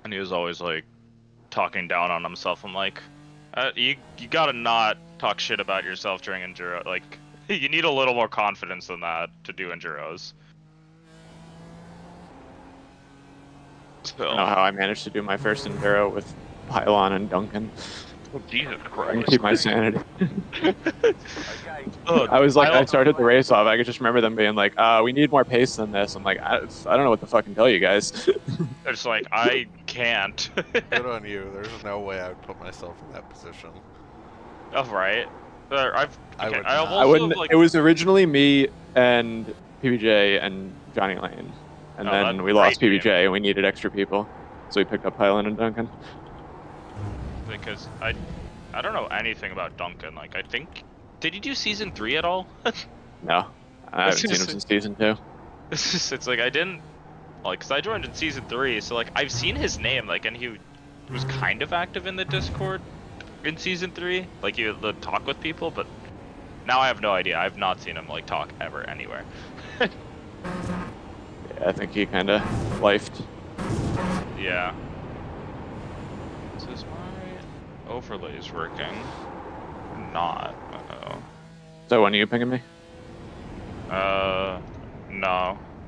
and he was always like talking down on himself. I'm like, you gotta not talk shit about yourself during enduro. Like, you need a little more confidence than that to do enduros. I don't So, know how I managed to do my first enduro with Pylon and Duncan. Jesus I can Christ. keep my sanity. Oh, I was like, I I started the race off. I could just remember them being like, we need more pace than this. I'm like, I don't know what to fucking tell you guys. it's like I can't. Good on you. There's no way I would put myself in that position. Oh, right. I would I've I not. also wouldn't. like, It was originally me and PBJ and Johnny Lane, and oh, that's then we great lost team. PBJ and we needed extra people, so we picked up Pylon and Duncan. Because I don't know anything about Duncan. Like, I think, did he do season 3 at all? No, I It's haven't seen him just, since season 2. it's like I didn't like, cause I joined in season 3, so like I've seen his name, like, and he was kind of active in the Discord in season 3. Like, he would talk with people, but now I have no idea. I've not seen him like talk ever anywhere. Yeah, I think he kind of lifed. Yeah. Is my overlays working? Not. Uh-oh. So when are you pinging me? No.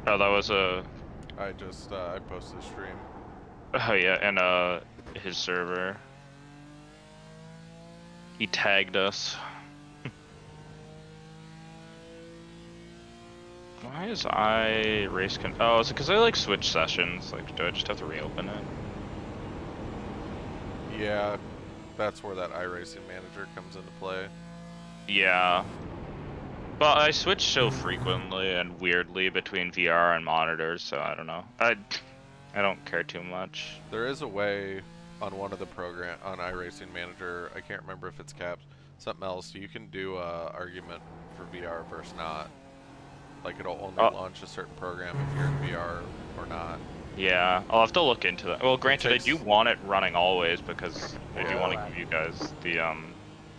Oh, that was a. I just I posted a stream. Oh yeah, and his server. He tagged us. Why is I race con? Oh, is it because I like switch sessions? Like, do I just have to reopen it? Yeah, that's where that iRacing manager comes into play. Yeah. But I switch so frequently and weirdly between VR and monitors, so I don't know. I don't care too much. There is a way on one of the program on iRacing manager. I can't remember if it's capped. Something else. You can do a argument for VR versus not. Like it'll only launch a certain program if you're in VR or not. Yeah, I'll have to look into that. Well, granted, takes- I do want it running always because I do want to give you guys the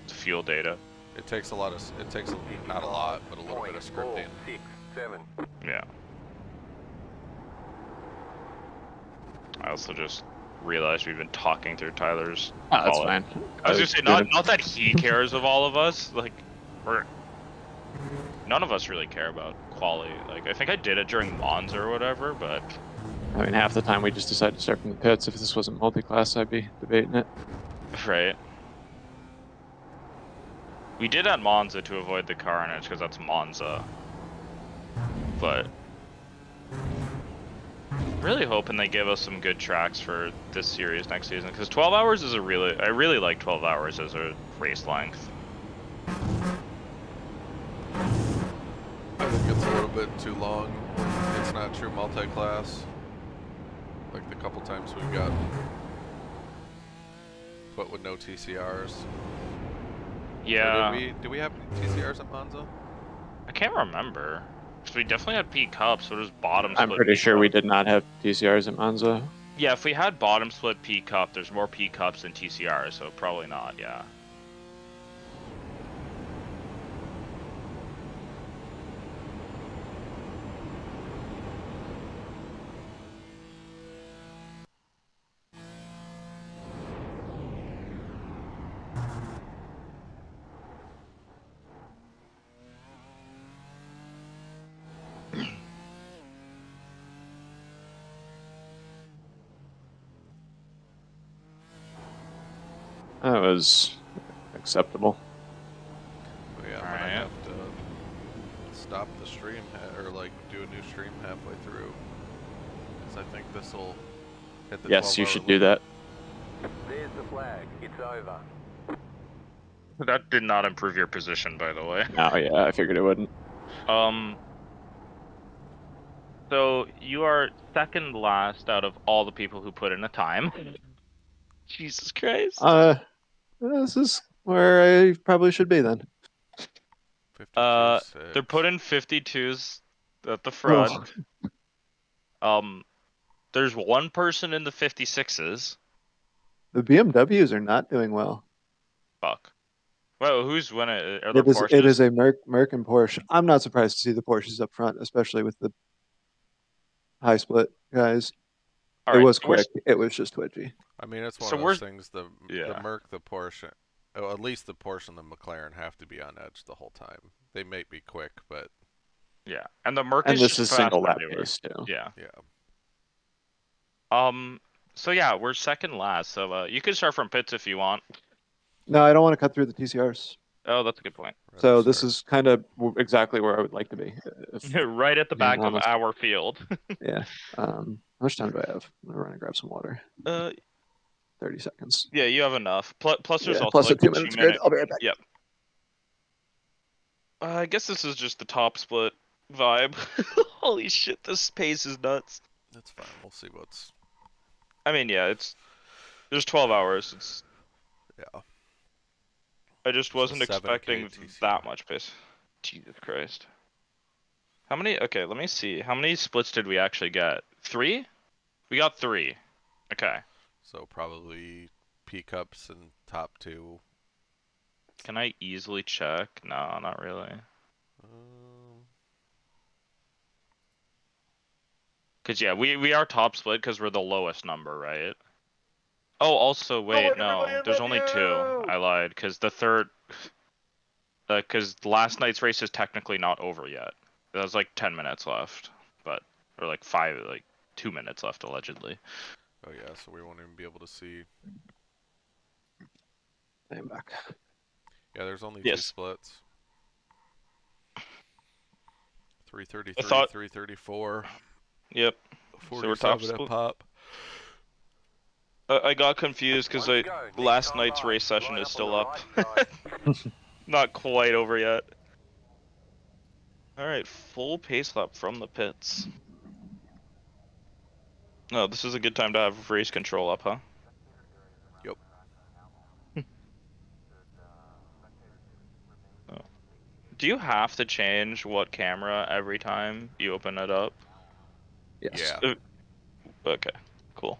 fuel data. It takes a lot of. It takes not a lot, but a little bit of scripting. 6, 7. Yeah. I also just realized we've been talking through Tyler's. Oh, that's call. fine. I was gonna say not that he cares of all of us. Like, none of us really care about quality. Like, I think I did it during Monza or whatever, but I mean, half the time we just decided to start from the pits. If this wasn't multi-class, I'd be debating it. right. We did at Monza to avoid the carnage because that's Monza. But really hoping they give us some good tracks for this series next season, because 12 hours is I really like 12 hours as a race length. I think it's a little bit too long. It's not true multi-class. Like the couple times we've got put with no TCRs. Yeah. Or did we have TCRs at Monza? I can't remember. So we definitely had P cups, so there's bottom split. I'm pretty P sure cup. we did not have TCRs at Monza. Yeah, if we had bottom split P cup, there's more P cups than TCRs, so probably not, yeah. That was acceptable. But yeah, I'm gonna Alright. have to stop the stream or like do a new stream halfway through. Because I think this will hit the Yes, you 12-hour should do limit. that. There's the flag. It's over. That did not improve your position, by the way. No, yeah, I figured it wouldn't. So you are second last out of all the people who put in a time. Jesus Christ. This is where I probably should be then. 52.6. They're putting 52s at the front. There's one person in the 56s. The BMWs are not doing well. Fuck. Well, who's winning? Are there It is Porsches? a Merc and Porsche. I'm not surprised to see the Porsches up front, especially with the high split guys. All It right, was so we're- quick. It was just twitchy. I mean, it's one So of we're- those things. The yeah. Merc, the Porsche, at least the Porsche and the McLaren have to be on edge the whole time. They may be quick, but Yeah, and the Merc And is this just is fast single lap everywhere. pace too. Yeah. yeah. So yeah, we're second last. So you can start from pits if you want. No, I don't want to cut through the TCRs. Oh, that's a good point. Rather So this start- is kind of Exactly where I would like to be. If, Right at the being back of honest. our field. yeah. How much time do I have? I'm gonna run and grab some water. 30 seconds. Yeah, you have enough. Plus, there's Yeah, also plus like a 2 a minutes 2 minute. grid. I'll be right back. Yep. I guess this is just the top split vibe. Holy shit, this pace is nuts. That's fine. We'll see what's. I mean, yeah, there's 12 hours. It's Yeah. I just So wasn't 7K expecting TC. that much pace. Jesus Christ. How many? Okay, let me see. How many splits did we actually get? 3? We got 3. Okay. So probably P cups and top 2. Can I easily check? No, not really. Cause yeah, we are top split because we're the lowest number, right? Oh, also wait, no, there's only 2. I lied because the third, because last night's race is technically not over yet. There's like 10 minutes left, or like 2 minutes left allegedly. Oh yeah, so we won't even be able to see. I'm back. Yeah, there's only Yes. 2 splits. 333, I thought- 334, Yep. So we're top 47 split. at pop. I got confused because last night's race session is still up. Not quite over yet. Alright, full pace lap from the pits. No, this is a good time to have race control up, huh? Yep. Oh. Do you have to change what camera every time you open it up? Yes. Yeah. Okay, cool.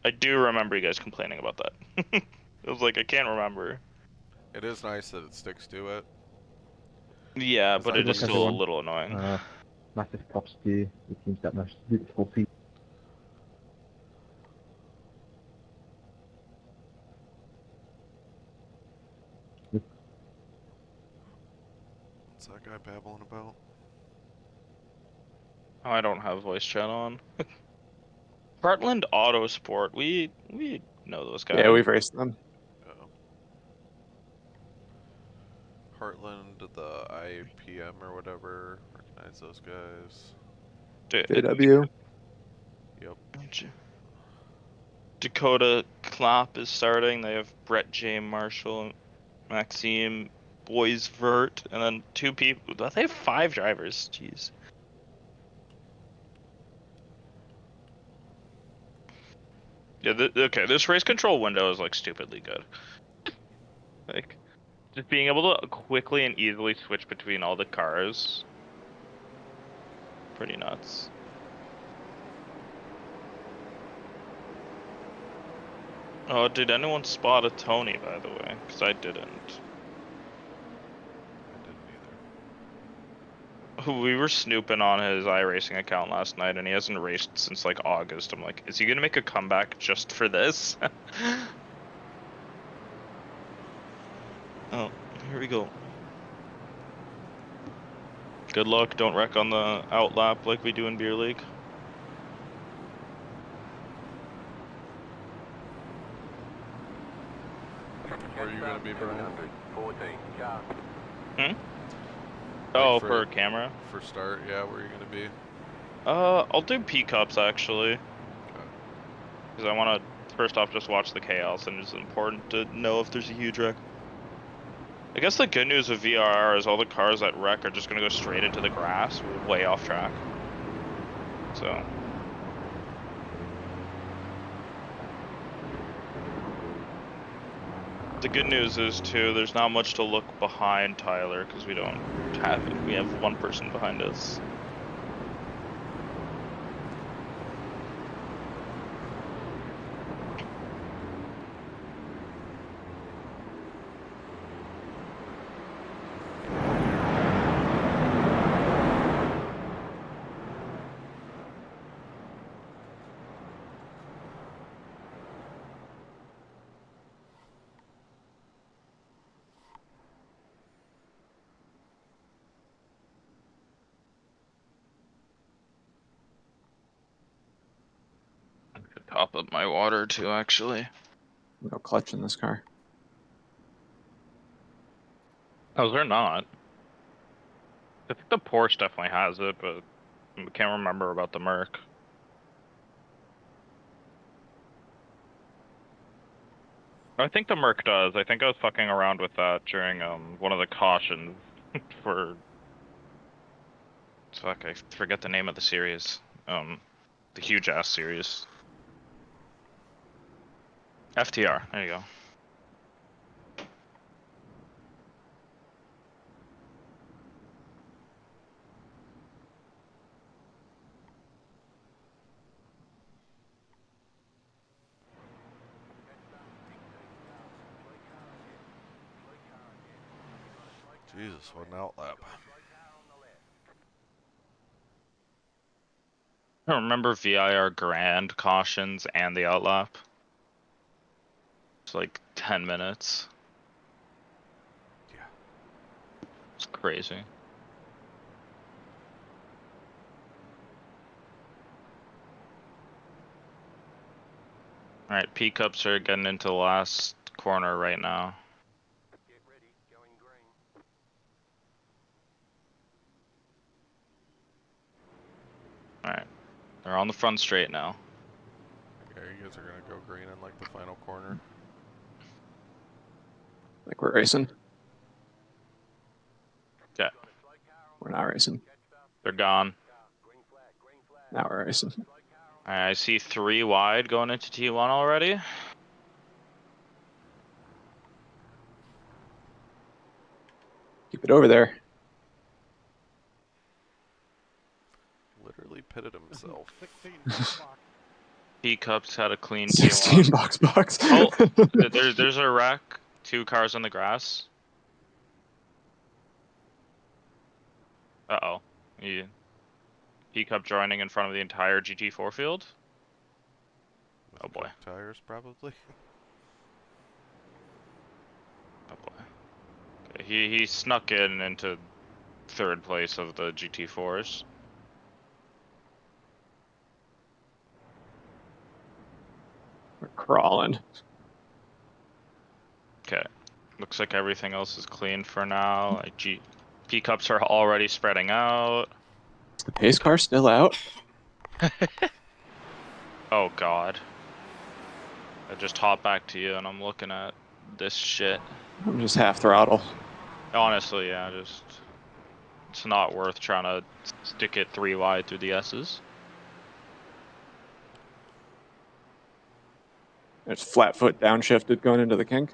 I do remember you guys complaining about that. I was like, I can't remember. It is nice that it sticks to it. Yeah, but it is Look, still a everyone. little annoying. Massive props to the teams that matched. Beautiful feat. What's that guy babbling about? Oh, I don't have voice chat on. Heartland Autosport, we know those guys. Yeah, we've raced them. Oh. Heartland, the IPM or whatever, recognize those guys. JW. Yep. Dakota Klopp is starting. They have Brett J. Marshall, Maxime Boisvert, and then 2 people. They have 5 drivers. Jeez. Yeah. Okay. This race control window is like stupidly good. Like, just being able to quickly and easily switch between all the cars. Pretty nuts. Oh, did anyone spot a Tony, by the way? Because I didn't. I didn't either. We were snooping on his iRacing account last night, and he hasn't raced since like August. I'm like, is he gonna make a comeback just for this? Oh, here we go. Good luck. Don't wreck on the outlap like we do in Beer League. Where are you gonna be, Brian? 14, car. Oh, for- for camera. For start, yeah, where are you gonna be? I'll do P cups actually, because I want to first off just watch the chaos, and it's important to know if there's a huge wreck. I guess the good news with VIR is all the cars that wreck are just gonna go straight into the grass, way off track. So. The good news is too, there's not much to look behind Tyler because we don't have it. We have 1 person behind us. top up my water too, actually. No clutch in this car. Oh, they're not. I think the Porsche definitely has it, but I can't remember about the Merc. I think the Merc does. I think I was fucking around with that during one of the cautions for. Fuck, I forget the name of the series. The huge ass series. FTR. There you go. Jesus, what an outlap. I don't remember VIR grand cautions and the outlap. It's like 10 minutes. Yeah. It's crazy. Alright, P-cups are getting into the last corner right now. Get ready, going green. Alright. They're on the front straight now. Okay, you guys are gonna go green in like the final corner. Like we're racing. Okay. We're not racing. They're gone. Now we're racing. Alright, I see 3 wide going into T1 already. Keep it over there. Literally pitted himself. P-cups had a clean 16 T1. box. Oh, there's a wreck. 2 cars on the grass. Uh-oh. P-cup joining in front of the entire GT4 field. With Oh boy. tires, probably. Oh boy. Okay, he snuck in into 3rd place of the GT4s. We're crawling. Okay. Looks like everything else is clean for now. Like P-cups are already spreading out. Is the pace car still out? Oh god. I just hopped back to you and I'm looking at this shit. I'm just half throttle. Honestly, yeah, it's not worth trying to stick it 3 wide through the S's. It's flat foot downshifted going into the kink.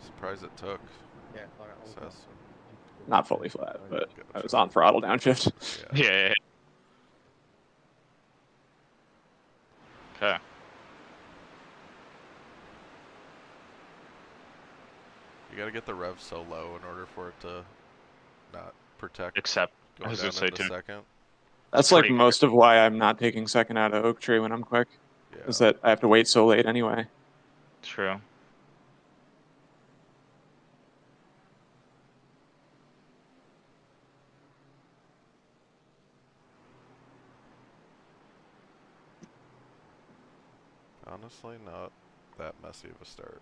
Surprised it took. Yeah, Assess. Not fully flat, but I Gotcha. was on throttle downshift. Yeah. Yeah. Okay. You gotta get the rev so low in order for it to not protect Except, I going was down gonna say into too. second. That's like Pretty most of why I'm not taking second out of Oak Tree when I'm quick. Yeah. Is that I have to wait so late anyway. True. Honestly, not that messy of a start.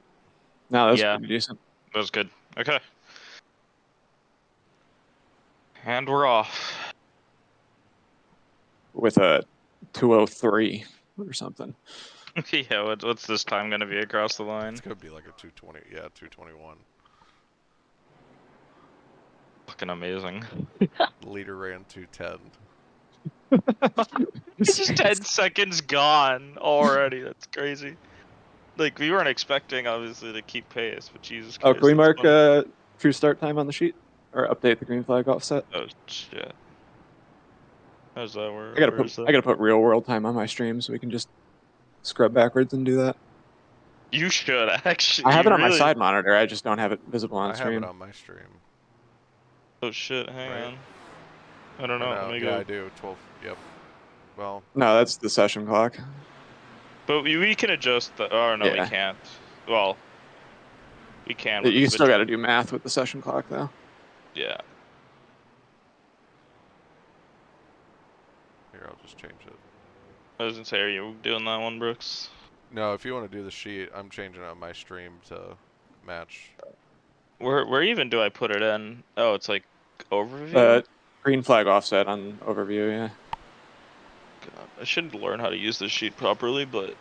No, that's Yeah. pretty decent. That was good. Okay. And we're off. With a 203 or something. Yeah, what's this time gonna be across the line? It's gonna be like a 220. Yeah, 221. Fucking amazing. The leader ran 210. It's just 10 seconds gone already. That's crazy. Like, we weren't expecting, obviously, to keep pace, but Jesus Christ. Oh, can we that's mark funny. true start time on the sheet? Or update the green flag offset? Oh, shit. How's that work? I gotta put real world time on my stream so we can just scrub backwards and do that. You should, actually. I have it on my really- side monitor, I just don't have it visible on I have stream. it on my stream. Oh, shit, hang Right. on. I don't know. Or no, Let me yeah, go. I do. 12. Yep. Well, No, that's the session clock. But we can adjust the. Oh, no, Yeah. we can't. Well, we can. You but- still gotta do math with the session clock though. Yeah. here, Here, I'll just change it. I was gonna say, are you doing that one, Brooks? No, if you want to do the sheet, I'm changing it on my stream to match. Where even do I put it in? Oh, it's like overview? Green flag offset on overview, yeah. God, I should learn how to use this sheet properly, but...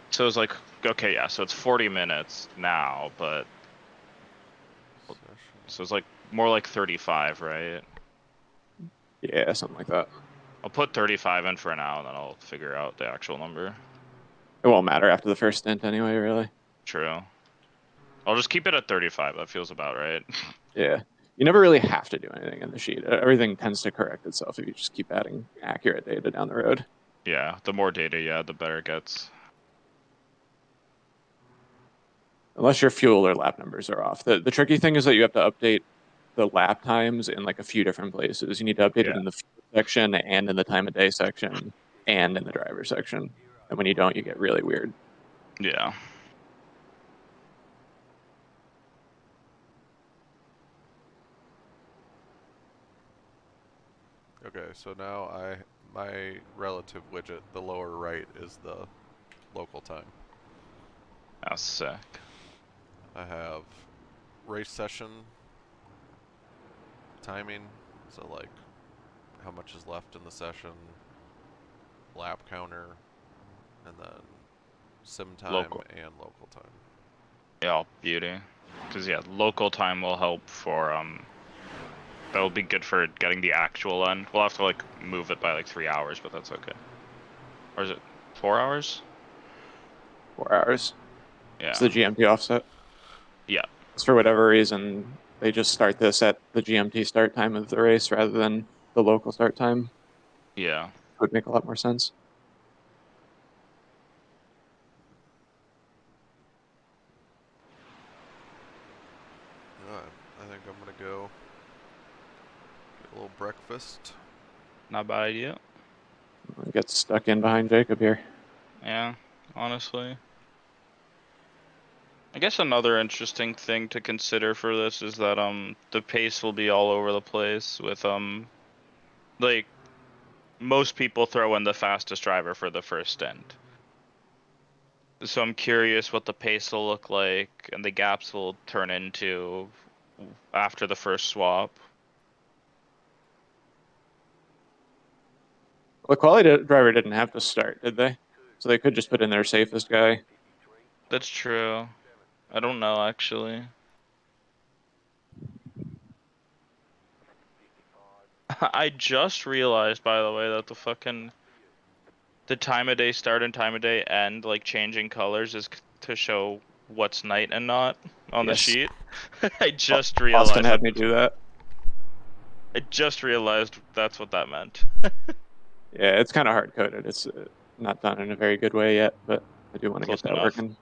So it's like, okay, yeah, so it's 40 minutes now, but... So it's like, more like 35, right? Yeah, something like that. I'll put 35 in for now, and then I'll figure out the actual number. It won't matter after the first stint anyway, really. True. I'll just keep it at 35, that feels about right. Yeah. You never really have to do anything in the sheet. Everything tends to correct itself if you just keep adding accurate data down the road. Yeah, the more data, yeah, the better it gets. Unless your fuel or lap numbers are off. The tricky thing is that you have to update the lap times in like a few different places. You need to update it in the fuel section and in the time of day section and in the driver section. And when you don't, you get really weird. Yeah. Okay, so now my relative widget, the lower right, is the local time. That's sick. I have race session timing, so like how much is left in the session, lap counter, and then sim time and local time. Yeah, beauty. Because yeah, local time will help for that'll be good for getting the actual end. We'll have to like move it by like 3 hours, but that's okay. Or is it 4 hours? 4 hours. Yeah. It's the GMT offset. Yeah. It's for whatever reason, they just start this at the GMT start time of the race rather than the local start time. Yeah. It would make a lot more sense. I think I'm gonna go get a little breakfast. Not a bad idea. Get stuck in behind Jacob here. Yeah, honestly. I guess another interesting thing to consider for this is that the pace will be all over the place with like most people throw in the fastest driver for the first stint. So I'm curious what the pace will look like and the gaps will turn into after the first swap. The quality driver didn't have to start, did they? So they could just put in their safest guy. That's true. I don't know, actually. I just realized, by the way, that the time of day start and time of day end, like changing colors, is to show what's night and not on the sheet. I just realized. Austin had me do that. I just realized that's what that meant. Yeah, it's kind of hard coded. It's not done in a very good way yet, but I do want to get that working.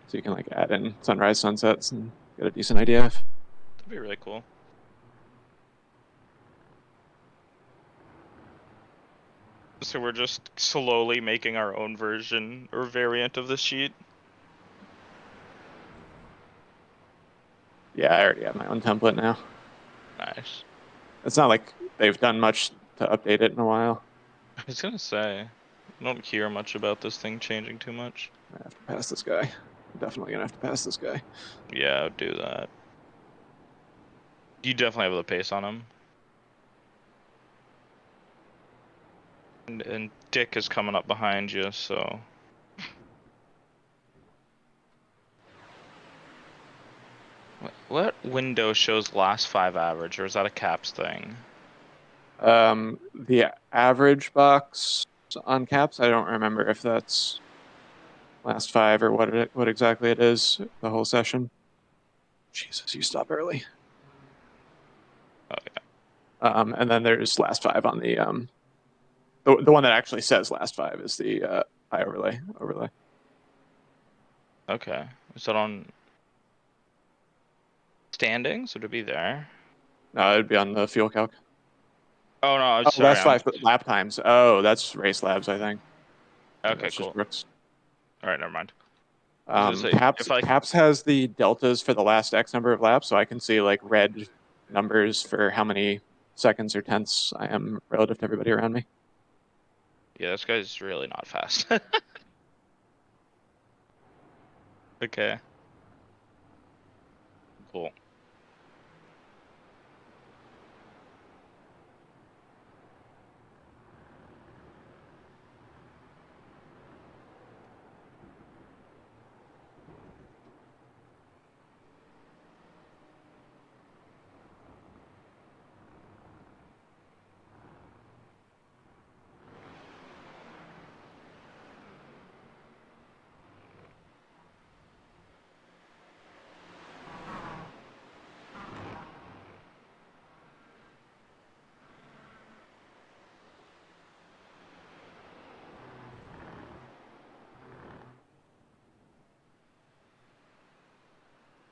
So you can like add in sunrise, sunsets, and get a decent idea of. That'd be really cool. So we're just slowly making our own version or variant of the sheet. Yeah, I already have my own template now. Nice. It's not like they've done much to update it in a while. I was gonna say, I don't hear much about this thing changing too much. I have to pass this guy. I'm definitely gonna have to pass this guy. Yeah, I'll do that. You definitely have the pace on him. And Dick is coming up behind you, so... What window shows last 5 average, or is that a caps thing? The average box on caps, I don't remember if that's last 5 or what exactly it is, the whole session. Jesus, you stop early. Oh, yeah. And then there's last 5 on the one that actually says last 5 is the high overlay. Okay. Is that on standings, or to be there? No, it'd be on the fuel calc. Oh, no, I'm sorry. Last 5 lap times. Oh, that's race labs, I think. Okay, cool. Brooks. All right, never mind. Caps has the deltas for the last X number of laps, so I can see like red numbers for how many seconds or tenths I am relative to everybody around me. Yeah, this guy's really not fast. Okay. Cool.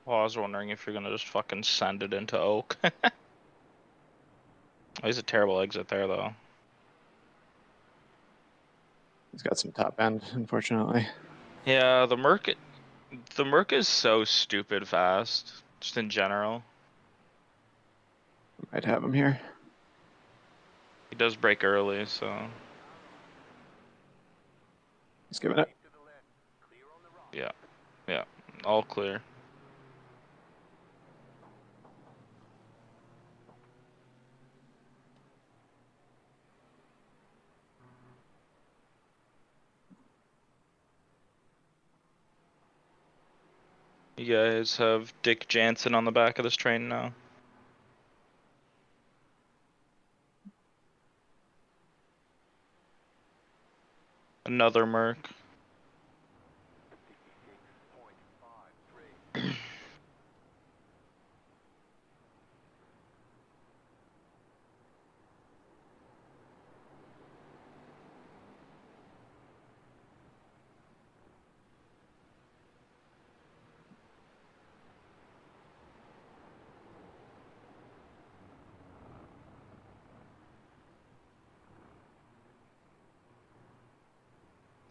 Well, I was wondering if you're gonna just fucking send it into Oak. He's a terrible exit there, though. He's got some top end, unfortunately. Yeah, the Merc is so stupid fast, just in general. Might have him here. He does break early, so He's giving it. yeah, yeah, all clear. You guys have Dick Jansen on the back of this train now. Another Merc.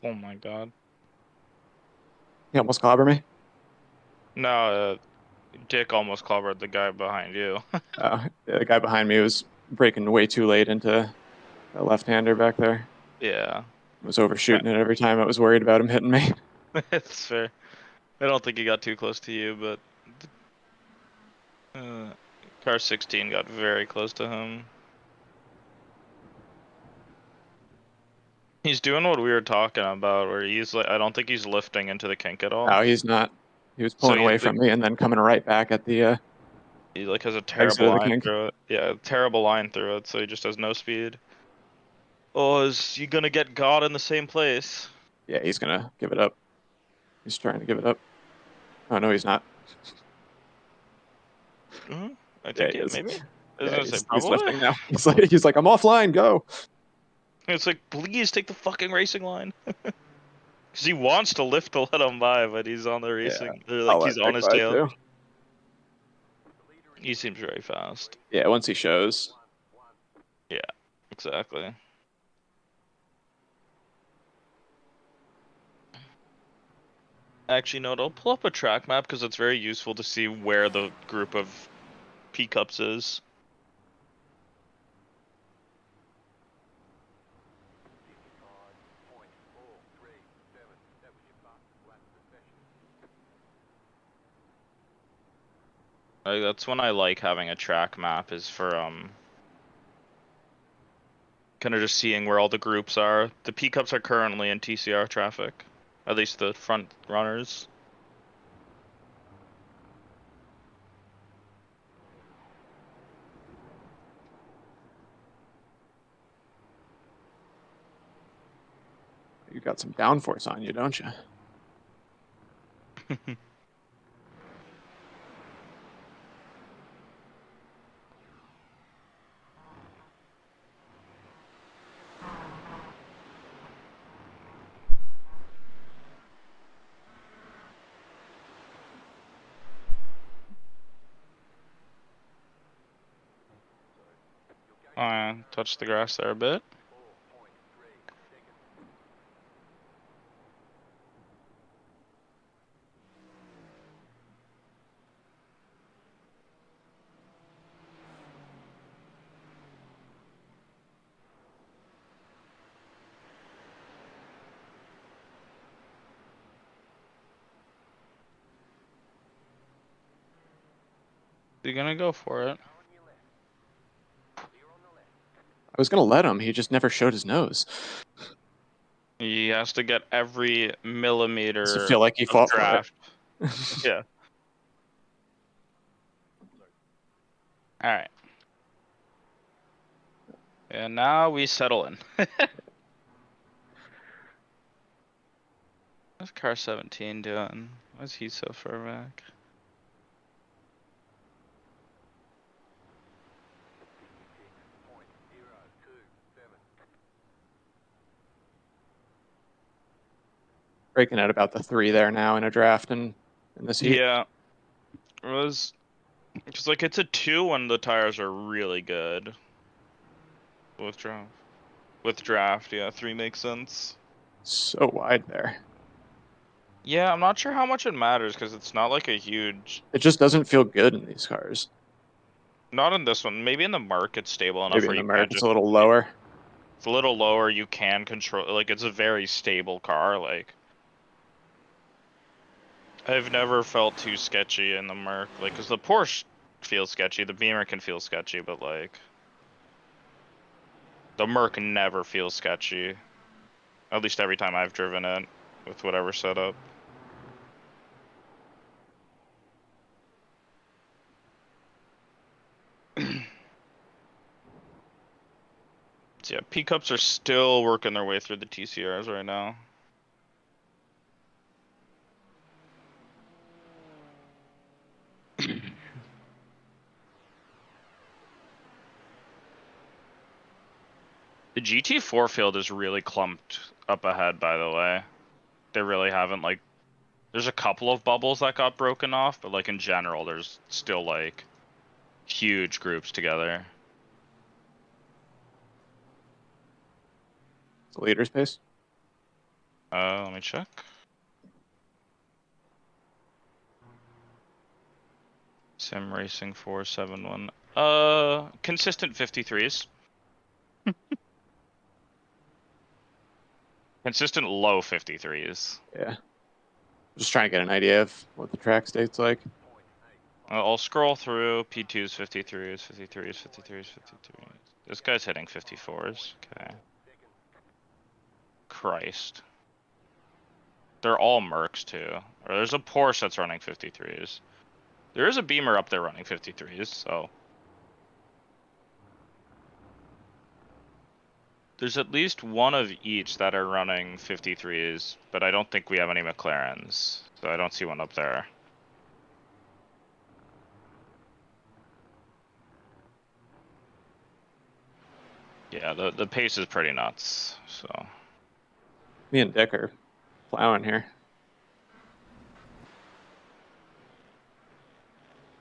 Oh my god. He almost clobbered me. No, Dick almost clobbered the guy behind you. Yeah, the guy behind me was breaking way too late into a left-hander back there. Yeah, Was overshooting it every time. I was worried about him hitting me. it's fair. I don't think he got too close to you, but car 16 got very close to him. He's doing what we were talking about, where he's like, I don't think he's lifting into the kink at all. No, he's not. He was So pulling away from me and then coming right back at the he like has a exit terrible of the line kink. through it. Yeah, terrible line through it, so he just has no speed. Oh, is he gonna get God in the same place? Yeah, he's gonna give it up. He's trying to give it up. Oh no, he's not. I Yeah, think he it is. maybe. I was Yeah, gonna say he's probably. lifting now. He's like I'm offline. Go. It's like, please take the fucking racing line. Because he wants to lift to let him by, but he's on the racing. Or I'll like let he's on Dick his by tail. too. He seems very fast. Yeah, once he shows. Yeah, exactly. Actually, no, I'll pull up a track map because it's very useful to see where the group of P-cups is. That's when I like having a track map, is for kind of just seeing where all the groups are. The P-cups are currently in TCR traffic, at least the front runners. You got some downforce on you, don't you? Touch the grass there a bit. You're gonna go for it. I was gonna let him. He just never showed his nose. He has to get every millimeter Does it feel like he of fought draft. for it? Yeah. All right. And now we settle in. What's car 17 doing? Why is he so far back? Breaking at about the 3 there now in a draft and in this heat. Yeah. It was because like it's a 2 when the tires are really good. With draft. With draft, yeah, 3 makes sense. So wide there. Yeah, I'm not sure how much it matters because it's not like a huge. It just doesn't feel good in these cars. Not in this one. Maybe in the Merc it's stable enough Maybe where in the you Merc can it's just. a little lower. It's a little lower. You can control. Like it's a very stable car. Like I've never felt too sketchy in the Merc. Like because the Porsche feels sketchy, the Beamer can feel sketchy, but like the Merc never feels sketchy. At least every time I've driven it with whatever setup. So yeah, P-Cups are still working their way through the TCRs right now. The GT4 field is really clumped up ahead, by the way. They really haven't, like... There's a couple of bubbles that got broken off, but, like, in general, there's still, like, huge groups together. Leader's pace. Let me check. Sim Racing 471. Consistent 53s. Consistent low 53s. Yeah. Just trying to get an idea of what the track state's like. I'll scroll through P2s, 53s, 53s, 53s, 53s. This guy's hitting 54s. Okay. Christ. They're all Mercs too. Or there's a Porsche that's running 53s. There is a Beamer up there running 53s, so. There's at least one of each that are running 53s, but I don't think we have any McLarens, so I don't see one up there. Yeah, the pace is pretty nuts, so. Me and Dick are plowing here.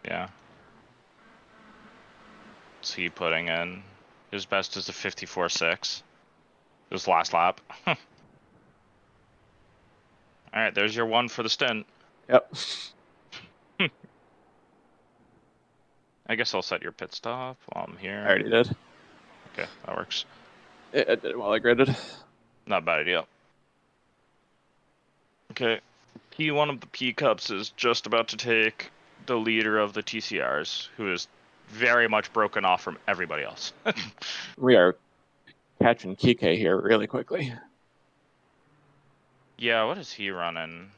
Yeah. What's he putting in? His best is a 54.6. His last lap. Alright, there's your one for the stint. Yep. I guess I'll set your pit stop while I'm here. I already did. Okay, that works. I did it while I gridded. Not a bad idea. Okay, P1 of the P Cups is just about to take the leader of the TCRs, who is very much broken off from everybody else. We are catching Kike here really quickly. Yeah, what is he running?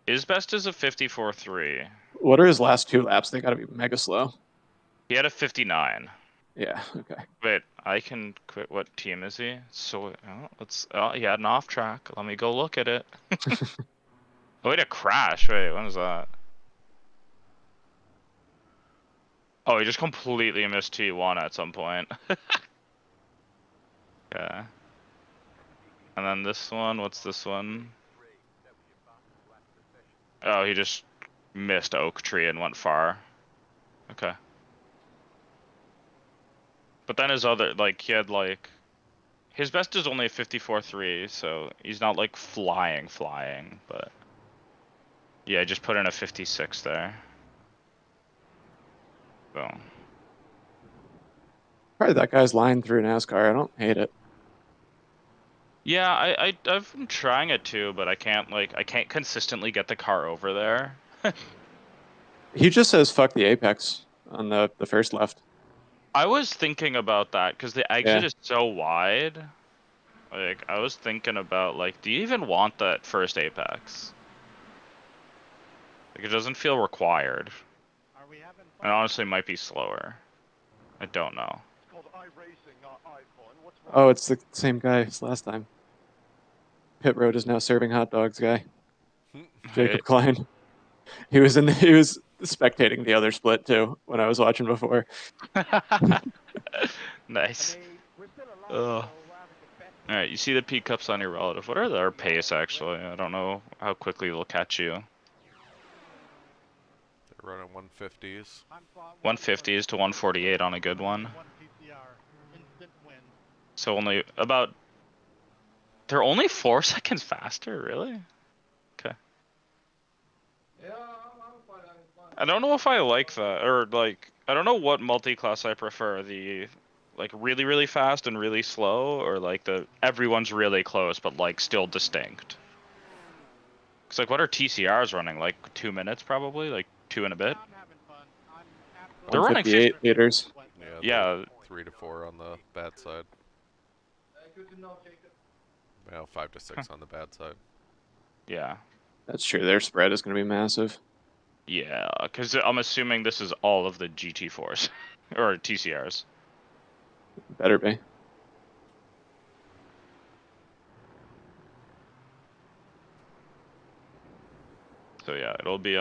His best is a 54.3. What are his last 2 laps? They gotta be mega slow. He had a 59. Yeah, okay. Wait, I can quit. What team is he? So, he had an off track. Let me go look at it. Oh, he had a crash. Wait, when was that? Oh, he just completely missed T1 at some point. Okay. And then this one, what's this one? Oh, he just missed Oak Tree and went far. Okay. But then his other, like, he had, like... His best is only a 54.3, so he's not, like, flying, but... Yeah, just put in a 56 there. So... Probably that guy's line through NASCAR. I don't hate it. Yeah, I've been trying it too, but I can't consistently get the car over there. He just says "fuck the apex" on the first left. I was thinking about that because the exit Yeah. is so wide. Like, I was thinking about, like, do you even want that first apex? Like, it doesn't feel required. And honestly, might be slower. I don't know. Oh, it's the same guy as last time. Pit Road is now serving hot dogs guy. Jacob Klein. He was spectating the other split too when I was watching before. Nice. Ugh. Alright, you see the P cups on your relative. What are their pace actually? I don't know how quickly they'll catch you. They're running 150s. 150s to 148 on a good one. So only about... They're only 4 seconds faster, really? Okay. I don't know if I like that, or like, I don't know what multi-class I prefer, the like really, really fast and really slow, or like the everyone's really close but like still distinct. Cause like what are TCRs running, like 2 minutes probably, like 2 and a bit? They're running 158 meters. Yeah. 3 to 4 on the bad side. Well, 5 to 6 on the bad side. Yeah. That's true. Their spread is going to be massive. Yeah, because I'm assuming this is all of the GT4s or TCRs. Better be. So yeah, it'll be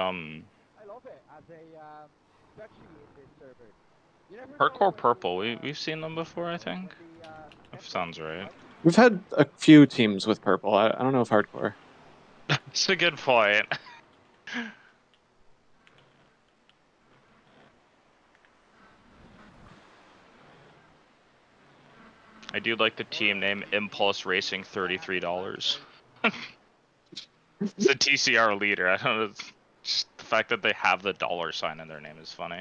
Hardcore Purple. We've seen them before, I think. That sounds right. We've had a few teams with purple. I don't know if hardcore. That's a good point. I do like the team name Impulse Racing $33. It's the TCR leader. I don't know. Just the fact that they have the dollar sign in their name is funny.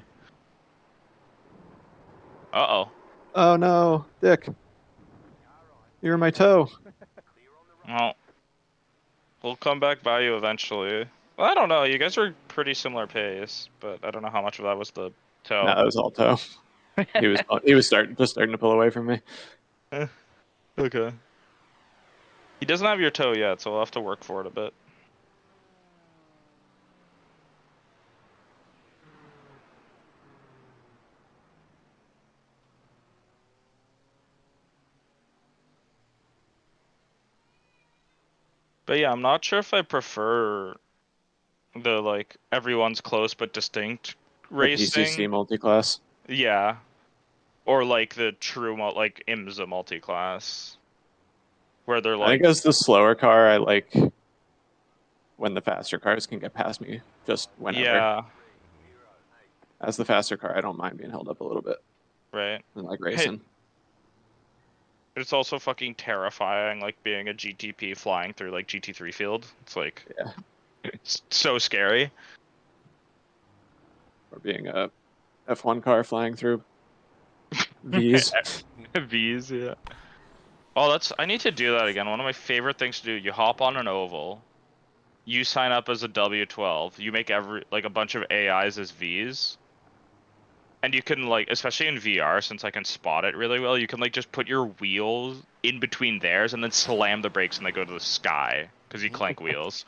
Uh-oh. Oh no, Dick. You're in my toe. Well, we'll come back by you eventually. Well, I don't know. You guys are pretty similar pace, but I don't know how much of that was the toe. No, that was all toe. He was starting to pull away from me. Okay. He doesn't have your toe yet, so we'll have to work for it a bit. But yeah, I'm not sure if I prefer the like everyone's close but distinct racing. PCC multi-class. Yeah. Or like the true like IMSA multi-class. Where they're like, I think as the slower car, I like when the faster cars can get past me just whenever. yeah, As the faster car, I don't mind being held up a little bit. right. And like racing. It's also fucking terrifying, like being a GTP flying through like GT3 field. It's like, Yeah. It's so scary. Or being a F1 car flying through V's. V's, yeah. Oh, I need to do that again. One of my favorite things to do. You hop on an oval. You sign up as a W12. You make like a bunch of AIs as V's. And you can like, especially in VR, since I can spot it really well, you can like just put your wheels in between theirs and then slam the brakes and they go to the sky because you clank wheels.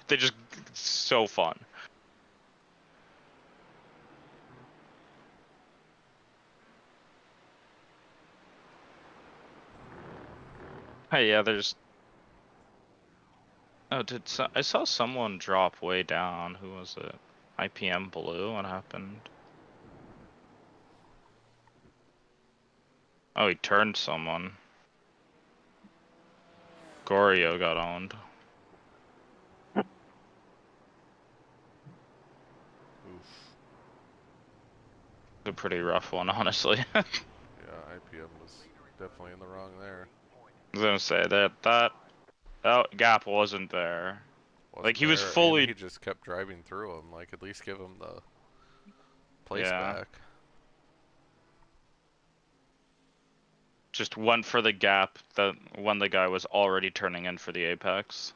They just, it's so fun. Hey, yeah, there's. Oh, I saw someone drop way down. Who was it? IPM Blue. What happened? Oh, he turned someone. Gorio got owned. Oof. A pretty rough one, honestly. Yeah, IPM was definitely in the wrong there. I was gonna say that gap wasn't there. Like he was there, fully. and he just kept driving through him. Like at least give him the place back. Just went for the gap that when the guy was already turning in for the apex.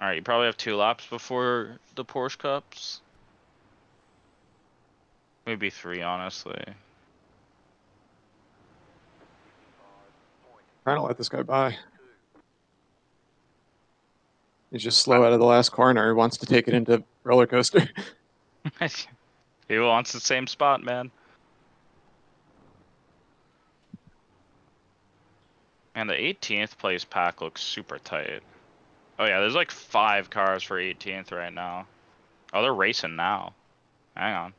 All right, you probably have 2 laps before the Porsche Cups. Maybe 3, honestly. Trying to let this guy by. He's just slow out of the last corner. He wants to take it into roller coaster. He wants the same spot, man. And the 18th place pack looks super tight. Oh yeah, there's like 5 cars for 18th right now. Oh, they're racing now. Hang on.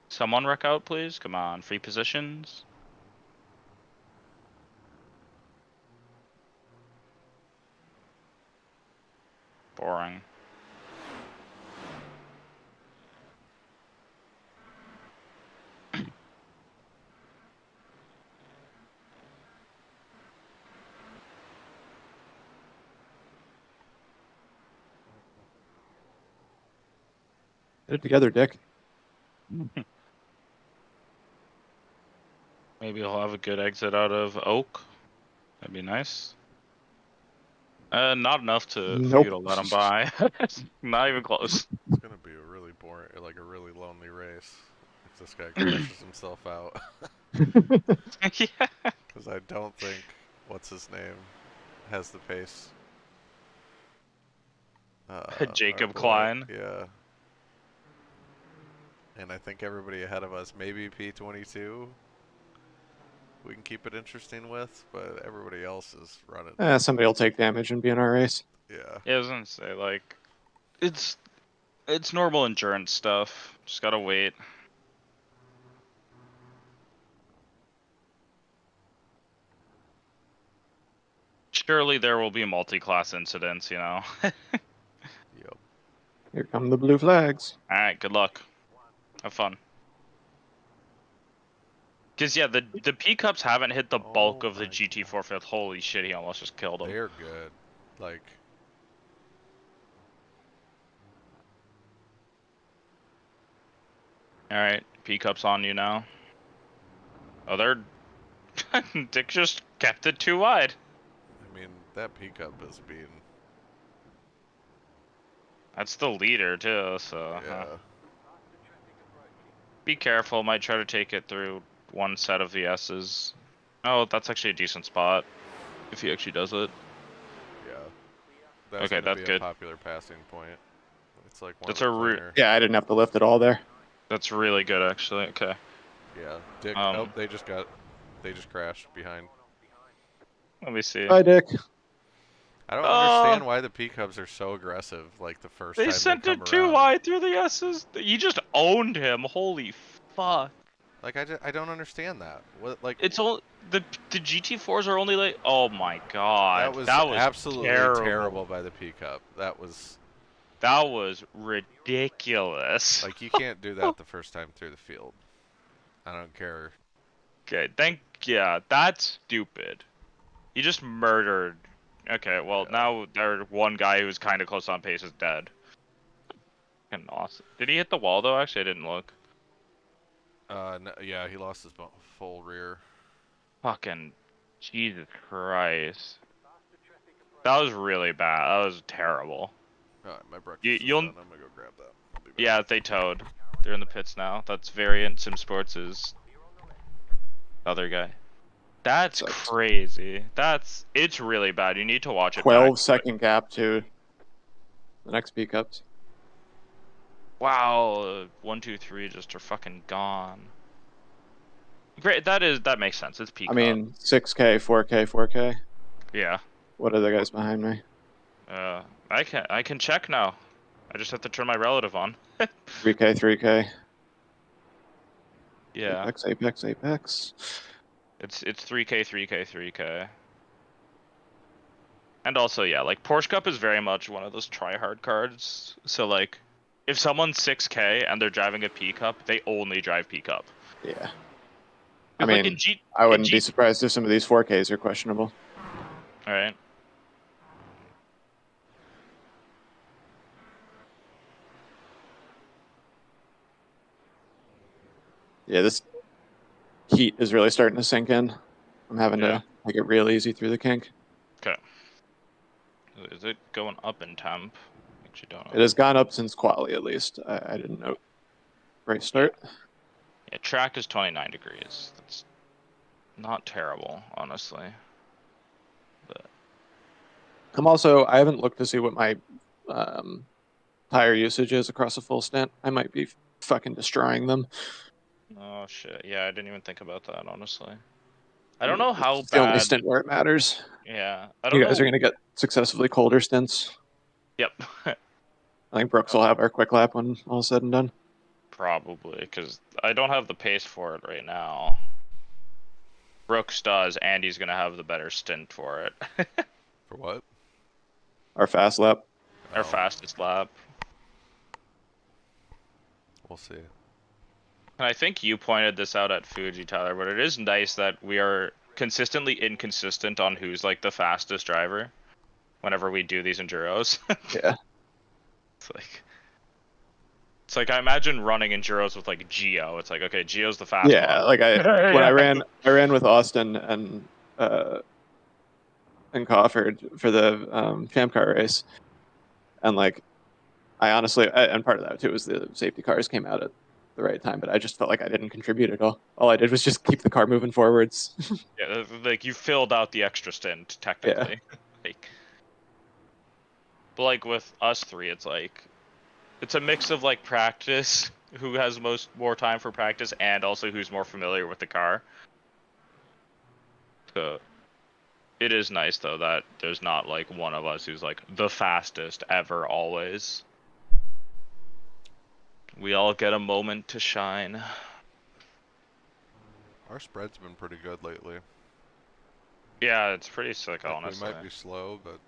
Someone wreck out, please. Come on, free positions. Boring. Get it together, Dick. Maybe he'll have a good exit out of Oak. That'd be nice. Not enough for Nope. you to let him by. Not even close. It's gonna be a really boring, like a really lonely race if this guy crashes himself out. Yeah. Because I don't think what's his name has the pace. Jacob our boy, Klein. Yeah. And I think everybody ahead of us, maybe P22, we can keep it interesting with, but everybody else is running. Somebody will take damage and be in our race. Yeah. Yeah, I was gonna say, like, it's normal endurance stuff. Just gotta wait. Surely there will be multi-class incidents, you know. Yep. Here come the blue flags. All right, good luck. Have fun. Cause yeah, the P cups haven't hit the bulk of the my GT4 field. Holy shit, he almost just killed him. They're good. Like, All right, P cups on you now. Oh, they're Dick just kept it too wide. I mean, that pickup is being, That's the leader too, so yeah. be careful. Might try to take it through one set of VS's. Oh, that's actually a decent spot if he actually does it. Yeah. That's Okay, gonna that's be good. a popular passing point. It's like one That's of a the cleaner. Yeah, I didn't have to lift it all there. That's really good actually. Okay. Yeah. Dick, Um, oh, they just crashed behind. Let me see. Bye, Dick. I don't understand why the P-Cubs are so aggressive, like the first They time sent they it come too around. wide through the S's. You just owned him. Holy fuck. Like, I don't understand that. What, like, It's all the GT4s are only like, oh my god. that was absolutely terrible. by the P-Cup. That was ridiculous. like, you can't do that the first time through the field. I don't care. Okay, yeah, that's stupid. You just murdered. Okay, well Yeah. now there one guy who's kind of close on pace is dead. Fucking awesome. Did he hit the wall though? Actually, I didn't look. No, yeah, he lost his full rear. Fucking Jesus Christ. That was really bad. That was terrible. Alright, my breakfast you'll- is done. I'm gonna go grab that. I'll be back. Yeah, they towed. They're in the pits now. That's Variant Sim Sports' other guy. That's Sucks. crazy. It's really bad. You need to watch it. 12-second gap to the next pickups. Wow, 1, 2, 3 just are fucking gone. Great, that makes sense. It's peak. I mean, 6K, 4K, 4K. Yeah. What are the guys behind me? I can check now. I just have to turn my relative on. 3K, 3K. Yeah. Apex, Apex, Apex. It's 3K, 3K, 3K. And also, yeah, like Porsche Cup is very much one of those try-hard cards. So like, if someone's 6K and they're driving a P Cup, they only drive P Cup. Yeah. I Like mean, I wouldn't be surprised if some of these 4Ks are questionable. All right. Yeah, this heat is really starting to sink in. I'm having to make it real easy through the kink. Okay. Is it going up in temp? Actually, don't know. It has gone up since quali, at least. I didn't know. Race start. Yeah, track is 29 degrees. That's not terrible, honestly. But I haven't looked to see what my tire usage is across a full stint. I might be fucking destroying them. oh shit, yeah, I didn't even think about that, honestly. I don't know how It's the only bad. stint where it matters. Yeah, I don't You guys know. are gonna get successively colder stints. Yep. I think Brooks will have our quick lap when all said and done. Probably, because I don't have the pace for it right now. Brooks does, and he's gonna have the better stint for it. For what? Our fast lap. Our Oh, fastest lap. we'll see. And I think you pointed this out at Fuji, Tyler, but it is nice that we are consistently inconsistent on who's like the fastest driver whenever we do these enduros. Yeah. It's like I imagine running enduros with like Gio. It's like, okay, Gio's the fast Yeah, one. like when Yeah. I ran with Austin and Crawford for the champ car race, and like I honestly, and part of that too was the safety cars came out at the right time, but I just felt like I didn't contribute at all. All I did was just keep the car moving forwards. Yeah, like you filled out the extra stint technically. Like, but like with us three, it's like it's a mix of like practice, who has more time for practice, and also who's more familiar with the car. So it is nice though that there's not like one of us who's like the fastest ever always. We all get a moment to shine. Our spread's been pretty good lately. Yeah, it's pretty sick, Like, honestly. we might be slow, but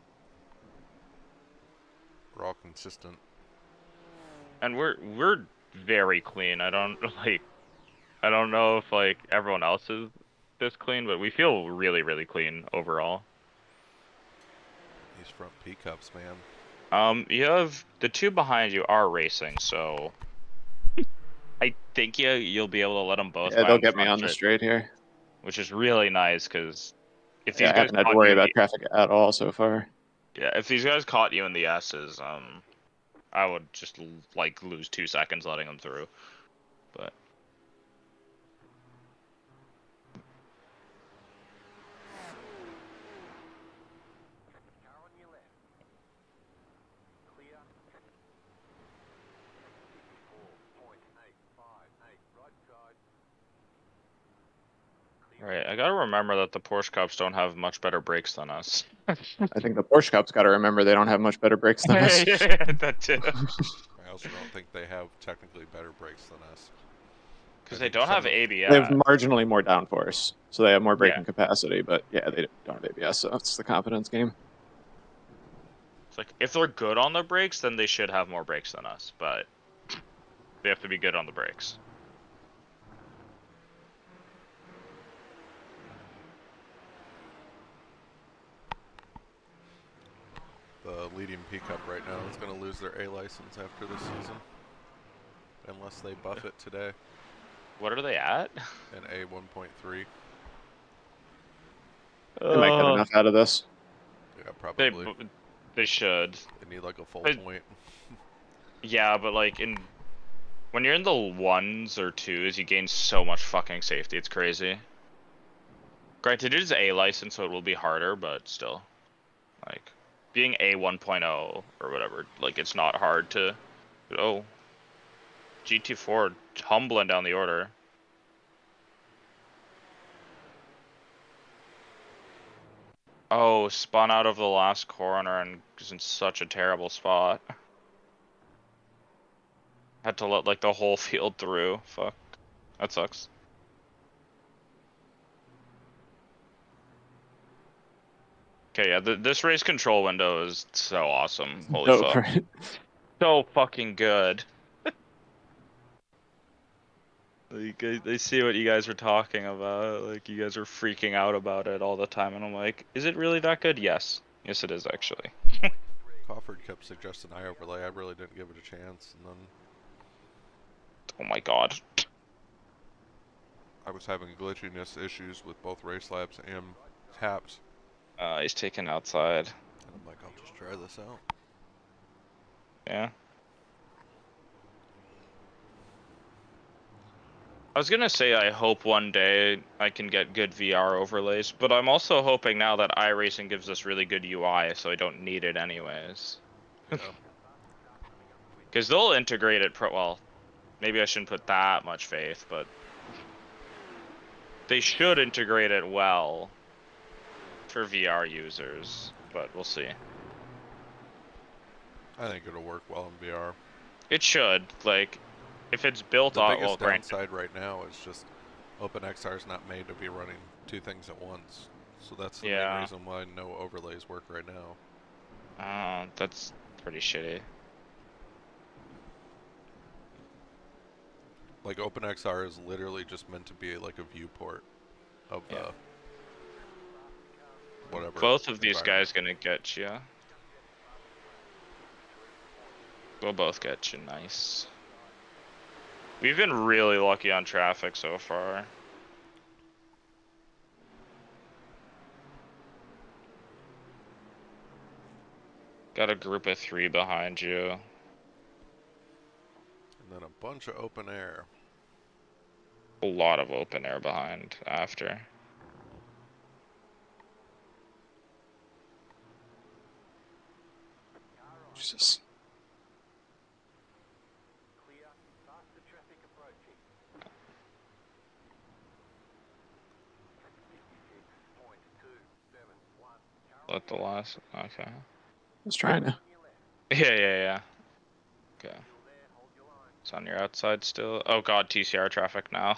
we're all consistent. And we're very clean. I don't know if like everyone else is this clean, but we feel really, really clean overall. These front P cups, man. You have the two behind you are racing, so I think you'll be able to let them both. Yeah, they'll get me on the straight here. Which is really nice because if these I guys haven't had to caught worry you, about traffic at all so far. yeah, if these guys caught you in the S's, I would just like lose 2 seconds letting them through. But Car on your left. Clear. 4.858. Right side. right, I gotta remember that the Porsche Cups don't have much better brakes than us. I think the Porsche Cup's got to remember they don't have much better brakes than us. Yeah, that too. I also don't think they have technically better brakes than us. Because they don't have ABS. They have marginally more downforce, so they have more braking capacity, but yeah, they don't have ABS, so it's the confidence game. It's like, if they're good on the brakes, then they should have more brakes than us, but they have to be good on the brakes. The leading P cup right now is going to lose their A license after this season. Unless they buff it today. What are they at? An A 1.3. They might get enough out of this. Yeah, probably. They should. They need like a full point. Yeah, but like when you're in the 1s or 2s, you gain so much fucking safety. It's crazy. Granted, it is A license, so it will be harder, but still, like being A 1.0 or whatever, like it's not hard to. Oh, GT4 tumbling down the order. Oh, spun out of the last corner and is in such a terrible spot. Had to let like the whole field through. Fuck. That sucks. Okay, yeah, this race control window is so awesome. Holy fuck. Right? So fucking good. Like, I see what you guys were talking about. Like, you guys are freaking out about it all the time. And I'm like, is it really that good? Yes. Yes, it is, actually. Crawford kept suggesting I overlay. I really didn't give it a chance. And then Oh my god. I was having glitchiness issues with both race laps and taps. He's taken outside. I'm like, I'll just try this out. Yeah. I was gonna say I hope one day I can get good VR overlays, but I'm also hoping now that iRacing gives us really good UI, so I don't need it anyways. Yeah. Because they'll integrate it well, maybe I shouldn't put that much faith, but they should integrate it well for VR users, but we'll see. I think it'll work well in VR. It should, like, if it's built The on, biggest well, downside right now is just OpenXR is not made to be running two things at once. So that's the main reason why no overlays work right now. That's pretty shitty. Like OpenXR is literally just meant to be like a viewport of whatever. Both of these guys gonna get you. We'll both get you, nice. We've been really lucky on traffic so far. Got a group of 3 behind you. And then a bunch of open air. A lot of open air behind after. Jesus. Clear. Faster traffic approaching. 56.271. Let the last. Okay. I was trying to. Yeah. Okay. It's on your outside still. Oh god, TCR traffic now.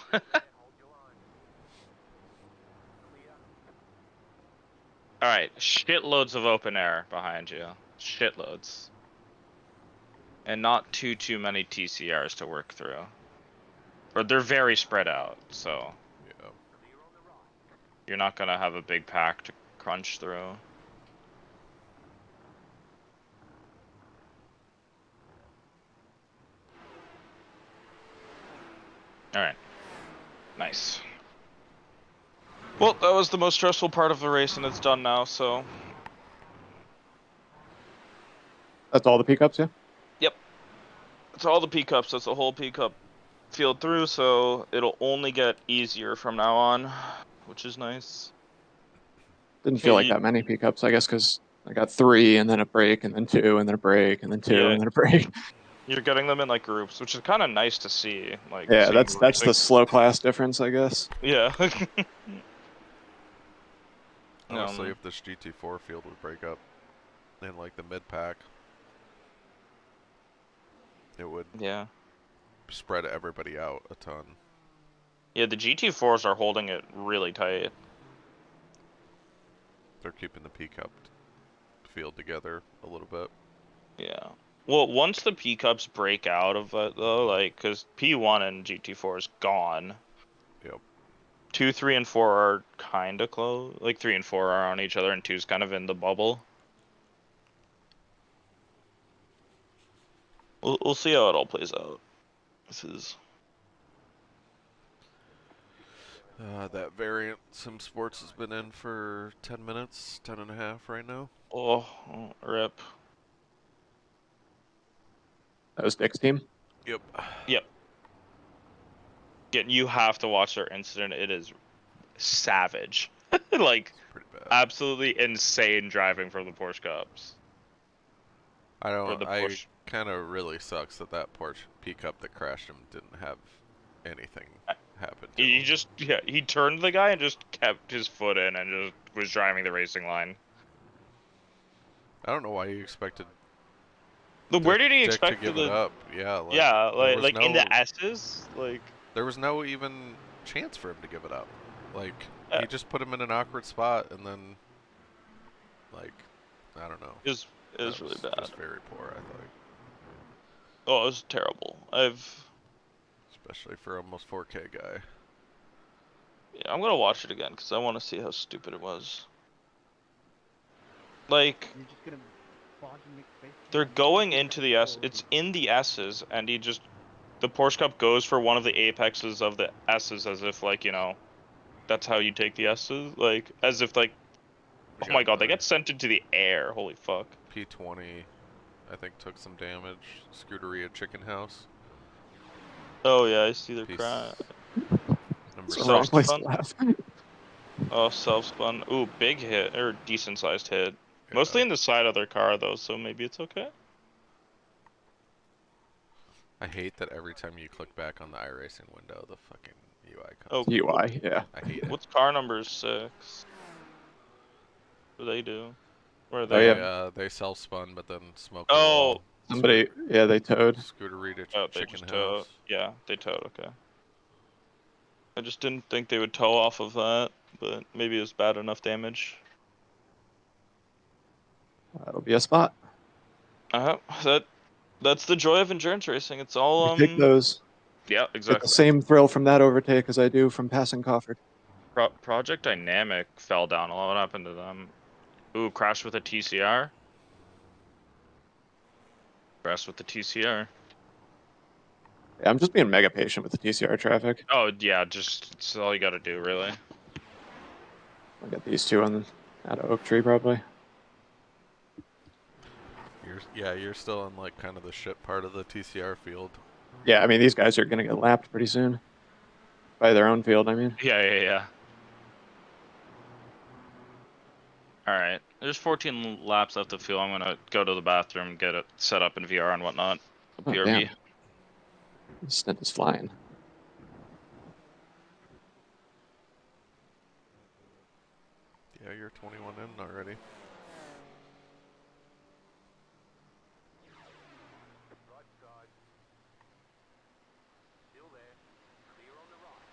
Alright, shitloads of open air behind you. Shitloads. And not too many TCRs to work through. Or they're very spread out, so Yeah. you're not gonna have a big pack to crunch through. Alright. Nice. Well, that was the most stressful part of the race, and it's done now, so... That's all the pickups, yeah? Yep. It's all the P-Cups, that's the whole P-Cup field through, so it'll only get easier from now on, which is nice. Didn't feel like that many pickups, I guess, because I got 3 and then a break and then 2 and then a break and then 2 and then a break. You're getting them in like groups, which is kind of nice to see. Like, yeah, that's the slow class difference, I guess. Yeah. Honestly, if this GT4 field would break up in like the mid pack, it would spread everybody out a ton. Yeah, the GT4s are holding it really tight. They're keeping the P-Cup field together a little bit. Yeah. Well, once the P-Cups break out of it, though, like, because P1 and GT4 is gone. Yep. 2, 3, and 4 are kind of close. Like, 3 and 4 are on each other, and 2's kind of in the bubble. We'll see how it all plays out. This is... That variant Sim Sports has been in for 10 minutes, 10 and a half right now. Oh, rip. That was Dick's team? Yep. You have to watch their incident. It is savage. Like, pretty bad. Absolutely insane driving from the Porsche Cups. I kind of really sucks that Porsche P-Cup that crashed him didn't have anything happen to him. He turned the guy and just kept his foot in and just was driving the racing line. I don't know why you expected. Where did he Dick expect to give it up? Yeah. Like in the S's, like there was no even chance for him to give it up. Like he just put him in an awkward spot and then, like, I don't know. It was really bad. It was very poor, I think. Oh, it was terrible. Especially for almost 4K guy. Yeah, I'm gonna watch it again because I want to see how stupid it was. Like, they're going into the S. It's in the S's, and the Porsche Cup goes for one of the apexes of the S's as if, like, you know, that's how you take the S's. Like, as if, like, Oh my god, they got sent into the air. Holy fuck. P20, I think, took some damage. Scuderia Chicken House. Oh yeah, I see their Peace. crash. Number It's the wrong place to Self-spun. laugh. Oh, self-spun. Ooh, big hit, or decent-sized hit. Yeah. Mostly in the side of their car, though, so maybe it's okay. I hate that every time you click back on the iRacing window, the fucking UI comes Oh, up. UI, yeah. I hate it. What's car number 6? What do they do? Where are Oh, they? yeah. They self-spun, but then smoked the Oh, wall. Somebody, yeah, they towed. Scuderia oh, they Chicken just towed. House. Yeah, they towed, okay. I just didn't think they would tow off of that, but maybe it was bad enough damage. That'll be a spot. That's the joy of endurance racing. It's all I take those. yeah, Get the exactly. same thrill from that overtake as I do from passing Cofford. Project Dynamic fell down. What happened to them? Ooh, crashed with a TCR. Crashed with the TCR. Yeah, I'm just being mega patient with the TCR traffic. Oh yeah, it's all you gotta do, really. I'll get these two on out of Oak Tree probably. You're still in like kind of the shit part of the TCR field. Yeah, I mean these guys are gonna get lapped pretty soon. By their own field, I mean. Yeah. Alright, there's 14 laps left of fuel. I'm gonna go to the bathroom, get it set up in VR and whatnot. Oh, PRV. damn. This stint is flying. Yeah, you're 21 in already. Right side. Still there. Clear on the right.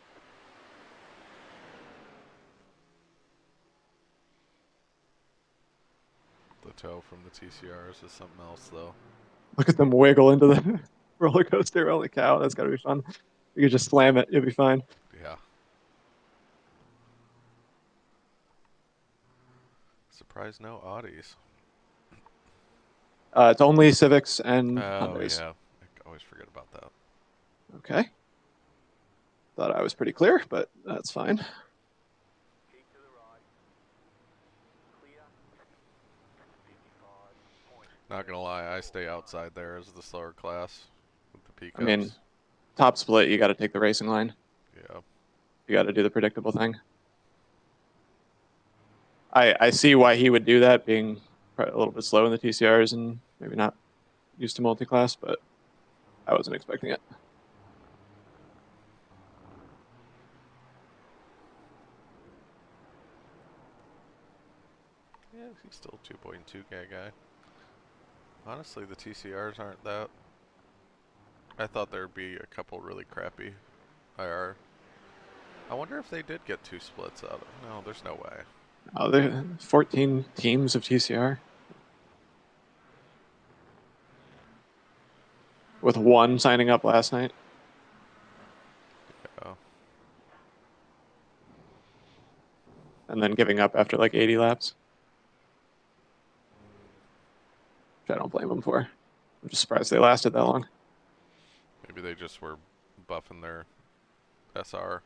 The tow from the TCRs is something else, though. Look at them wiggle into the roller coaster. Holy cow, that's gotta be fun. You could just slam it, you'll be fine. Yeah. Surprise, no Audis. It's only Civics and Oh, Hyundais. yeah. I always forget about that. Okay. Thought I was pretty clear, but that's fine. Keep to the right. Clear. 55 point. Not gonna lie, I stay outside there as the slower class with the pickups. I mean, top split, you got to take the racing line. Yeah. You got to do the predictable thing. I see why he would do that, being a little bit slow in the TCRs and maybe not used to multi-class, but I wasn't expecting it. Yeah, he's still 2.2K guy. Honestly, the TCRs aren't that. I thought there'd be a couple really crappy IR. I wonder if they did get 2 splits out of. No, there's no way. Oh, there are 14 teams of TCR. With one signing up last night. Yeah. And then giving up after like 80 laps. Which I don't blame them for. I'm just surprised they lasted that long. Maybe they just were buffing their SR.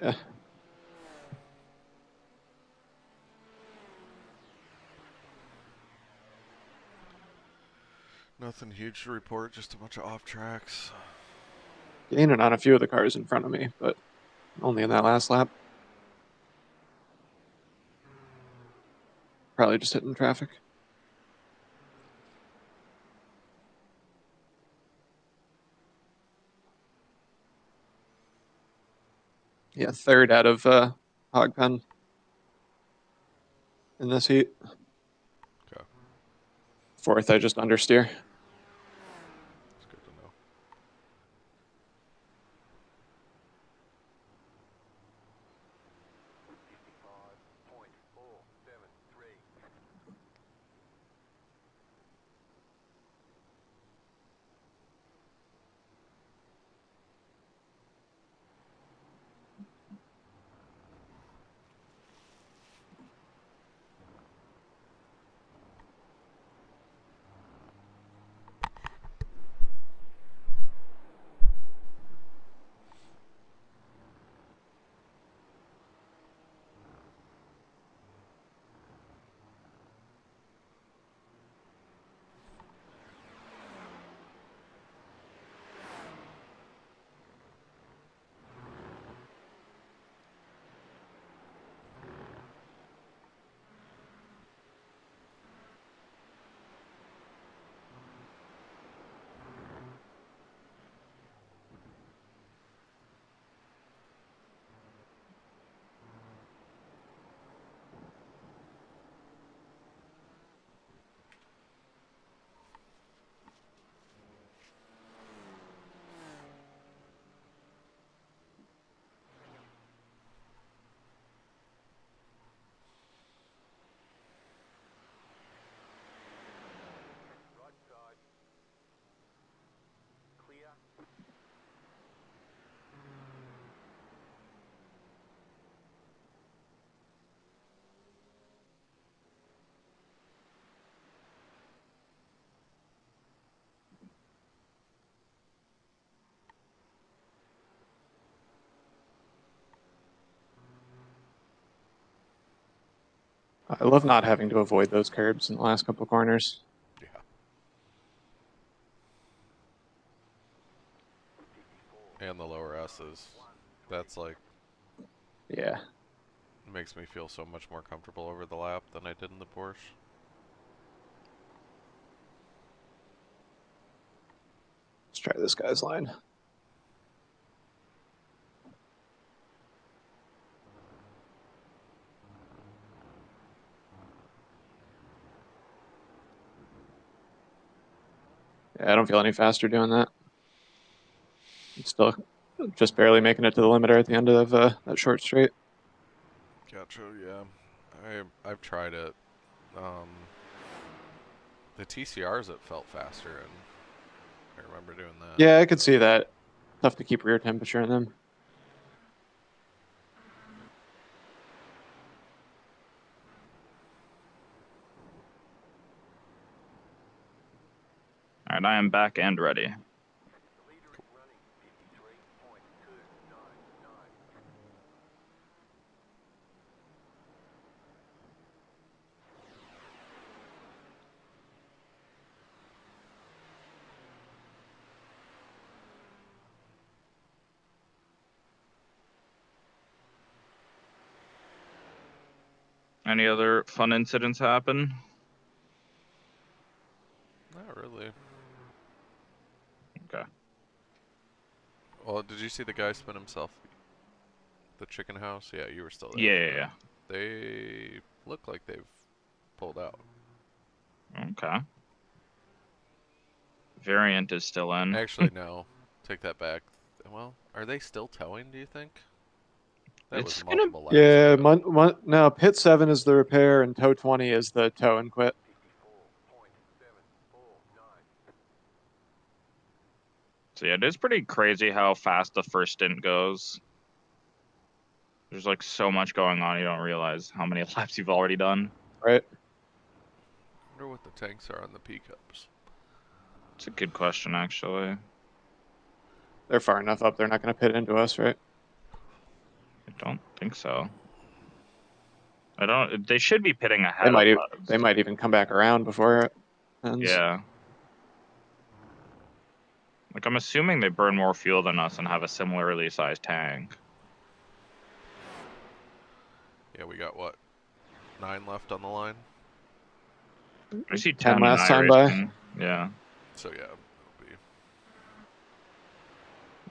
Yeah. Nothing huge to report, just a bunch of off tracks. Gaining on a few of the cars in front of me, but only in that last lap. Probably just hitting traffic. Yeah, third out of Hog Pen in this heat. Okay. Fourth, I just understeer. That's good to know. I love not having to avoid those curbs in the last couple corners. Yeah. And the lower S's. That's like, Yeah. makes me feel so much more comfortable over the lap than I did in the Porsche. Let's try this guy's line. Yeah, I don't feel any faster doing that. I'm still just barely making it to the limiter at the end of that short straight. Gotcha, yeah. I've tried it. The TCRs it felt faster, and I remember doing that. Yeah, I could see that. Tough to keep rear temperature in them. All right, I am back and ready. The leader is running 53.299. Any other fun incidents happen? Not really. Okay. Well, did you see the guy spin himself? The chicken house? Yeah, you were still there. Yeah. They look like they've pulled out. Okay. Variant is still in. Actually, no. Take that back. Well, are they still towing, do you think? That It's was gonna- multiple laps Yeah, ago. no, pit 7 is the repair and tow 20 is the tow and quit. 54.749. So yeah, it is pretty crazy how fast the first stint goes. There's like so much going on, you don't realize how many laps you've already done. Right? Wonder what the tanks are on the P-cups. It's a good question, actually. They're far enough up, they're not going to pit into us, right? I don't think so. I don't. They should be pitting ahead They might, of us. they might even come back around before it ends. Yeah. Like, I'm assuming they burn more fuel than us and have a similarly sized tank. Yeah, we got what? 9 left on the line? I see 10 10 last in time by. iRacing. Yeah. So yeah, it'll be...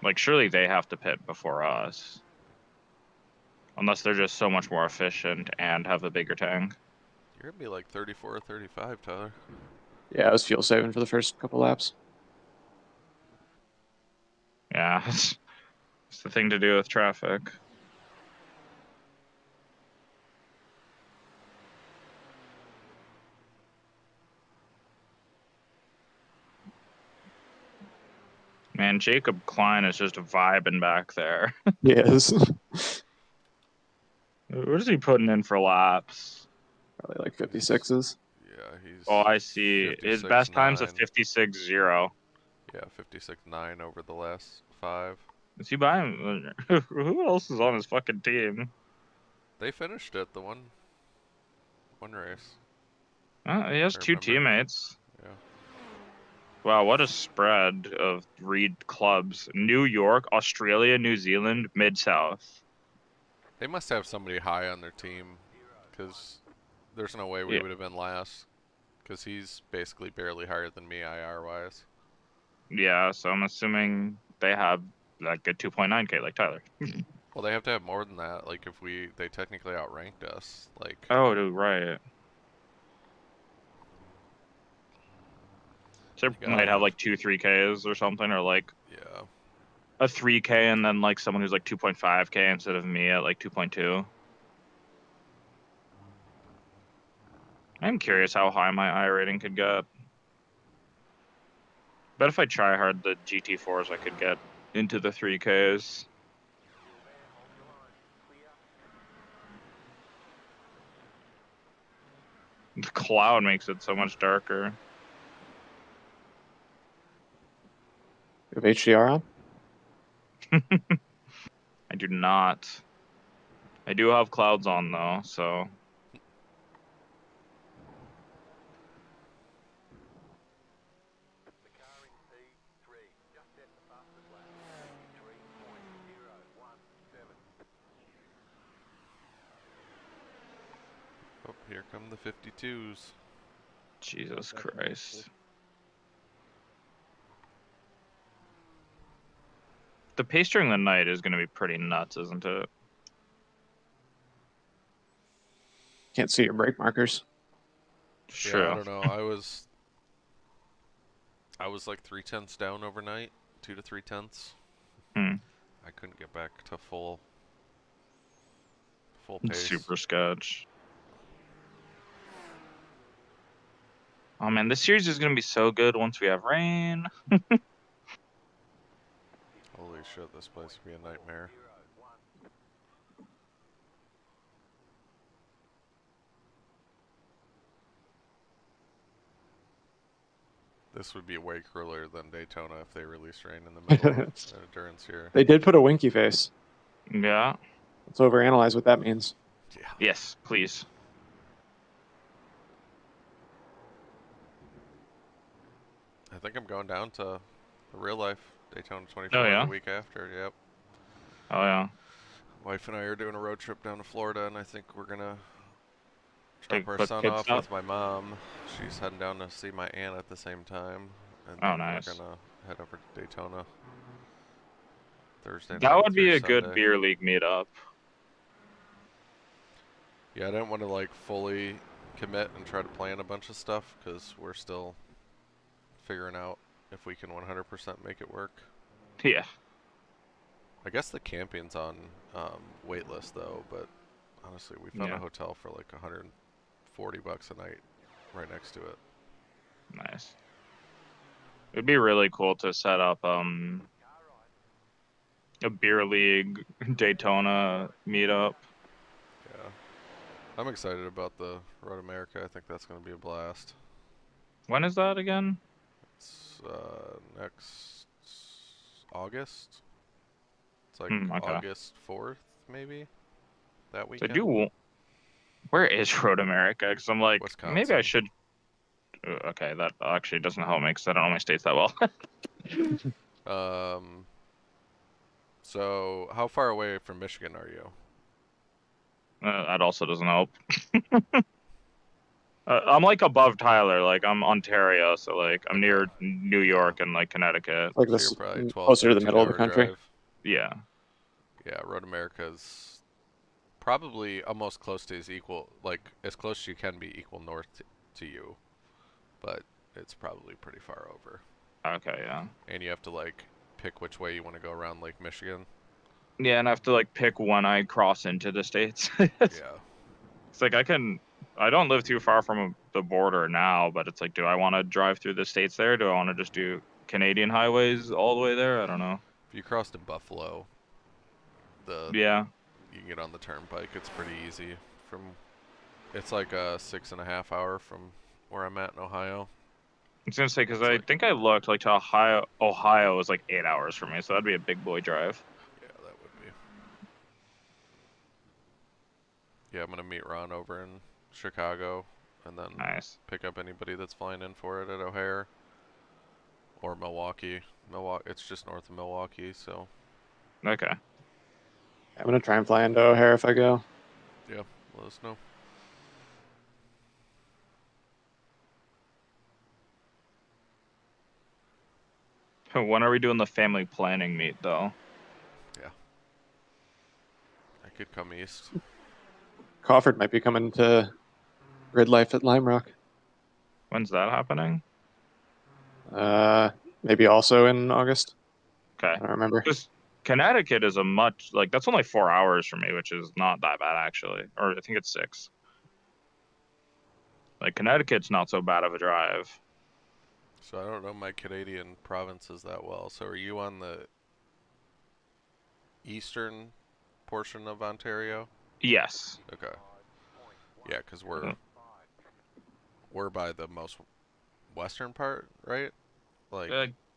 Like, surely they have to pit before us. Unless they're just so much more efficient and have a bigger tank. You're gonna be like 34 or 35, Tyler. Yeah, I was fuel saving for the first couple laps. Yeah. It's the thing to do with traffic. Man, Jacob Klein is just vibing back there. Yes. What is he putting in for laps? Probably like 56s. Yeah, he's... Oh, I see. His best time's a 56.9. 56.0. Yeah, 56.9 over the last 5. Is he buying? Who else is on his fucking team? They finished it, the one race. He has I two remember. teammates. Yeah. Wow, what a spread of Reed clubs. New York, Australia, New Zealand, Mid-South. They must have somebody high on their team, because there's no way we Yeah. would have been last, because he's basically barely higher than me IR-wise. Yeah, so I'm assuming they have like a 2.9K like Tyler. Well, they have to have more than that, like if they technically outranked us, like... Oh, dude, right. So they might have like 2-3Ks or something, or like Yeah. a 3K and then like someone who's like 2.5K instead of me at like 2.2. I'm curious how high my I rating could get. Bet if I try hard the GT4s I could get into the 3Ks. The cloud makes it so much darker. You have HDR on? I do not. I do have clouds on though, so here come the 52s. Jesus Christ. The pace during the night is going to be pretty nuts, isn't it? Can't see your brake markers. True. Yeah, I don't know. I was like 3/10 down overnight, 2 to 3/10. Hmm. I couldn't get back to full pace. Super sketch. Oh man, this series is going to be so good once we have rain. Holy shit, this place would be a nightmare. This would be way cooler than Daytona if they released rain in the middle of endurance here. They did put a winky face. Yeah. Let's overanalyze what that means. Yeah. Yes, please. I think I'm going down to the real life Daytona 24 Oh, yeah? the week after. Yep. Oh yeah. Wife and I are doing a road trip down to Florida, and I think we're gonna drop Take our quick son pit off stop? with my mom. She's heading down to see my aunt at the same time, and Oh, then nice. we're gonna head over to Daytona Thursday night. That would be through a good Sunday. beer league meetup. Yeah, I didn't want to like fully commit and try to plan a bunch of stuff because we're still figuring out if we can 100% make it work. Yeah. I guess the camping's on wait list though, but honestly, we found Yeah. a hotel for like $140 a night right next to it. Nice. It'd be really cool to set up a beer league Daytona meetup. Yeah, I'm excited about the Road America. I think that's going to be a blast. When is that again? It's next August. It's like Okay. August 4th, maybe that So weekend. where is Road America? Because I'm like, maybe I Wisconsin. should. Okay, that actually doesn't help me because I don't know my states that well. So how far away from Michigan are you? That also doesn't help. I'm like above Tyler, like I'm Ontario, so like I'm near New York and like Connecticut. Like So this, you're probably 12, closer to the 13 middle of the hour country. drive. Yeah. Yeah, Road America's probably almost close to like as close as you can be equal north to you, but it's probably pretty far over. Okay, yeah. And you have to like pick which way you want to go around Lake Michigan. Yeah, and I have to like pick when I cross into the states. Yeah. It's like I don't live too far from the border now, but it's like, do I want to drive through the states there? Do I want to just do Canadian highways all the way there? I don't know. If you cross to Buffalo, Yeah. you can get on the turnpike. It's pretty easy it's like a 6.5 hour from where I'm at in Ohio. I was gonna say because It's I like- think I looked like to Ohio was like 8 hours for me, so that'd be a big boy drive. Yeah, that would be. Yeah, I'm gonna meet Ron over in Chicago, and then Nice. pick up anybody that's flying in for it at O'Hare or Milwaukee. It's just north of Milwaukee, so Okay. I'm gonna try and fly into O'Hare if I go. yeah, let us know. When are we doing the family planning meet though? I could come east. Crawford might be coming to Grid Life at Lime Rock. When's that happening? Maybe also in August. Okay. I don't remember. Because Connecticut is that's only 4 hours for me, which is not that bad actually. Or I think it's 6. Like Connecticut's not so bad of a drive. So I don't know my Canadian provinces that well. So are you on the eastern portion of Ontario? Yes. Okay. Yeah, because we're by the most western part, right? Like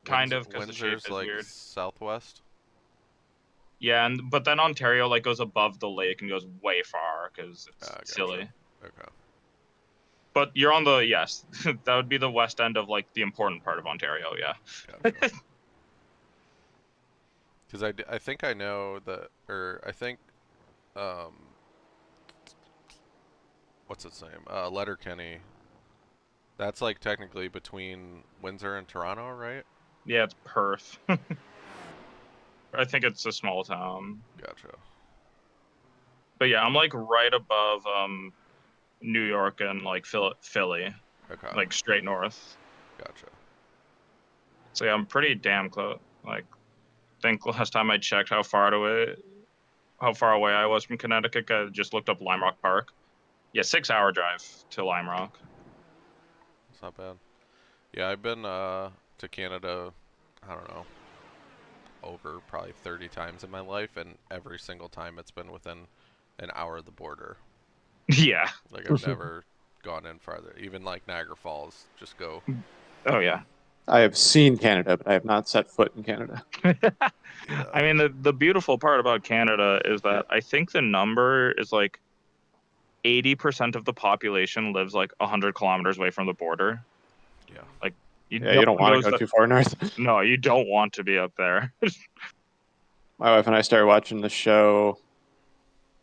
Kind of, because the shape Windsor's is like weird. southwest. Yeah, but then Ontario like goes above the lake and goes way far because it's Gotcha. silly. Okay. But you're on the yes, that would be the west end of like the important part of Ontario. Yeah. Gotcha. Because I think I know that, or I think what's its name? Letterkenny. That's like technically between Windsor and Toronto, right? Yeah, it's Perth. I think it's a small town. Gotcha. But yeah, I'm like right above New York and like Philly, Okay. like straight north. Gotcha. So yeah, I'm pretty damn close. Like, I think last time I checked how far away I was from Connecticut, I just looked up Lime Rock Park. Yeah, 6-hour drive to Lime Rock. It's not bad. Yeah, I've been to Canada, I don't know, over probably 30 times in my life, and every single time it's been within an hour of the border. Yeah. Like, I've never gone in farther. Even like Niagara Falls, just go. Oh yeah. I have seen Canada, but I have not set foot in Canada. Yeah. I mean, the beautiful part about Canada is that I think the number is like 80% of the population lives like 100 kilometers away from the border. Yeah. Like, You don't want to go too far north. No, you don't want to be up there. My wife and I started watching the show.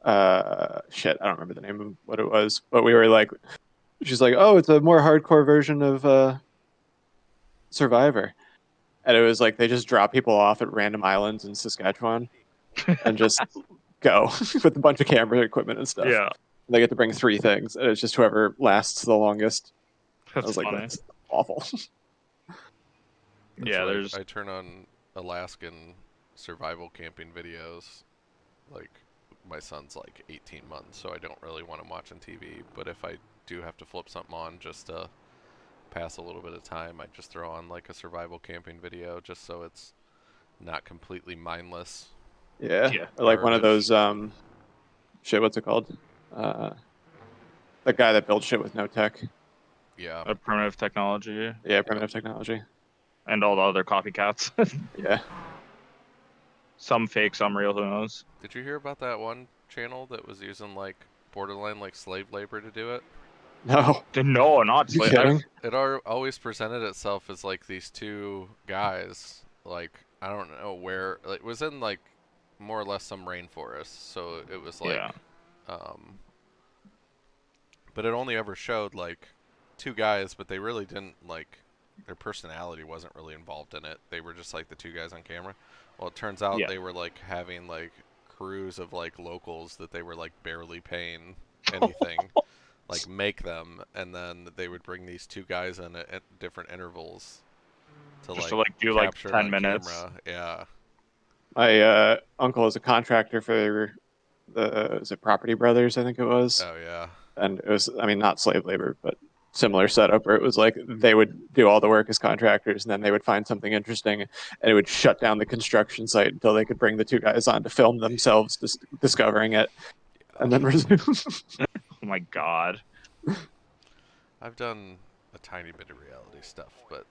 Shit, I don't remember the name of what it was, but we were like, she's like, oh, it's a more hardcore version of Survivor. And it was like they just drop people off at random islands in Saskatchewan and just go with a bunch of camera equipment and stuff. Yeah, They get to bring 3 things, and it's just whoever lasts the longest. that's I was like, funny. that's awful. Yeah, why there's I turn on Alaskan survival camping videos. Like, my son's like 18 months, so I don't really want him watching TV. But if I do have to flip something on just to pass a little bit of time, I just throw on like a survival camping video just so it's not completely mindless. Yeah. Yeah. Or like one of Garbage. those, shit, what's it called? The guy that built shit with no tech. Yeah. a primitive technology Yeah, primitive technology. and all the other copycats. Yeah. Some fake, some real. Who knows? Did you hear about that one channel that was using like borderline like slave labor to do it? No. No, not You slave. kidding? It always presented itself as like these 2 guys, like I don't know where, like, it was in like more or less some rainforest, so it was like, Yeah. but it only ever showed like 2 guys, but they really didn't like, their personality wasn't really involved in it. They were just like the 2 guys on camera. Well, it turns out Yeah. they were like having like crews of like locals that they were like barely paying anything. Like make them, and then they would bring these 2 guys in at different intervals to Just like to like do like capture it 10 on minutes. camera. Yeah, My uncle is a contractor for is it Property Brothers, I think it was. oh yeah, And it was, I mean, not slave labor, but similar setup where it was like they would do all the work as contractors, and then they would find something interesting, and it would shut down the construction site until they could bring the 2 guys on to film themselves discovering it, and then resume. Oh my god. I've done a tiny bit of reality stuff, but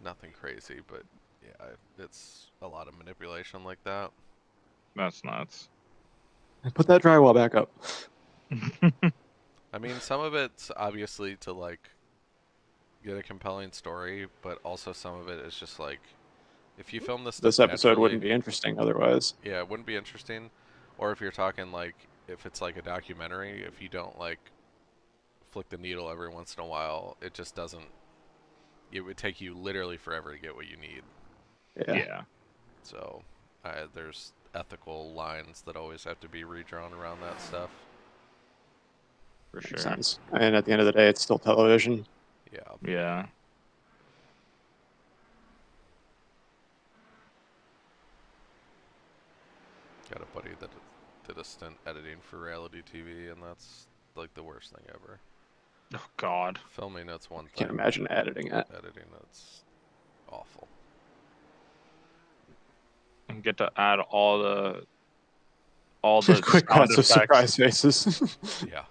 nothing crazy. But yeah, it's a lot of manipulation like that. That's nuts. Put that drywall back up. I mean, some of it's obviously to like get a compelling story, but also some of it is just like, if you film this stuff This episode naturally, wouldn't be interesting otherwise. yeah, it wouldn't be interesting. Or if you're talking like, if it's like a documentary, if you don't like flick the needle every once in a while, it just doesn't, it would take you literally forever to get what you need. Yeah. So there's ethical lines that always have to be redrawn around that stuff. For sure. Makes sense. And at the end of the day, it's still television. Yeah. Yeah. Got a buddy that did a stint editing for reality TV, and that's like the worst thing ever. Oh god. Filming, that's one thing. Can't imagine editing it. Editing, that's awful. And get to add all the Quick sound cuts of effects. surprise faces. Yeah.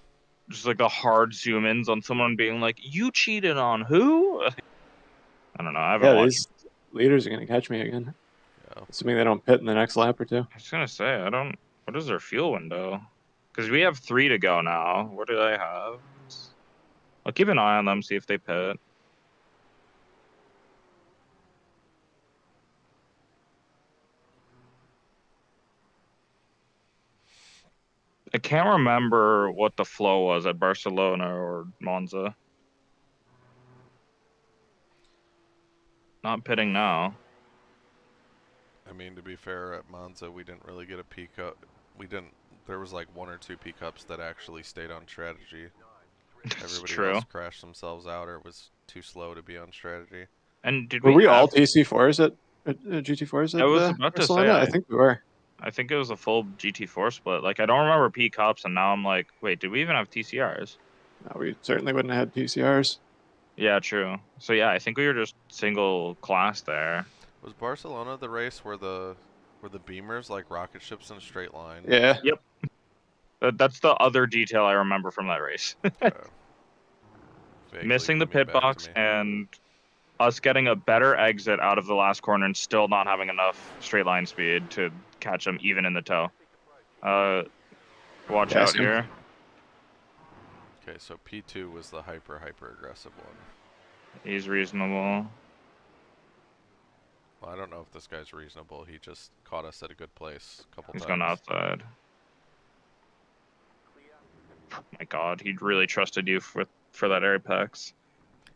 Just like the hard zoom ins on someone being like, "You cheated on who?" I don't know. I haven't Yeah, watched. these leaders are gonna catch me again. Yeah. Assuming they don't pit in the next lap or 2. I was gonna say, I don't. What is their fuel window? Because we have 3 to go now. What do they have? I'll keep an eye on them, see if they pit. I can't remember what the flow was at Barcelona or Monza. Not pitting now. I mean, to be fair, at Monza we didn't really get a peak up. We didn't. There was like 1 or 2 peak-ups that actually stayed on strategy. That's Everybody true. else crashed themselves out or was too slow to be on strategy. And did Were we all have, TC4s at GT4s I was at about to Barcelona? say, I think we were. I think it was a full GT4 split. Like, I don't remember P Cups, and now I'm like, wait, did we even have TCRs? No, we certainly wouldn't have had TCRs. Yeah, true. So yeah, I think we were just single class there. Was Barcelona the race where the beamers like rocket ships in a straight line? Yeah. Yep. That's the other detail I remember from that race. Missing the pit box and us getting a better exit out of the last corner and still not having enough straight line speed to catch them even in the toe. Watch out here. Okay, so P2 was the hyper aggressive one. He's reasonable. Well, I don't know if this guy's reasonable. He just caught us at a good place a couple times. He's going outside. Oh my God, he really trusted you for that apex.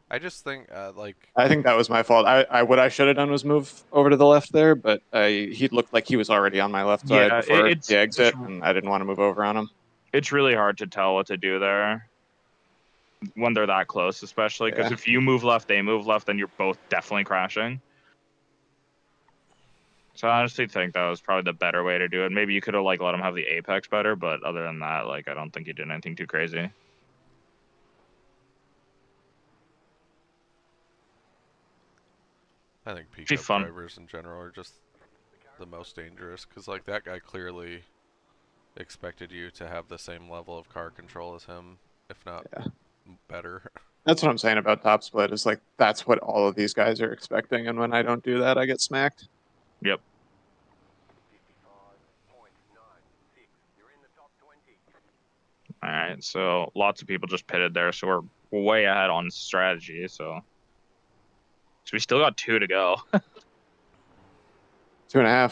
I just think, I think that was my fault. What I should have done was move over to the left there, but he looked like he was already on my left side before the exit, and I didn't want to move over on him. It's really hard to tell what to do there when they're that close, especially because if you move left, they move left, then you're both definitely crashing. So I honestly think that was probably the better way to do it. Maybe you could have let him have the apex better, but other than that, I don't think you did anything too crazy. I think pickup drivers in general are just the most dangerous because that guy clearly expected you to have the same level of car control as him, if not better. That's what I'm saying about top split is that's what all of these guys are expecting, and when I don't do that, I get smacked. Yep. All right, so lots of people just pitted there, so we're way ahead on strategy. So we still got 2 to go. 2.5.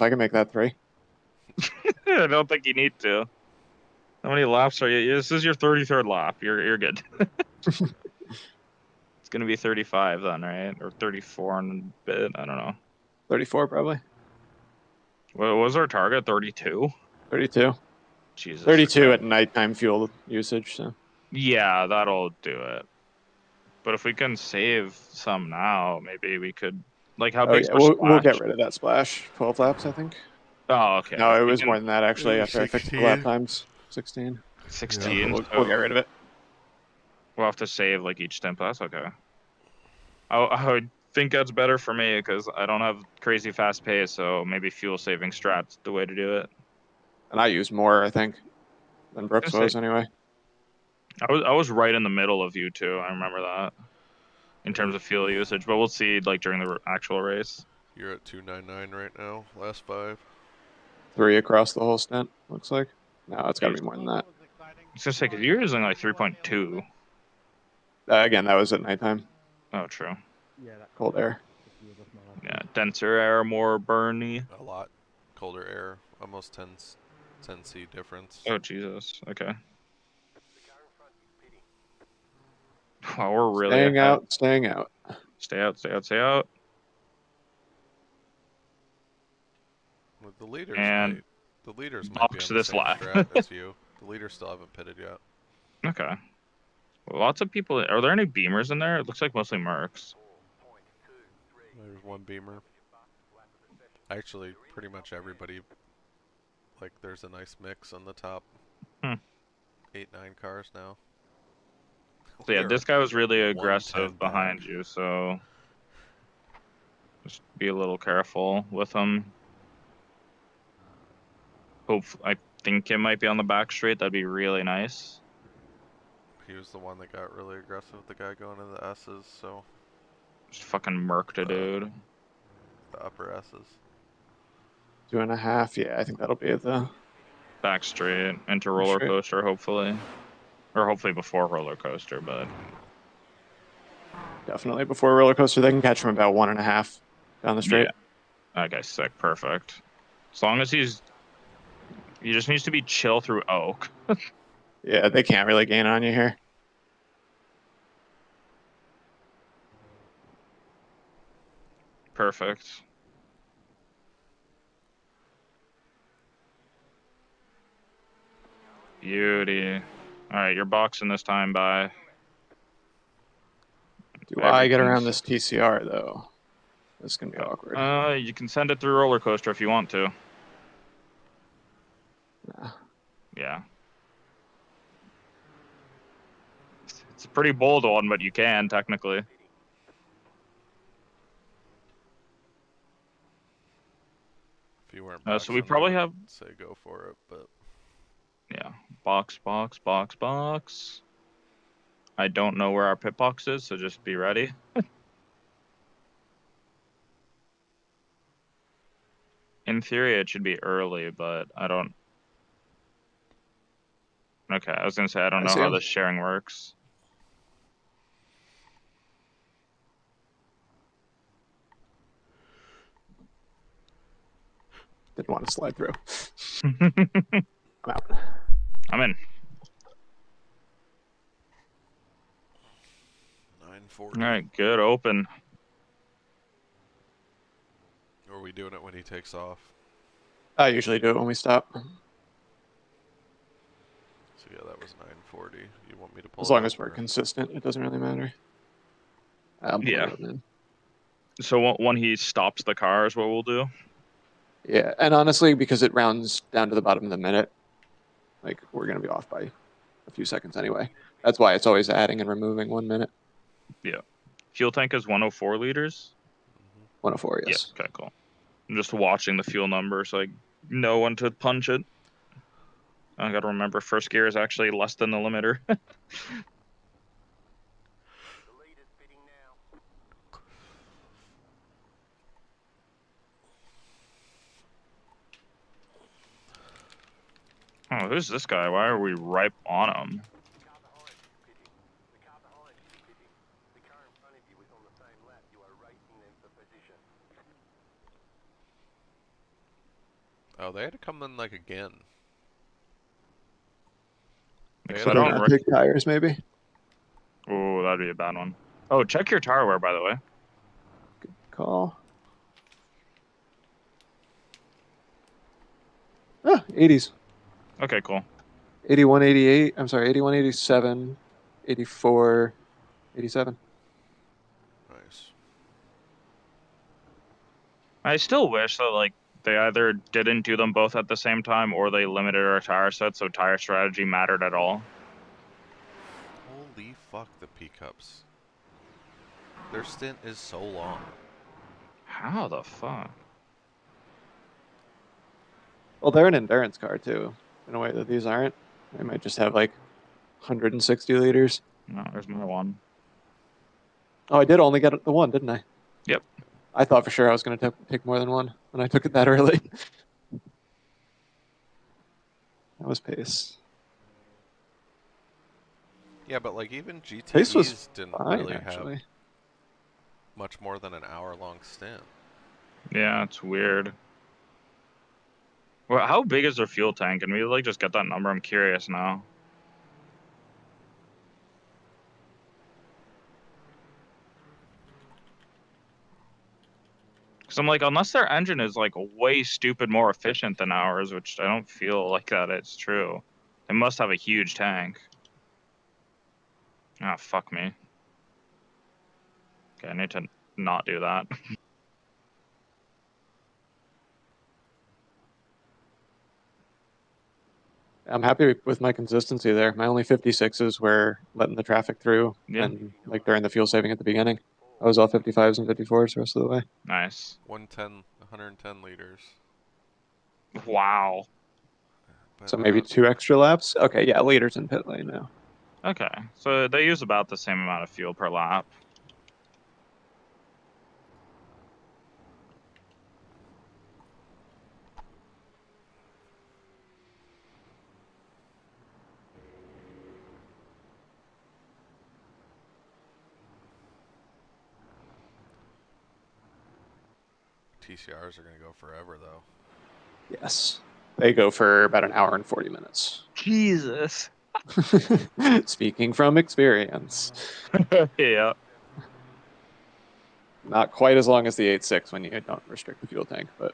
I can make that 3. I don't think you need to. How many laps are you? This is your 33rd lap. You're good. It's gonna be 35 then, right? Or 34 and a bit. I don't know. 34 probably. What was our target? 32. 32. Jesus. 32 at nighttime fuel usage. So. Yeah, that'll do it. But if we can save some now, maybe we could. How big? We'll get rid of that splash. 12 laps, I think. Oh, okay. No, it was more than that actually. After 16. I fixed the lap times, 16. 16. Yeah, we'll get rid of it. We'll have to save each stint, but that's okay. I would think that's better for me because I don't have crazy fast pace, so maybe fuel saving strat's the way to do it. And I use more, I think, than Brooks was anyway. I was right in the middle of you two. I remember that in terms of fuel usage, but we'll see during the actual race. You're at 299 right now. Last 5. 3 across the whole stint. Looks like. No, it's got to be more than that. I was gonna say because you're using 3.2. Again, that was at nighttime. Oh, true. Yeah, cold air. Yeah, denser air, more burny. A lot colder air, almost 10C difference. Oh Jesus. Okay. Wow, we're really staying ahead. out. Staying out. Stay out. Stay out. Stay out. With the leaders, and the leaders might box be on the this same lap. strat as you. The leaders still haven't pitted yet. Okay. Well, lots of people. Are there any beamers in there? It looks like mostly Mercs. There's one beamer. Actually, pretty much everybody. There's a nice mix on the top 8-9 cars now. So yeah, this guy was really aggressive behind you, so just be a little careful with him. I think it might be on the back straight. That'd be really nice. He was the one that got really aggressive with the guy going into the S's, so... Just fucking murked a dude. The upper S's. 2.5, yeah, I think that'll be the... Back straight, into roller coaster, hopefully. Or hopefully before roller coaster, but... Definitely before roller coaster. They can catch him about 1.5 down the straight. Yeah. That guy's sick, perfect. As long as he's He just needs to be chill through Oak. Yeah, they can't really gain on you here. Perfect. Beauty. All right, you're boxing this time by. Do I get around Everything's- this TCR though? This is gonna be awkward. You can send it through roller coaster if you want to. Nah. Yeah. It's a pretty bold one, but you can technically. If you weren't So we boxing, probably I'd have. say go for it, but Yeah. Box, box, box, box. I don't know where our pit box is, so just be ready. In theory, it should be early, but I don't. Okay, I was gonna say I don't I know see how him. this sharing works. Didn't want to slide through. I'm I'm out. in. 940. All right, good open. Or are we doing it when he takes off? I usually do it when we stop. So yeah, that was 940. You want me to pull As it long up, as we're or- consistent, it doesn't really matter. I'm pulling Yeah. it up, man. So when he stops the car is what we'll do. Yeah, and honestly, because it rounds down to the bottom of the minute, like we're gonna be off by a few seconds anyway. That's why it's always adding and removing 1 minute. Yeah. Fuel tank is 104 liters. 104, yes. Yeah. Okay, cool. I'm just watching the fuel number so I know when to punch it. I gotta remember first gear is actually less than the limiter. The leader's pitting now. Oh, who's this guy? Why are we right on him? The car behind you pitting. The car behind you pitting. The car in front of you is on the same lap. You are racing them for position. Oh, they had to come in like again. They Because had I to- don't. Big tires, maybe. Oh, that'd be a bad one. Oh, check your tire wear, by the way. Good call. Ah, 80s. Okay, cool. 81, 88. I'm sorry, 81, 87, 84, 87. Nice. I still wish that like they either didn't do them both at the same time or they limited our tire set so tire strategy mattered at all. Holy fuck, the P-Cups. Their stint is so long. How the fuck? Well, they're an endurance car too, in a way that these aren't. They might just have like 160 liters. No, there's my one. Oh, I did only get the one, didn't I? Yep. I thought for sure I was going to take more than one when I took it that early. That was pace. Yeah, but like even Pace was GTEs didn't fine, really actually. have much more than an hour-long stint. Yeah, it's weird. Well, how big is their fuel tank? Can we like just get that number? I'm curious now. Because I'm like, unless their engine is like way stupid more efficient than ours, which I don't feel like that it's true. They must have a huge tank. Ah, fuck me. Okay, I need to not do that. I'm happy with my consistency there. My only 56s were letting the traffic through, Yeah. and like during the fuel saving at the beginning, I was all 55s and 54s the rest of the way. Nice. 110 liters. Wow. But, So maybe 2 extra laps. Okay, yeah, liters in pit lane now. Okay, so they use about the same amount of fuel per lap. TCRs are going to go forever, though. Yes. They go for about an hour and 40 minutes. Jesus. Speaking from experience. Yeah. Not quite as long as the 8.6 when you don't restrict the fuel tank, but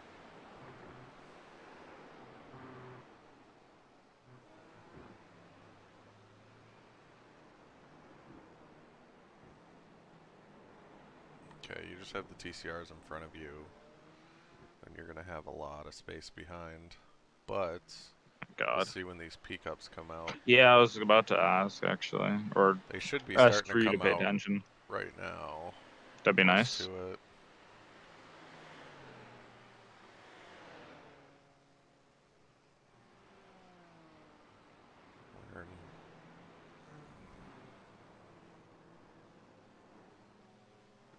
Okay, you just have the TCRs in front of you, and you're gonna have a lot of space behind. But God. we'll see when these peak ups come out. Yeah, I was about to ask actually, or They should be ask starting for to you to come pay out attention. right now. That'd be Close nice. to it.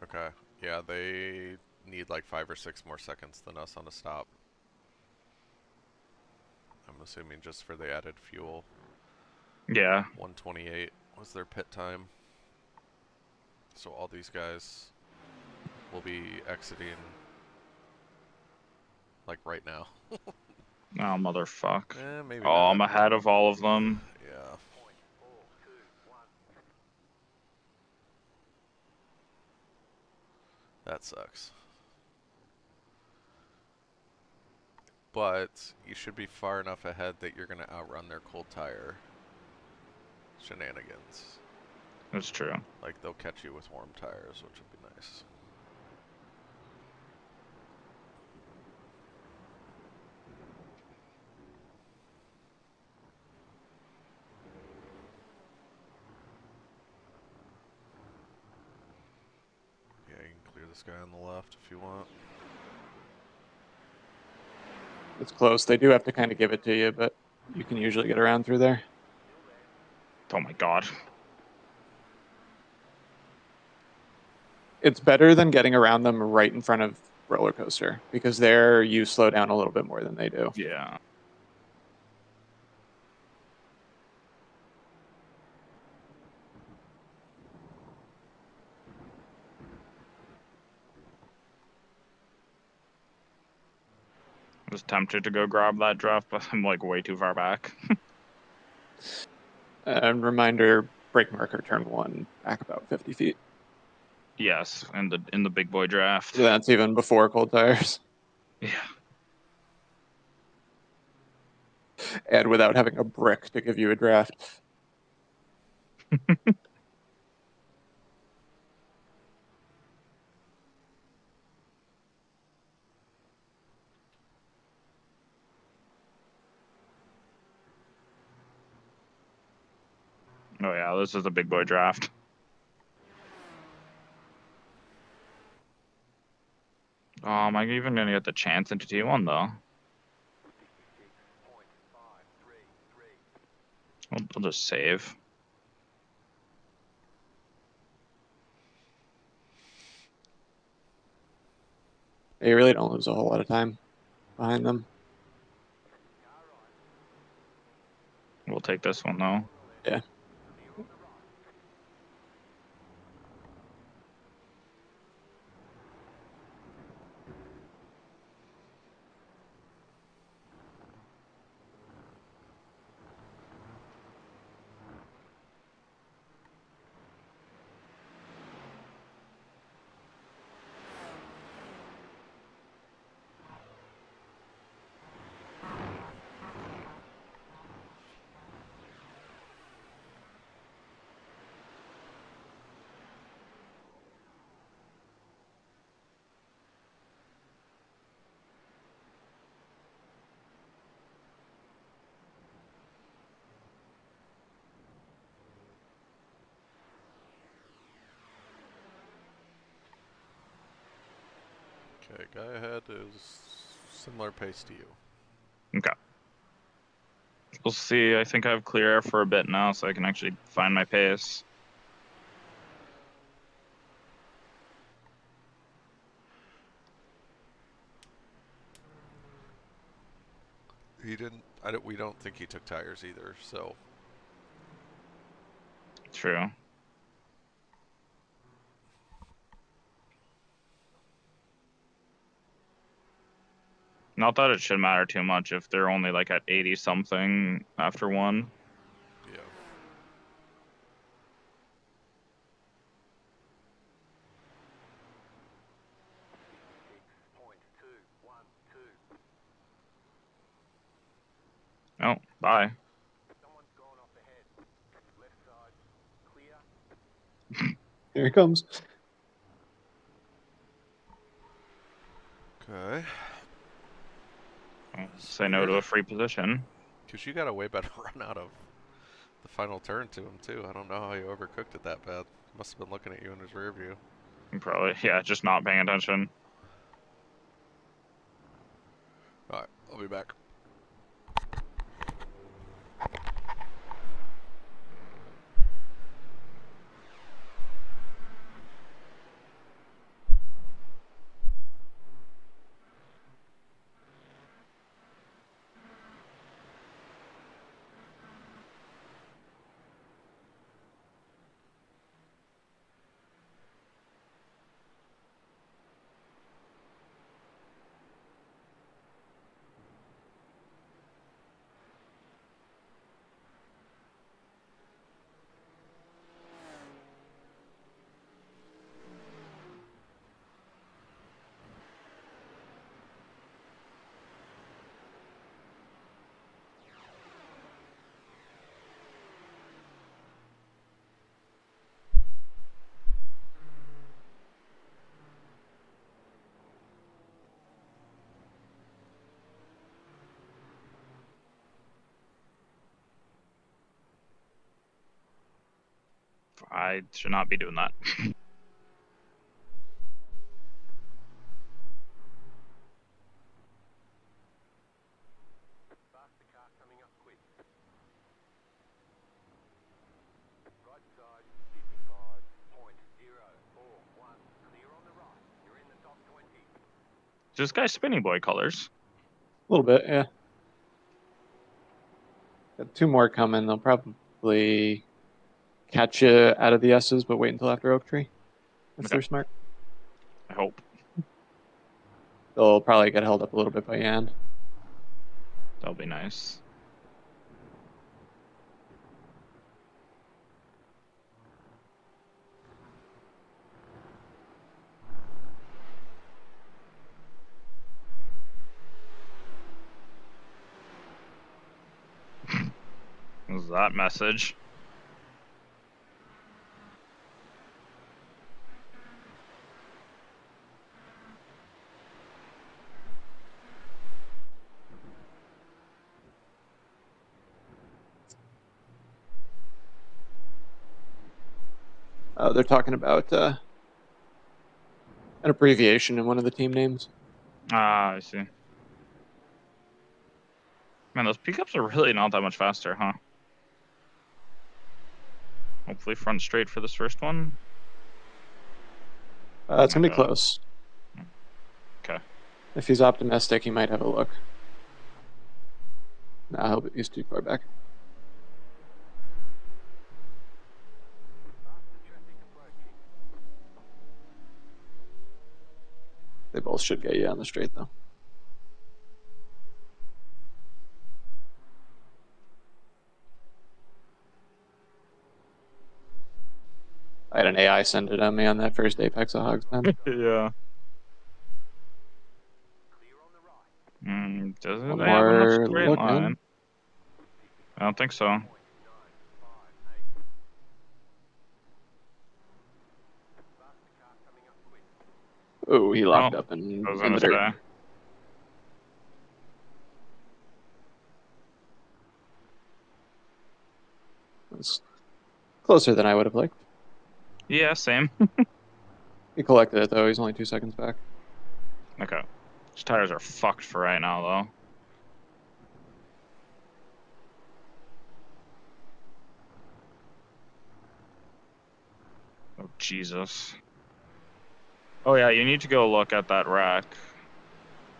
Okay, yeah, they need like 5 or 6 more seconds than us on a stop. I'm assuming just for the added fuel. Yeah. 128 was their pit time. So all these guys will be exiting like right now. Oh, motherfuck. Maybe Oh, not. I'm ahead of all of them. Yeah. That sucks. But you should be far enough ahead that you're going to outrun their cold tire shenanigans. That's true. Like, they'll catch you with warm tires, which would be nice. Yeah, you can clear this guy on the left if you want. it's close. They do have to kind of give it to you, but you can usually get around through there. Oh my god. It's better than getting around them right in front of roller coaster because there you slow down a little bit more than they do. Yeah. I was tempted to go grab that draft, but I'm like way too far back. And reminder, brake marker turn 1 back about 50 feet. Yes, in the big boy draft. That's even before cold tires. Yeah. And without having a brick to give you a draft. Oh yeah, this is a big boy draft. Am I even gonna get the chance into T1 though? I'll just save. You really don't lose a whole lot of time behind them. We'll take this one though. Yeah. Okay, guy ahead is similar pace to you. Okay. We'll see. I think I have clear air for a bit now, so I can actually find my pace. He didn't. We don't think he took tires either. So True. Not that it should matter too much if they're only like at 80 something after one. Yeah. Oh, bye. Someone's gone off ahead. Left side, clear. Here he comes. Okay. Say no to a free position. Because you got a way better run out of the final turn to him, too. I don't know how you overcooked it that bad. Must have been looking at you in his rear view. Probably, yeah, just not paying attention. Alright, I'll be back. I should not be doing that. Faster car coming up quick. Right side, 55.041. Clear on the right. You're in the top 20. This guy's spinning boy colors. A little bit, yeah. Got 2 more coming. They'll probably catch you out of the S's, but wait until after Oak Tree. If Okay. they're smart. I hope. They'll probably get held up a little bit by Yan. That'll be nice. What was that message? They're talking about an abbreviation in one of the team names. Ah, I see. Man, those pickups are really not that much faster, huh? Hopefully front straight for this first one. It's going to be Okay. close. Okay. If he's optimistic, he might have a look. Nah, he's too far back. Faster traffic approaching. They both should get you on the straight, though. I had an AI send it on me on that first Apex of Hogs, man. Yeah. Clear on the right. Doesn't One they have enough more straight look, line? man. I don't think so. 0.958. Faster car coming up quick. Oh, he locked Oh, up in I was the gonna dirt. say. It's closer than I would have liked. Yeah, same. He collected it, though. He's only 2 seconds back. Okay. His tires are fucked for right now, though. Oh, Jesus. Oh, yeah, you need to go look at that rack.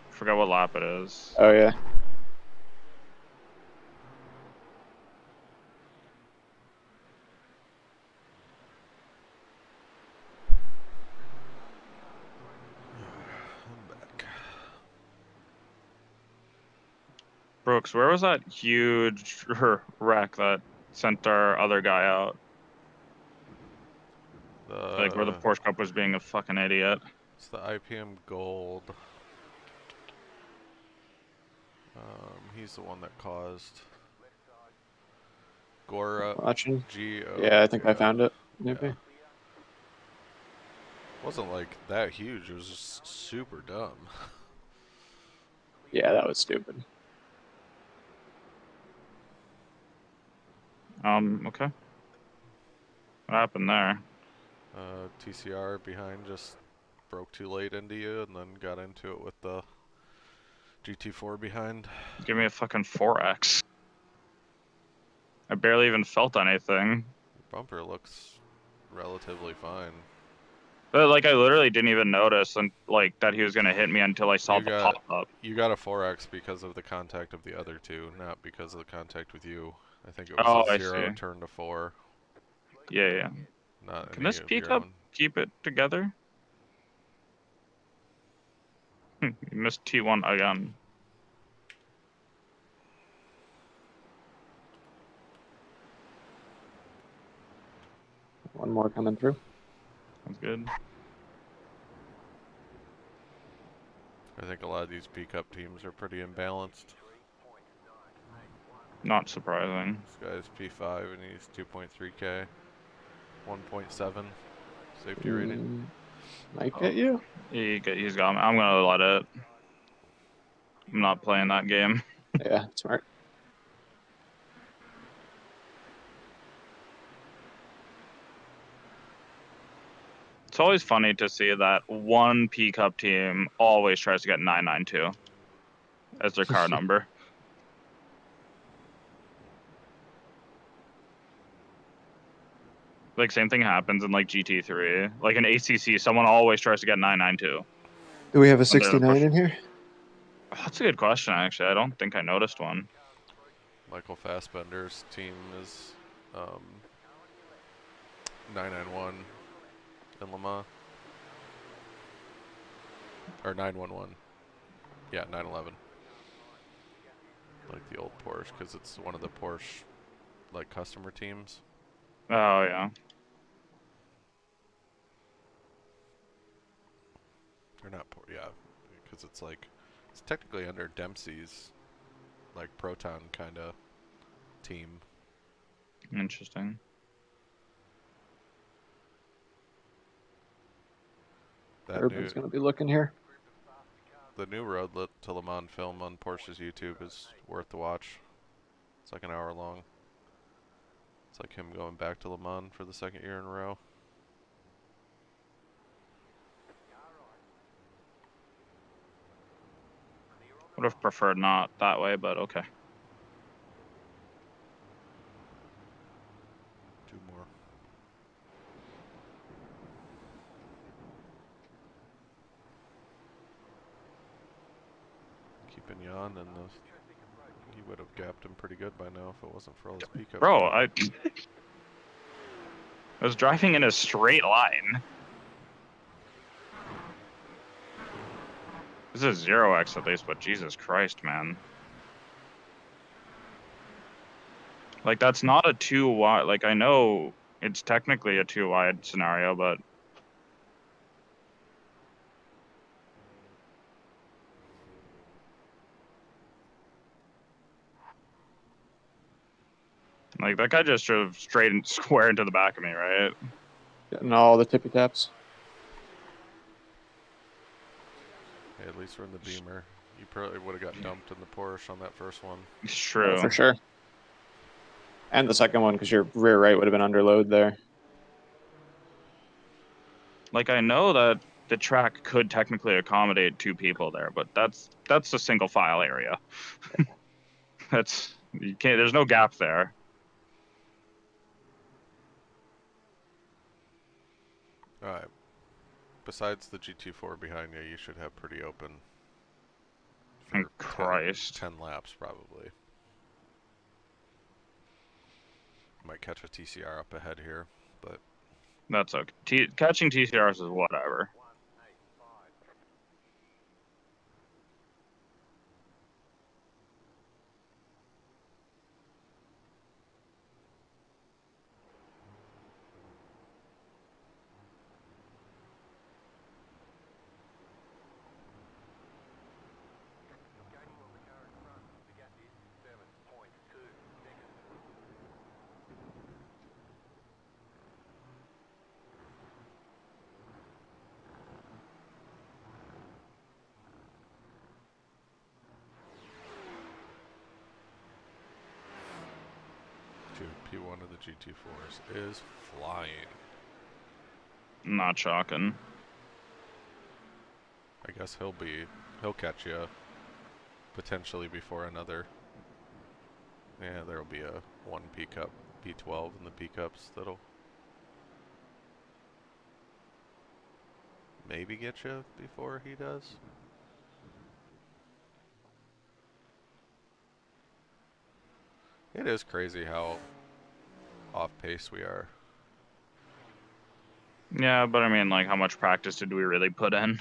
Forgot what lap it is. Oh, yeah. I'm back. Crooks, where was that huge wreck that sent our other guy out? Like where the Porsche Cup was being a fucking idiot. It's the IPM Gold. He's the one that caused Gora. Watching. G-O. Yeah, I think I found it. Maybe. Yeah. Wasn't like that huge. It was just super dumb. Yeah, that was stupid. Okay. What happened there? TCR behind just broke too late into you and then got into it with the GT4 behind. Give me a fucking 4X. I barely even felt anything. Your bumper looks relatively fine. But like I literally didn't even notice and like that he was gonna hit me until I saw the pop up. You got a 4X because of the contact of the other two, not because of the contact with you. I think it was Oh, a 0 I see. turn to 4. Yeah. Not Can any this of peak your up own. keep it together? You missed T1 again. One more coming through. That's good. I think a lot of these peak up teams are pretty imbalanced. Not surprising. This guy's P5 and he's 2.3K, 1.7 safety rating. Might get you. He's got me. I'm gonna let it. I'm not playing that game. Yeah, smart. It's always funny to see that one P Cup team always tries to get 992 as their car number. Like same thing happens in like GT3. Like in ACC, someone always tries to get 992. Do we have a they're the 69 in here? Oh, that's a good question, actually. I don't think I noticed one. Michael Fassbender's team is 991 in Le Mans. Or 911. Yeah, 911. Like the old Porsche, because it's one of the Porsche like customer teams. Oh, yeah. Or not, yeah, because it's like, it's technically under Dempsey's like Proton kind of team. Interesting. Urban's going to be looking here. The new road to Le Mans film on Porsche's YouTube is worth the watch. It's like an hour long. It's like him going back to Le Mans for the second year in a row. Would have preferred not that way, but okay. Two more. Keeping you on, and he would have gapped him pretty good by now if it wasn't for all his peak up. Bro, I was driving in a straight line. This is 0x at least, but Jesus Christ, man. Like, that's not a too wide. Like, I know it's technically a too wide scenario, but. Like, that guy just drove straight and square into the back of me, right? Getting all the tippy taps. Hey, at least we're in the Beamer. You probably would have got dumped in the Porsche on that first one. It's true. For sure. And the second one, because your rear right would have been under load there. Like, I know that the track could technically accommodate 2 people there, but that's a single file area. You can't. There's no gap there. All right. Besides the GT4 behind you, you should have pretty open. Thank Christ. 10 laps probably. Might catch a TCR up ahead here, but That's okay. Catching TCRs is whatever. Dude, P1 of the GT4s is flying. Not shocking. I guess he'll catch you potentially before another. Yeah, there'll be a one P cup, P12 in the P cups that'll maybe get you before he does. It is crazy how off pace we are. Yeah, but I mean, like, how much practice did we really put in?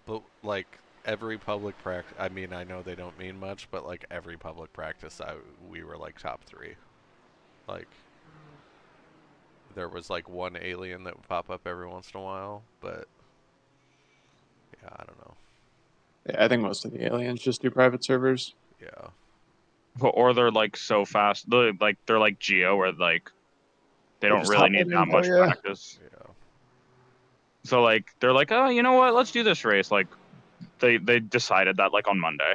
But like every public practice, I mean, I know they don't mean much, but like every public practice, we were like top 3. Like there was like one alien that would pop up every once in a while, but yeah, I don't know. Yeah, I think most of the aliens just do private servers. Yeah. Or they're like so fast. They're like Geo, where like they don't just really hop need in that and go, much yeah. practice. Yeah. So like they're like, oh, you know what? Let's do this race. Like they decided that like on Monday,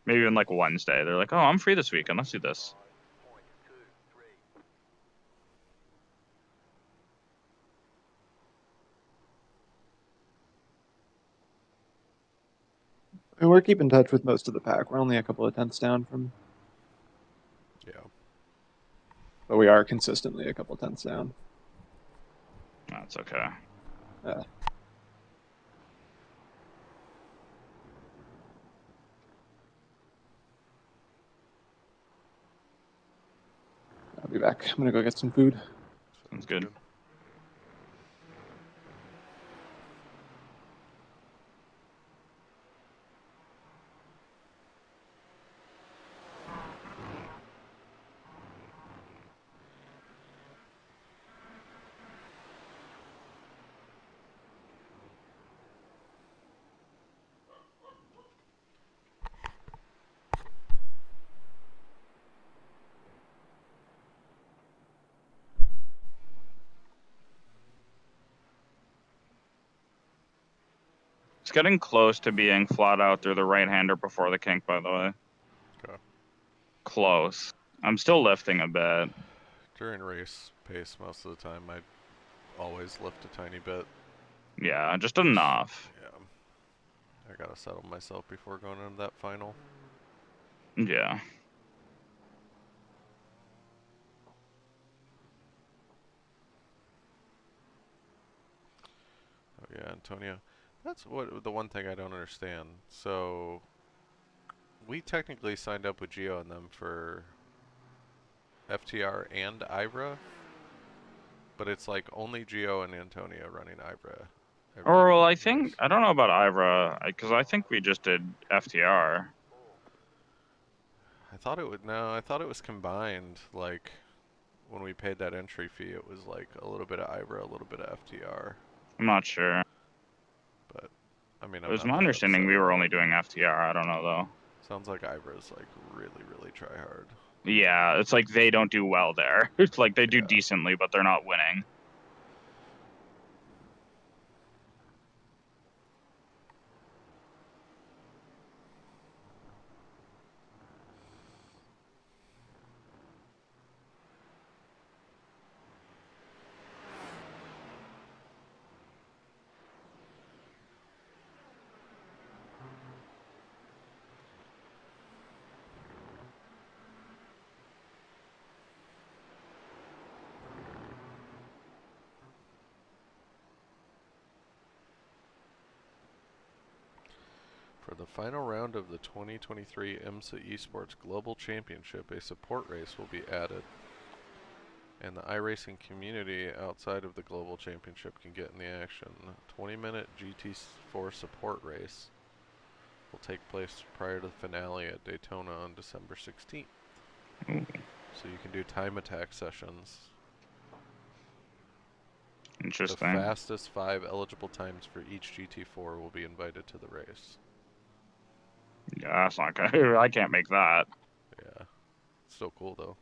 maybe even like Wednesday. They're like, oh, I'm free this weekend. Let's do this. And we're keeping in touch with most of the pack. We're only a couple of tenths down from, Yeah. but we are consistently a couple of tenths down. That's okay. I'll be back. I'm gonna go get some food. Sounds good. It's getting close to being flat out through the right-hander before the kink, by the way. Okay. Close. I'm still lifting a bit. During race pace, most of the time, I always lift a tiny bit. Yeah, just enough. Yeah. I gotta settle myself before going into that final. Yeah. Oh yeah, Antonio. That's what the one thing I don't understand. So we technically signed up with Geo and them for FTR and Ibra, but it's like only Geo and Antonio running Ibra. Or well, I don't know about Ivra, because I think we just did FTR. I thought it was combined. Like when we paid that entry fee, it was like a little bit of Ibra, a little bit of FTR. I'm not sure. But I mean, It was my understanding we were only doing FTR. I don't know though. Sounds like Ibra's like really, really try hard. Yeah, it's like they don't do well there. It's like they do Yeah. decently, but they're not winning. For the final round of the 2023 IMSA Esports Global Championship, a support race will be added. And the iRacing community outside of the Global Championship can get in the action. A 20-minute GT4 support race will take place prior to the finale at Daytona on December 16th. So you can do time attack sessions. Interesting. The fastest 5 eligible times for each GT4 will be invited to the race. Yeah, that's not good. I can't make that. Yeah. Still cool though.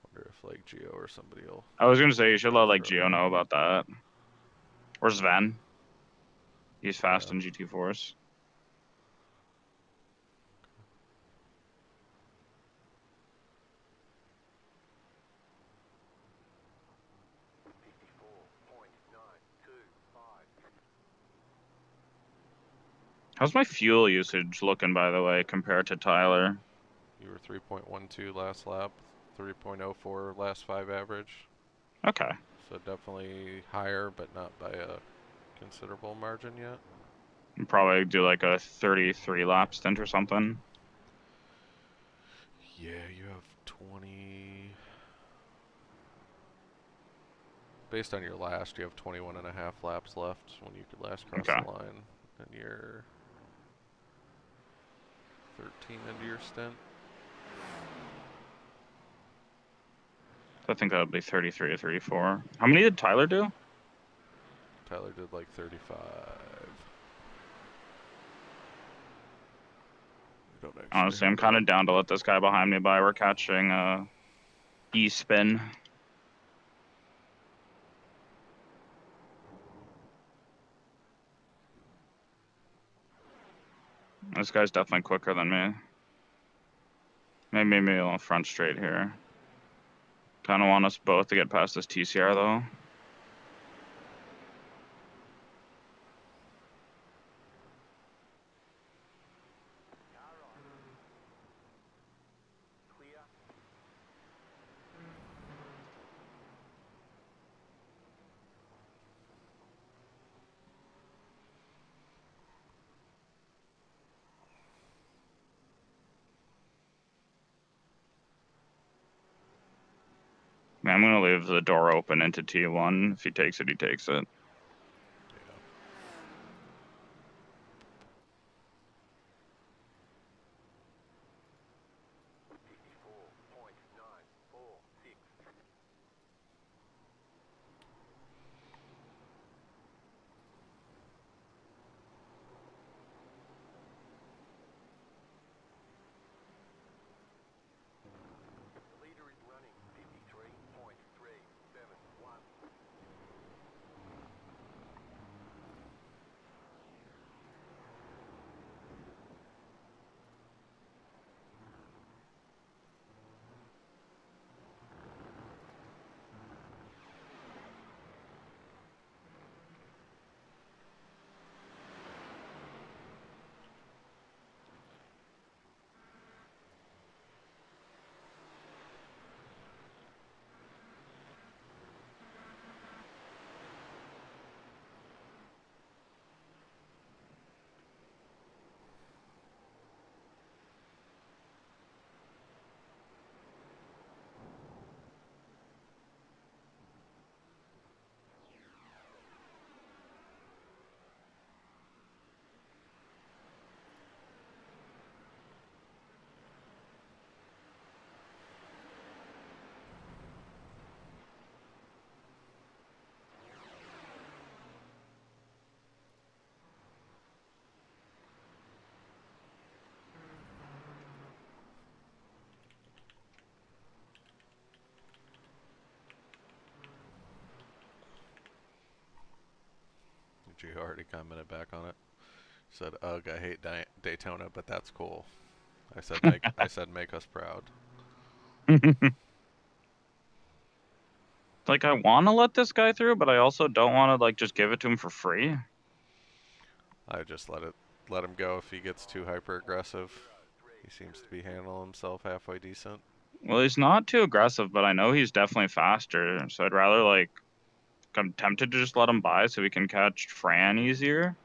Wonder if like Geo or somebody will. I was gonna say you should let like Sure. Gio know about that. Or Sven. He's fast in GT4s. How's my fuel usage looking, by the way, compared to Tyler? You were 3.12 last lap, 3.04 last 5 average. Okay. So definitely higher, but not by a considerable margin yet. I'll probably do like a 33 lap stint or something. Yeah, you have 20... Based on your last, you have 21 and a half laps left when you could last cross Okay. the line. And you're 13 into your stint. I think that would be 33 or 34. How many did Tyler do? Tyler did like 35. We don't actually Honestly, have I'm that kind up. of down to let this guy behind me by. We're catching E-spin. This guy's definitely quicker than me. Maybe a little front straight here. Kind of want us both to get past this TCR though. Clear. Man, I'm gonna leave the door open into T1. If he takes it, he takes it. The leader is running 53.371. You already commented back on it. Said, "Ugh, I hate Daytona, but that's cool." I said, "Make us proud." Like, I want to let this guy through, but I also don't want to, like, just give it to him for free. I just let him go if he gets too hyper aggressive. He seems to be handling himself halfway decent. Well, he's not too aggressive, but I know he's definitely faster. So I'd rather, like, I'm tempted to just let him by so we can catch Fran easier.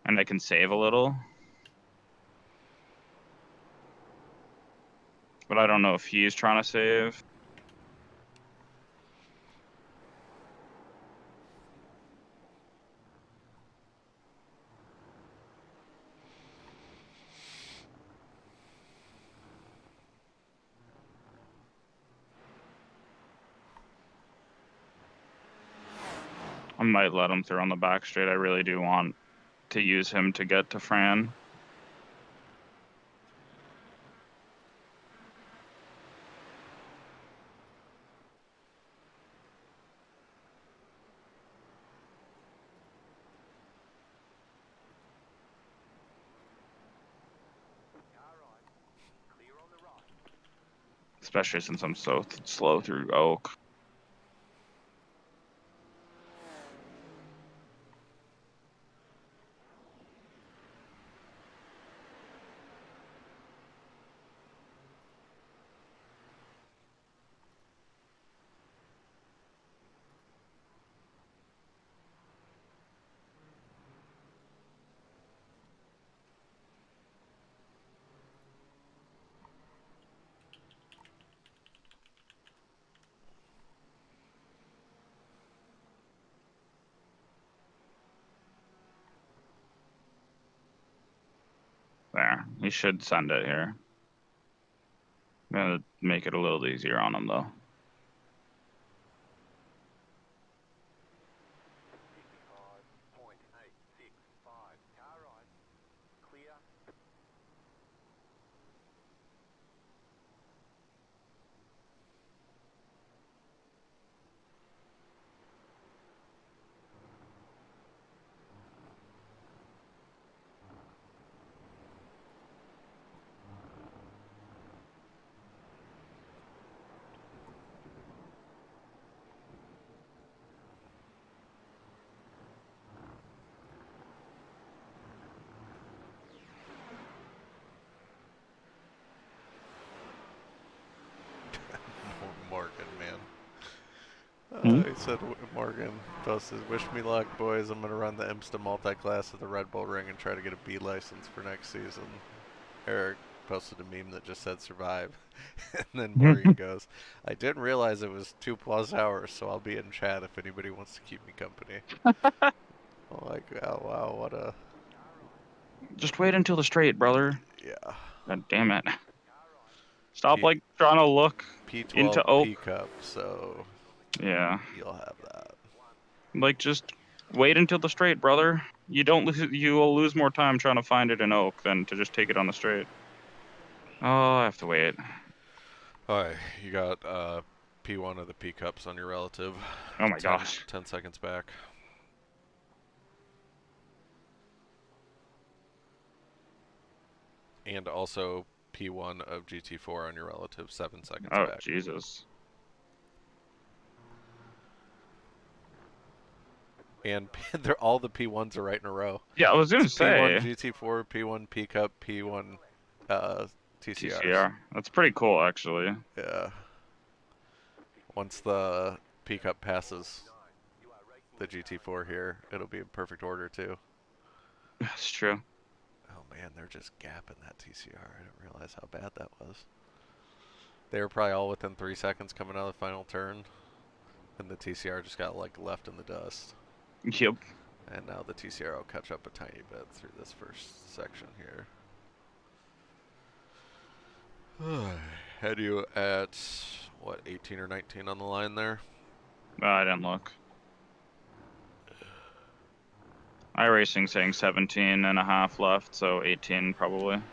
And I can save a little. But I don't know if he's trying to save. I might let him through on the back straight. I really do want to use him to get to Fran. Clear on the right. Especially since I'm so slow through Oak. He should send it here. I'm gonna make it a little easier on him though. 55.865. Car right. Clear. Morgan, man. Hmm? He said, Morgan posted, "Wish me luck, boys. I'm gonna run the IMSTA multi-class at the Red Bull Ring and try to get a B license for next season." Eric posted a meme that just said "survive," and then Morgan goes, "I didn't realize it was 2+ hours, so I'll be in chat if anybody wants to keep me company." I'm like, oh wow, what a Just wait until the straight, brother. yeah. God damn it. Stop P- like trying to look P12 into oak. P cup, so Yeah. you'll have that. Like just wait until the straight, brother. You don't lose. You will lose more time trying to find it in oak than to just take it on the straight. Oh, I have to wait. Alright, you got P1 of the P cups on your relative. Oh my gosh. 10 seconds back. And also P1 of GT4 on your relative, 7 seconds Oh back. Jesus. And all the P1s are right in a row. Yeah, I was gonna It's P1 say GT4, P1 P cup, P1 TCRs. TCR. That's pretty cool, actually. Yeah. Once the P cup passes the GT4 here, it'll be in perfect order too. That's true. Oh man, they're just gapping that TCR. I didn't realize how bad that was. They were probably all within 3 seconds coming out of the final turn, and the TCR just got like left in the dust. Yep. And now the TCR will catch up a tiny bit through this first section here. Had you at, what, 18 or 19 on the line there? I didn't look. iRacing saying 17 and a half left, so 18 probably. And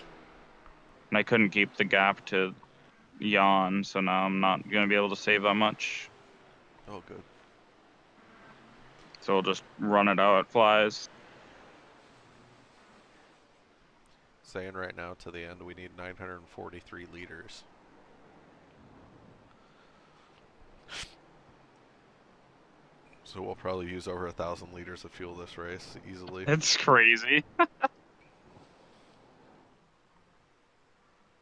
I couldn't keep the gap to Jan, so now I'm not gonna be able to save that much. Oh, good. So we'll just run it out. It flies. Saying right now to the end we need 943 liters. So we'll probably use over 1,000 liters of fuel this race easily. It's crazy.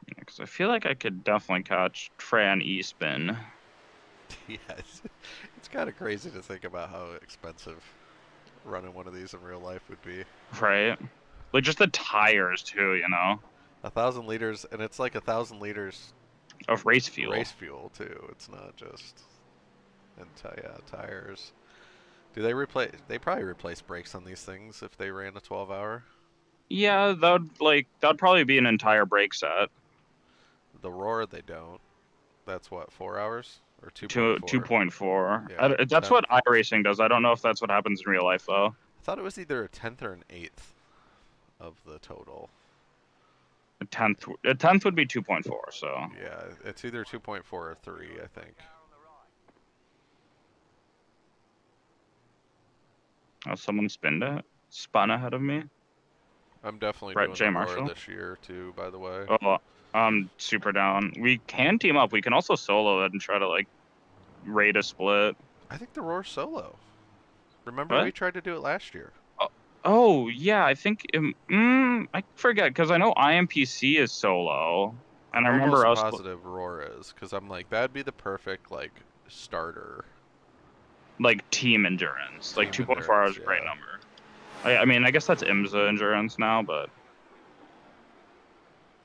Because I feel like I could definitely catch Fran E-spin. Yeah, it's kind of crazy to think about how expensive running one of these in real life would be. Right? Like just the tires too, you know? 1,000 liters, and it's like 1,000 liters Of race fuel. race fuel too. It's not just yeah, tires. Do they replace? They probably replace brakes on these things if they ran a 12-hour. Yeah, that'd probably be an entire brake set. The Roar they don't. That's what, 4 hours or 2.4. 2.4? Yeah, That's 10. what iRacing does. I don't know if that's what happens in real life though. I thought it was either a 10th or an 8th of the total. A tenth would be 2.4. So Yeah, it's either 2.4 or 3, I think. oh, someone spun ahead of me. I'm definitely Right, doing Jay the Marshall? Roar this year too, by the way. Oh, I'm super down. We can team up. We can also solo it and try to like raid a split. I think the Roar solo. Remember What? we tried to do it last year. Oh yeah, I think I forget because I know IMPC is solo, and I I'm remember almost us positive Roar is, because I'm like, that'd be the perfect like starter. like team endurance. Like Team 2.4 hours, is a endurance, great yeah. number. I mean, I guess that's IMSA endurance now, but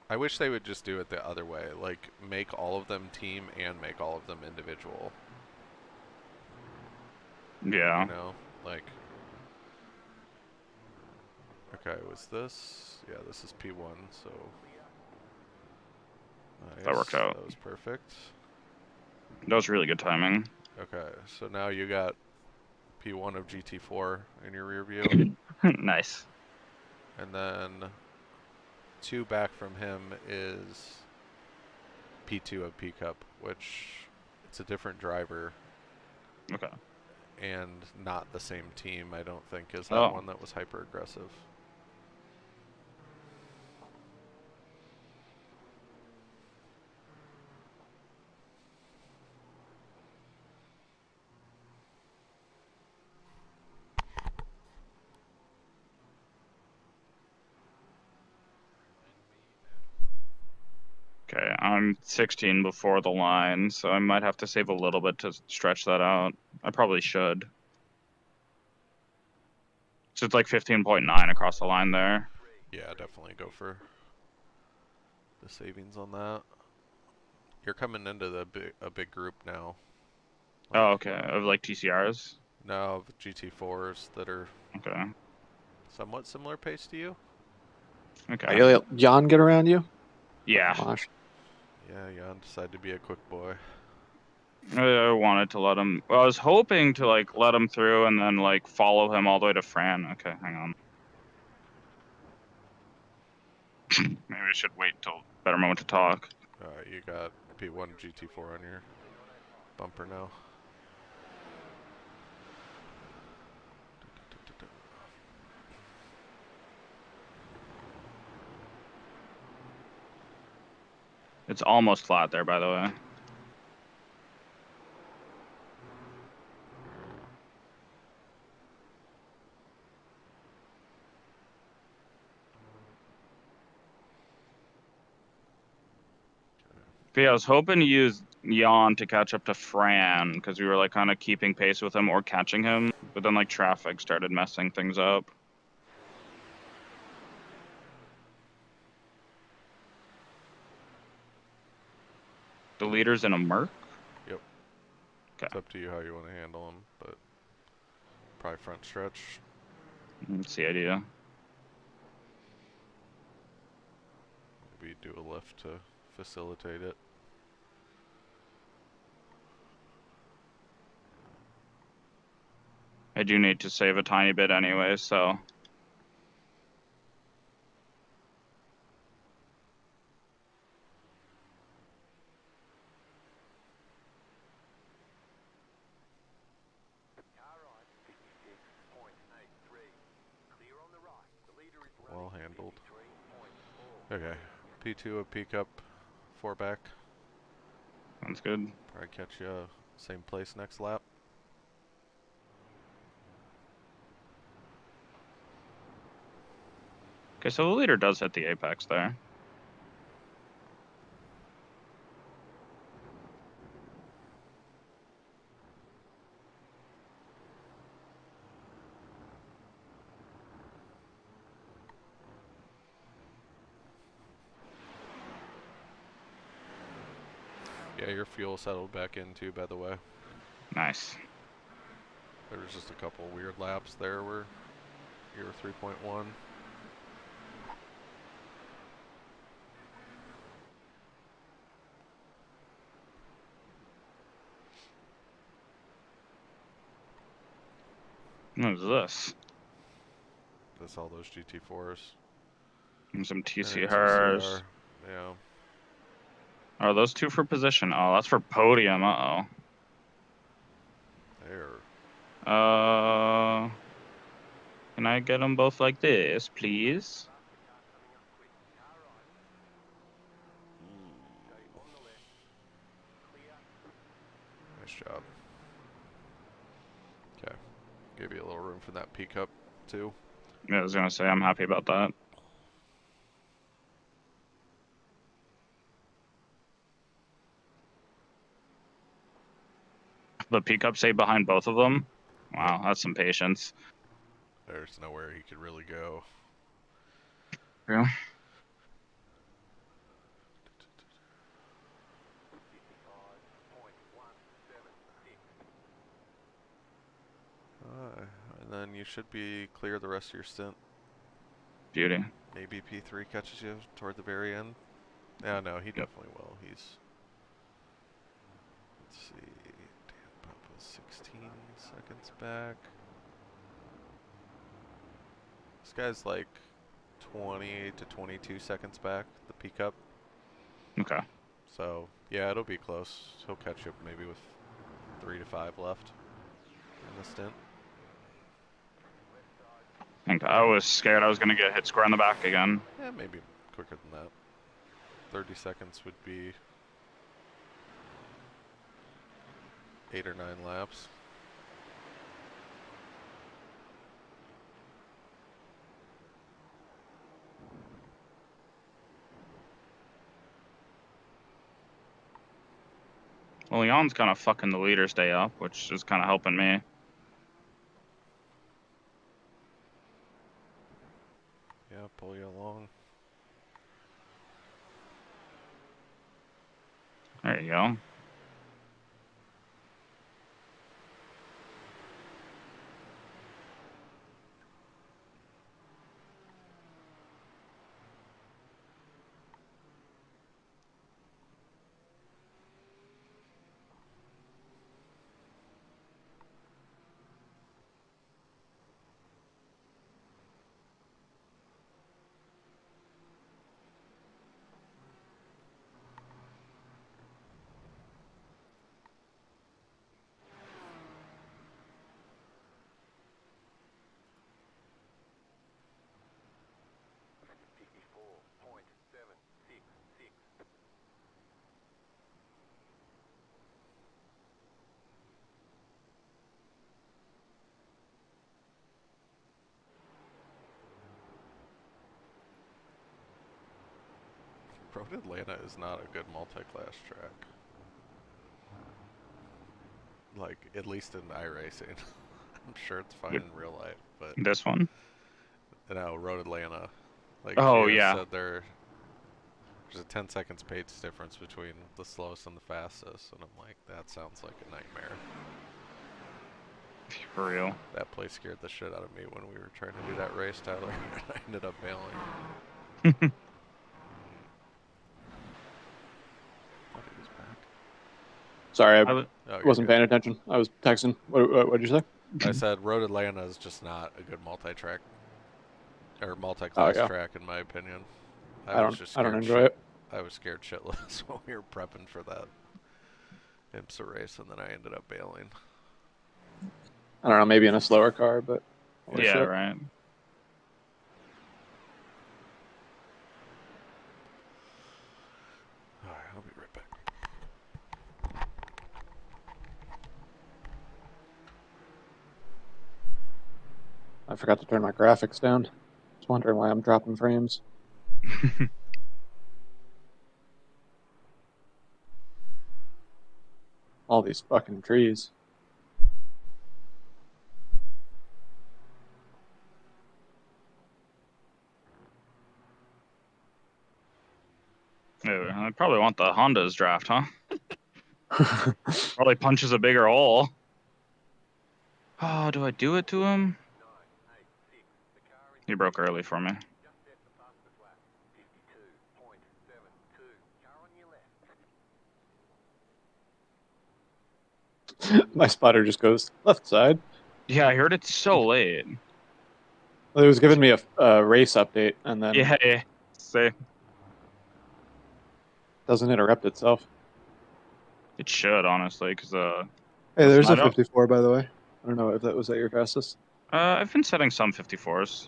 I wish they would just do it the other way, like make all of them team and make all of them individual. yeah. You know, like. Okay, was this? Yeah, this is P1, so Nice. That worked out. That was perfect. That was really good timing. Okay, so now you got P1 of GT4 in your rear view. Nice. And then 2 back from him is P2 of P-Cup, which it's a different driver Okay. and not the same team, I don't think, as that Oh. one that was hyper aggressive. Okay, I'm 16 before the line, so I might have to save a little bit to stretch that out. I probably should. So it's like 15.9 across the line there. Yeah, definitely go for the savings on that. You're coming into a big group now. Oh, okay. Of like TCRs? No, of GT4s that are Okay. somewhat similar pace to you. Okay. You let Jan get around you? Yeah. Gosh. Yeah, Jan decided to be a quick boy. I wanted to let him. Well, I was hoping to like let him through and then like follow him all the way to Fran. Okay, hang on. Maybe I should wait till better moment to talk. Alright, you got P1 GT4 on your bumper now. It's almost flat there, by the way. But yeah, I was hoping to use Jan to catch up to Fran because we were like kind of keeping pace with him or catching him, but then like traffic started messing things up. The leader's in a Merc? Yep. Okay. It's up to you how you want to handle them, but probably front stretch. That's the idea. Maybe do a lift to facilitate it. I do need to save a tiny bit anyway, so. Well handled. Okay. P2 of P-Cup, 4 back. Sounds good. Probably catch you same place next lap. Okay, so the leader does hit the apex there. Yeah, your fuel settled back in too, by the way. Nice. There was just a couple weird laps there where you were 3.1. What is this? That's all those GT4s. And some And TCRs. Yeah. Are those two for position? Oh, that's for podium. Uh-oh. There. Can I get them both like this, please? Nice job. Okay. Give you a little room for that P-Cup too. Yeah, I was gonna say, I'm happy about that. The P-Cup stayed behind both of them? Wow, that's some patience. There's nowhere he could really go. Yeah. And then you should be clear the rest of your stint. Beauty. Maybe P3 catches you toward the very end. Yeah, no, he definitely will. He's. Let's see. Dan Papa's 16 seconds back. This guy's like 28 to 22 seconds back, the peak up. Okay. So, yeah, it'll be close. He'll catch up maybe with 3 to 5 left in the stint. I think I was scared I was gonna get hit square in the back again. Yeah, maybe quicker than that. 30 seconds would be 8 or 9 laps. Well, Leon's kind of fucking the leader stay up, which is kind of helping me. Yeah, pull you along. There you go. Road Atlanta is not a good multi-class track. Like, at least in iRacing. I'm sure it's fine in real life, but This one? no, Road Atlanta. Like, Oh, Gia yeah. said there's a 10 seconds pace difference between the slowest and the fastest, and I'm like, that sounds like a nightmare. For real. That place scared the shit out of me when we were trying to do that race, Tyler. I ended up bailing. Thought he was back. Sorry, I Oh, you're wasn't good. paying attention. I was texting. What did you say? I said Road Atlanta is just not a good multi-track or multi-class yeah. track in my opinion. I was just don't scared enjoy shit. it. I was scared shitless when we were prepping for that IMSA race, and then I ended up bailing. I don't know, maybe in a slower car, but holy Yeah, shit. right. Alright, I'll be right back. I forgot to turn my graphics down. I was wondering why I'm dropping frames. All these fucking trees. Yeah, I probably want the Honda's draft, huh? Probably punches a bigger hole. Oh, do I do it to him? He broke early for me. My spotter just goes left side. Yeah, I heard it so late. Well, it was giving me a race update, and then Yeah, say doesn't interrupt itself. it should honestly, because Hey, there's I a don't- 54, by the way. I don't know if that was at your fastest. I've been setting some 54s,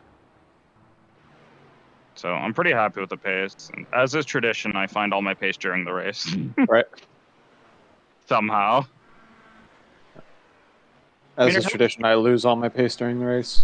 so I'm pretty happy with the pace. And as is tradition, I find all my pace during the race. Right. Somehow. As Meter is help? tradition, I lose all my pace during the race.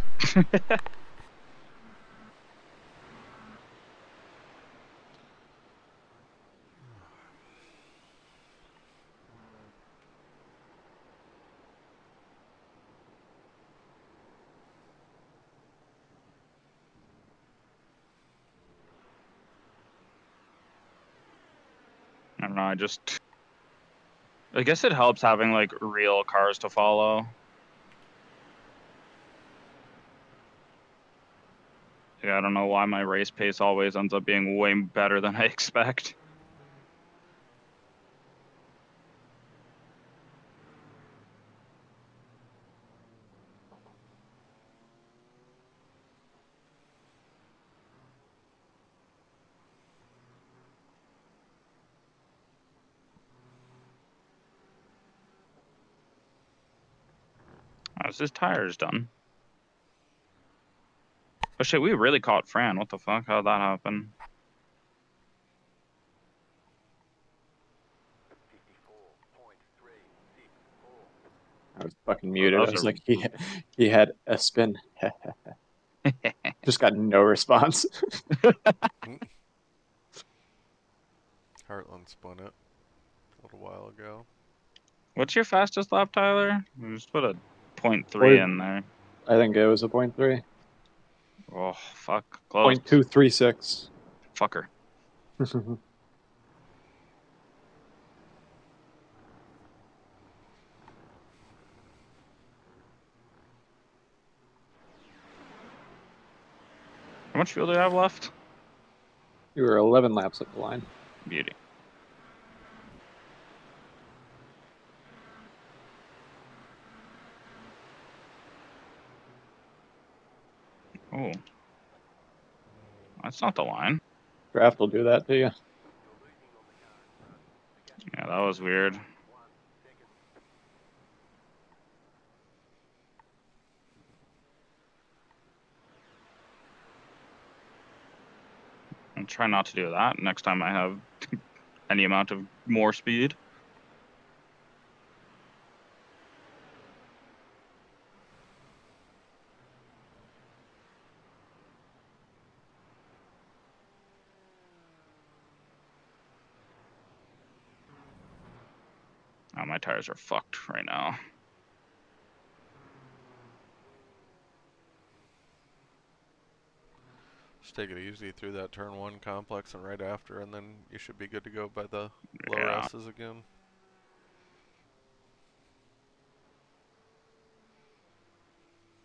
I don't know. I guess it helps having like real cars to follow. Yeah, I don't know why my race pace always ends up being way better than I expect. How's his tires done? Oh shit, we really caught Fran. What the fuck? How'd that happen? I was fucking muted. I those was are- like, he had a spin. Just got no response. Heartland spun it a little while ago. What's your fastest lap, Tyler? Just put a 0.3 in there. I think it was a 0.3. Oh, fuck. Close. 0.236. Fucker. How much fuel do you have left? You were 11 laps up the line. Beauty. Oh. That's not the line. Draft will do that to you. Yeah, that was weird. I'll try not to do that next time I have any amount of more speed. Oh, my tires are fucked right now. Just take it easy through that turn 1 complex and right after, and then you should be good to go by the lower Yeah. S's again.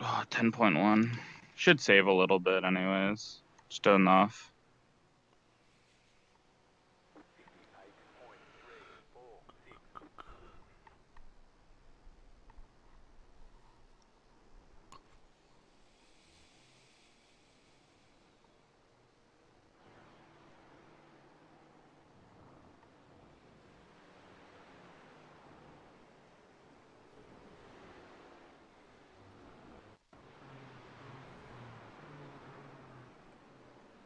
Oh, 10.1. Should save a little bit anyways. Just enough.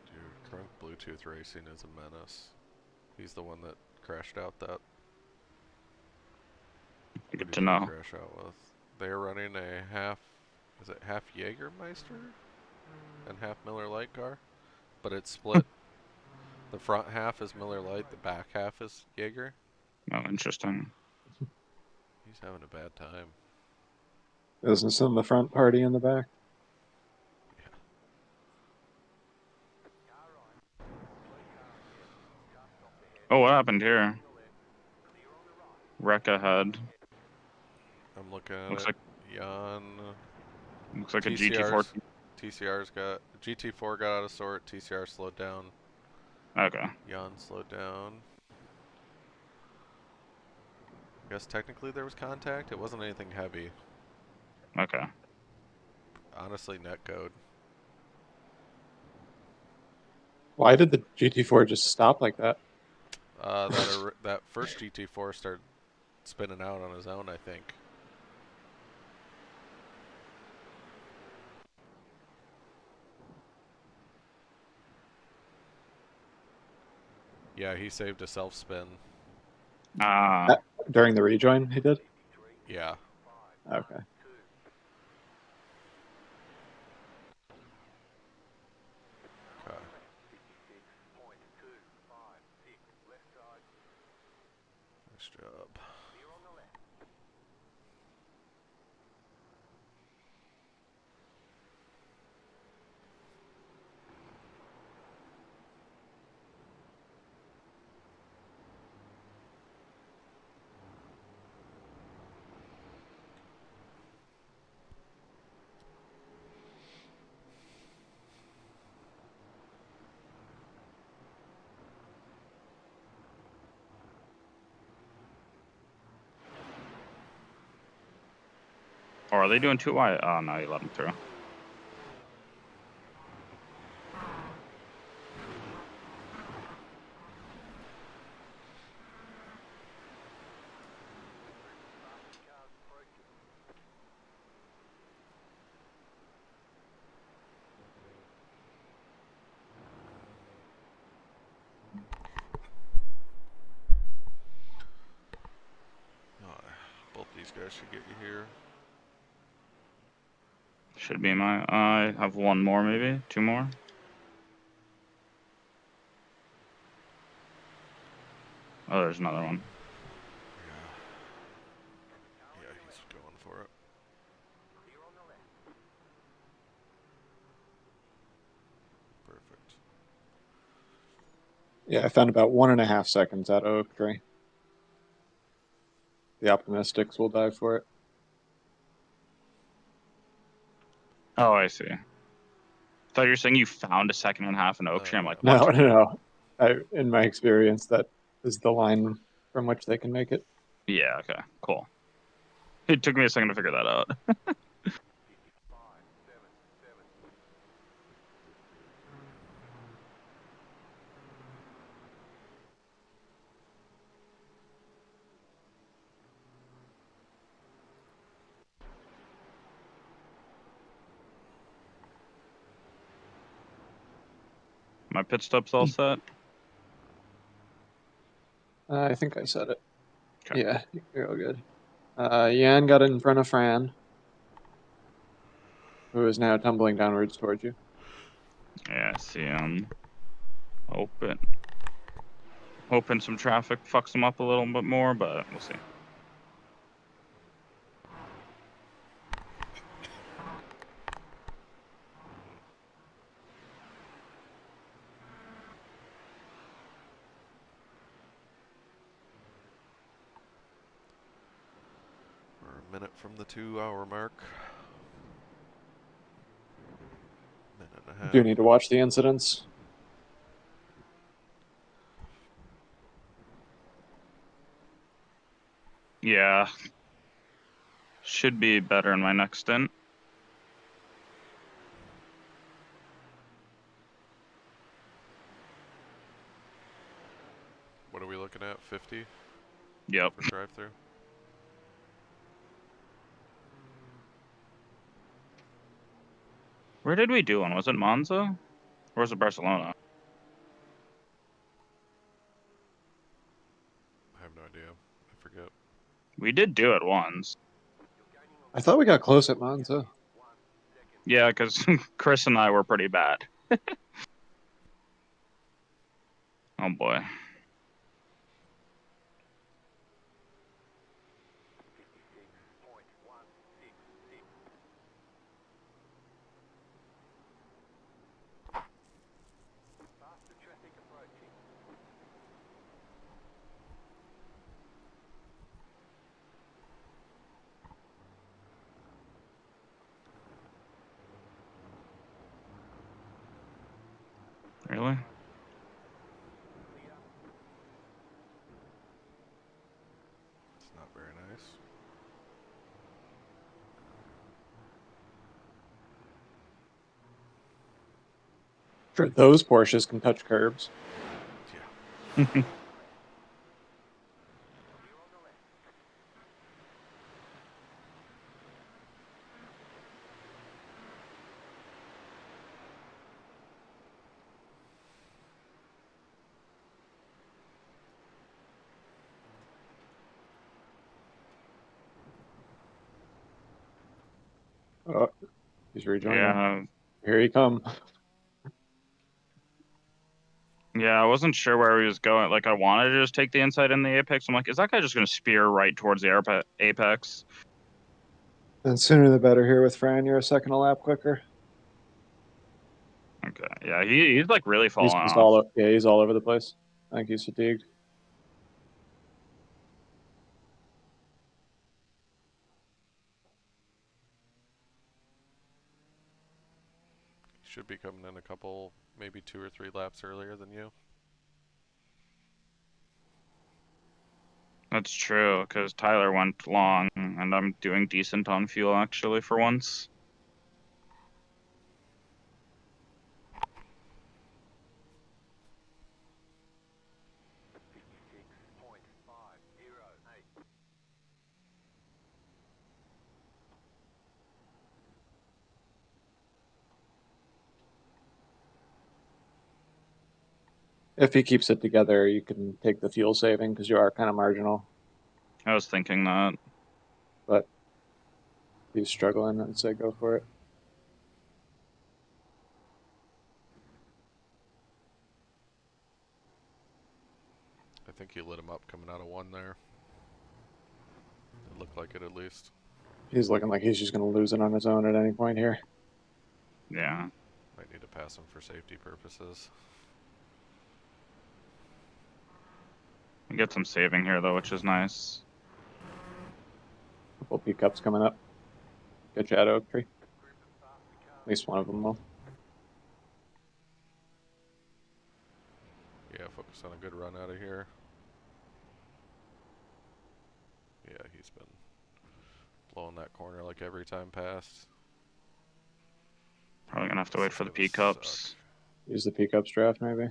Dude, Crunk Bluetooth Racing is a menace. He's the one that crashed out that. Good to know. Crash out with. They're running a half. Is it half Jägermeister and half Miller Lite car? But it's split. The front half is Miller Lite, the back half is Jaeger. Oh, interesting. He's having a bad time. Business in the front, party in the back. Oh, what happened here? Wreck ahead. I'm looking at Looks it. like Jan. looks like a GT4. TCR's got GT4 got out of sort. TCR slowed down. Okay. Jan slowed down. I guess technically there was contact. It wasn't anything heavy. Okay. Honestly, net code. Why did the GT4 just stop like that? That first GT4 started spinning out on his own, I think. Yeah, he saved a self spin. During the rejoin, he did? Yeah. Okay. Nice job. Or are they doing 2 wide? Oh, no, you let them through. These guys should get you here. Should be my. I have one more, maybe 2 more. Oh, there's another one. Yeah, he's going for it. Perfect. Yeah, I found about 1.5 seconds out of Oak Tree. The optimistics will dive for it. Oh, I see. Thought you were saying you found a 1.5 in Oak Tree. I'm like, No, what? no. In my experience, that is the line from which they can make it. Yeah. Okay. Cool. It took me a second to figure that out. My pit stop's all set. I think I said it. Okay. Yeah, you're all good. Yan got in front of Fran, who is now tumbling downwards towards you. Yeah. I see. Hoping some traffic fucks them up a little bit more, but we'll see. We're a minute from the 2-hour mark. Minute and a half. Do you need to watch the incidents? Yeah. Should be better in my next stint. What are we looking at? 50 Yep. for drive-through? Where did we do one? Was it Monza? Or was it Barcelona? I have no idea. I forget. We did do it once. I thought we got close at Monza. Yeah, because Chris and I were pretty bad. Oh boy. Really? It's not very nice. Sure, those Porsches can touch curbs. Yeah. Oh, he's rejoining. Yeah. Here he come. Yeah, I wasn't sure where he was going. Like, I wanted to just take the inside in the apex. I'm like, is that guy just going to spear right towards the apex? And sooner the better here with Fran. You're a second a lap quicker. Okay. Yeah, he's like really falling He's off. he's all over the place. I think he's fatigued. Should be coming in a couple, maybe 2 or 3 laps earlier than you. That's true, because Tyler went long, and I'm doing decent on fuel, actually, for once. If he keeps it together, you can take the fuel saving because you are kind of marginal. I was thinking that. He's struggling. I'd say go for it. I think you lit him up coming out of 1 there. It looked like it at least. He's looking like he's just going to lose it on his own at any point here. Yeah. Might need to pass him for safety purposes. We get some saving here though, which is nice. Couple pickups coming up. Get you out of Oak Tree. At least one of them will. Yeah, focus on a good run out of here. Yeah, he's been blowing that corner like every time past. Probably gonna have to wait This for the is gonna pickups. suck. Use the pickups draft maybe.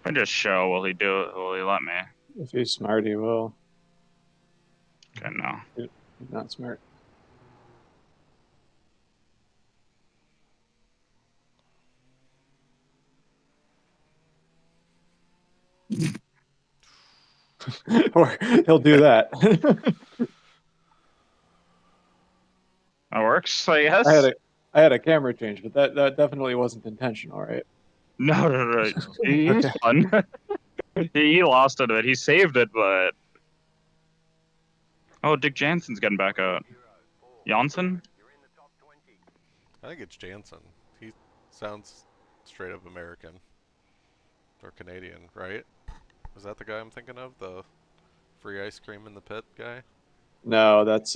If I just show, will he do it? Will he let me? If he's smart, he will. Okay, no. He's not smart. Or he'll do that. That works, I guess. I had a camera change, but that definitely wasn't intentional, right? No. He's Okay. fun. He lost it a bit. He saved it, but. Oh, Dick Jansen's getting back out. Janssen? I think it's Jansen. He sounds straight up American. Or Canadian, right? Is that the guy I'm thinking of? The free ice cream in the pit guy? No, that's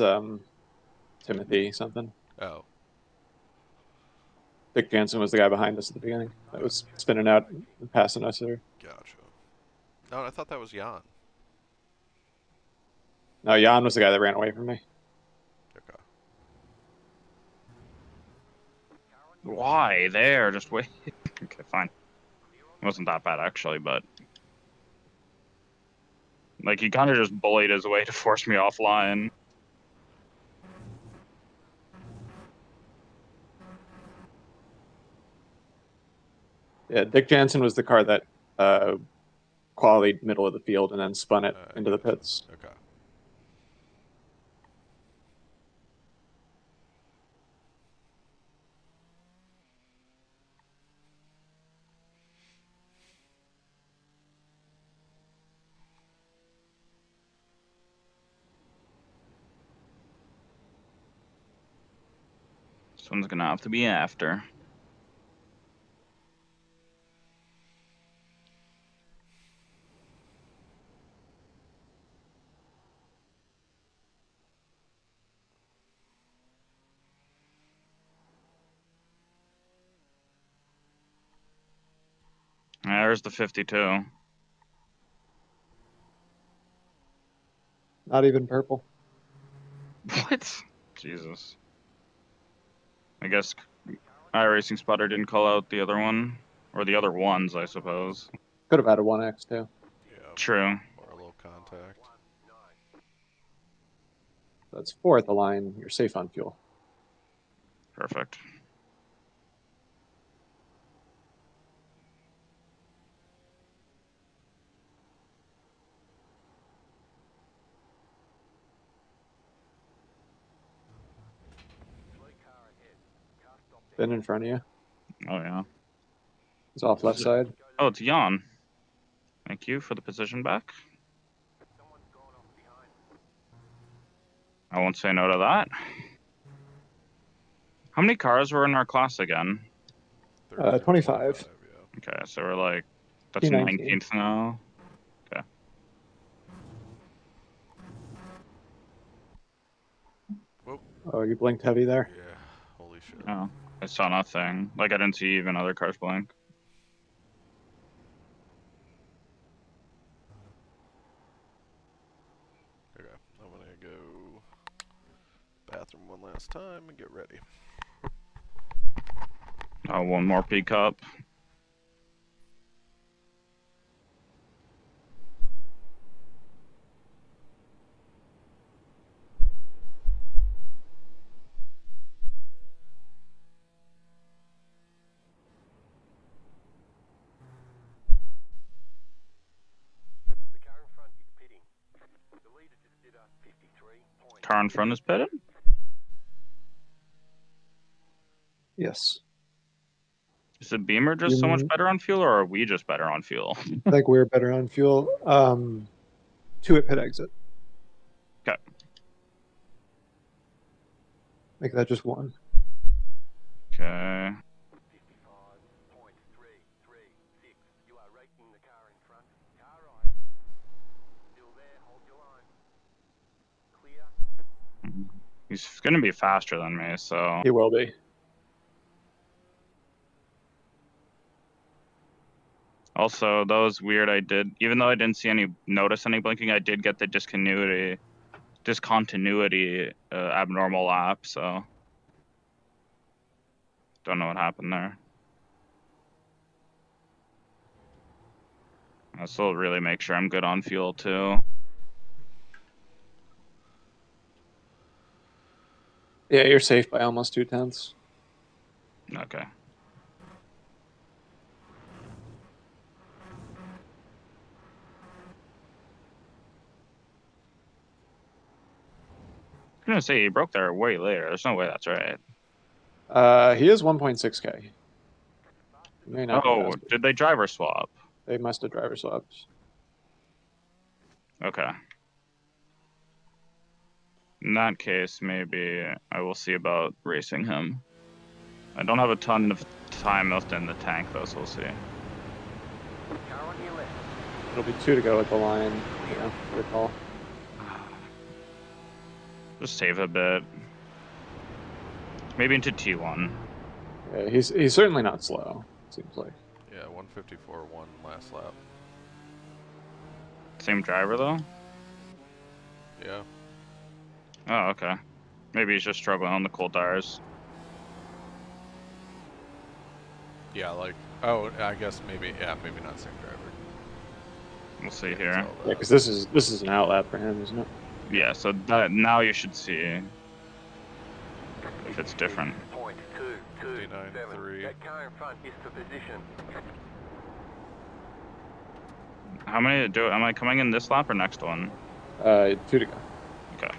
Timothy something. Oh. Dick Jansen was the guy behind us at the beginning. That was spinning out and passing us there. Gotcha. No, I thought that was Jan. No, Jan was the guy that ran away from me. Okay. Why? There, just wait. Okay, fine. It wasn't that bad, actually, but. Like, he kind of just bullied his way to force me offline. Yeah, Dick Jansen was the car that qualified middle of the field and then spun it into the Gotcha. pits. Okay. This one's gonna have to be after. There's the 52. Not even purple. What? Jesus. I guess iRacing Spotter didn't call out the other one. Or the other ones, I suppose. Could have had a 1X too. Yeah. True. Or a little contact. That's 4 at the line. You're safe on fuel. Perfect. Been in front of you. Oh, yeah. He's off left side. Oh, it's Jan. Thank you for the position back. I won't say no to that. How many cars were in our class again? 25. Yeah. Okay, so we're like, that's P19. 19th now. Okay. Oh, you blinked heavy there. Yeah. Holy shit. Oh, I saw nothing. Like, I didn't see even other cars blink. Okay. I'm gonna go bathroom one last time and get ready. Oh, one more peak up. Car in front is pitted. Yes. Is the Beamer just so much Mm. better on fuel, or are we just better on fuel? I think we're better on fuel. 2 at pit exit. Okay. Make that just 1. Okay. 55.336. You are racing the car in front. Car right. Still there. Hold your line. Clear. He's gonna be faster than me, so He will be. also that was weird. I did, even though I didn't see any blinking, I did get the discontinuity abnormal lap. So don't know what happened there. I still really make sure I'm good on fuel too. Yeah, you're safe by almost 2/10. Okay. I'm gonna say he broke there way later. There's no way that's right. He is 1.6K. He may not be Oh, faster. did they driver swap? They must have driver swapped. Okay. In that case, maybe I will see about racing him. I don't have a ton of time left in the tank though, so we'll see. Car on your left. It'll be 2 to go at the line. Yeah, good call. Just save a bit. Maybe into T1. Yeah, he's certainly not slow. Seems like. Yeah, 154.1 last lap. Same driver though? Yeah. Oh, okay. Maybe he's just struggling on the cold tires. Yeah, like, oh, I guess maybe, yeah, maybe not same driver. We'll see Can't here. tell Yeah, that. because this is an outlap for him, isn't it? Yeah, so that now you should see if it's different. 59.227. 59.3. That car in front is for position. How many am I coming in this lap or next one? 2 to go. Okay.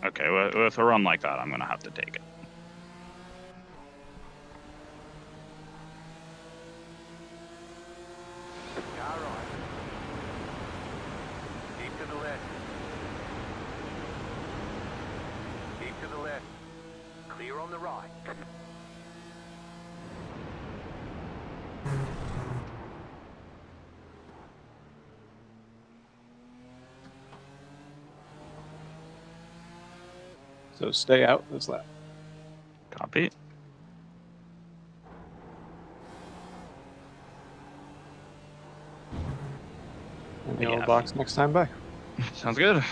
Okay, with a run like that, I'm gonna have to take it. Car right. Keep to the left. Keep to the left. Clear on the right. So stay out this lap. Copy. And the Yeah. yellow box next time back. Sounds good.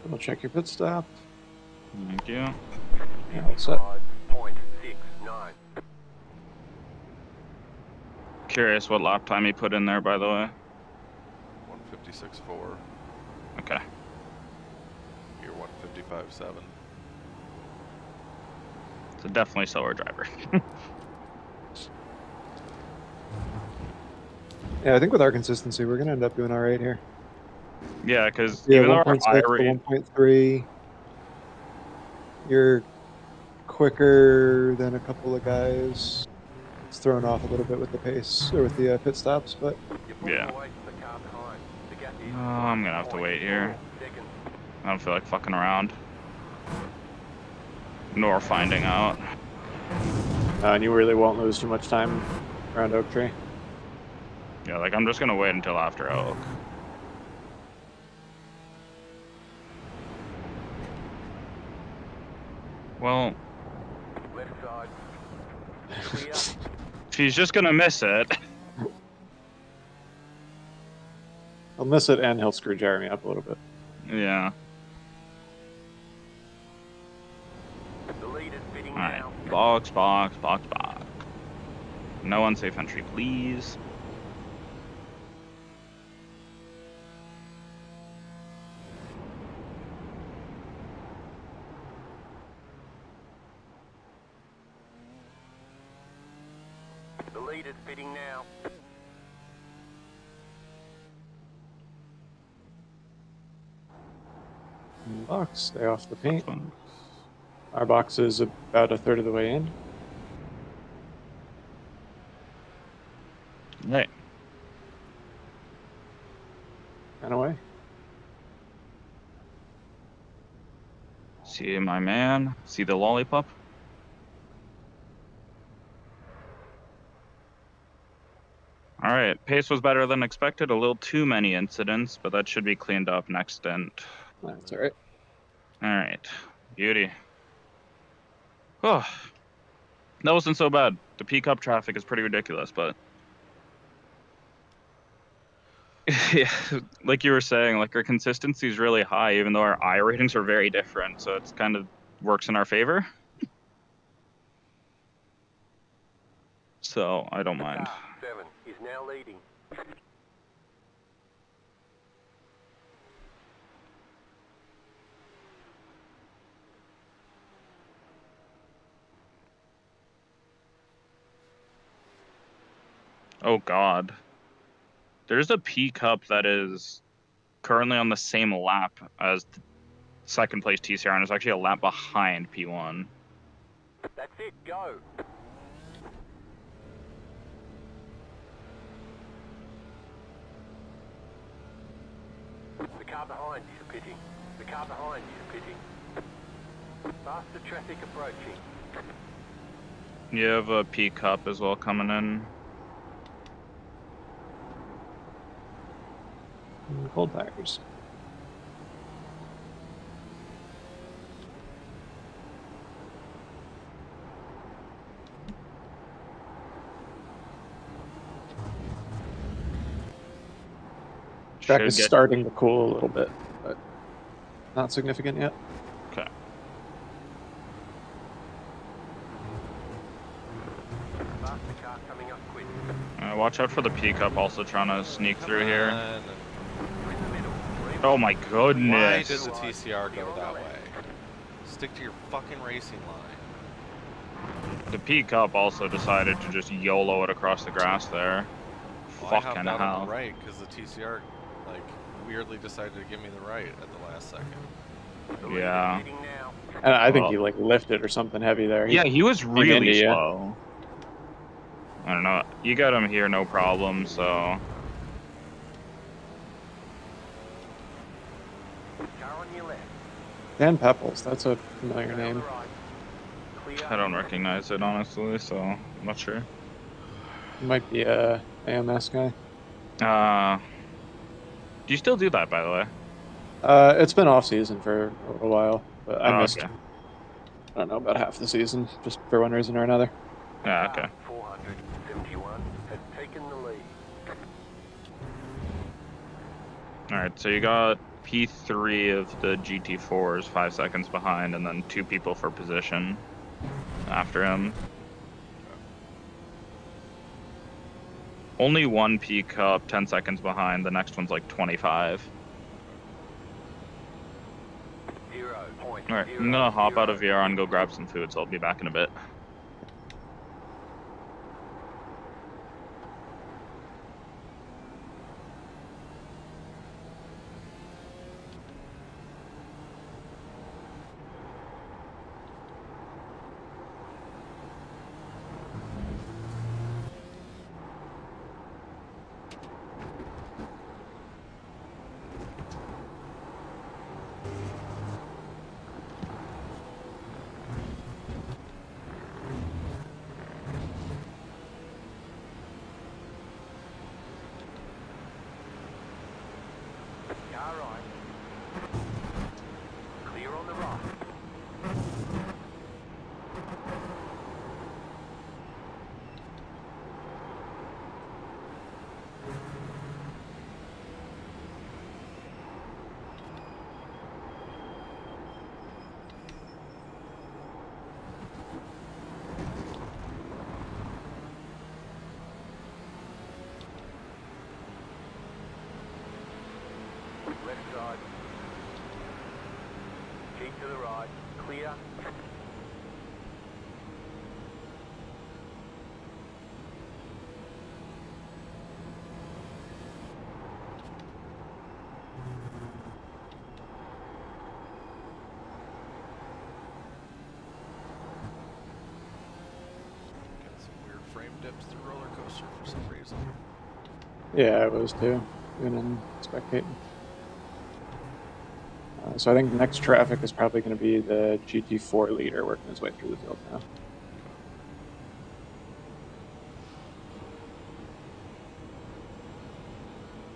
We'll check your pit stop. Thank you. Yeah, all set. 55.69. Curious what lap time he put in there, by the way. 156.4. Okay. You're 155.7. So definitely slower driver. Yeah, I think with our consistency, we're gonna end up doing all right here. Yeah, because Yeah, even though our 1.6 high to rate, 1.3. You're quicker than a couple of guys. It's thrown off a little bit with the pace or with the pit stops, but You're pulling Yeah. away from the car behind. The gap is I'm gonna have to wait here. 0.4 seconds. I don't feel like fucking around. Nor finding out. And you really won't lose too much time around Oak Tree. Yeah, like I'm just gonna wait until after Oak. Well, Left side. Clear. she's just gonna miss it. He'll miss it and he'll screw Jeremy up a little bit. Yeah. The lead is fitting All right. now. Box, box, box, box. No unsafe entry, please. The lead is fitting now. Box, stay off the paint. Fun. Our box is about a third of the way in. Right. And away. See my man. See the lollipop. All right. Pace was better than expected. A little too many incidents, but that should be cleaned up next stint. That's all right. All right. Beauty. Oh, that wasn't so bad. The peak up traffic is pretty ridiculous, but yeah, like you were saying, like our consistency is really high, even though our I ratings are very different. So it's kind of works in our favor. So I don't mind. Car 7 is now leading. Oh God. There's a P Cup that is currently on the same lap as the second place TCR, and it's actually a lap behind P1. That's it, go. The car behind is pitting. The car behind is pitting. Faster traffic approaching. You have a P Cup as well coming in. Cold tires. Track Should is get- starting to cool a little bit, but not significant yet. Okay. Faster car coming up quick. Watch out for the P Cup also trying to sneak through here. In the middle. Oh my Why goodness. did the TCR go that way? Stick to your fucking racing line. The P Cup also decided to just YOLO it across the grass there. Well, I hopped Fucking out on hell. the right because the TCR like weirdly decided to give me the right at the last second. The lead is Yeah. fitting now. And I think Well- he like lifted or something heavy there. Yeah, he was into really you. slow. I don't know. You got him here, no problem, so. Car on your left. Dan Pepples, that's a familiar Car on name. the right. Clear. I don't recognize it, honestly, so I'm not sure. He might be a AMS guy. Do you still do that, by the way? It's been off season for a little while, but I Oh, missed, okay. I don't know, about half the season, just for one reason or another. Yeah, okay. 471 has taken the lead. Alright, so you got P3 of the GT4s 5 seconds behind, and then 2 people for position after him. Only one P Cup 10 seconds behind, the next one's like 25. 0.0. Alright, I'm gonna hop out of VR and go grab some food, so I'll be back in a bit. Far right. Clear on the right. Left side. Keep to the right. Clear. Got some weird frame dips through roller coaster for some reason. Yeah, I was too. Even in spectating. So I think the next traffic is probably going to be the GT4 leader working his way through the field now.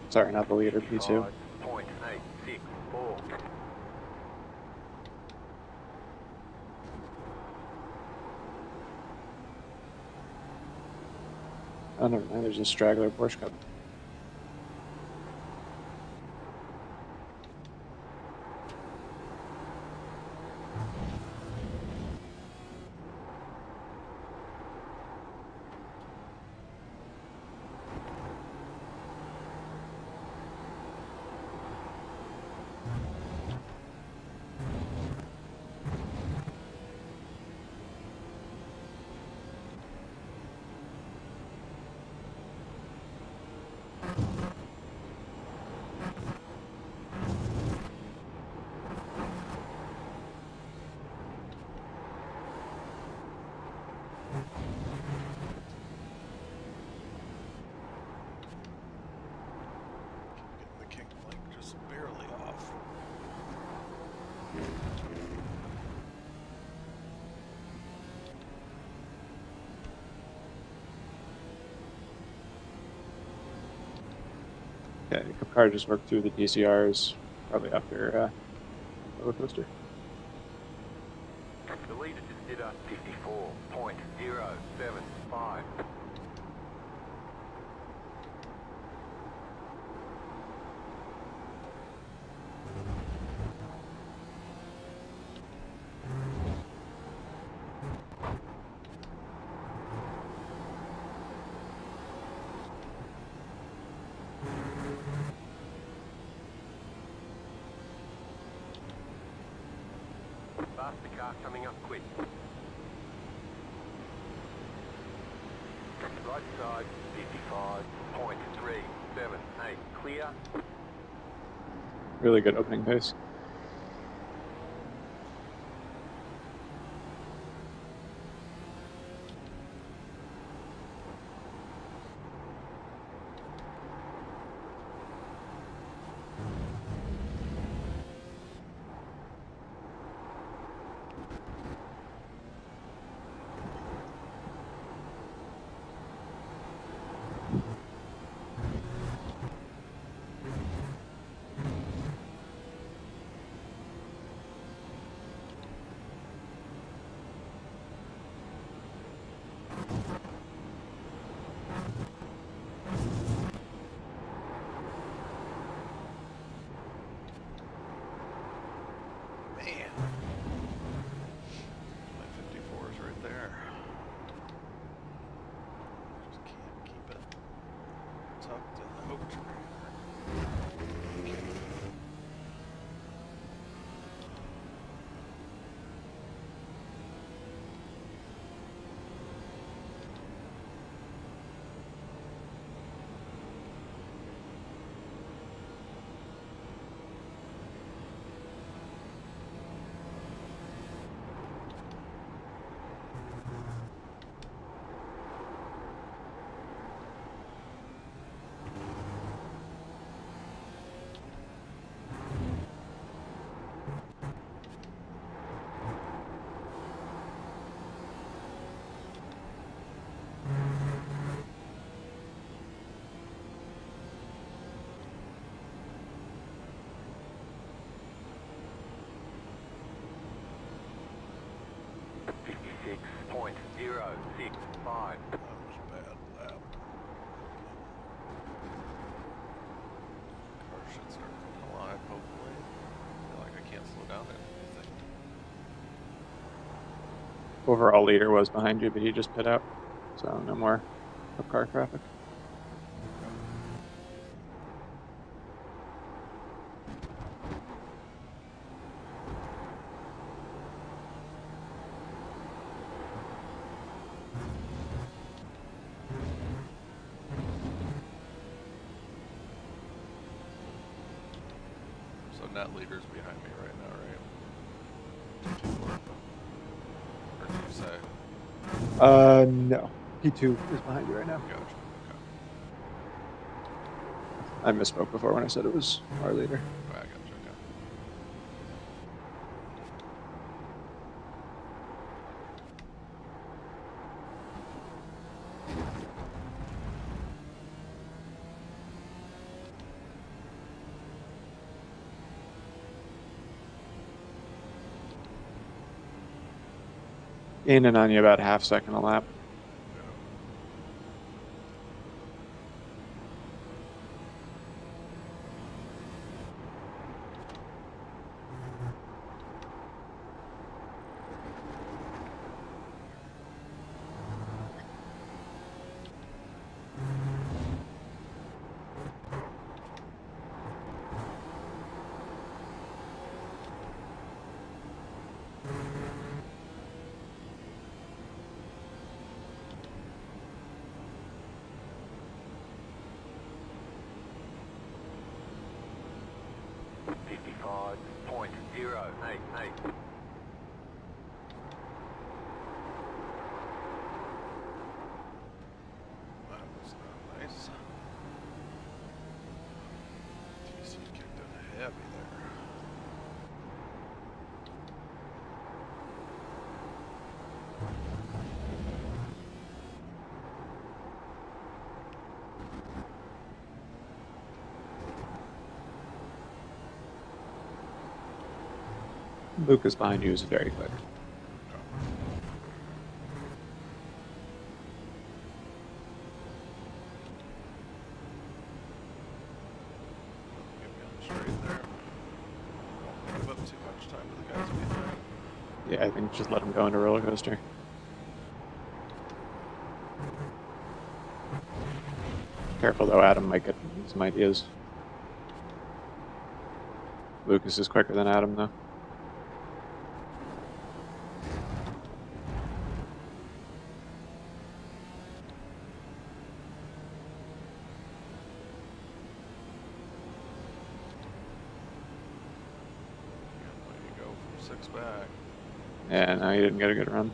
Sorry, not the leader, P2. 5.864. Oh, never mind. There's a straggler Porsche Cup. Getting the king like just barely off. Okay, car just worked through the DCRs, probably after roller coaster. The leader just did a 54.075. Faster car coming up quick. Right side, 55.378. Clear. Really good opening pace. That was a bad lap. Car should start coming alive, hopefully. I feel like I can't slow down anything. Overall leader was behind you, but he just pit out. So no more up car traffic. So net leader's behind me right now, right? Or did you say? No. P2 is behind you right now. Gotcha. I misspoke before when I said it was our leader. Okay. I gotcha. Okay. In and on you about half second a lap. That was not nice. TC kicked in heavy there. Lucas behind you is very quick. Get me on the straight there. Don't give up too much time to the guys behind. Yeah, I think just let him go into roller coaster. Careful though, Adam might get some ideas. Lucas is quicker than Adam though. Way to go from 6 back. Yeah, no, he didn't get a good run.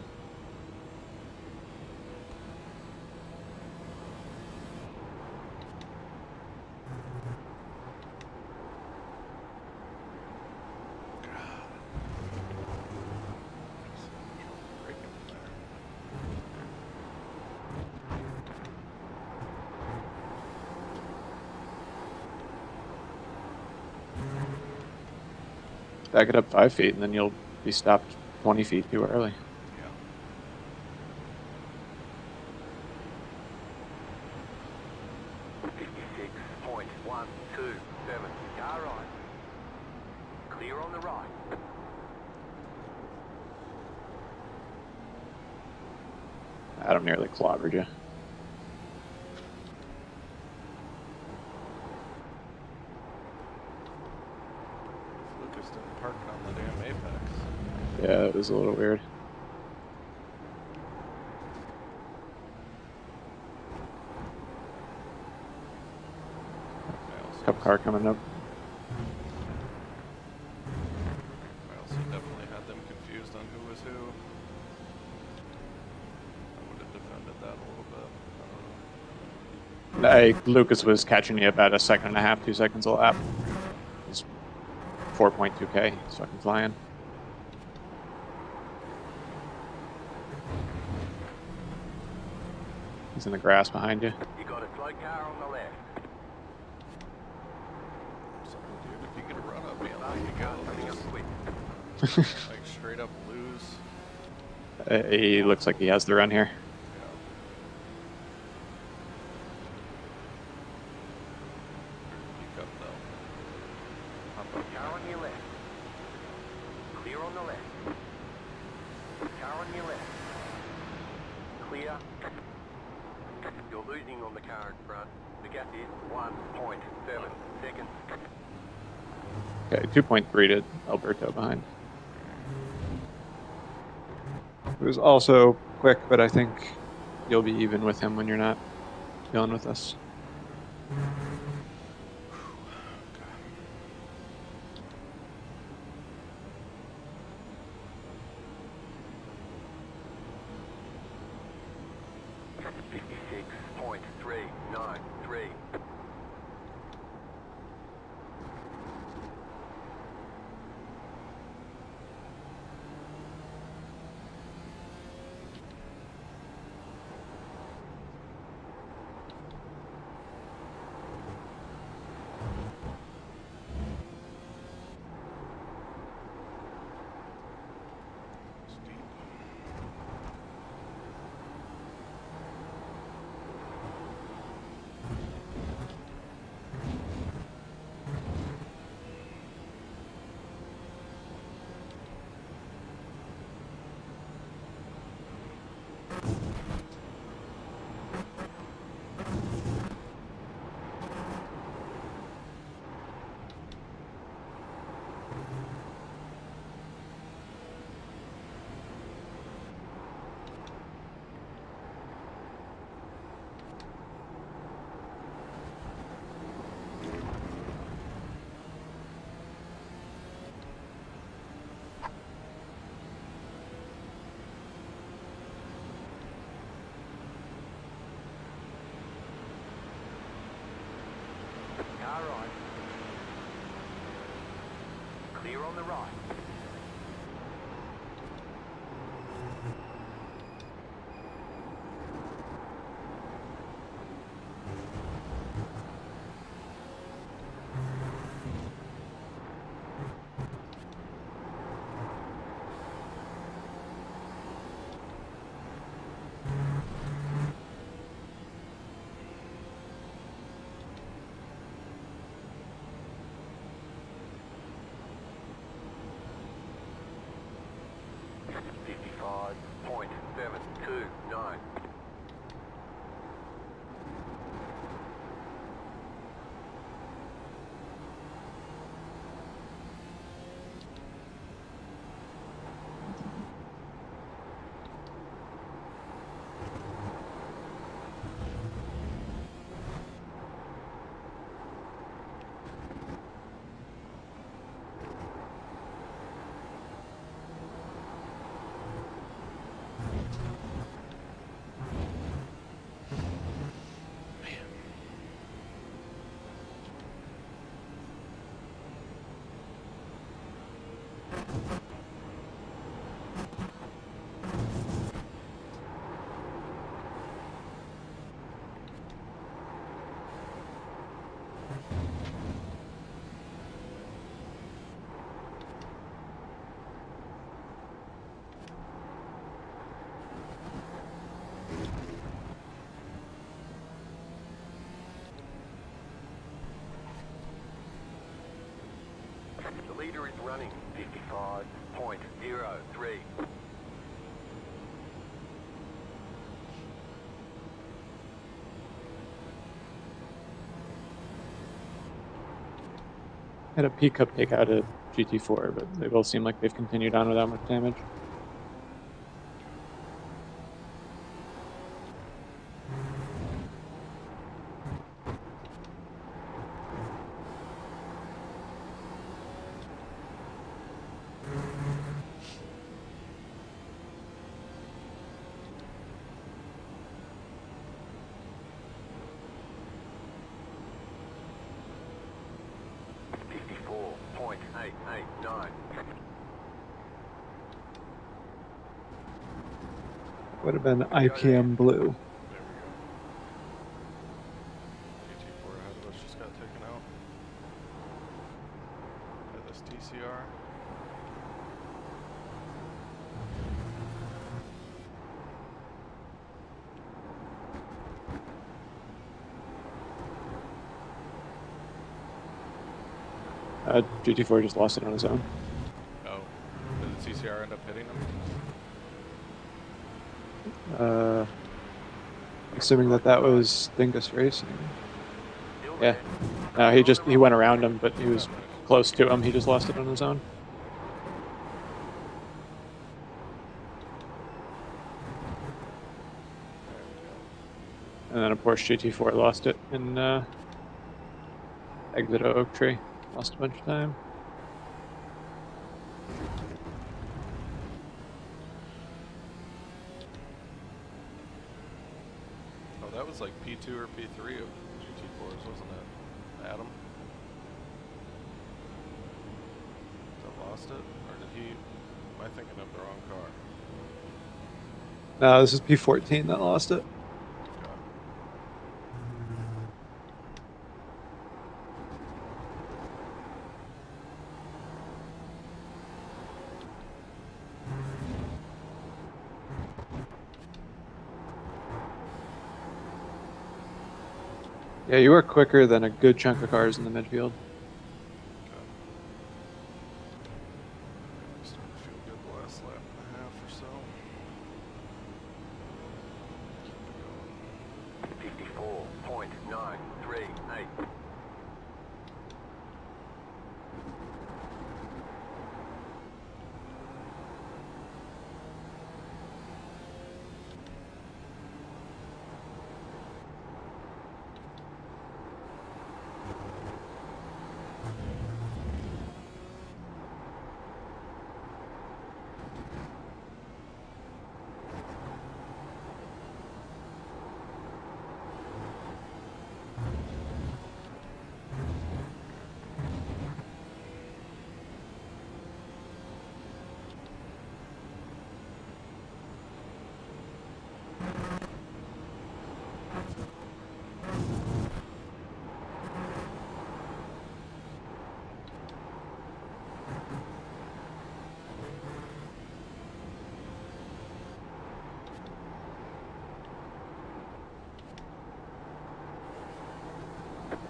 Breaking there. Back it up 5 feet and then you'll be stopped 20 feet too early. Yeah. Car right. Clear on the right. Adam nearly clobbered you. Lucas didn't park it on the damn apex. Yeah, it was a little weird. Cup car coming up. Well, so definitely had them confused on who was who. I would have defended that a little bit. Lucas was catching you about 1.5 seconds, 2 seconds a lap. It's 4.2k. He's fucking flying. He's in the grass behind you. You got a slow car on the left. So, dude, if you get a run up, man, out you go. Coming up Just, quick. like straight up lose. He looks like he has the run here. Pick up though. Hop up. Car on your left. Clear on the left. Car on your left. Clear. You're losing on the car in front. The gap is 1.7 seconds. Okay, 2.3 to Alberto behind. It was also quick, but I think You'll be even with him when you're not dealing with us. .393. Car right. Clear on the right. .729. The leader is running 55.03. Had a P-cup take out a GT4, but they both seem like they've continued on without much damage. .889. would have been IPM blue. There we go. GT4 ahead of us just got taken out. By this TCR. GT4 just lost it on his own. Oh, did the CCR end up hitting him? Assuming that was Dingus Racing. Still Yeah. there. No, he went around him, but he was close to him. He just lost it on his own. And then a Porsche GT4 lost it in exit of Oak Tree. Lost a bunch of time. Oh, that was like P2 or P3 of GT4s, wasn't it? Adam? That lost it? Or did he... Am I thinking of the wrong car? No, this is P14 that lost it. Okay. Yeah, you were quicker than a good chunk of cars in the midfield. Starting to feel good the last lap and a half or so. Keep it going. 54.938.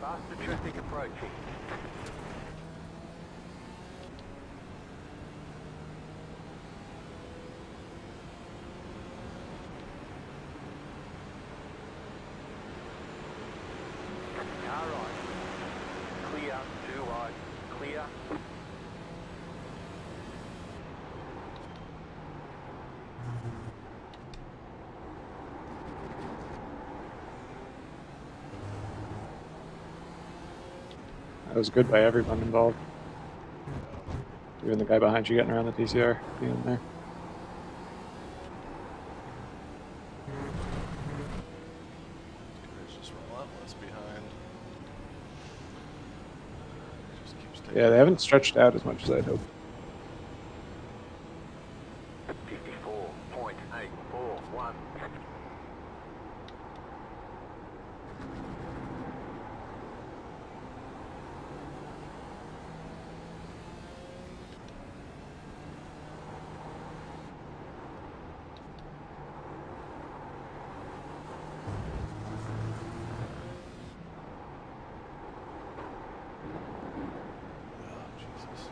Faster traffic approaching. Car right. Clear, 2 wide. Clear. That was good by everyone involved. Even the guy behind you getting around the TCR being there. It's just relentless behind. Just keeps taking Yeah, they haven't stretched out as much as I'd hoped. 54.841. Oh, Jesus.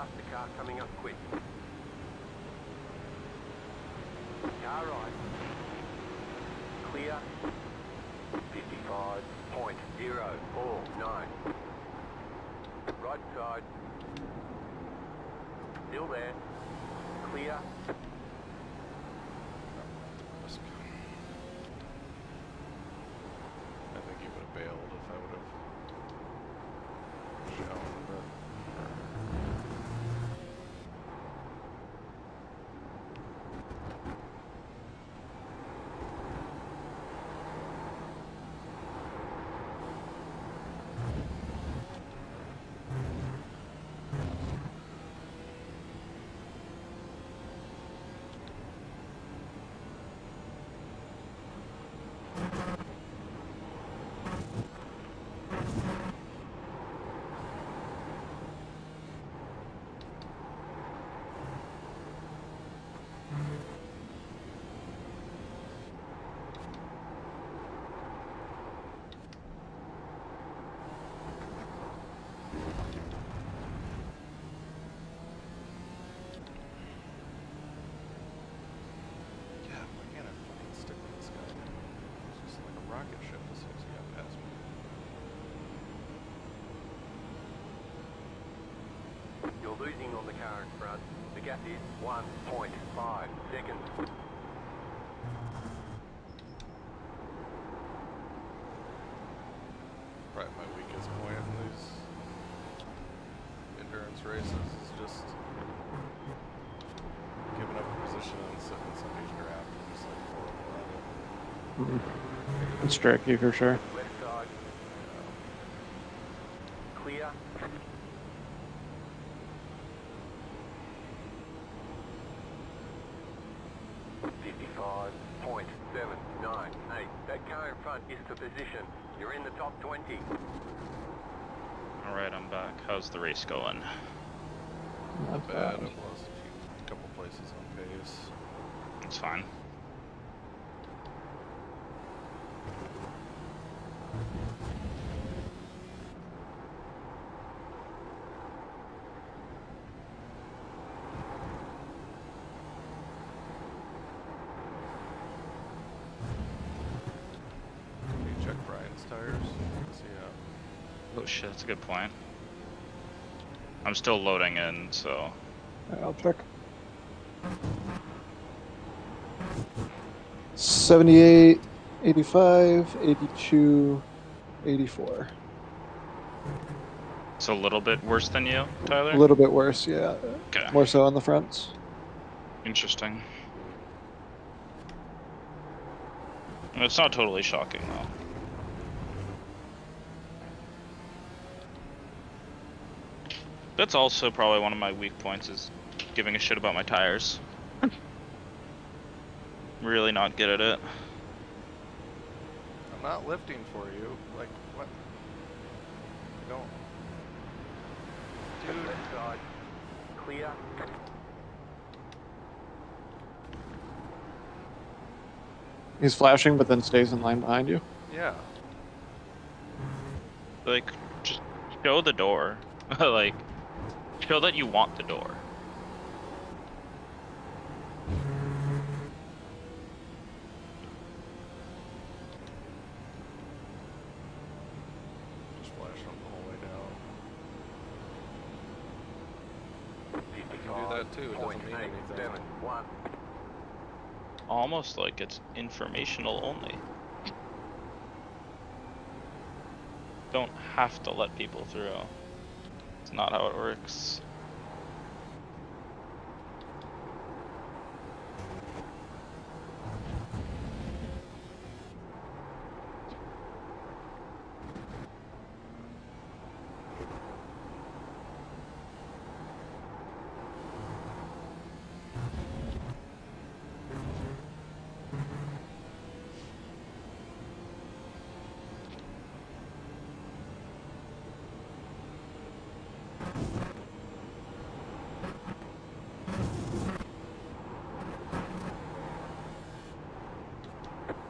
Faster car coming up quick. Car right. Clear. 55.049. Right side. Still there. Clear. I think he would have bailed if I would have shown, but yeah, why can't I fucking stick with this guy? It's just like a rocket ship as soon as he got past me. You're losing on the car in front. The gap is 1.5 seconds. Probably my weakest point in these endurance races is just giving up a position and sitting in somebody's draft. I'm just like horrible at it. It's tricky for sure. Left side. Clear. .798. That car in front is the position. You're in the top 20. Alright, I'm back. How's the race going? Not Bad. bad. I've lost a couple places on pace. It's fine. Can you check Brian's tires? See Oh shit, that's a good point. I'm still loading in, so... I'll check. 78, 85, 82, 84. It's a little bit worse than you, Tyler? A little bit worse, yeah. Okay. More so on the fronts. Interesting. It's not totally shocking, though. That's also probably one of my weak points, is giving a shit about my tires. Really not good at it. I'm not lifting for you. Like, what? I don't. Dude. Left side. Clear. He's flashing, but then stays in line behind you. Yeah. Like, just show the door. Like, show that you want the door. Just flash them the whole way down. You can do that too. It doesn't mean anything. .871. Almost like it's informational only. Don't have to let people through. It's not how it works.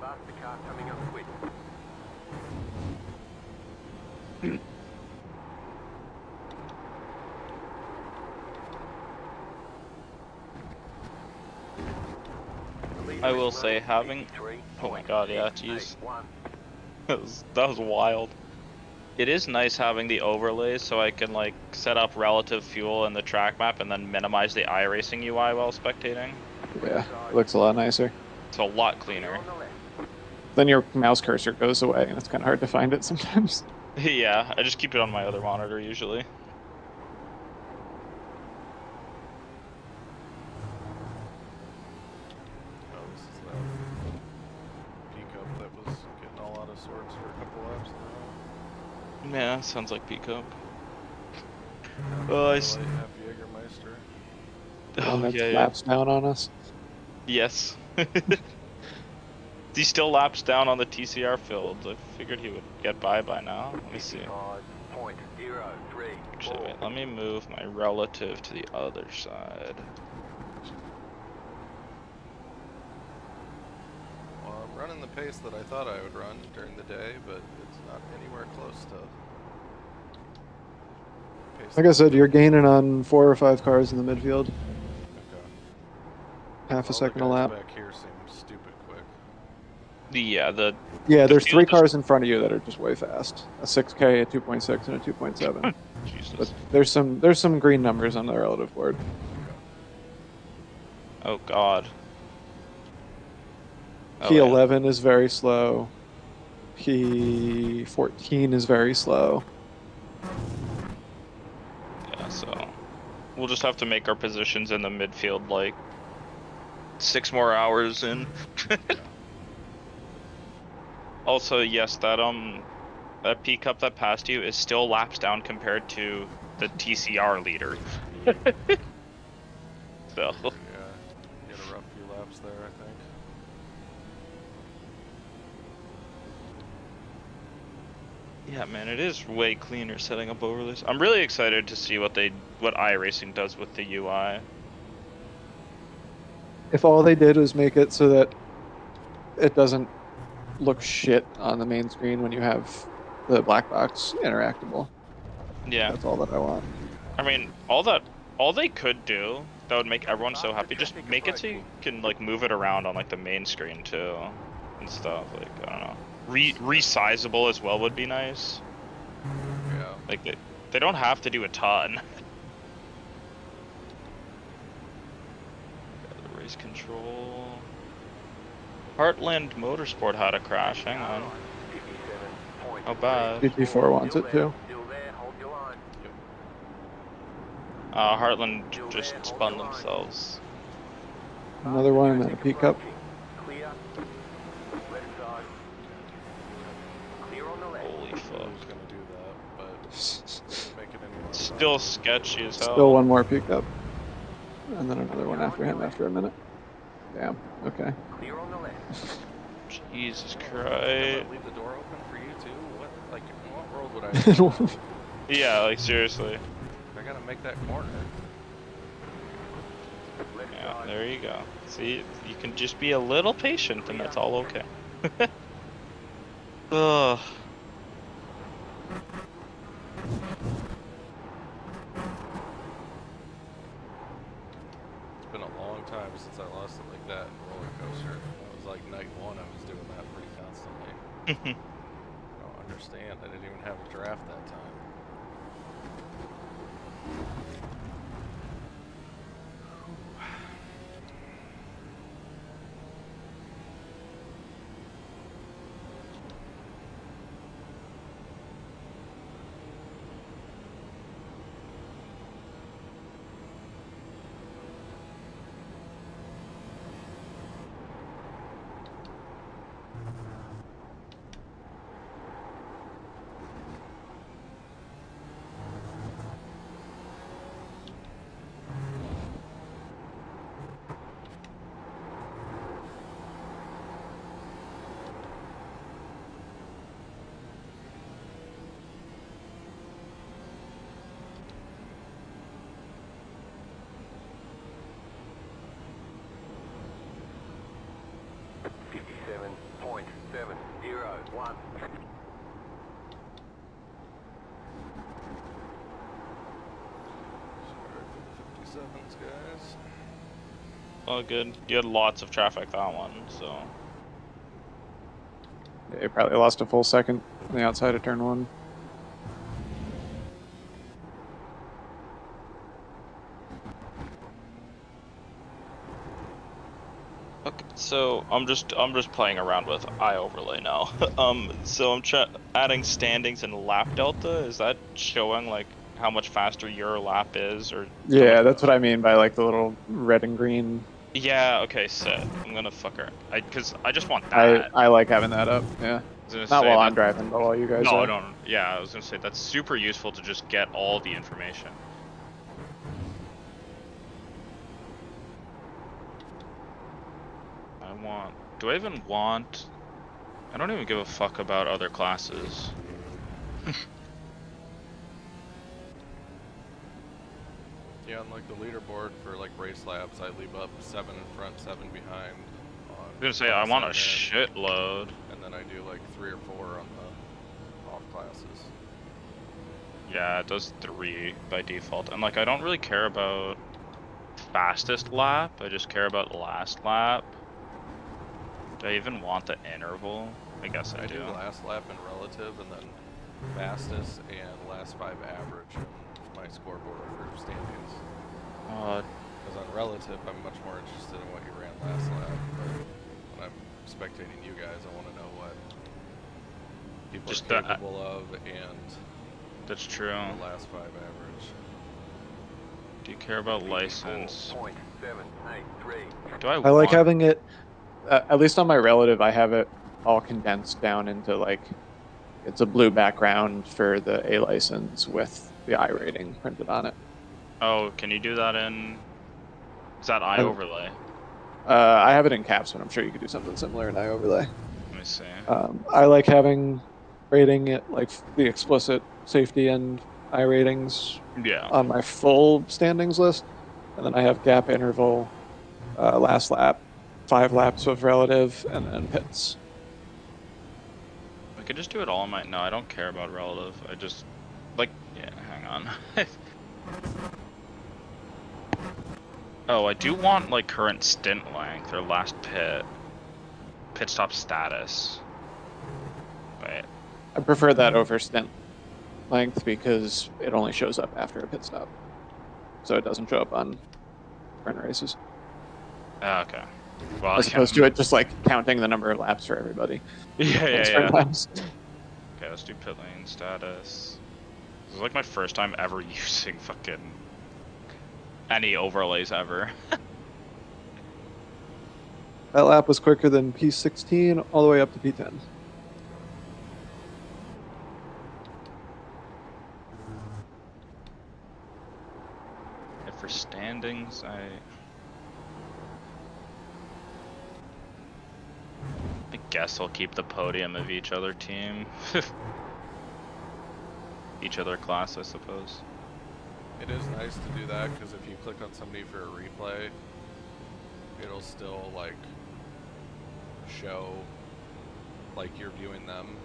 Faster car coming up quick. I will say having. Oh my god, yeah, jeez. That was wild. It is nice having the overlays so I can like set up relative fuel in the track map and then minimize the iRacing UI while spectating. Yeah, it looks a lot nicer. It's a lot cleaner. Then your mouse cursor goes away, and it's kind of hard to find it sometimes. Yeah, I just keep it on my other monitor usually. Oh, this is that Pico that was getting all out of sorts for a couple laps in a row. Yeah, sounds like Pico. Half Oh, Jägermeister. The Oh, one that yeah, yeah. laps down on us. Yes. He still laps down on the TCR field. I figured he would get by now. Let me see. Actually, wait, let me move my relative to the other side. Well, I'm running the pace that I thought I would run during the day, but it's not anywhere close to. Pace Like I said, you're gaining on 4 or 5 cars in the midfield. Okay. Half a All second the a guys lap. back here seem stupid quick. Yeah, the Yeah, there's field 3 is- cars in front of you that are just way fast. A 6K, a 2.6, and a 2.7. Jesus. But there's some green numbers on the relative board. Oh god. Oh, yeah. P11 is very slow. P14 is very slow. Yeah, so we'll just have to make our positions in the midfield like 6 more hours in. Also, yes, that P cup that passed you is still laps down compared to the TCR leader. So Yeah, get a rough few laps there, I think. yeah, man, it is way cleaner setting up overlays. I'm really excited to see what iRacing does with the UI. If all they did was make it so that it doesn't look shit on the main screen when you have the black box interactable. Yeah, That's all that I want. I mean, all they could do that would make everyone so happy, just make it so you can like move it around on like the main screen too and stuff. Like, I don't know, resizable as well would be nice. Yeah. Like they don't have to do a ton. Got the race control. Heartland Motorsport had a crash. Hang on. How bad? GT4 wants it too. Heartland just spun themselves. Another one and then a P cup. Holy fuck. I was gonna do that, but didn't make it anywhere. Still sketchy as hell. Still one more P cup. And then another one after him after a minute. Damn. Okay. Jesus Leave Christ. the door open for you too? What, like, in what world would I do that? Yeah, like seriously. I gotta make that corner. Yeah, there you go. See, you can just be a little patient and that's all okay. Ugh. It's been a long time since I lost it like that in a roller coaster. It was like night 1 I was doing that pretty constantly. I don't understand. I didn't even have a draft that time. all good. You had lots of traffic that one, so. Yeah, you probably lost a full second on the outside of turn 1. Okay, so I'm just playing around with iOverlay now. So I'm adding standings and lap delta. Is that showing like how much faster your lap is, or? Yeah, that's what I mean by like the little red and green. Yeah. Okay. Set. I'm gonna fuck her. Cause I just want that. I like having that up. Yeah, I was gonna not say while that. I'm driving, but while you guys No, are. no, no. Yeah, I was gonna say that's super useful to just get all the information. Do I even want? I don't even give a fuck about other classes. Yeah, on like the leaderboard for like race laps, I leave up 7 in front, 7 behind. I was gonna say I want a shitload. And then I do like 3 or 4 on the off classes. Yeah, it does 3 by default, and like I don't really care about fastest lap. I just care about last lap. Do I even want the interval? I guess I do. Last lap and relative, and then fastest and last 5 average in my scoreboard for standings. Because on relative, I'm much more interested in what you ran last lap. But when I'm spectating you guys, I want to know what people just are capable of, and that's true. The last 5 average. Do you care about license? 4.783. Do I like having it. At least on my relative, I have it all condensed down into like it's a blue background for the A license with the I rating printed on it. Oh, can you do that in? Is that iOverlay? I have it in caps, but I'm sure you could do something similar in iOverlay. Let me see. I like having rating it like the explicit safety and I ratings. Yeah. On my full standings list, and then I have gap interval, last lap, 5 laps of relative, and then pits. I could just do it all on my. No, I don't care about relative. I just like. Yeah, hang on. Oh, I do want like current stint length or last pit stop status. Wait. I prefer that over stint length because it only shows up after a pit stop, so it doesn't show up on sprint races. Okay. Well, as opposed to it just like counting the number of laps for everybody. Yeah. Laps. Okay, let's do pit lane status. This is like my first time ever using fucking any overlays ever. That lap was quicker than P16 all the way up to P10. And for standings, I guess I'll keep the podium of each other team. Each other class, I suppose. It is nice to do that, because if you click on somebody for a replay, it'll still, like, show, like, you're viewing them.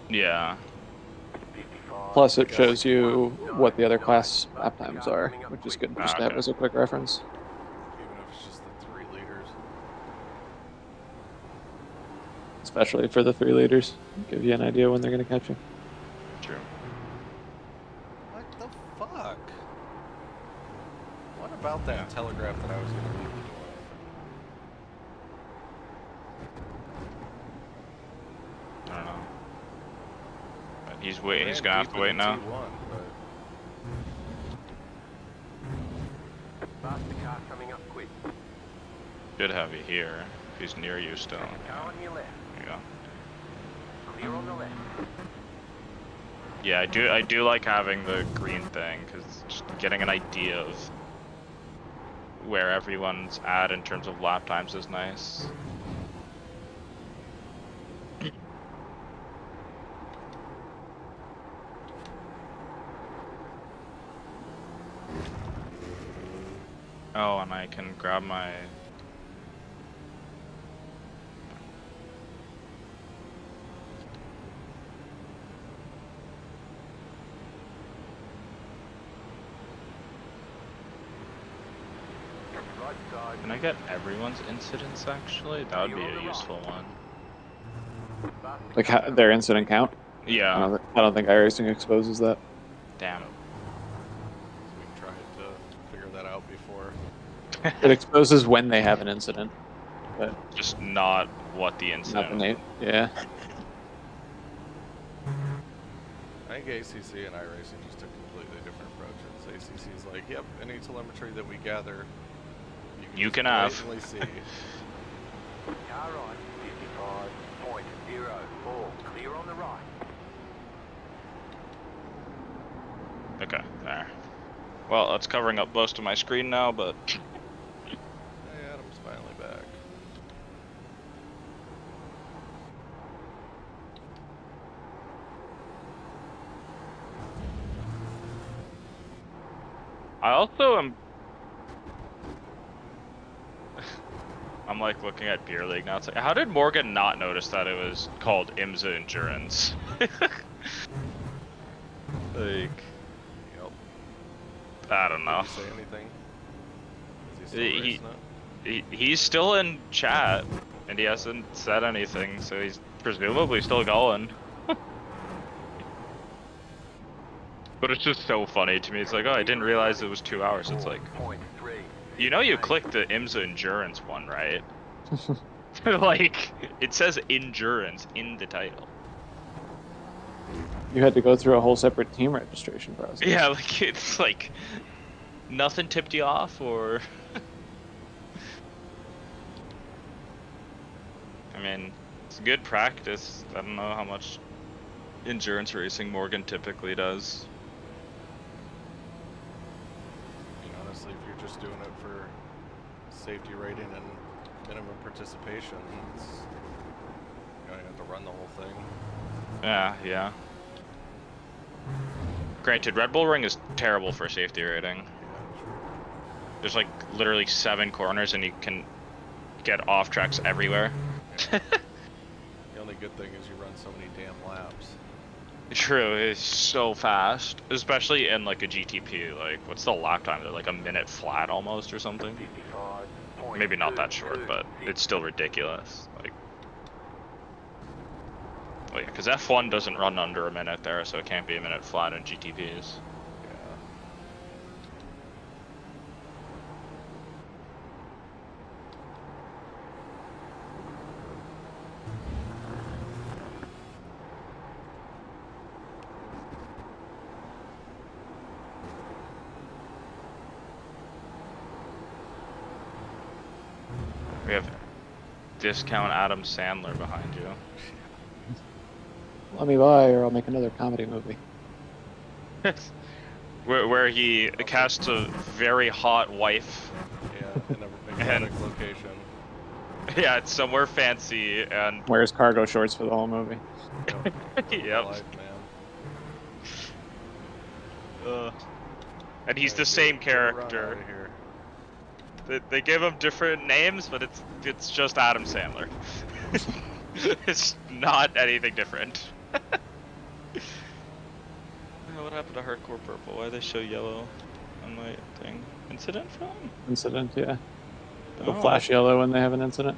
Yeah. Plus it shows you what the other class lap times are, which is good just to have as a quick reference. Even if it's just the 3 leaders. Especially for the 3 leaders. Give you an idea when they're going to catch you. True. What the fuck? What about that telegraph that I was going to leave the door I don't know. But he's waiting. He's gonna have to wait now. Faster car coming up quick. Should have you here. If he's near you still. Car on your left. There you go. Clear on the left. Yeah, I do like having the green thing, because just getting an idea of where everyone's at in terms of lap times is nice. Oh, and I can grab my... right side. Can I get everyone's incidents actually? That would be a useful one. Fastest Like car their incident count. Yeah. I don't think iRacing exposes that. Damn. We tried to figure that out before. It exposes when they have an incident, but Just not what the not incident. the name. Yeah. I think ACC and iRacing just took completely different approaches. ACC's like, yep, any telemetry that we gather, You just can have. blatantly see. Car right, 55.04. Clear on the right. Okay, there. Well, that's covering up most of my screen now, but Hey, Adam's finally back. I also am. I'm like looking at Beer League now. It's like, how did Morgan not notice that it was called IMSA Endurance? Like, Yep. I don't Did know. he say anything? Is he still racing it? He's still in chat, and he hasn't said anything, so he's presumably still going. But it's just so funny to me. It's like, oh, I didn't realize it was 2 hours. It's like, 4.3. you know, you clicked the IMSA Endurance one, right? Like, it says Endurance in the title. You had to go through a whole separate team registration process. Yeah, like, it's like, nothing tipped you off, or... I mean, it's good practice. I don't know how much endurance racing Morgan typically does. I mean, honestly, if you're just doing it for safety rating and minimum participation, it's, you don't have to run the whole thing. Yeah. Granted, Red Bull Ring is terrible for safety rating. Yeah, true. There's like literally 7 corners and you can get off tracks everywhere. The only good thing is you run so many damn laps. True, it's so fast. Especially in like a GTP, like what's the lap time? They're like a minute flat almost or something. 55.22. Maybe not that short, but it's still ridiculous. Like, oh yeah, because F1 doesn't run under a minute there, so it can't be a minute flat in GTPs. Yeah. We have discount Adam Sandler behind you. Let me buy, or I'll make another comedy movie. where he casts a very hot wife. Yeah, in a exotic location. Yeah, it's somewhere fancy and Wears cargo shorts for the whole movie. yep. Life, man. And he's Yeah, the same get a run character. outta here. They give him different names, but it's just Adam Sandler. It's not anything different. What happened to Hardcore Purple? Why they show yellow on my thing? Incident film? Incident, yeah. It'll Oh. flash yellow when they have an incident.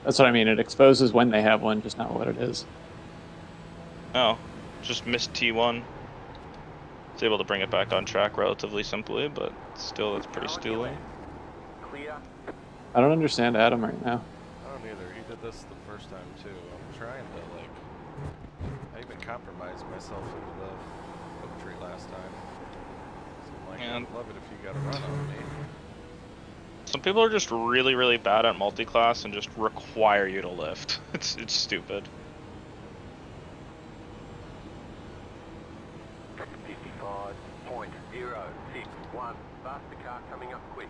That's what I mean. It exposes when they have one, just not what it is. Oh, just missed T1. It's able to bring it back on track relatively simply, but still, it's pretty stooly. Clear. I don't understand Adam right now. I don't either. He did this the first time too. I'm trying to like. I even compromised myself into the oak tree last time. So I'm like, Man. I'd love it if you got a run on me. Some people are just really, really bad at multi-class and just require you to lift. It's stupid. 55.061. Faster car coming up quick.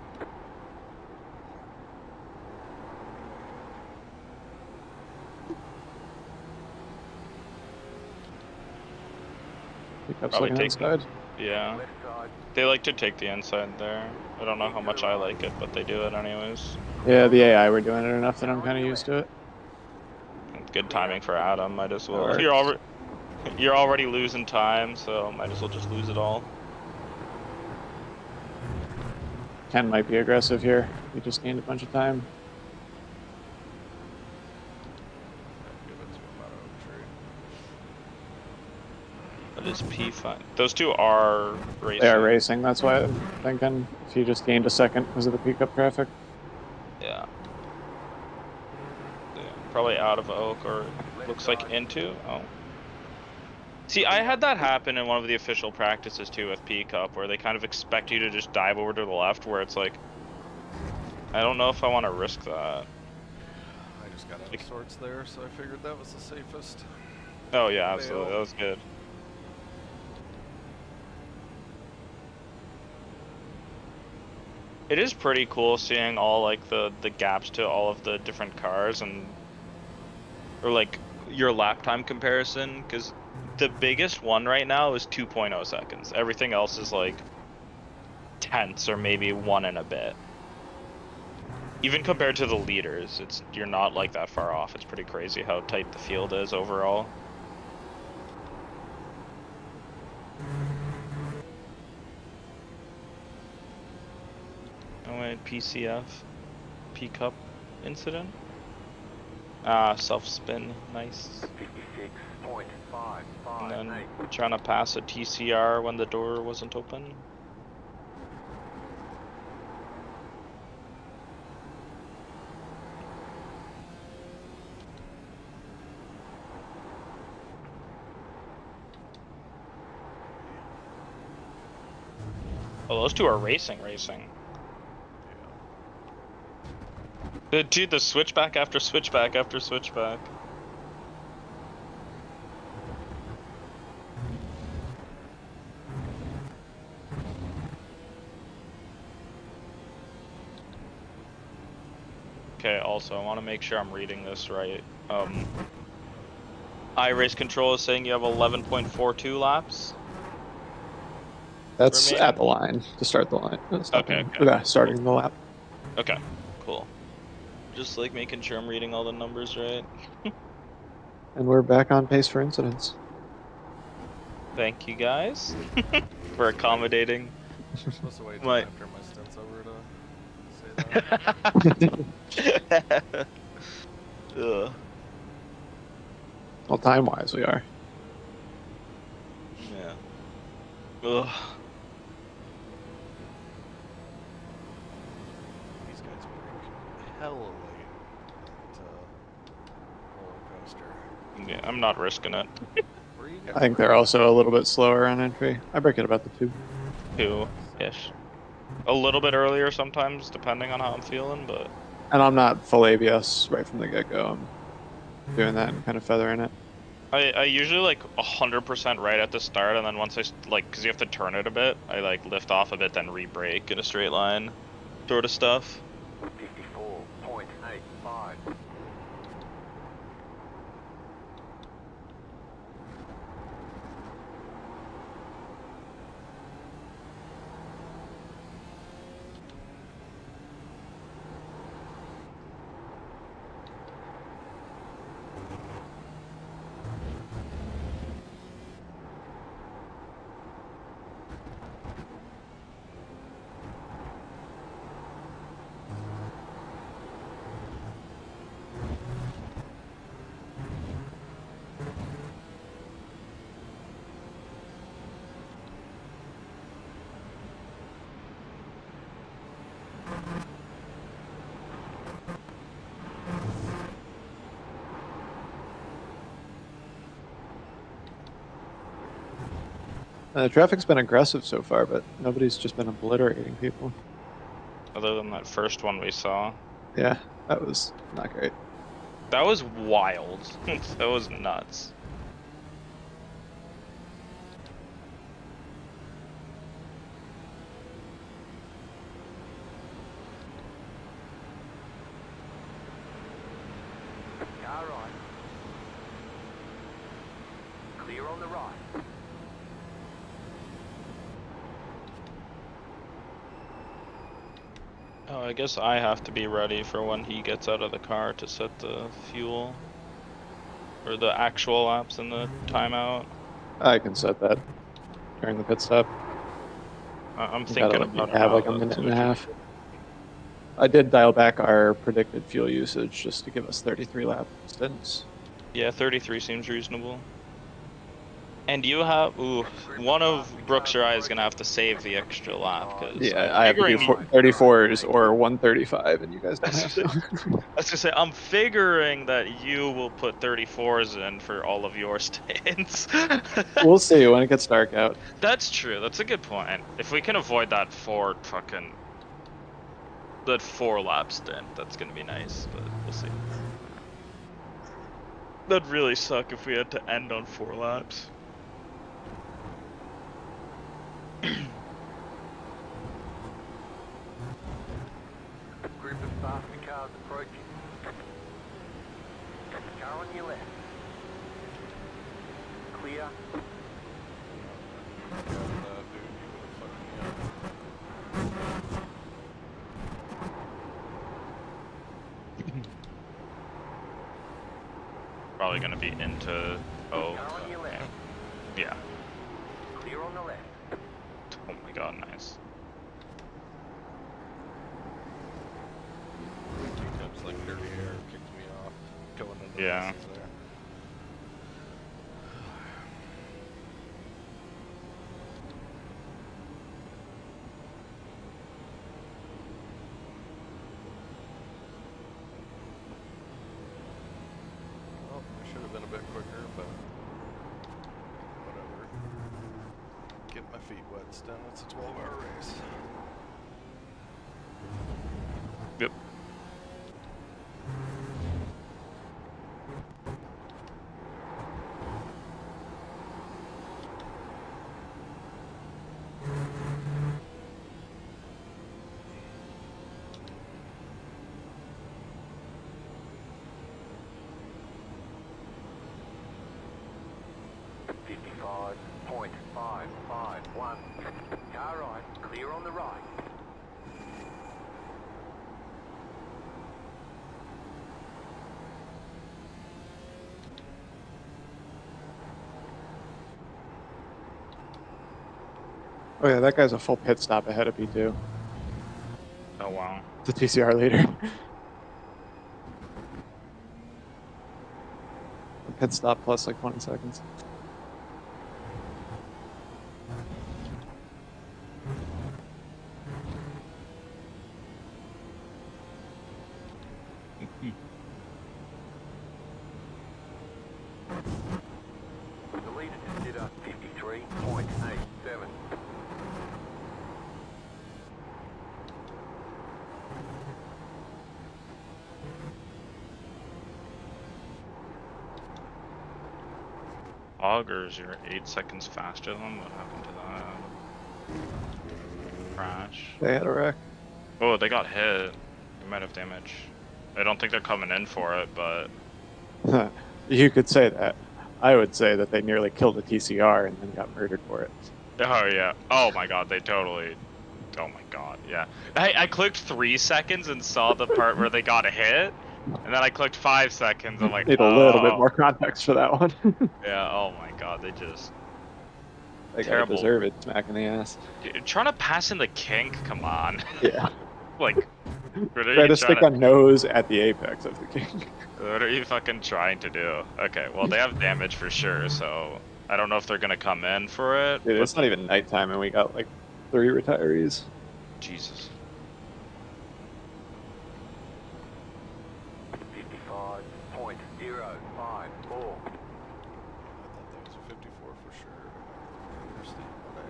Pickups Probably looking take inside. Yeah. Left side. They like to take the inside there. I don't know how much I like it, but they do it anyways. Yeah, the AI were doing it enough that I'm kind of used to it. Good timing for Adam, might as well. Alright. You're already losing time, so might as well just lose it all. Ken might be aggressive here. He just gained a bunch of time. Give it to him out of tree. That is P5. Those two are racing. They are racing, that's why I'm thinking if he just gained a second because of the peak up traffic. Yeah. Probably out of Oak or looks like into. Oh. See, I had that happen in one of the official practices too with P Cup, where they kind of expect you to just dive over to the left, where it's like, I don't know if I want to risk that. I just got out of sorts there, so I figured that was the safest. Oh yeah, absolutely, that was good. It is pretty cool seeing all like the gaps to all of the different cars and or like your lap time comparison, because the biggest one right now is 2.0 seconds. Everything else is like tenths or maybe 1 and a bit. Even compared to the leaders, you're not like that far off. It's pretty crazy how tight the field is overall. Oh wait, PCF, P Cup incident. Self spin, nice. 56.558. And then trying to pass a TCR when the door wasn't open. Oh, those two are racing. Dude, the switchback after switchback after switchback. Okay, also, I want to make sure I'm reading this right. iRace Control is saying you have 11.42 laps. That's remaining. at the line, to start the line. Okay. Starting the lap. Okay, cool. Just like making sure I'm reading all the numbers right. And we're back on pace for incidents. Thank you guys for accommodating. We're supposed to wait till My- after my stint's over to say that. Ugh. Well, time-wise, we are. Yeah. Ugh. These guys break hella late at roller coaster. Yeah, I'm not risking it. Where you guys I think they're also a little bit slower on entry. I break it about the 2. 2-ish. A little bit earlier sometimes, depending on how I'm feeling, but... And I'm not full ABS right from the get-go. I'm doing that and kind of feathering it. I usually like 100% right at the start, and then once I like, because you have to turn it a bit, I like lift off a bit, then re-brake in a straight line, sort of stuff. 54.85. Traffic's been aggressive so far, but nobody's just been obliterating people. Other than that first one we saw. Yeah, that was not great. That was wild. That was nuts. Car right. Clear on the right. Oh, I guess I have to be ready for when he gets out of the car to set the fuel. Or the actual laps in the timeout. I can set that during the pit stop. I'm We thinking gotta about it have now, like a that's minute and what a you- half. I did dial back our predicted fuel usage just to give us 33 lap stints. Yeah, 33 seems reasonable. And you have, ooh, one of Brooks or I is gonna have to save the extra lap because Yeah, I have to do 34s or 135, and you guys don't have to. I was gonna say, I'm figuring that you will put 34s in for all of your stints. We'll see when it gets dark out. That's true. That's a good point. If we can avoid that that 4 lap stint, that's gonna be nice. But we'll see. That'd really suck if we had to end on 4 laps. Group of faster cars approaching. Car on your left. Clear. God, dude, you would've fucked me up. Probably gonna be into. Oh, Car on your okay. left. Yeah. Clear on the left. Oh my god, nice. Jacob's like dirty air kicked me off going into Yeah. races there. Well, I should have been a bit quicker, but whatever. Get my feet wet still. It's a 12-hour race. Yep. Fifty-five point 551. Car right. Clear on the right. Oh yeah, that guy's a full pit stop ahead of P2. Oh wow. The TCR leader. Pit stop plus like 20 seconds. The leader just did a 53.87. Augers, you're 8 seconds faster than them. What happened to that? Crash. They had a wreck. Oh, they got hit. They might have damage. I don't think they're coming in for it, but You could say that. I would say that they nearly killed a TCR and then got murdered for it. oh yeah. Oh my god, they totally. Oh my god, yeah. I clicked 3 seconds and saw the part where they got a hit, and then I clicked 5 seconds. I'm like, Need a little bit more context for that one. Yeah. Oh my god, they just. They gotta Terrible. deserve it. Smack in the ass. Dude, trying to pass in the kink. Come on. Yeah. Like. What are Try you to stick a nose at the apex of the king. What are you fucking trying to do? Okay, well they have damage for sure, so I don't know if they're gonna come in for it. Dude, but- it's not even nighttime and we got like 3 retirees. Jesus. 55.054. I thought that was a 54 for sure. I understand what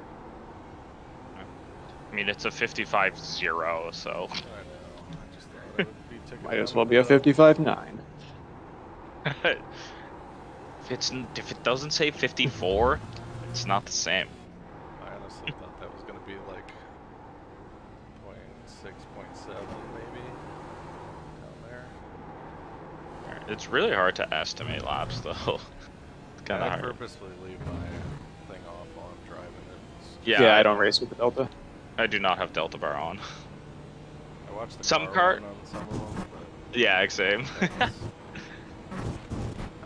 I mean, it's a 55-0, so. I know. I just thought I would be taking Might as down well be a the- 55-9. If it doesn't say 54, it's not the same. I honestly thought that was going to be like 0.6, 0.7 maybe down there. It's really hard to estimate laps, though. It's kind I of hard. purposely leave my thing off while I'm driving it. Yeah, I don't race with the Delta. I do not have Delta Bar on. I watched the Some car car- run on some of them, but Yeah, same. it's-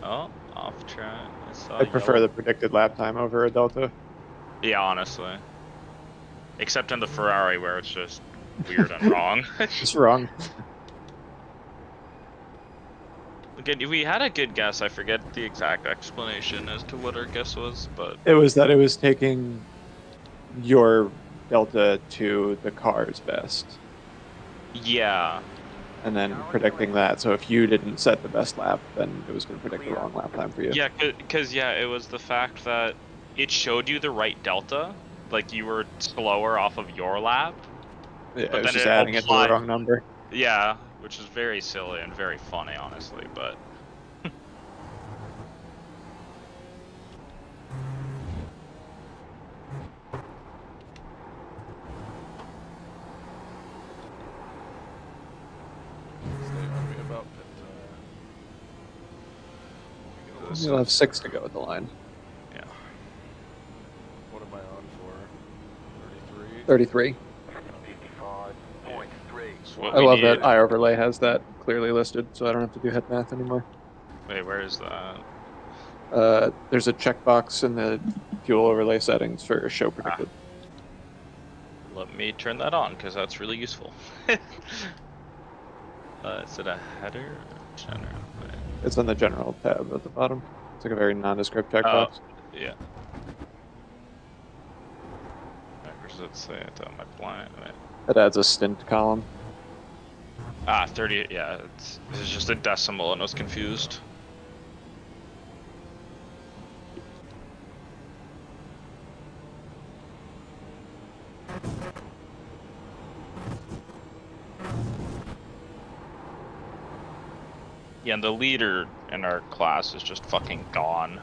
Oh, off track. I saw I prefer yellow. the predicted lap time over a Delta. Yeah, honestly. Except in the Ferrari where it's just weird and wrong. It's wrong. Again, we had a good guess. I forget the exact explanation as to what our guess was, but It was that it was taking your delta to the car's best, yeah. and then predicting that. So if you didn't set the best lap, then it was going to predict the wrong lap time for you. Yeah, because it was the fact that it showed you the right delta, like you were slower off of your lap. Yeah, But it was then just it adding it to the applied- wrong number. Yeah, which is very silly and very funny, honestly, but... Stay on me about pit time. You'll have 6 to go at the line. Yeah. What am I on for? 33? 33. 55.3. So what I we love need- that iOverlay has that clearly listed, so I don't have to do head math anymore. Wait, where is that? There's a checkbox in the fuel overlay settings for show predicted. Let me turn that on, because that's really useful. Is it a header or general? It's on the general tab at the bottom. It's like a very nondescript checkbox. Yeah. Where does it say it on my blind? Wait. It adds a stint column. Ah, 30, yeah, it's just a decimal and I was confused. Yeah, and the leader in our class is just fucking gone.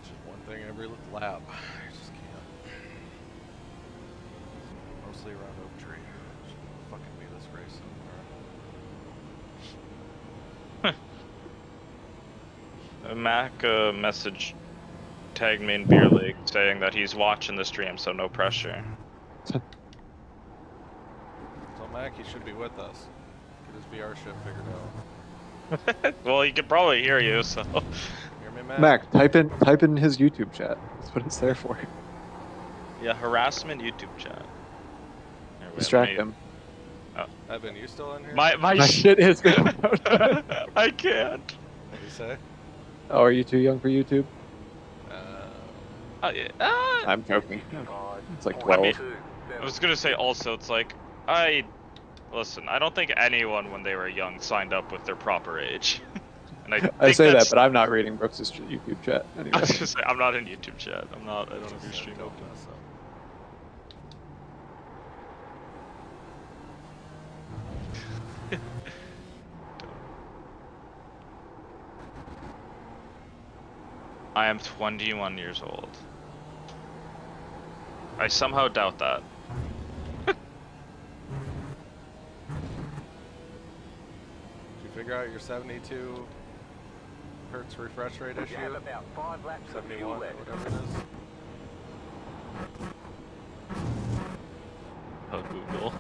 Just one thing every lap. I just can't. Mostly around Oak Tree. Just fucking me this race somewhere. Mac message tagged me in Beer League saying that he's watching the stream, so no pressure. So Mac, he should be with us. Get his VR shit figured out. Well, he could probably hear you, so. Hear me, Mac? Mac, type in his YouTube chat. That's what it's there for. Yeah, harassment YouTube chat. Here, wait, Distract let me- him. Evan, you still in here? My My shit is going out. I can't. What do you say? Oh, are you too young for YouTube? Yeah. I'm joking. It's like I 12. mean, I was gonna say also, it's like, listen, I don't think anyone when they were young signed up with their proper age. And I think say that, that's- but I'm not reading Brooks' YouTube chat I anyway. was gonna say, I'm not in YouTube chat. I don't have your stream Don't open. mess up. I am 21 years old. I somehow doubt that. Did you figure out your 72 hertz refresh rate You issue? have about 5 laps of 71, fuel left. whatever it is. Oh, Google.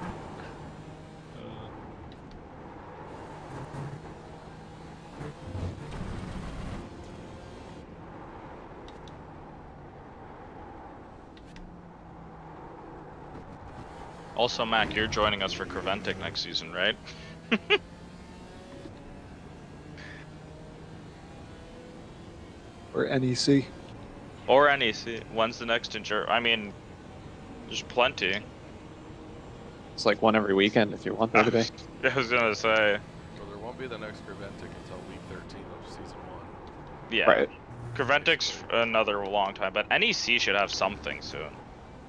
Also, Mac, you're joining us for Creventic next season, right? Or NEC. Or NEC. When's the next enduro? I mean, there's plenty. It's like one every weekend if you want there to be. I was gonna say, So there won't be the next Creventic until week 13 of season 1. yeah. Right. Creventic's another long time, but NEC should have something soon. You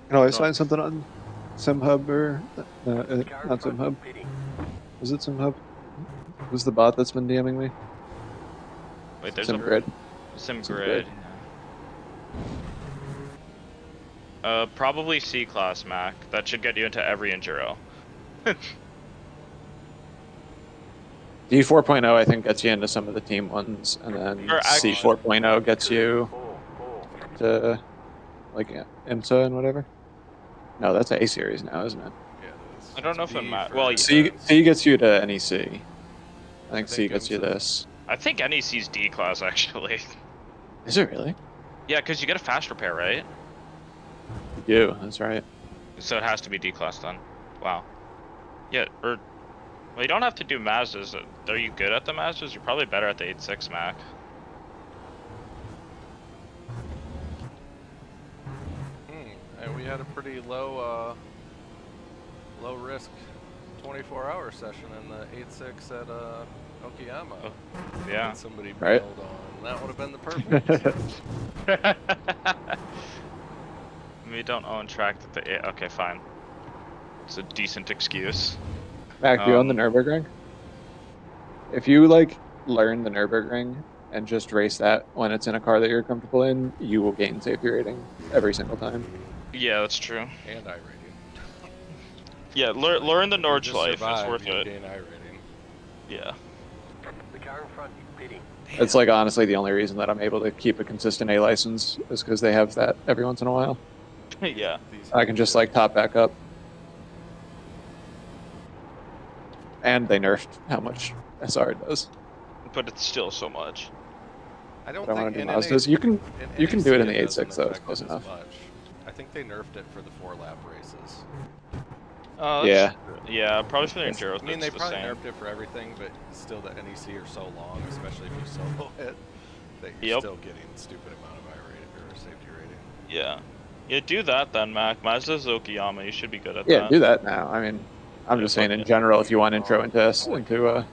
can always find something on SimHub or not SimHub. Pitting. Is it SimHub? Who's the bot that's been DMing me? Wait, there's SimGrid. a SimGrid. SimGrid. Probably C-Class, Mac. That should get you into every enduro. D4.0 I think gets you into some of the team ones, and then Or actually- C4.0 gets you 4. to like IMSA and whatever. No, that's A series now, isn't it? I don't know if it D matters. for Well, defense. C gets you to NEC. I think think C gets you Gooms is- this. I think NEC's D class actually. Is it really? Yeah, because you get a fast repair, right? You do. That's right. So it has to be D class then. Wow. Yeah, or well, you don't have to do Mazdas. Are you good at the Mazdas? You're probably better at the 8.6 Mac. And we had a pretty low risk 24-hour session in the 8.6 at Okayama. Oh, yeah. That somebody Right. bailed on. That would have been the perfect. We don't own track that the okay, fine. It's a decent excuse. Mac, do you own the Nürburgring? If you like learn the Nürburgring and just race that when it's in a car that you're comfortable in, you will gain safety rating every single time. Yeah, that's true. And I rating. Yeah, learn the If you Norge just life. It's survive, worth you'll it. gain I rating. Yeah. The car in front is pitting. It's like honestly the only reason that I'm able to keep a consistent A license is because they have that every once in a while. Yeah. These I can just like top back up. And they nerfed how much SR does. But it's still so much. I don't But I want think to do in Mazdas. You can in do it in NEC the doesn't 8.6 though. It's affect close it as enough. much. I think they nerfed it for the 4-lap races. Yeah. Yeah, probably for the enduro. I mean, they it's the probably same. nerfed it for everything, but still the NEC are so long, especially if you solo it, that you're Yep. still getting a stupid amount of I rating or safety rating. Yeah. Yeah, do that then, Mac. Mazda's Okayama. You should be good at Yeah, that. do that now. I mean, I'm Yeah, just saying in fuck it. general, if you want intro into 1-8.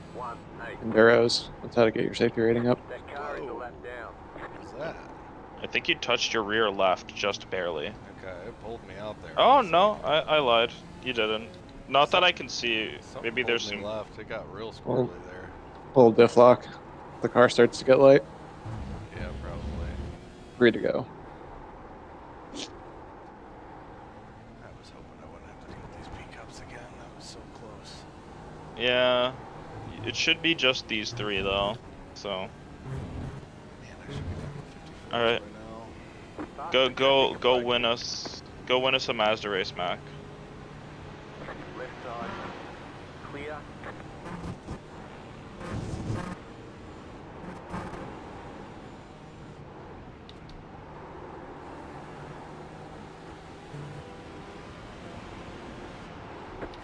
enduros, that's how to get your safety rating up. That car is a lap down. What was that? I think you touched your rear left just barely. Okay, it pulled me out there. Oh no, I lied. You didn't. Not that I can see. Something Maybe pulled there's me some. left. It got real Well- squirrely there. Pull diff lock. The car starts to get light. Yeah, probably. Free to go. I was hoping I wouldn't have to deal with these P-cups again. That was so close. Yeah. It should be just these three though. So. Man, I should be down to 54 All right. by now. Go win us. Go win us a Mazda race, Mac. Left side. Clear.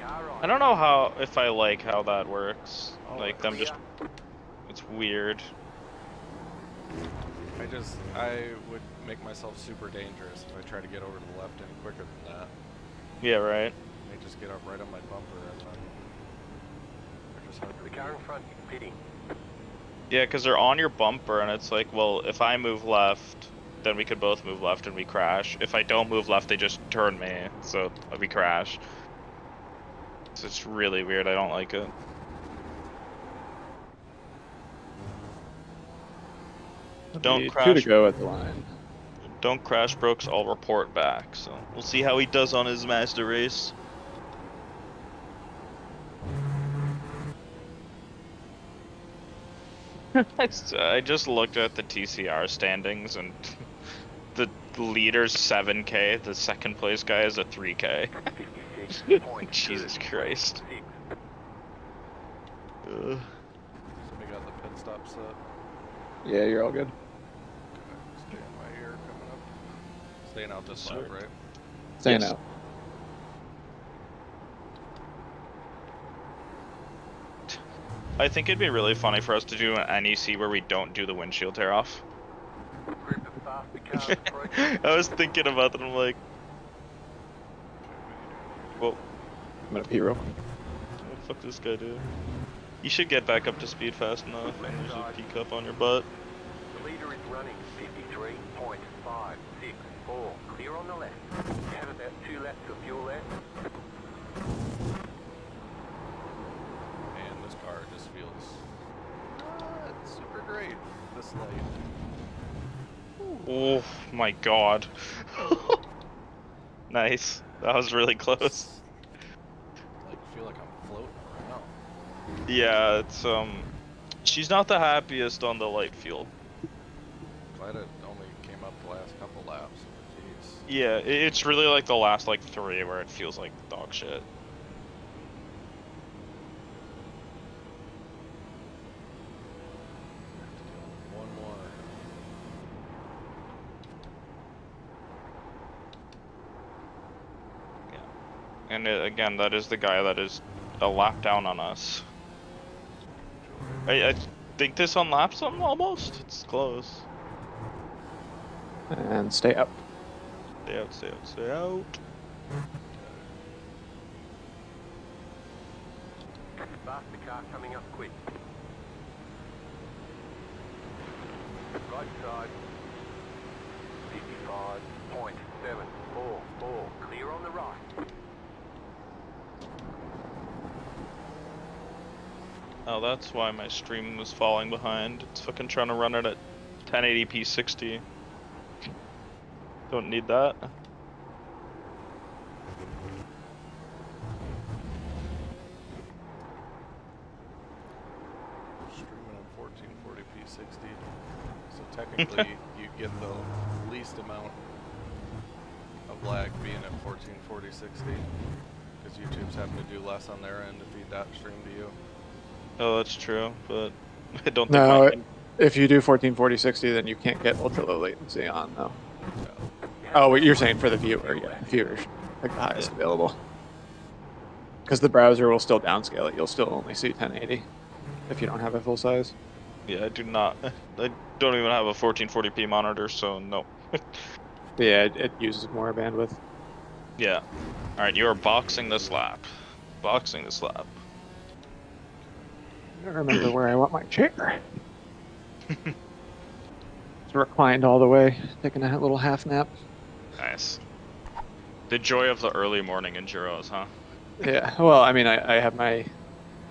Car on. I don't know if I like how that works. Like them just. Clear. It's weird. I would make myself super dangerous if I try to get over to the left any quicker than that. Yeah, right. They just get up right on my bumper and then they're just hard to The car in beat. front is pitting. Yeah, because they're on your bumper, and it's like, well, if I move left, then we could both move left and we crash. If I don't move left, they just turn me, so we crash. So it's really weird. I don't like it. Don't Two crash. to go at the line. Don't crash, Brooks. I'll report back. So we'll see how he does on his Mazda race. I just looked at the TCR standings, and the leader's 7K. The second place guy is a 3K. 56.2. Jesus Christ. Ugh. Somebody got the pit stop set. Yeah, you're all good. Okay, stay in my ear coming up. Staying out this Sorry. lap, right? Staying Yes. out. I think it'd be really funny for us to do an NEC where we don't do the windshield tear off. Group of faster cars approaching. I was thinking about that. I'm like, well, I'm gonna pee real quick. what the fuck this guy do? You should get back up to speed fast enough, and there's a P-cup on your butt. The leader is running 53.564. Clear on the left. You have about 2 laps of fuel left. Man, this car just feels not super great this late. Oh my god. Nice. That was really close. Like, feel like I'm floating around. Yeah, it's she's not the happiest on the light fuel. Glad it only came up the last couple laps. Jeez. Yeah, it's really like the last like 3 where it feels like dog shit. And again, that is the guy that is a lap down on us. I think this unlaps him almost. It's close. And stay up. Stay out, stay out, stay out. Faster car coming up quick. Right side. 55.744. Clear on the right. Oh, that's why my stream was falling behind. It's fucking trying to run it at 1080p 60. Don't need that. Streaming on 1440p 60. So technically, you get the least amount of lag being at 1440 60. Because YouTube's having to do less on their end to feed that stream to you. Oh, that's true, but I don't think No, mine- if you do 1440 60, then you can't get ultra low latency on though. So, Oh, what you're saying for the viewer, yeah, viewers, like the highest available. Because the browser will still downscale it. You'll still only see 1080 if you don't have it full size. Yeah, I do not. I don't even have a 1440p monitor, so no. But yeah, it uses more bandwidth. Yeah. Alright, you are boxing this lap. Boxing this lap. I don't remember where I want my chair. It's reclined all the way, taking a little half nap. Nice. The joy of the early morning enduros, huh? Yeah, well, I mean, I have my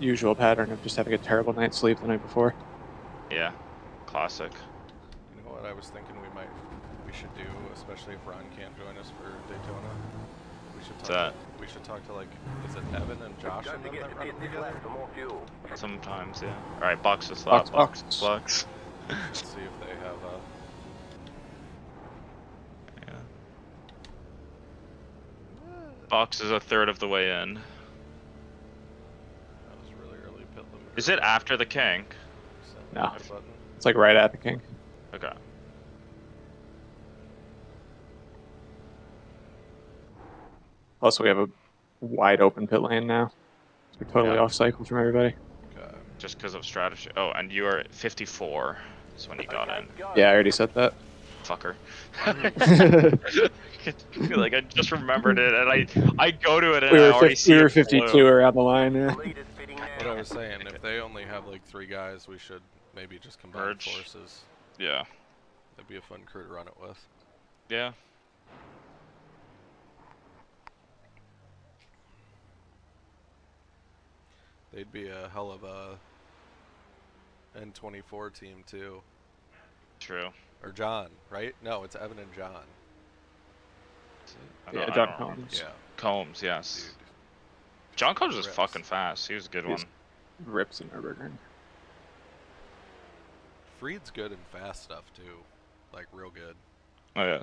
usual pattern of just having a terrible night's sleep the night before. Yeah. Classic. you know what I was thinking we should do, especially if Ron can't join us for Daytona? What's that? We should talk to, like, is it Evan and Josh Don't and them forget that to run pit them this together? lap for more fuel. Sometimes, yeah. Alright, box this lap. Box. Box. Let's see if they have Yeah. Box is a third of the way in. that was really early pit limit. Is it after the kink? No. Button. It's like right at the kink. Okay. Plus, we have a wide open pit lane now. So we're totally Yeah. off cycle from everybody. Okay. Just because of strategy. Oh, and you are at 54 is when you got in. Go. Yeah, I already said that. Fucker. Like, I just remembered it, and I go to it, and we I were, already see we were it 52 blue. around the line. Yeah. Leaders pitting now. What I was saying, if they only have like 3 guys, we should maybe just combine Merge. forces. Yeah. That'd be a fun crew to run it with. Yeah. They'd be a hell of a N24 team too. True. Or John, right? No, it's Evan and John. I Yeah, don't- I John don't- Combs. Yeah, Combs, yes. dude. John Combs is Rips. fucking fast. He was a good He's- one. Rips in Nürburgring. Freed's good in fast stuff too. Like real good. Oh, yeah.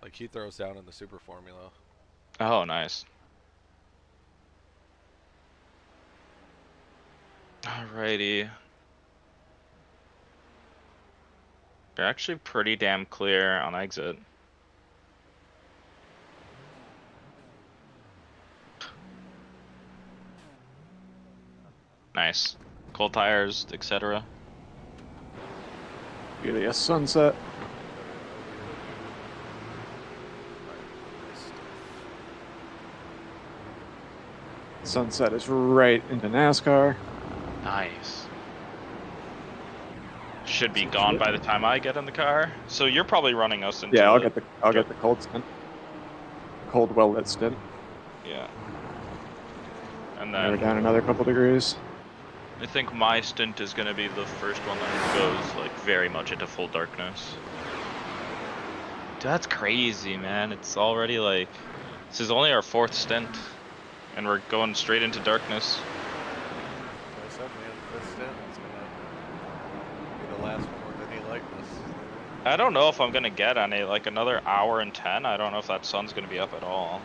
Like he throws down in the super formula. Oh, nice. Alrighty. They're actually pretty damn clear on exit. Nice. Cold tires, etc. Beauty of sunset. Sunset is right into NASCAR. Nice. Should be gone by the time I get in the car. So you're probably running us into Yeah, I'll the- get the cold stint. Cold well lit stint. Yeah. And We're then down another couple degrees. I think my stint is going to be the first one that goes like very much into full darkness. That's crazy, man. It's already like this is only our 4th stint, and we're going straight into darkness. Like I said, man, this stint is gonna be the last one with any likeness. I don't know if I'm gonna get any like another hour and 10. I don't know if that sun's gonna be up at all.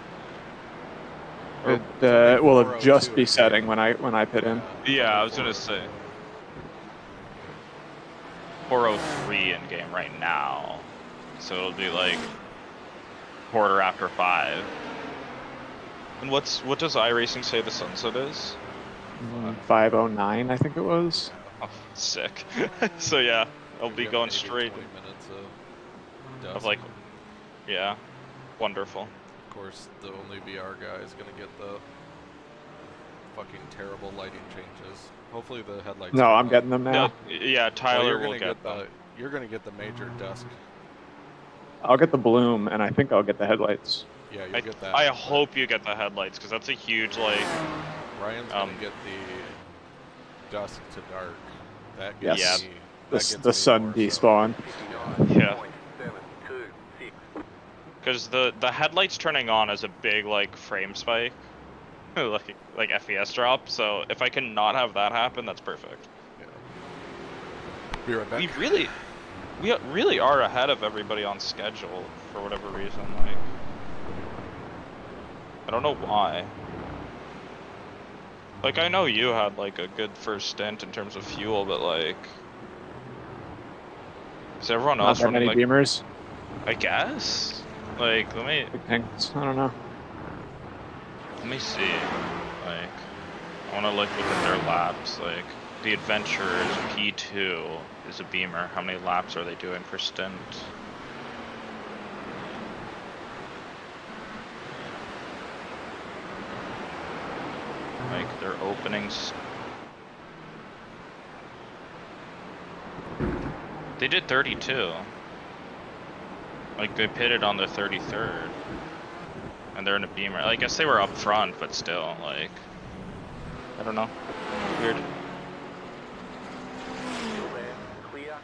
It only will 4:02 just be in setting game. when I pit in. Yeah, I was gonna say 4:03 in game right now, so it'll be like 5:15. And what does iRacing say the sunset is? 5:09, I think it was. Oh, sick. So yeah, I'll be Get going maybe straight 20 minutes of of dust. like, yeah, wonderful. Of course, the only VR guy is gonna get the fucking terrible lighting changes. Hopefully the headlights. No, are I'm on. getting them now. Yeah, Well, Tyler you're will gonna get them. you're gonna get the major dusk. I'll get the bloom, and I think I'll get the headlights. Yeah, you'll get that. I but hope you get the headlights because that's a huge like. Ryan's gonna get the dusk to dark. That Yes. gets me. That gets The me sun more, despawn. Yeah. Because the headlights turning on is a big like frame spike, like FES drop. So if I can not have that happen, that's perfect. Yeah. Be right back. We really are ahead of everybody on schedule for whatever reason. Like, I don't know why. Like, I know you had like a good first stint in terms of fuel, but like, is everyone Not else that running many like? beamers. I guess. Like, let Big tanks. I don't know. me see. Like, I want to like look at their laps. Like, the Adventurers P2 is a beamer. How many laps are they doing per stint? Like, their openings. They did 32. Like, they pitted on the 33rd. And they're in a beamer. I guess they were up front, but still, like, I don't know. Weird. Clear.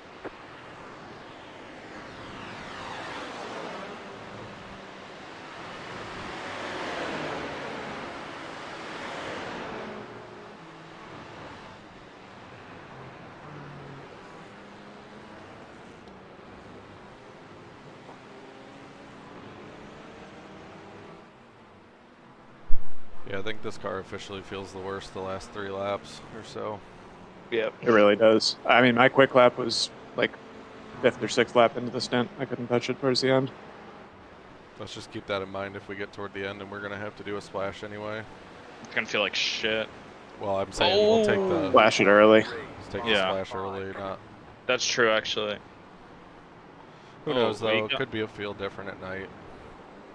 Yeah, I think this car officially feels the worst the last 3 laps or so. Yep. It really does. I mean, my quick lap was like 5th or 6th lap into the stint. I couldn't touch it towards the end. Let's just keep that in mind if we get toward the end and we're gonna have to do a splash anyway. It's gonna feel like shit. Well, I'm saying we'll take the Flash it early. let's take the Yeah. splash early, not. That's true, actually. Who knows we though? got- Could be a feel different at night.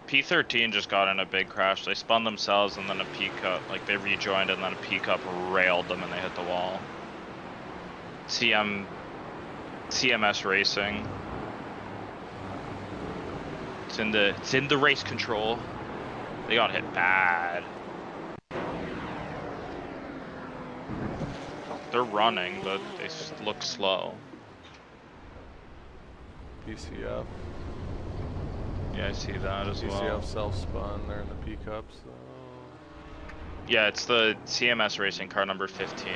P13 just got in a big crash. They spun themselves and then a P-cup. Like, they rejoined and then a P-cup railed them and they hit the wall. CMS Racing. It's in the race control. They got hit bad. They're running, but they look slow. PCF. Yeah, I see that as PCF well. self-spun. They're in the P cups. So. Yeah, it's the CMS Racing car number 15.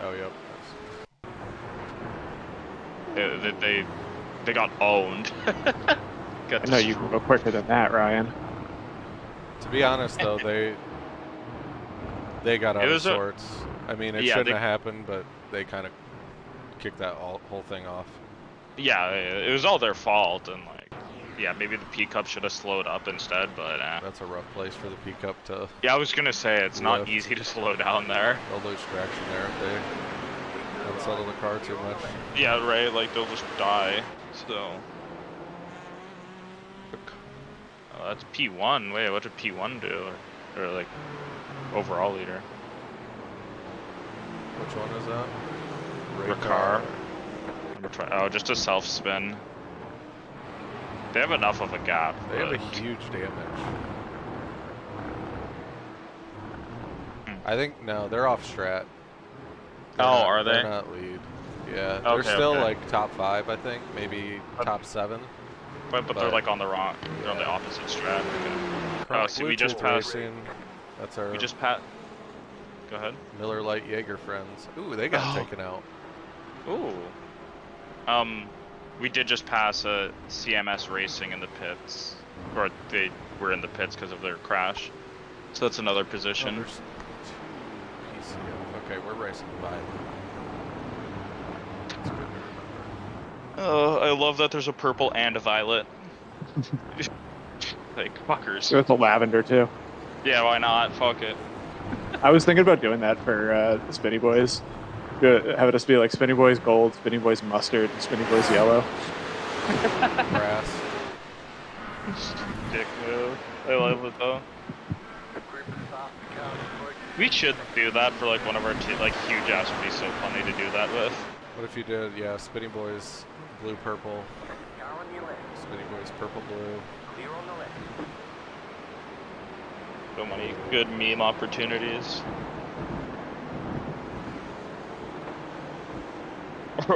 Oh yep. They got owned. Got I know you can go quicker than that, Ryan. To be honest though, they got out It of was a- sorts. I mean, it Yeah, shouldn't they- have happened, but they kind of kicked that whole thing off. Yeah, it was all their fault, and like, yeah, maybe the P-cup should have slowed up instead, but That's a rough place for the P cup to. yeah, I was gonna say it's not Lift. easy to slow down there. They'll lose traction there if they unsettle the car too much. Yeah, right. Like they'll just die. So. Oh, that's P1. Wait, what did P1 do? Or like overall leader? Which one is that? Ricard. Number 20. Oh, just a self spin. They have enough of a gap. They have a but- huge damage. I think no, they're off strat. They're Oh, not- are they? They're not lead. Yeah, they're Okay, still okay. like top 5, I think, maybe top 7. But they're but- like on the wrong. They're on the yeah. opposite strat. Okay. Oh, see, we just Bluetooth passed. Racing, that's our We just passed. Go ahead. Miller Lite Jaeger friends. Ooh, they got Oh. taken out. Ooh. We did just pass a CMS Racing in the pits, or they were in the pits because of their crash. So that's another Oh, position. there's 2 PCF. Okay, we're racing Violet. That's good to remember. I love that there's a purple and a violet. Like, fuckers. Go with the lavender too. Yeah, why not? Fuck it. I was thinking about doing that for Spinny Boys. Have it just be like Spinny Boys gold, Spinny Boys mustard, and Spinny Boys yellow. Grass. Dick move. I love it though. We should do that for like one of our like huge apps would be so funny to do that with. What if you did, yeah, Spinning Boys blue purple, Spinning Boys purple blue. So many good meme opportunities.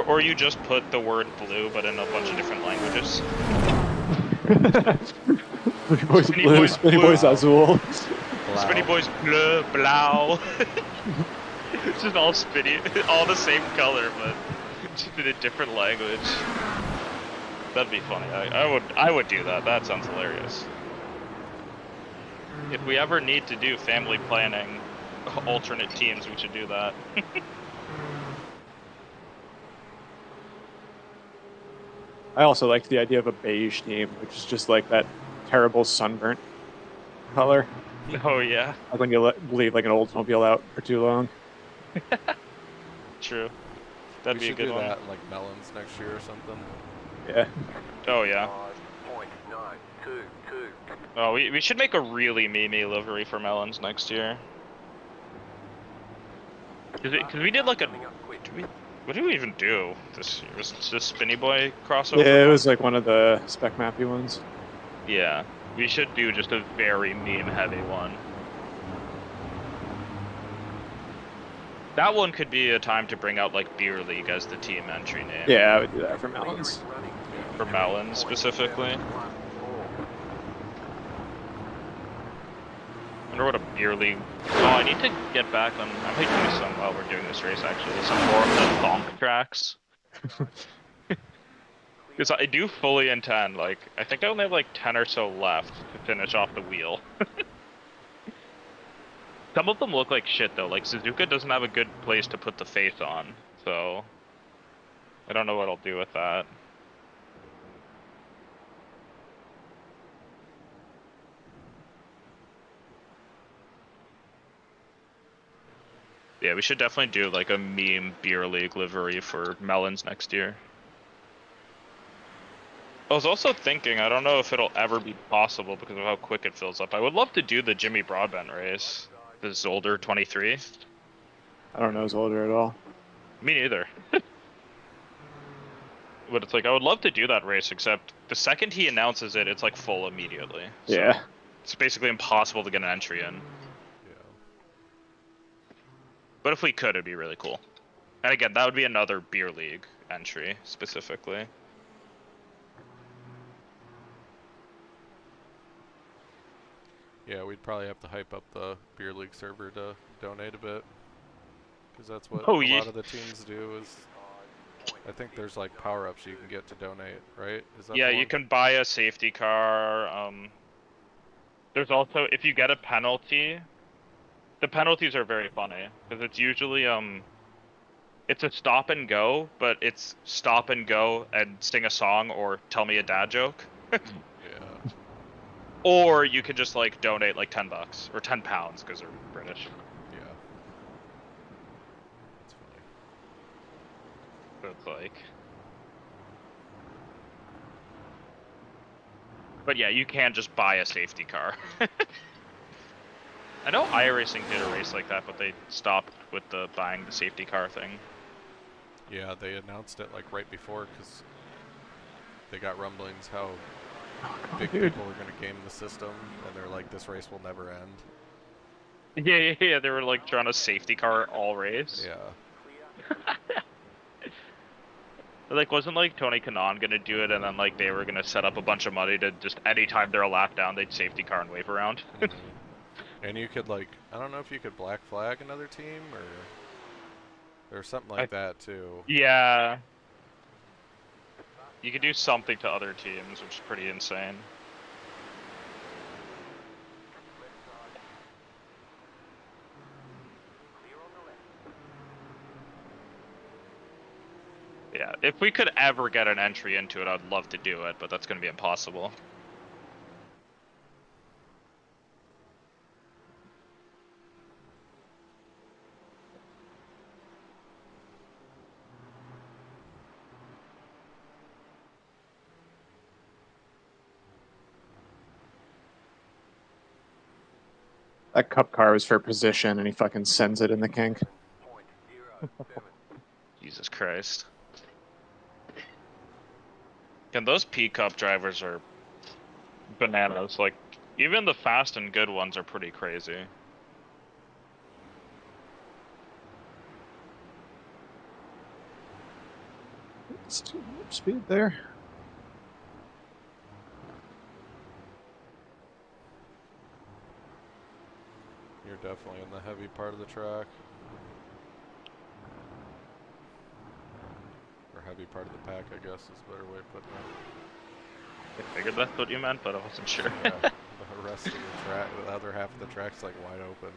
Or you just put the word blue but in a bunch of different languages. Spinny Boys Spinny blue, Boys Spinny blue. Boys azul. Spinny Boys bleu, blau. It's just all spinny, all the same color, but just in a different language. That'd be funny. I would do that. That sounds hilarious. If we ever need to do family planning, alternate teams, we should do that. I also like the idea of a beige team, which is just like that terrible sunburnt color. Oh yeah, Like when you leave like an Oldsmobile out for too long. true. That'd We be a should good do one. that in like melons next year or something. Yeah. Oh yeah. Oh, we should make a really memey livery for melons next year. Cause we did like a. What did we even do this year? Was this Spinny Boy crossover? Yeah, it was like one of the spec mappy ones. Yeah, we should do just a very meme heavy one. That one could be a time to bring out like Beer League as the team entry name. Yeah, I would do that for melons. For melons specifically. I wonder what a Beer League. Oh, I need to get back on. I might do some while we're doing this race actually. Some more of the bonk tracks. Because I do fully intend, like, I think I only have like 10 or so left to finish off the wheel. Some of them look like shit though, like Suzuka doesn't have a good place to put the face on, so I don't know what I'll do with that. Yeah, we should definitely do like a meme Beer League livery for melons next year. I was also thinking, I don't know if it'll ever be possible because of how quick it fills up. I would love to do the Jimmy Broadbent race, the Zolder 23. I don't know Zolder at all. Me neither. But it's like, I would love to do that race, except the second he announces it, it's like full immediately. So Yeah. it's basically impossible to get an entry in. Yeah. But if we could, it'd be really cool. And again, that would be another Beer League entry, specifically. Yeah, we'd probably have to hype up the Beer League server to donate a bit. Because that's what Oh, a yeah. lot of the teams do is... I think there's like power-ups you can get to donate, right? Is that Yeah, the you one? can buy a safety car. There's also, if you get a penalty, the penalties are very funny. Because it's usually, it's a stop and go, but it's stop and go and sing a song or tell me a dad joke. Yeah. Or you can just like donate like $10 or £10 because they're British. Yeah. That's funny. So it's like, but yeah, you can just buy a safety car. I know iRacing did a race like that, but they stopped with the buying the safety car thing. Yeah, they announced it like right before because they got rumblings how big dude. people were going to game the system, and they're like, this race will never end. Yeah. They were like trying to safety car all race. Yeah. Like, wasn't like Tony Kanaan gonna do it, and then like they were gonna set up a bunch of money to just anytime they're a lap down, they'd safety car and wave around. Mhm. And you could like, I don't know if you could black flag another team or something like that too. Yeah. You could do something to other teams, which is pretty insane. Yeah, if we could ever get an entry into it, I'd love to do it, but that's going to be impossible. That cup car was for position, and he fucking sends it in the kink. 0.07. Jesus Christ. And those P Cup drivers are bananas. Like, even the fast and good ones are pretty crazy. It's too much speed there. You're definitely in the heavy part of the track. Or heavy part of the pack, I guess is a better way of putting it. I figured that's what you meant, but I wasn't sure. Yeah, the rest of the track, the other half of the track's like wide open.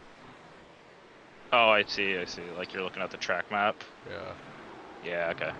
Oh, I see, I see. Like you're looking at the track map. Yeah. Yeah, okay.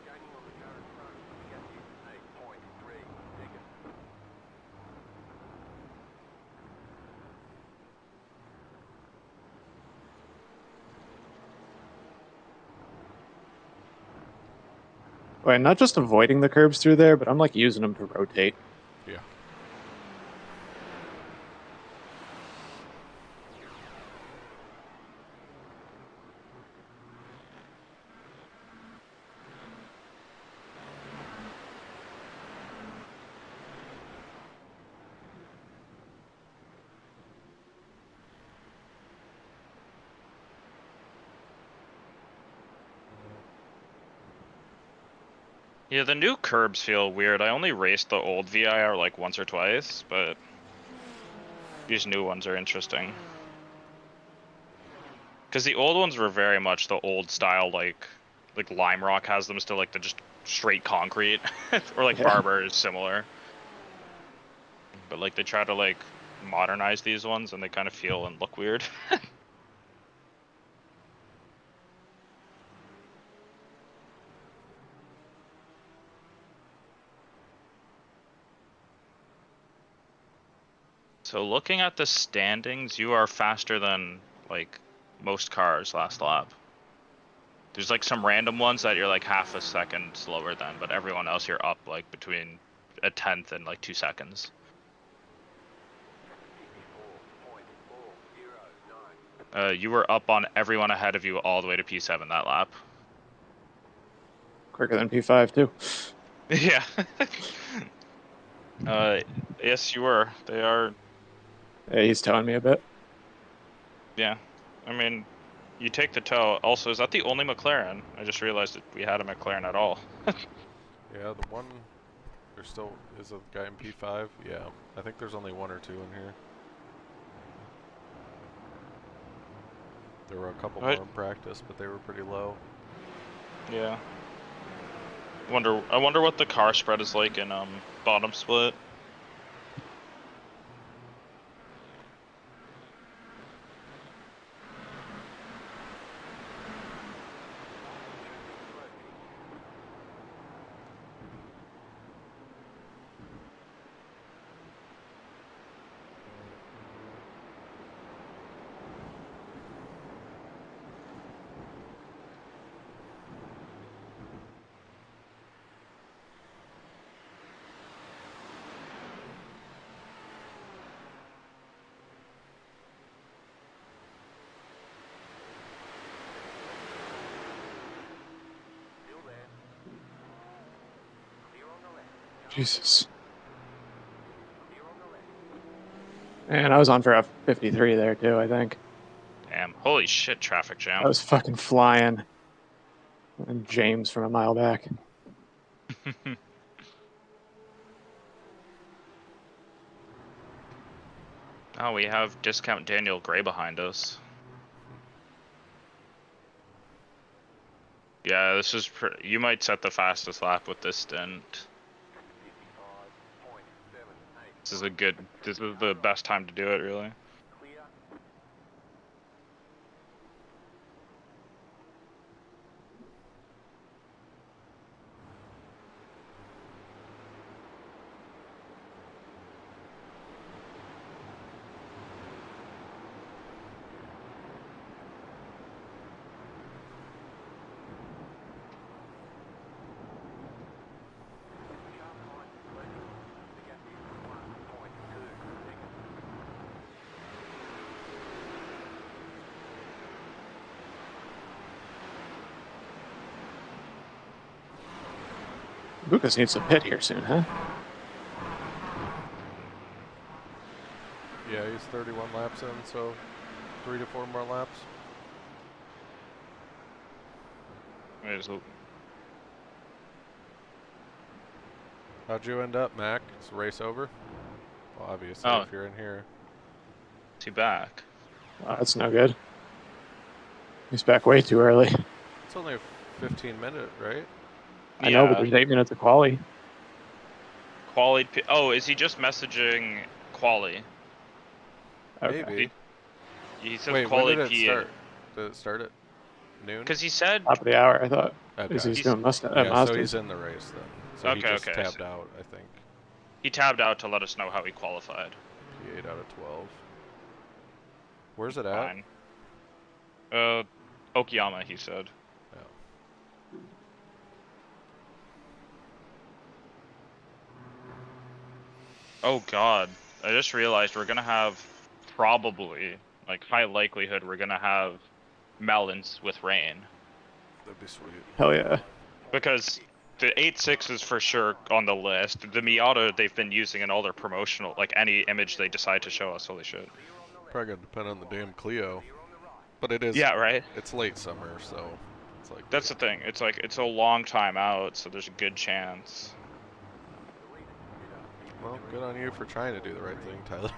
Gaining on the car in front. The gap is 8.3 seconds. Wait, not just avoiding the curbs through there, but I'm like using them to rotate. Yeah. Yeah, the new curbs feel weird. I only raced the old VIR like once or twice, but these new ones are interesting. Because the old ones were very much the old style, like Lime Rock has them still, like the just straight concrete, or like Yeah. Barber is similar. But like they try to like modernize these ones, and they kind of feel and look weird. So looking at the standings, you are faster than like most cars last lap. There's like some random ones that you're like half a second slower than, but everyone else you're up like between a tenth and like 2 seconds. 54.409. You were up on everyone ahead of you all the way to P7 that lap. Quicker than P5 too. Yeah. Yes, you were. They are. Yeah, he's towing me a bit. Yeah. I mean, you take the tow. Also, is that the only McLaren? I just realized that we had a McLaren at all. Yeah, the one, there still is a guy in P5. Yeah, I think there's only one or two in here. There were a couple What? more in practice, but they were pretty low. Yeah. I wonder what the car spread is like in bottom split. Jesus. And I was on for a 53 there too, I think. Damn. Holy shit, traffic jam. I was fucking flying. And James from a mile back. Oh, we have discount Daniel Gray behind us. Yeah, this is you might set the fastest lap with this stint. This is the best time to do it, really. Lucas needs to pit here soon, huh? Yeah, he's 31 laps in, so 3 to 4 more laps. How'd you end up, Mac? Is the race over? Well, obviously, Oh. if you're in here. Too back. That's no good. He's back way too early. It's only a 15-minute, right? I know, but there's 8 minutes of quali. Quali. Oh, is he just messaging quali? Okay. Maybe. He says Wait, quali when did it PA. start? Did it start at noon? Because he said. Top of the hour, I thought. Okay. He's He's- doing Yeah, so Mazdas. he's in the race then. So he Okay, just okay. tabbed out, I think. He tabbed out to let us know how he qualified. P8 out of 12. Where's it at? Fine. Okayama, he said. Yeah. Oh god. I just realized we're gonna have probably, like high likelihood, we're gonna have melons with rain. That'd be sweet. Hell yeah. Because the 8.6 is for sure on the list. The Miata they've been using in all their promotional, like any image they decide to show us, holy shit. Probably gonna depend on the damn Clio. But it is. Yeah, right? It's late summer, so it's like. That's the thing. It's like, it's a long time out, so there's a good chance. Well, good on you for trying to do the right thing, Tyler.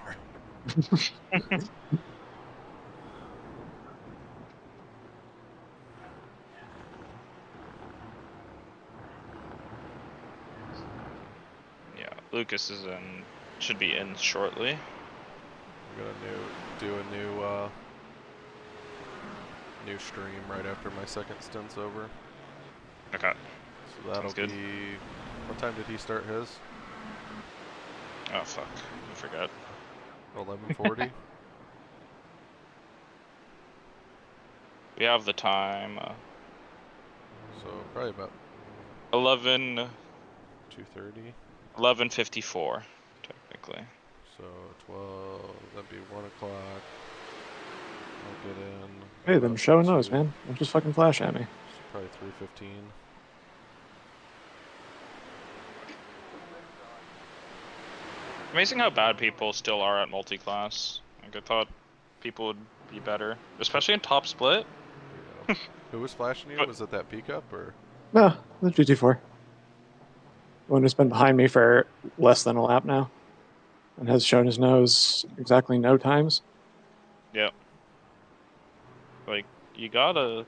Yeah, Lucas is in, should be in shortly. I'm gonna do a new stream right after my second stint's over. Okay. So that'll Sounds good. be. What time did he start his? Oh fuck, I forgot. 11:40. We have the time. So probably about 11. 2:30. 11:54, technically. So 12. That'd be 1 o'clock. I'll get in. Hey, then about show and nose, 2, man. Don't just fucking flash at me. so probably 3:15. Amazing how bad people still are at multi-class. Like, I thought people would be better, especially in top split. Yeah. Who was flashing you? Was it that pickup or? No, the GT4. The one who's been behind me for less than a lap now. And has shown his nose exactly no times. Yep. Like, you gotta...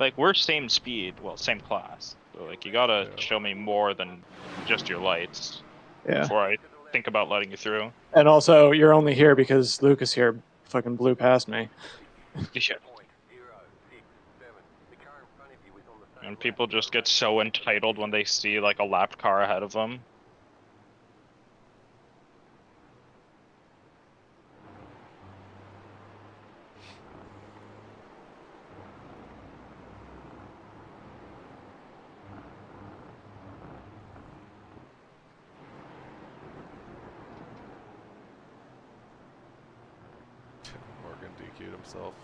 Like, we're same speed, well, same class. So, like, you gotta Yeah. show me more than just your lights Yeah. before I think about letting you through. And also, you're only here because Lucas here fucking blew past me. Yeah. And people just get so entitled when they see, like, a lapped car ahead of them. Morgan DQ'd himself.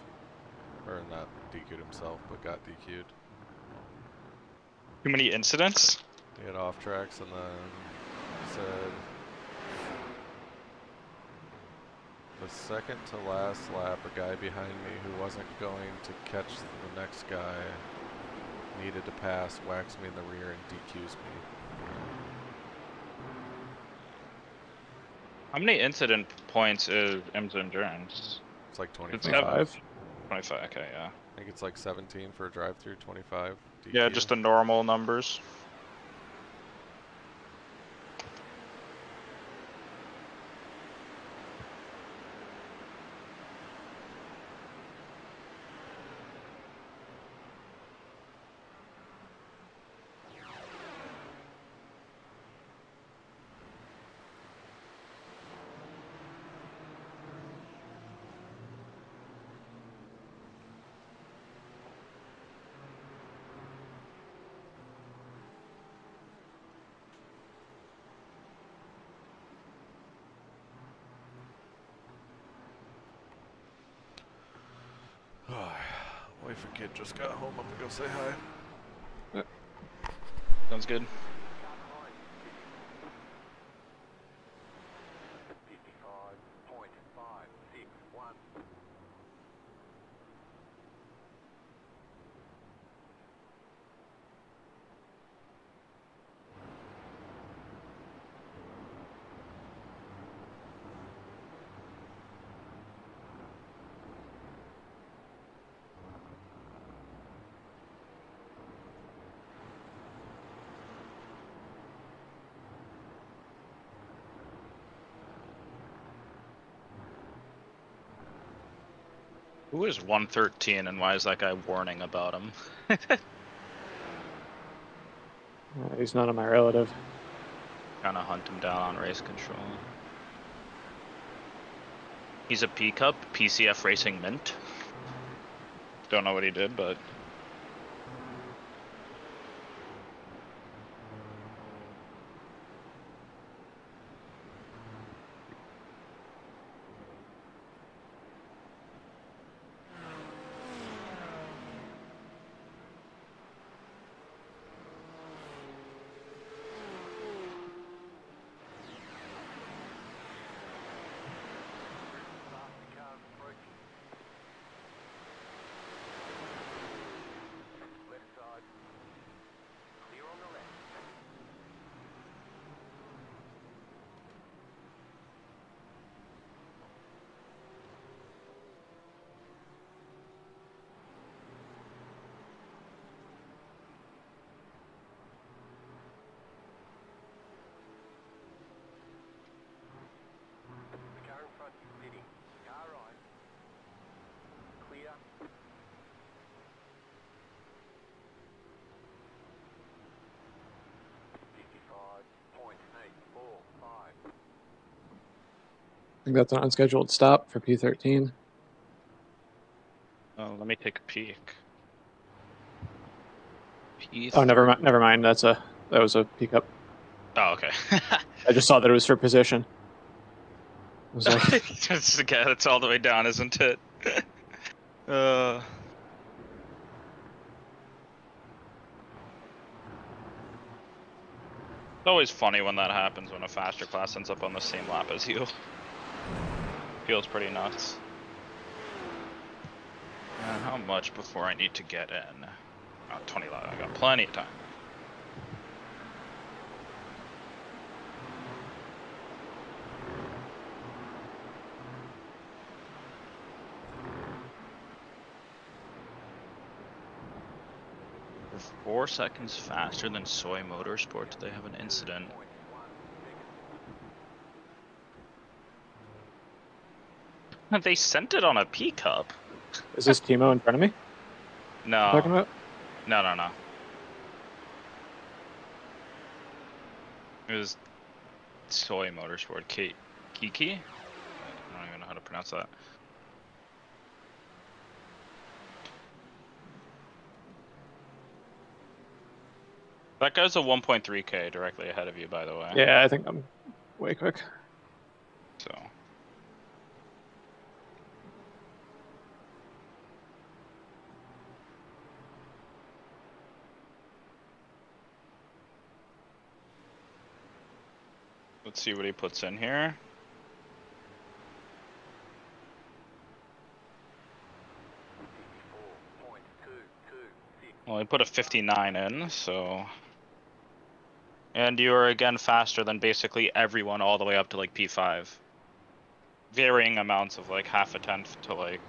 Or not DQ'd himself, but got DQ'd. Too many incidents? He had off tracks and then said the second to last lap, a guy behind me who wasn't going to catch the next guy needed to pass, whacks me in the rear, and DQs me. How many incident points is IMSA Endurance? It's like It's 25. 25, okay, yeah. I think it's like 17 for a drive-through, 25 DQ. Yeah, just the normal numbers. Wife and kid just got home. I'm gonna go say hi. Sounds good. 55.561. Who is 113 and why is that guy warning about him? He's not my relative. Trying to hunt him down on race control. He's a P Cup, PCF Racing Mint. Don't know what he did, but Left side. Clear on the left. The car in front is sitting. Car right. Clear. .845. I think that's an unscheduled stop for P13. let me take a peek. Oh, never mind. Never mind. That was a pickup. Oh, okay. I just saw that it was for position. I was like, That's all the way down, isn't it? It's always funny when that happens, when a faster class ends up on the same lap as you. Feels pretty nuts. How much before I need to get in? 20 laps. I got plenty of time. We're 4 seconds faster than Soy Motorsport. They have an incident. They sent it on a P Cup. is this Timo in front of me? No. You're talking about? No. It was Soy Motorsport. Kiki? I don't even know how to pronounce that. That guy's a 1.3K directly ahead of you, by the way. Yeah, I think I'm way quick. So. Let's see what he puts in here. Well, he put a 59 in, so... And you are again faster than basically everyone all the way up to like P5. Varying amounts of like half a tenth to like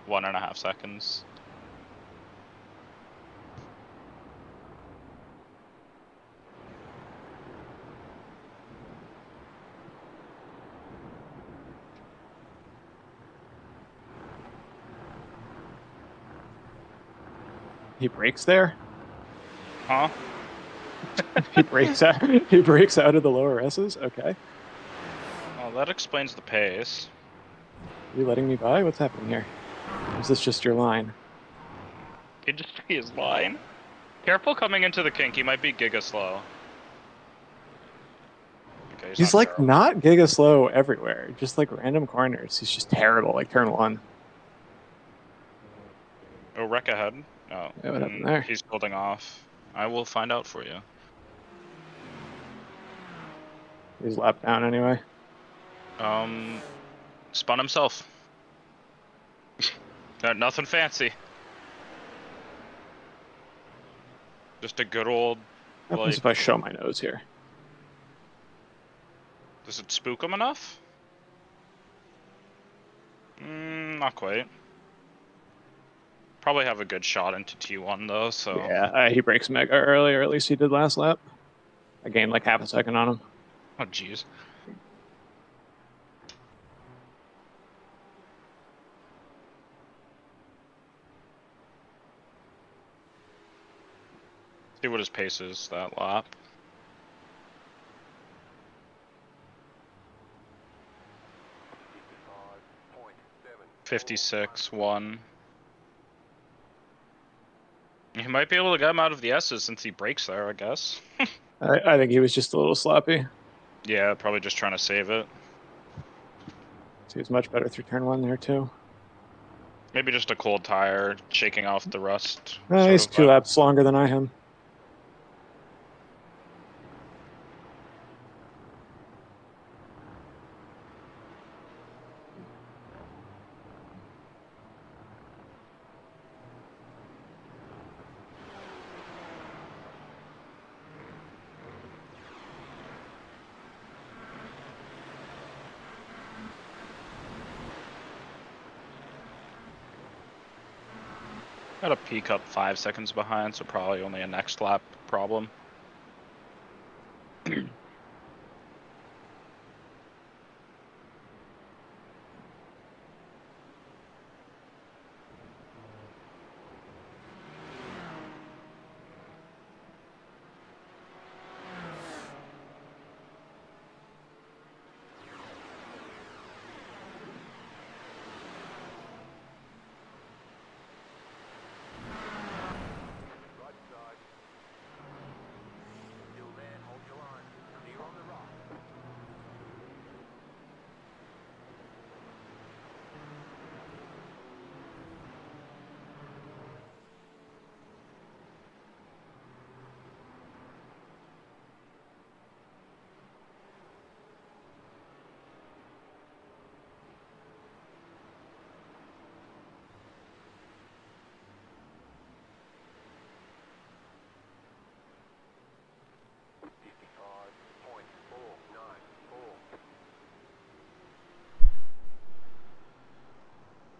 1.5 seconds. He breaks there. Huh? He breaks out. He breaks out of the lower S's. Okay. Well, that explains the pace. Are you letting me by? What's happening here? Or is this just your line? He just his line. Careful coming into the kink. He might be giga slow. Okay, He's not like terrible. not giga slow everywhere. Just like random corners. He's just terrible. Like turn one. Oh, wreck ahead. Oh, Yeah, what happened there? He's holding off. I will find out for you. He's lapped down anyway. Spun himself. Nothing fancy. Just a good old. What happens if I show my nose here? Does it spook him enough? Not quite. Probably have a good shot into T1 though, so... Yeah, he breaks mega early, or at least he did last lap. I gained like half a second on him. Oh, jeez. See what his pace is that lap. 56-1. He might be able to get him out of the S's since he breaks there, I guess. I think he was just a little sloppy. Yeah, probably just trying to save it. So he was much better through turn one there too. Maybe just a cold tire, shaking off the rust. He's 2 laps longer than I am. Got a peak up 5 seconds behind, so probably only a next lap problem.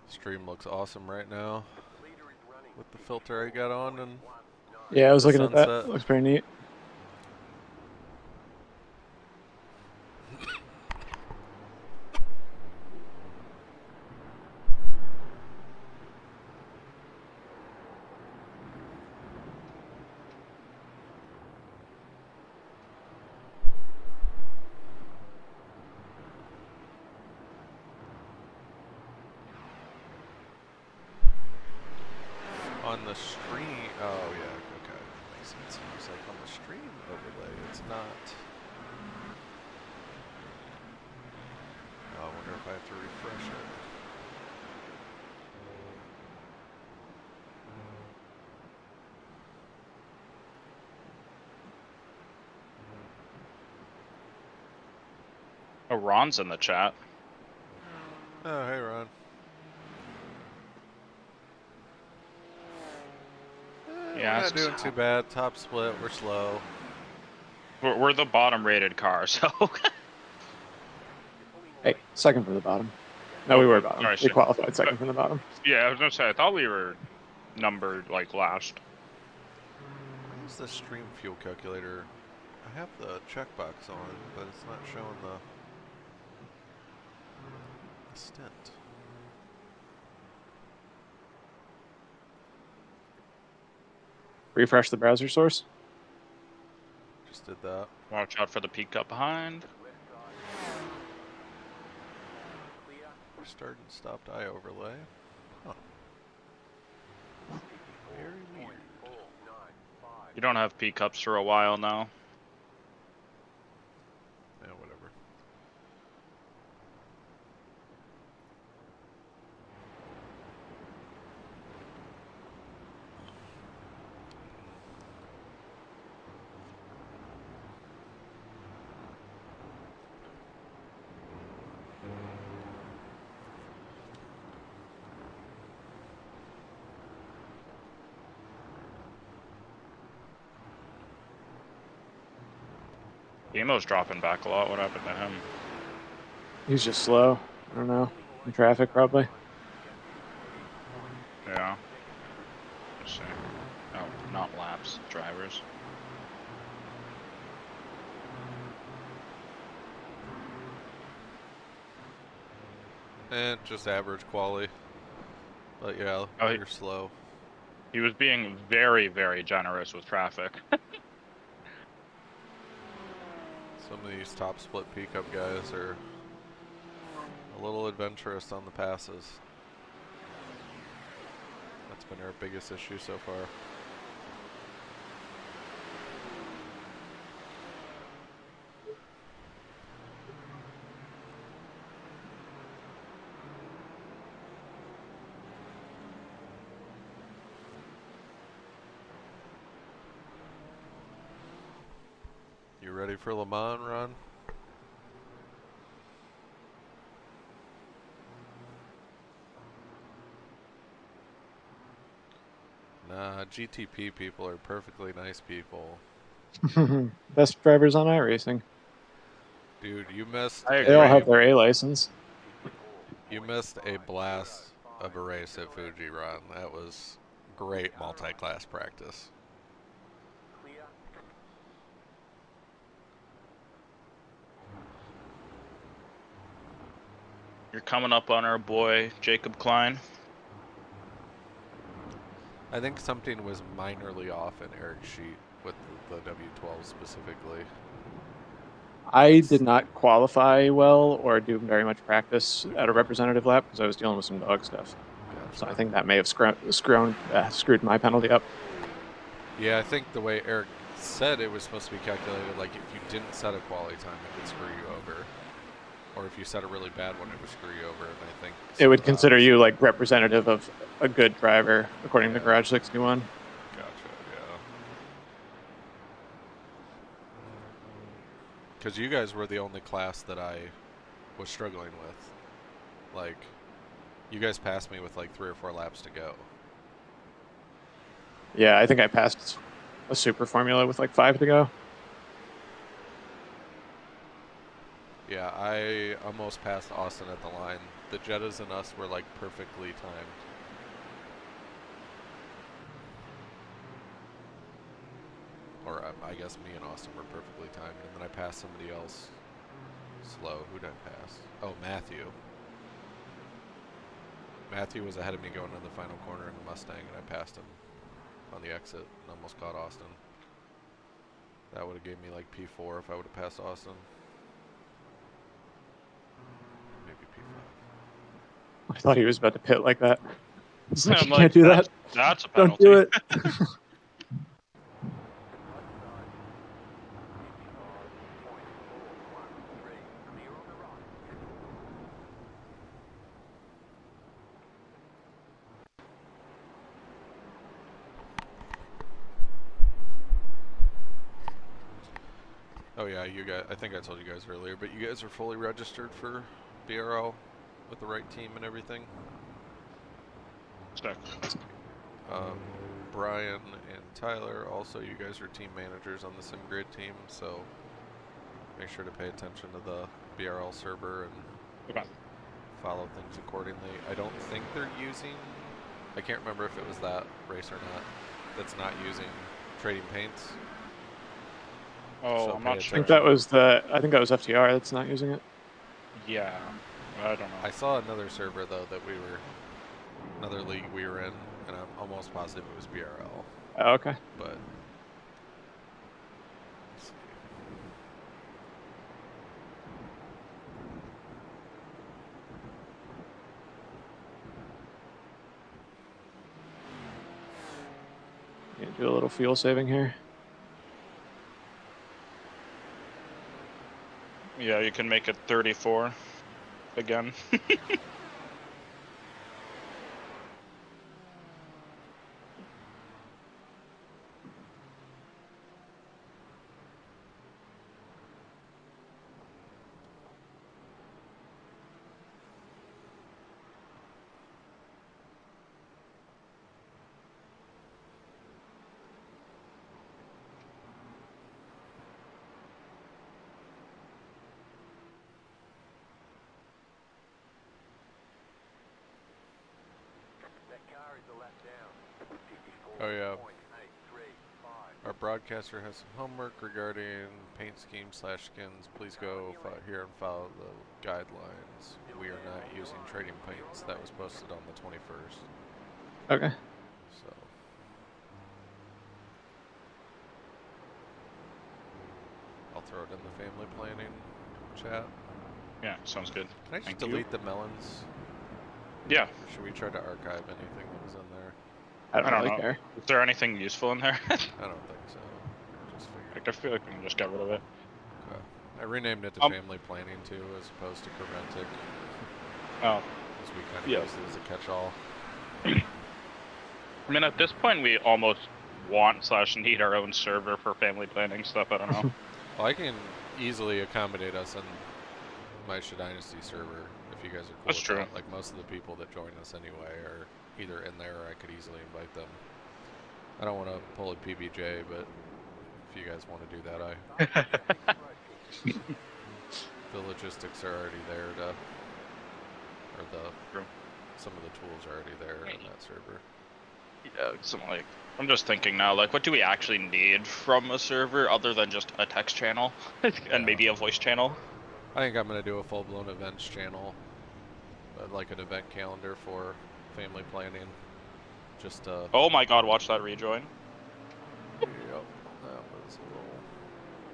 Stream looks awesome right now with the filter I got on and yeah, I was looking at that. sunset. It looks pretty neat. On the stream, oh yeah, okay, that makes sense. I was like, on the stream overlay, it's not. Oh, I wonder if I have to refresh it. Oh, Ron's in the chat. Oh, hey, Ron. Yeah, We're not doing too bad. Top split. We're slow. We're the bottom rated car, so. Hey, second from the bottom. No, we were bottom. Sorry, We shit. qualified second from the bottom. Yeah, I was gonna say, I thought we were numbered like last. Where's the stream fuel calculator? I have the checkbox on, but it's not showing the stint. Refresh the browser source. Just did that. Watch out for the peak up behind. Start and stopped eye overlay. Huh. Very weird. You don't have peak ups for a while now. Yeah, whatever. Emo's dropping back a lot. What happened to him? He's just slow. I don't know. In traffic, probably. Yeah. Let's see. Oh, not laps, drivers. And just average quality. But yeah, Oh, you're slow. He was being very, very generous with traffic. Some of these top split pickup guys are a little adventurous on the passes. That's been our biggest issue so far. You ready for Le Mans, Ron? Nah, GTP people are perfectly nice people. Best drivers on iRacing. Dude, you missed. They all have their A license. You missed a blast of a race at Fuji, Ron. That was great multi-class practice. You're coming up on our boy, Jacob Klein. I think something was minorly off in Eric's sheet with the W12 specifically. I did not qualify well or do very much practice at a representative lap because I was dealing with some dog stuff. Gotcha. So I think that may have screwed my penalty up. Yeah, I think the way Eric said it was supposed to be calculated, like if you didn't set a quality time, it would screw you over. Or if you set a really bad one, it would screw you over. And I think It would consider you like representative of a good driver, according to Garage 61. Gotcha, yeah. Because you guys were the only class that I was struggling with. Like, you guys passed me with like 3 or 4 laps to go. Yeah, I think I passed a super formula with like 5 to go. Yeah, I almost passed Austin at the line. The Jettas and us were like perfectly timed. Or I guess me and Austin were perfectly timed, and then I passed somebody else slow. Who did I pass? Oh, Matthew. Matthew was ahead of me going into the final corner in the Mustang, and I passed him on the exit and almost caught Austin. That would have gave me like P4 if I would have passed Austin. Maybe P5. I thought he was about to pit like that. It's like, I'm you like, can't do that. That's a Don't penalty. do it. Oh yeah, you guys. I think I told you guys earlier, but you guys are fully registered for BRL with the right team and everything. Sick. Brian and Tyler, also you guys are team managers on the SimGrid team, so make sure to pay attention to the BRL server and Okay. follow things accordingly. I don't think they're using, I can't remember if it was that race or not, that's not using trading paints. Oh, So I'm pay not I sure. think that was FTR that's not using it. Yeah, I don't know. I saw another server though that we were, another league we were in, and I'm almost positive it was BRL, Oh, okay. but let's see. Yeah, do a little fuel saving here. Yeah, you can make it 34 again. That car is a lap down. Oh, yeah. 54.835. Our broadcaster has some homework regarding paint scheme / skins. Please go here and follow the guidelines. We are not using trading paints. That was posted on the 21st. Okay. So I'll throw it in the family planning chat. Yeah, sounds good. Can I just Thank you. delete the melons? Yeah, Or should we try to archive anything that was in there? I don't I don't really know. care. Is there anything useful in there? I don't think so. Just figured. Like, I feel like we can just get rid of it. Okay. I renamed it to family planning too, as opposed to Creventic, Oh, because we kind of Yeah. use it as a catch-all. I mean, at this point, we almost want / need our own server for family planning stuff. I don't know. Well, I can easily accommodate us in my Dynasty server if you guys are cool That's with true. that. Like most of the people that join us anyway are either in there or I could easily invite them. I don't want to pull a PBJ, but if you guys want to do that, the logistics are already there to, or True. some of the tools are already there in that server. Yeah, I'm just thinking now, like, what do we actually need from a server other than just a text channel and maybe a voice channel? I think I'm going to do a full-blown events channel, like an event calendar for family planning. Just Oh my god, watch that rejoin. Yep, that was a little...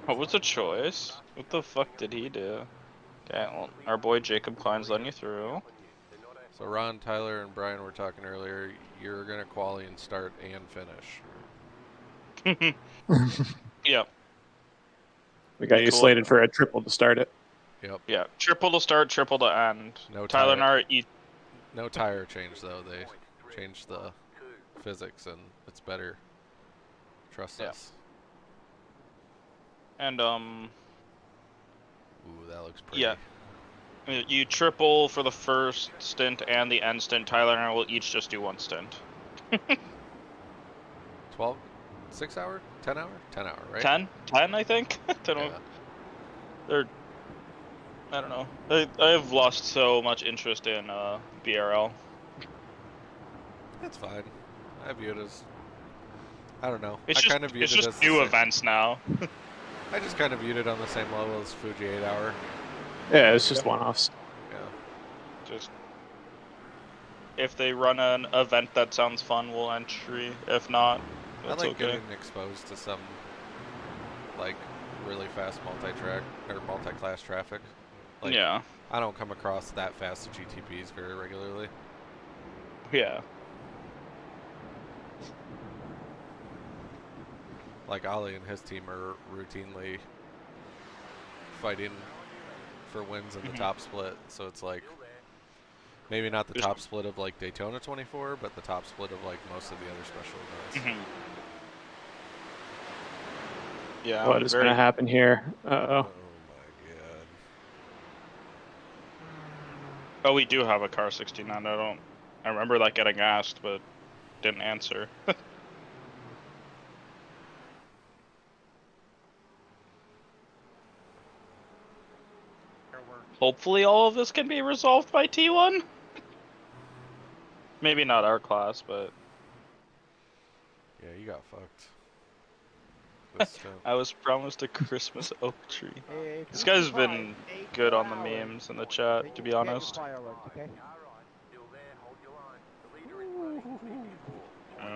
What was the choice? What the fuck did he do? Okay, well, our boy Jacob Klein's letting you through. So Ron, Tyler, and Brian were talking earlier. You're gonna quali and start and finish. Yep. We got you Cool. slated for a triple to start it. Yep. Yeah, triple to start, triple to end. No Tyler and I are No tire change though. They changed the physics and it's better. Trust Yeah. us. And Ooh, that looks pretty. yeah. You triple for the first stint and the end stint. Tyler and I will each just do one stint. 12, 6 hour, 10 hour, 10 hour, right? 10, I think. Yeah. I don't know. I've lost so much interest in BRL. That's fine. I view it as, I don't know. It's I just kind of viewed it's it just as new the events now. I just kind of viewed it on the same level as Fuji 8 hour. Yeah, it's just one-offs. Yeah. Just if they run an event that sounds fun, we'll entry. If not, I that's like okay. getting exposed to some like really fast multi-track or multi-class traffic. Like, Yeah. I don't come across that fast GTPs very regularly. Yeah. Like Ollie and his team are routinely fighting for wins in the top split, so it's like maybe not the top split of like Daytona 24, but the top split of like most of the other special events. Yeah. What is going to happen here? Oh Uh-oh. my god. Oh, we do have a car 69. I remember that getting asked, but didn't answer. Hopefully all of this can be resolved by T1. Maybe not our class, but Yeah, you got fucked. This stint. I was promised a Christmas oak tree. This guy's been good on the memes in the chat, to be honest.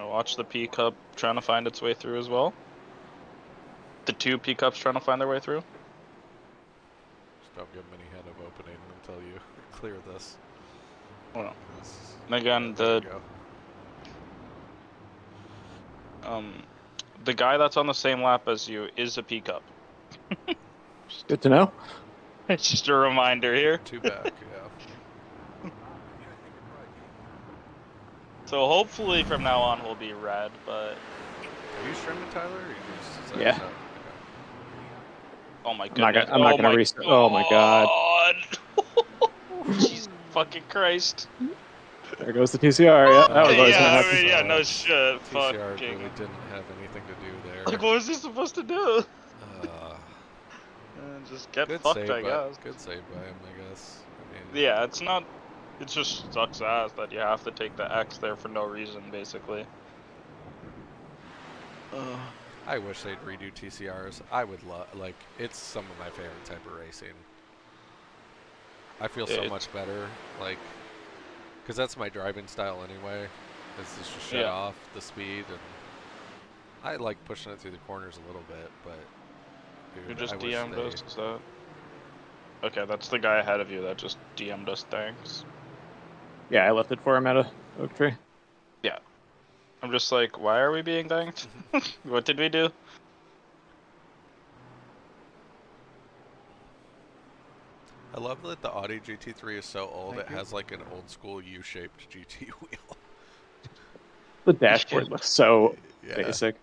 Watch the P Cup trying to find its way through as well. The 2 P Cups trying to find their way through. Just don't give them any head of opening until you clear this. Well, This- and again, there the you go. the guy that's on the same lap as you is a P Cup. Good to know. It's just a reminder here. 2 back, yeah. So hopefully from now on we'll be red, but Are you streaming, Tyler? Or you just, is that Yeah. okay. oh my I'm not goodness. gonna- I'm not gonna restart. Oh my god. Jesus fucking Christ. There goes the TCR. Yeah, that was always Yeah, going to I happen. mean, yeah, no shit. TCR Fucking. really didn't have anything to do there. Like, what was he supposed to do? Uh, Just get good fucked, save, I guess. good save by him, I guess. I mean, Yeah, it's not. It just sucks ass that you have to take the X there for no reason, basically. I wish they'd redo TCRs. I would love, like, it's some of my favorite type of racing. I feel so much better, like, because that's my driving style anyway, is to just shut off the speed, and I like pushing it through the corners a little bit, but dude, You just I wish DM'd they- us, so. Okay, that's the guy ahead of you that just DM'd us, thanks. Yeah, I left it for him at a oak tree. Yeah. I'm just like, why are we being thanked? What did we do? I love that the Audi GT3 is so old, it has like an old school U-shaped GT wheel. The dashboard looks so Yeah. basic.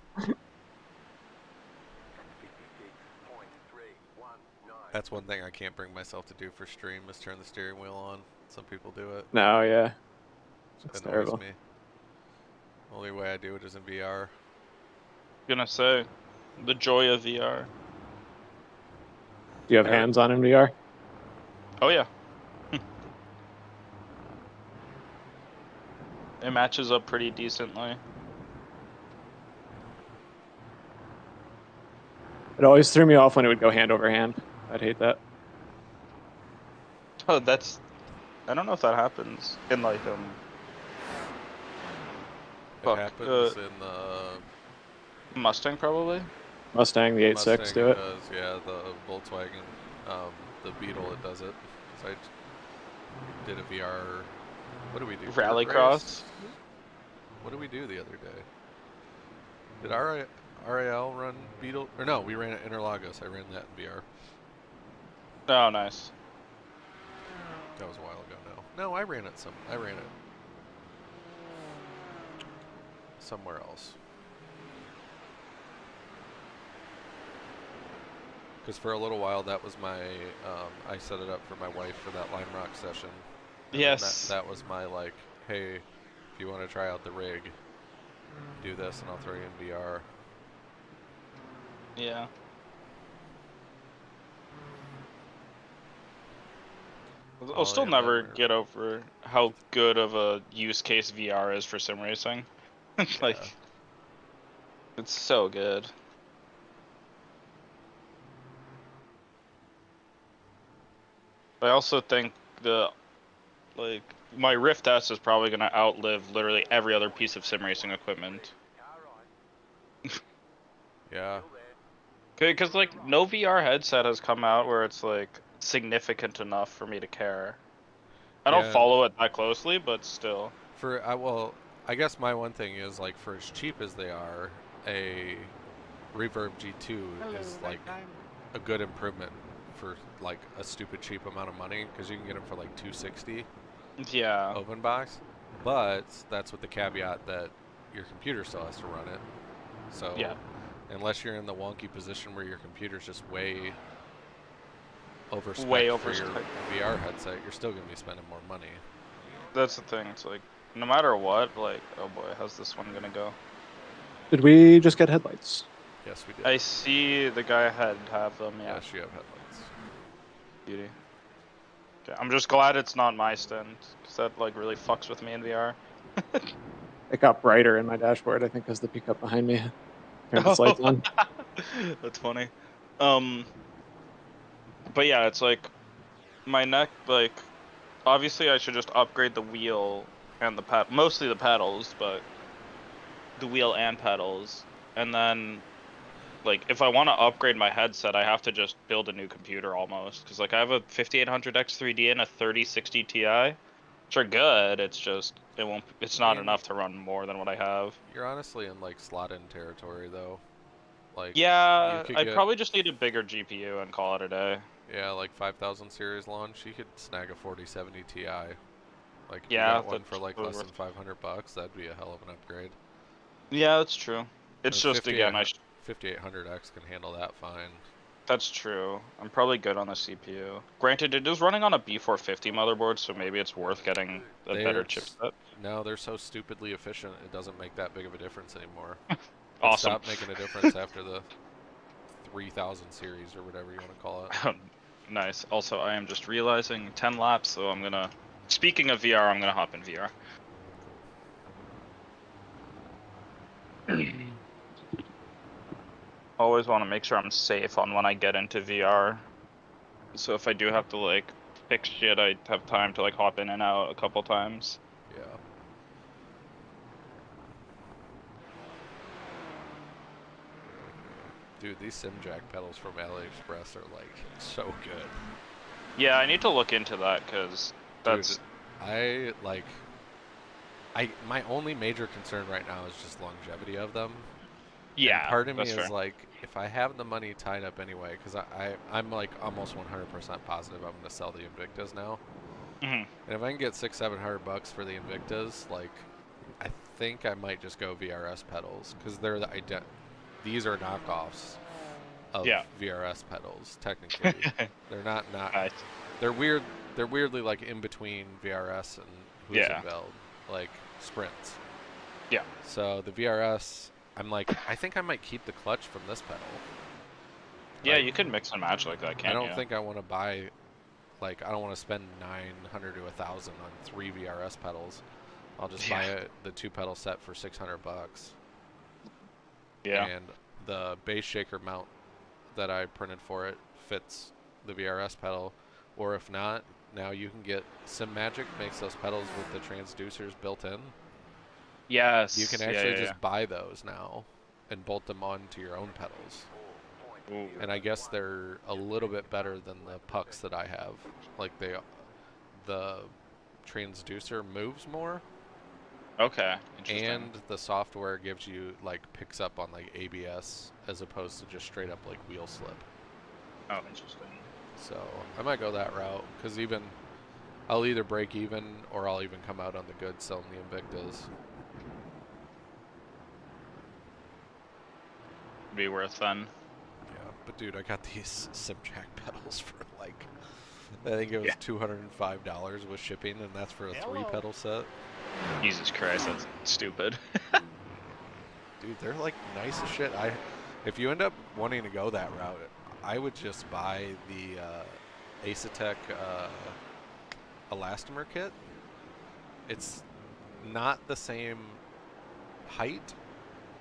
That's one thing I can't bring myself to do for stream is turn the steering wheel on. Some people do it. No, yeah. It It's annoys terrible. me. Only way I do it is in VR. Gonna say, the joy of VR. Do you have hands on in VR? Oh yeah. It matches up pretty decently. It always threw me off when it would go hand over hand. I'd hate that. Oh, that's. I don't know if that happens in like It Fuck, happens in the Mustang probably. Mustang, the 8.6 Mustang do it. does, yeah, the Volkswagen, the Beetle, it does it. 'Cause I did a VR. What do we do? Dirt race? Rallycross. What did we do the other day? Did RAL run Beetle? Or no, we ran at Interlagos. I ran that in VR. Oh, nice. That was a while ago now. No, I ran it somewhere else. Because for a little while, that was my, I set it up for my wife for that Lime Rock session. And then Yes. That was my, like, hey, if you want to try out the rig, do this and I'll throw you in VR. Yeah. I'll still yeah, never never. get over how good of a use case VR is for sim racing. Like, Yeah. it's so good. I also think my Rift S is probably going to outlive literally every other piece of sim racing equipment. Yeah. Because, like, no VR headset has come out where it's, like, significant enough for me to care. I don't Yeah. follow it that closely, but still. Well, I guess my one thing is, like, for as cheap as they are, a Reverb G2 is, like, a good improvement for, like, a stupid cheap amount of money, because you can get them for, like, $260 Yeah. open box, but that's with the caveat that your computer still has to run it. So Yeah. Unless you're in the wonky position where your computer's just way over spec Way for your overspec. VR headset, you're still gonna be spending more money. That's the thing. It's like no matter what, like oh boy, how's this one gonna go? Did we just get headlights? Yes, we did. I see the guy ahead have them. Yeah, Yes, you have headlights. beauty. Okay, I'm just glad it's not my stint, because that like really fucks with me in VR. It got brighter in my dashboard, I think, because the pickup behind me turned its lights on. That's funny. But yeah, it's like my neck. Like, obviously, I should just upgrade the wheel and the mostly the pedals, but the wheel and pedals, and then like if I want to upgrade my headset, I have to just build a new computer almost, because like I have a 5800 X3D and a 3060 Ti, which are good. It's just it's not enough to run more than what I have. You're honestly in like slot-in territory though. Like Yeah, you could I'd get, probably just need a bigger GPU and call it a day. yeah, like 5000 series launch, you could snag a 4070 Ti. Like if Yeah, you got one for that's like totally less than $500, that'd be a hell of an upgrade. Yeah, that's true. It's And just again, 5800X can handle that fine. that's true. I'm probably good on the CPU. Granted, it is running on a B450 motherboard, so maybe it's worth getting a better chipset. No, they're so stupidly efficient, it doesn't make that big of a difference anymore. Awesome. It stopped making a difference after the 3000 series or whatever you want to call it. Nice. Also, I am just realizing 10 laps, so I'm gonna. Speaking of VR, I'm gonna hop in VR. Always want to make sure I'm safe on when I get into VR. So if I do have to like fix shit, I have time to like hop in and out a couple times. Yeah. Dude, these SimJack pedals from AliExpress are like so good. Yeah, I need to look into that because that's. Dude, my only major concern right now is just longevity of them. Yeah. And part of me that's is fair. like, if I have the money tied up anyway, because I'm like almost 100% positive I'm gonna sell the Invictas now. Mhm. And if I can get $600-700 for the Invictas, like, I think I might just go VRS pedals because they're these are knockoffs of VRS pedals. Technically, they're not. Nice. They're weird. They're weirdly like in between VRS and Huizenfeld, like sprints. Yeah. So the VRS, I'm like, I think I might keep the clutch from this pedal. Yeah, Like, you can mix and match like that, can't I you? don't think I want to buy, like, I don't want to spend $900 to $1,000 on 3 VRS pedals. I'll just buy the 2-pedal set for $600. Yeah. And the bass shaker mount that I printed for it fits the VRS pedal, or if not, now you can get SimMagic makes those pedals with the transducers built in. Yes. You can actually just buy those now and bolt them onto your own pedals. Ooh. And I guess they're a little bit better than the pucks that I have. Like the transducer moves more. Okay. Interesting. And the software gives you picks up on ABS as opposed to just straight up wheel slip. Oh, interesting. So I might go that route because I'll either break even or I'll even come out on the good selling the Invictas. Be worth then. Yeah, but dude, I got these SimJack pedals for I think it was $205 with shipping, and that's for a 3-pedal set. Jesus Christ, that's stupid. Dude, they're nice as shit. If you end up wanting to go that route, I would just buy the Asetek elastomer kit. It's not the same height,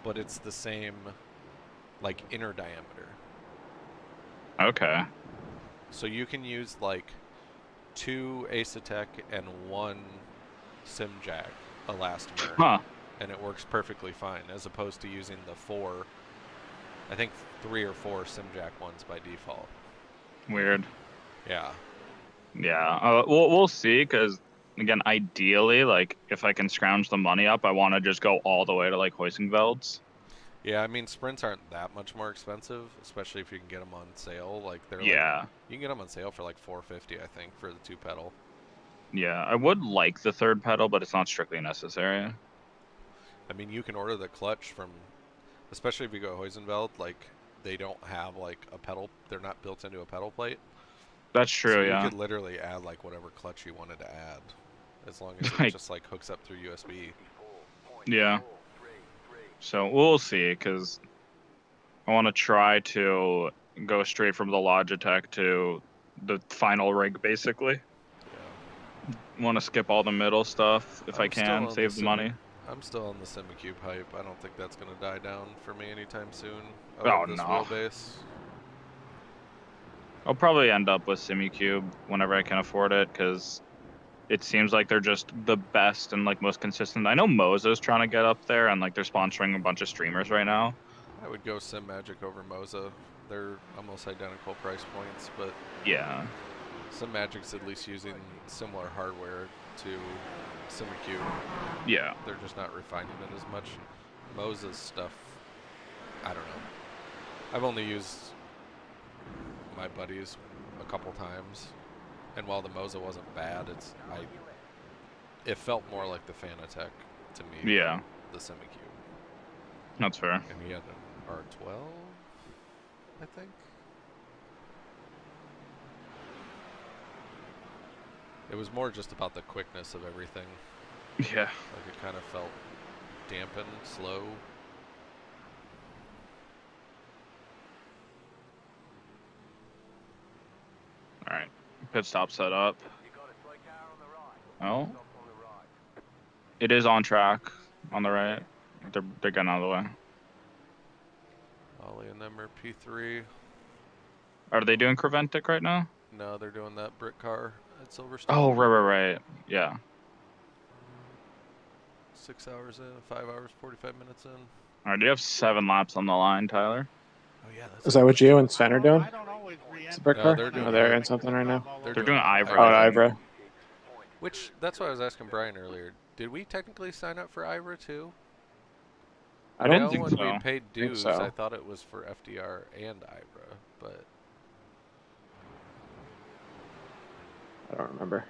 but it's the same inner diameter. Okay. So you can use 2 Asetek and 1 SimJack elastomer. Huh. And it works perfectly fine, as opposed to using the 4, I think 3 or 4 SimJack ones by default. Weird. Yeah. Yeah. We'll see, because again, ideally, if I can scrounge the money up, I want to just go all the way to Huizenfelds. Yeah, I mean, sprints aren't that much more expensive, especially if you can get them on sale. They're you can get them on sale for $450, I think, for the 2-pedal. Yeah, I would like the 3rd pedal, but it's not strictly necessary. I mean, you can order the clutch from Especially if you go Huysenfeld, like they don't have like a pedal. They're not built into a pedal plate. That's So true, you yeah. could literally add like whatever clutch you wanted to add, as long as it Like- just like hooks up through USB. Yeah. So we'll see, because I want to try to go straight from the Logitech to the final rig, basically. Yeah. Want to skip all the middle stuff if I I'm still can, on save the money. I'm still on the Semicube hype. I don't think that's gonna die down for me anytime soon. I Oh, love this no. wheelbase. I'll probably end up with SimiCube whenever I can afford it, because it seems like they're just the best and like most consistent. I know Moza's trying to get up there, and like they're sponsoring a bunch of streamers right now. I would go Sim Magic over Moza. They're almost identical price points, but Yeah. Sim Magic's at least using similar hardware to Semicube. Yeah. They're just not refining it as much. Moza's stuff, I don't know. I've only used my buddies a couple times, and while the Moza wasn't bad, it felt more like the Fanatec to me. Yeah. Than the Semicube. That's fair. And he had an R12, I think. It was more just about the quickness of everything. Yeah. Like it kind of felt dampened, slow. All right. Pit stop set up. Oh. It is on track on the right. They're getting out of the way. Ollie and them are P3. Are they doing Creventic right now? No, they're doing that brick car at Silverstone. Oh, right. Yeah. 6 hours in, 5 hours, 45 minutes in. All right, you have 7 laps on the line, Tyler. Oh yeah, that's Is that what Gio and Sven are doing? It's a brick No, car? they're doing They're it. in something right now. They're doing Ivor. Oh, at Ivra. Which, that's what I was asking Brian earlier. Did we technically sign up for Ivra too? I don't know think when so. we paid Think dues, so. I thought it was for FDR and Ivra, but I don't remember.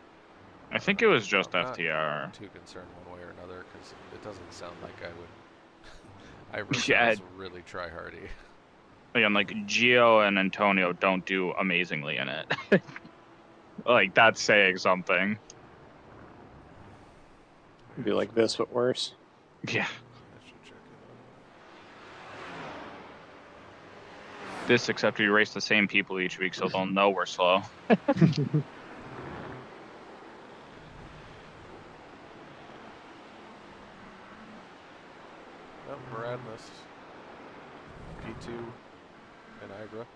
I think it was just I'm not FTR. too concerned one way or another because it doesn't sound like I would. Ivra Yeah. sounds really try-hardy. Again, like Gio and Antonio don't do amazingly in it. Like that's saying something. It'd be like this, but worse. Yeah. I should check it This, except we race the same people each week, so they'll know we're slow. out. Oh, Maradness. P2 and Ivra.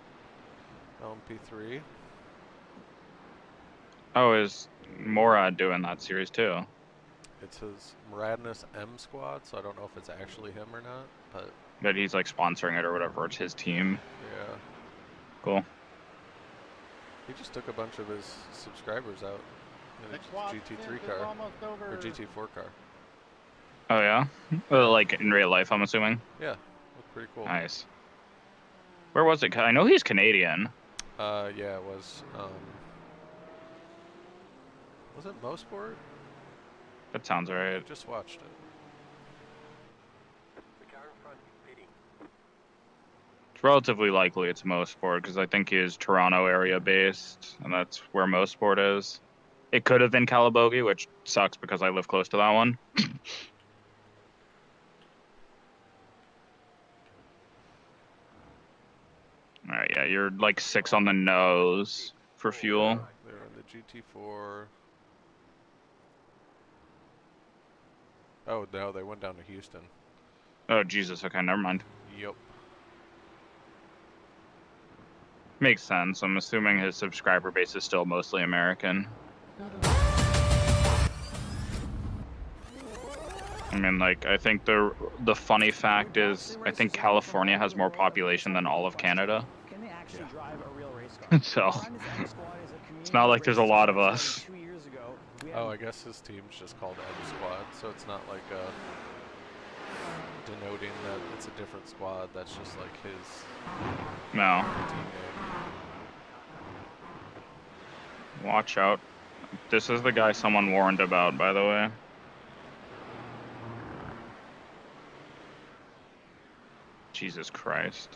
P3. Oh, is Morad doing that series too? It's his Maradness M squad, so I don't know if it's actually him or not, but That he's like sponsoring it or whatever. It's his team. yeah. Cool. He just took a bunch of his subscribers out in his GT3 car, or GT4 car. Oh yeah. Like in real life, I'm assuming. Yeah, looked pretty cool. Nice. Where was it? I know he's Canadian. Yeah, it was. Was it Mosport? That sounds I right. just watched it. The car in front is pitting. It's relatively likely it's Mosport because I think he is Toronto area based, and that's where Mosport is. It could have been Calabogie, which sucks because I live close to that one. All right, yeah, you're like 6 on the nose for fuel. They're in the GT4. Oh no, they went down to Houston. Oh Jesus, okay, never mind. Yup. Makes sense. I'm assuming his subscriber base is still mostly American. I mean, like, I think the funny fact is, I think California has more population than all of Canada. So, it's not like there's a lot of us. Oh, I guess his team's just called M Squad, so it's not like denoting that it's a different squad. That's just like his No. team name. Watch out. This is the guy someone warned about, by the way. Jesus Christ.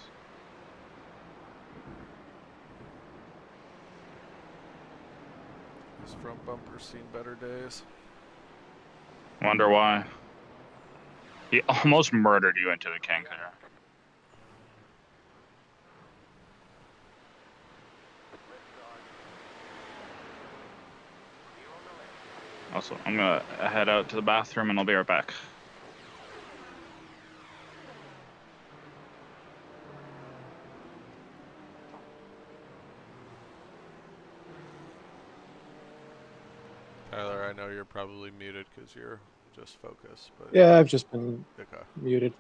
His front bumper's seen better days. Wonder why. He almost murdered you into the kink there. Also, I'm gonna head out to the bathroom and I'll be right back. Tyler, I know you're probably muted because you're just focused, but Yeah, I've just been okay, muted.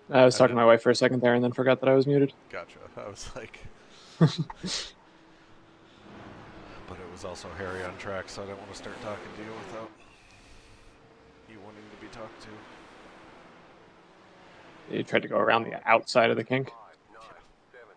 I was talking to my wife for a second there and then forgot that I was muted. gotcha. I was like, but it was also Harry on track, so I didn't want to start talking to you without you wanting to be talked to. You tried to go around the outside of the kink. 5, 9, 7.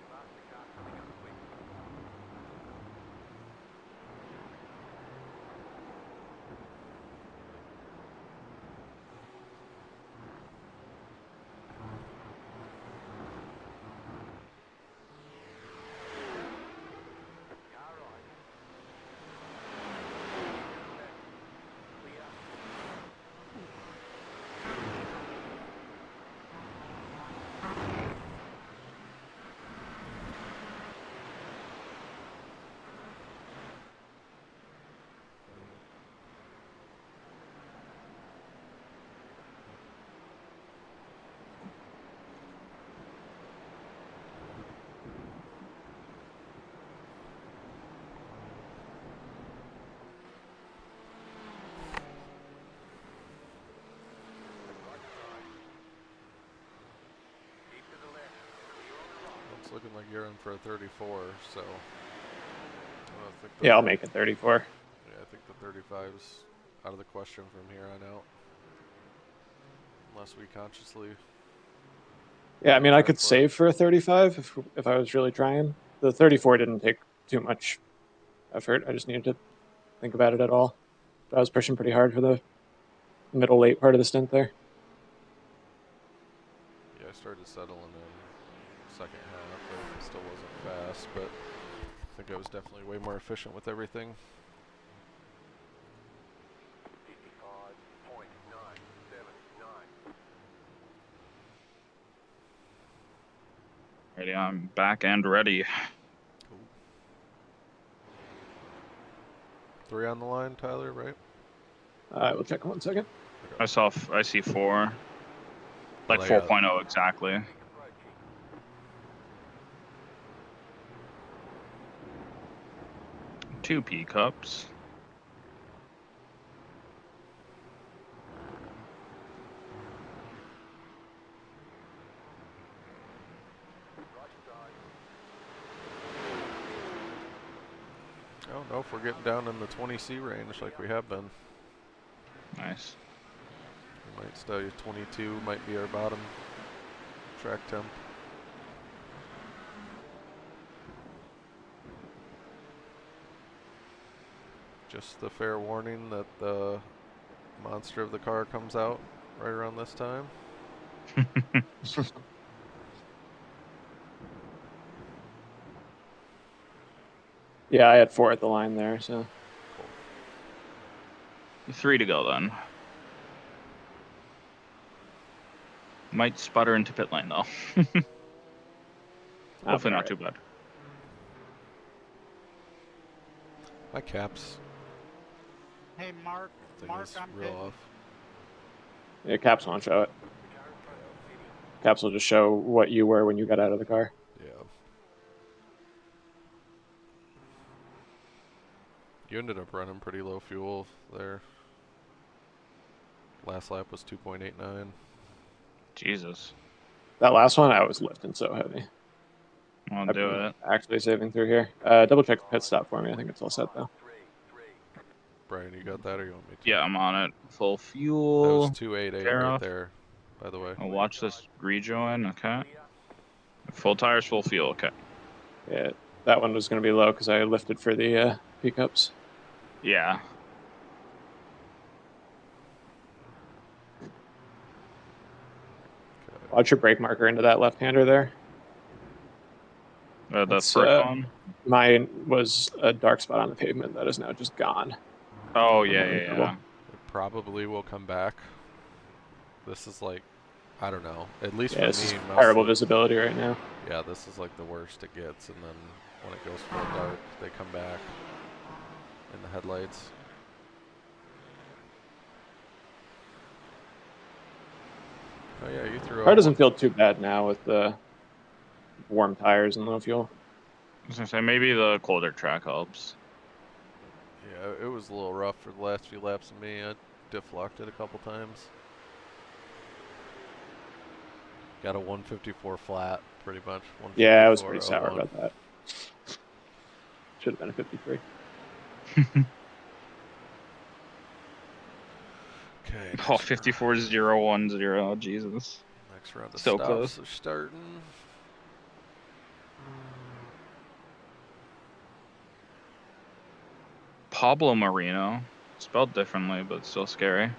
Faster car coming up quick. Car right. Clear. Right side. Keep to the left. Clear on the right. It's looking like you're in for a 34, so. I think Yeah, I'll make it 34. Yeah, I think the 35's out of the question from here on out. Unless we consciously. Yeah, I mean, I try could for it. save for a 35 if I was really trying. The 34 didn't take too much effort. I just needed to think about it at all. But I was pushing pretty hard for the middle late part of the stint there. Yeah, I started settling in second half. It still wasn't fast, but I think I was definitely way more efficient with everything. 55.979. Ready, I'm back and ready. Cool. 3 on the line, Tyler, right? We'll check 1 second. I see 4. Like Well, yeah. 4.0 exactly. Traffic approaching. 2 P cups. Right side. I don't know if we're getting down in the 20C range like we have been. Nice. We might stay 22, might be our bottom track temp. Just the fair warning that the monster of the car comes out right around this time. Yeah, I had 4 at the line there, so. 3 to go then. Might sputter into pit lane though. Hopefully not too bad. My caps Hey, Mark. thing Mark, is I'm real pitting. off. Yeah, Caps won't show it. The car in front of us hitting. Caps will just show what you were when you got out of the car. Yeah. You ended up running pretty low fuel there. Last lap was 2.89. Jesus. That last one, I was lifting so heavy. I'll I've do been it. actually saving through here. Double check the pit stop for me. I think it's all set though. 3, 3. Brian, you got that or you want me to? Yeah, I'm on it. Full That fuel. was 288 Fair right enough. there. by the way. I'll watch this rejoin. Okay. Full tires, full fuel. Okay. Yeah, that one was going to be low because I lifted for the pickups. Yeah. Watch your brake marker into that left-hander there. The That's, first one. Mine was a dark spot on the pavement that is now just gone. Oh yeah. It probably will come back. This is like, I don't know. At least Yeah, for this is me, terrible mostly- visibility right now. Yeah, this is like the worst it gets, and then when it goes full dark, they come back in the headlights. Oh yeah, you threw. Car doesn't feel too bad now with the warm tires and low fuel. I was gonna say maybe the colder track helps. Yeah, it was a little rough for the last few laps of me. I diff-locked it a couple times. Got a 154 flat, pretty much. Yeah, I was pretty 154.01. sour about that. Should have been a 53. Okay. Oh, 54.010. Jesus. Next round of So stops close. are starting. Pablo Marino. Spelled differently, but still scary.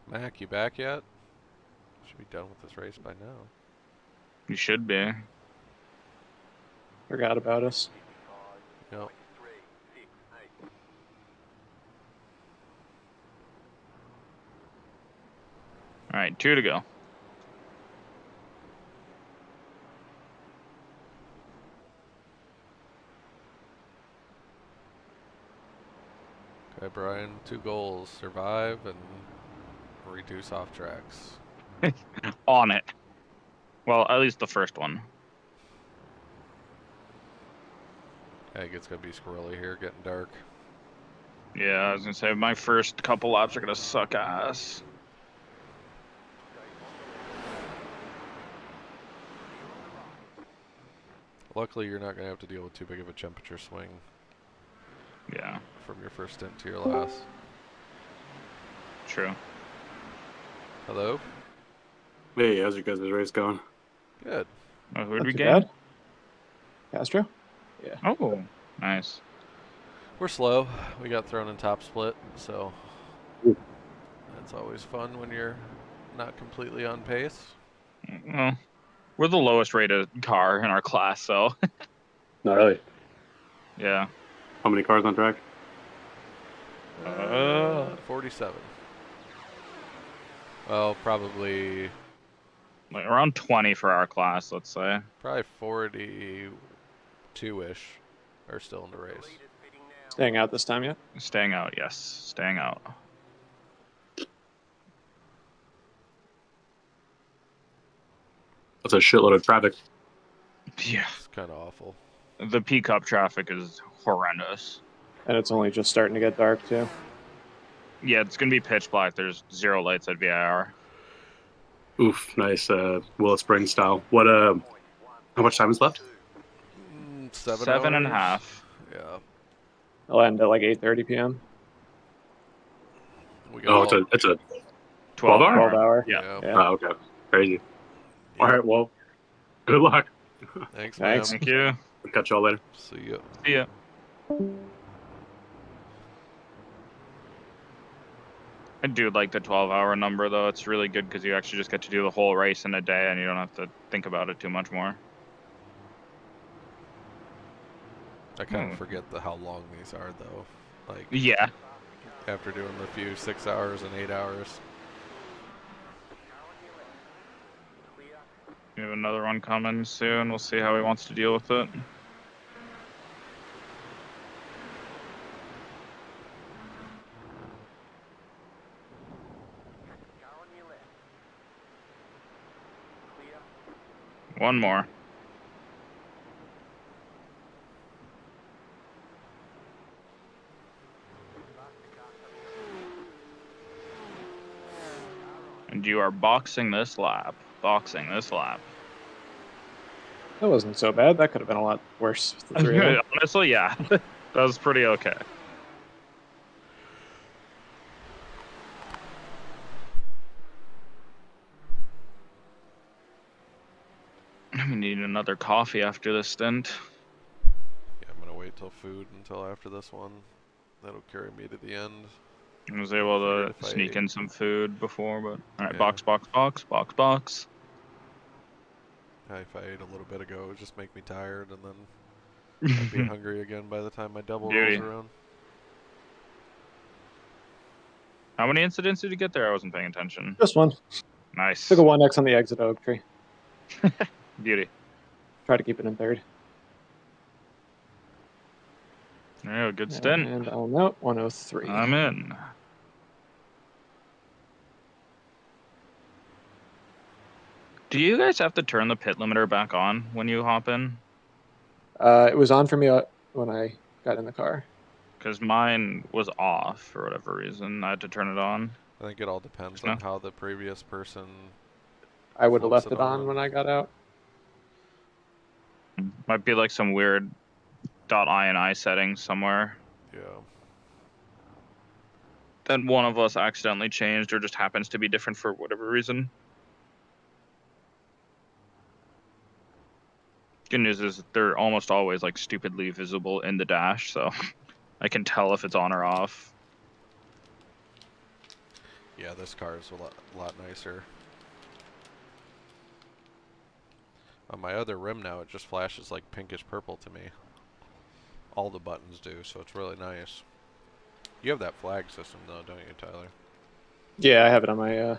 Mac, you back yet? Should be done with this race by now. You should be. Forgot about us. Yep. All right, 2 to go. Okay, Brian, 2 goals. Survive and reduce off tracks. On it. Well, at least the first one. I think it's going to be squirrely here, getting dark. Yeah, I was gonna say my first couple laps are gonna suck ass. Luckily, you're not going to have to deal with too big of a temperature swing Yeah, from your first stint to your last. true. Hello? Hey, how's your guys' race going? Good. Oh, who'd Not we too get? bad. Castro? Oh, nice. We're slow. We got thrown in top split, so Ooh. that's always fun when you're not completely on pace. Well, we're the lowest rated car in our class, so Not really. yeah. How many cars on track? 47. Well, probably Like around 20 for our class, let's say. 42-ish are still in the race. Staying out this time yet? Staying out, yes. Staying out. That's a shitload of traffic. Yeah. It's kind of awful. The P-Cup traffic is horrendous. And it's only just starting to get dark, too. Yeah, it's going to be pitch black. There's 0 lights at VIR. Oof, nice Willet Spring style. What how much time is left? 7 7 and a hours? half. Yeah. I'll end at like 8:30 p.m. We Oh, got it's a 12 hour? 12 hour. Yeah. Yeah. Oh, okay. Crazy. All right, well, good luck. Thanks, Thanks. man. Thank you. I'll catch y'all later. See ya. See ya. I do like the 12-hour number, though. It's really good because you actually just get to do the whole race in a day, and you don't have to think about it too much more. I kind of forget how long these are, though. Like, Yeah. after doing the few 6 hours and 8 hours. We have another one coming soon. We'll see how he wants to deal with it. One more. And you are boxing this lap. Boxing this lap. That wasn't so bad. That could have been a lot worse. The three of them. Honestly, yeah. That was pretty okay. We need another coffee after this stint. Yeah, I'm gonna wait till food until after this one. That'll carry me to the end. I was able Figured to if I sneak ate- in some food before, but alright, Yeah. box. If I ate a little bit ago, it would just make me tired, and then I'd be hungry again by the time my double Beauty. rolls around. How many incidents did you get there? I wasn't paying attention. Just one. Nice. Took a 1x on the exit oak tree. Beauty. Try to keep it in third. Yeah, good stint. And I'm out 103. I'm in. Do you guys have to turn the pit limiter back on when you hop in? It was on for me when I got in the car. Because mine was off for whatever reason. I had to turn it on. I think it all depends No. on how the previous person. I would have Flips left it it on on. when I got out. Might be like some weird .ini setting somewhere Yeah. that one of us accidentally changed or just happens to be different for whatever reason. Good news is they're almost always like stupidly visible in the dash, so I can tell if it's on or off. Yeah, this car is a lot nicer. On my other rim now, it just flashes like pinkish purple to me. All the buttons do, so it's really nice. You have that flag system though, don't you, Tyler? Yeah, I have it on my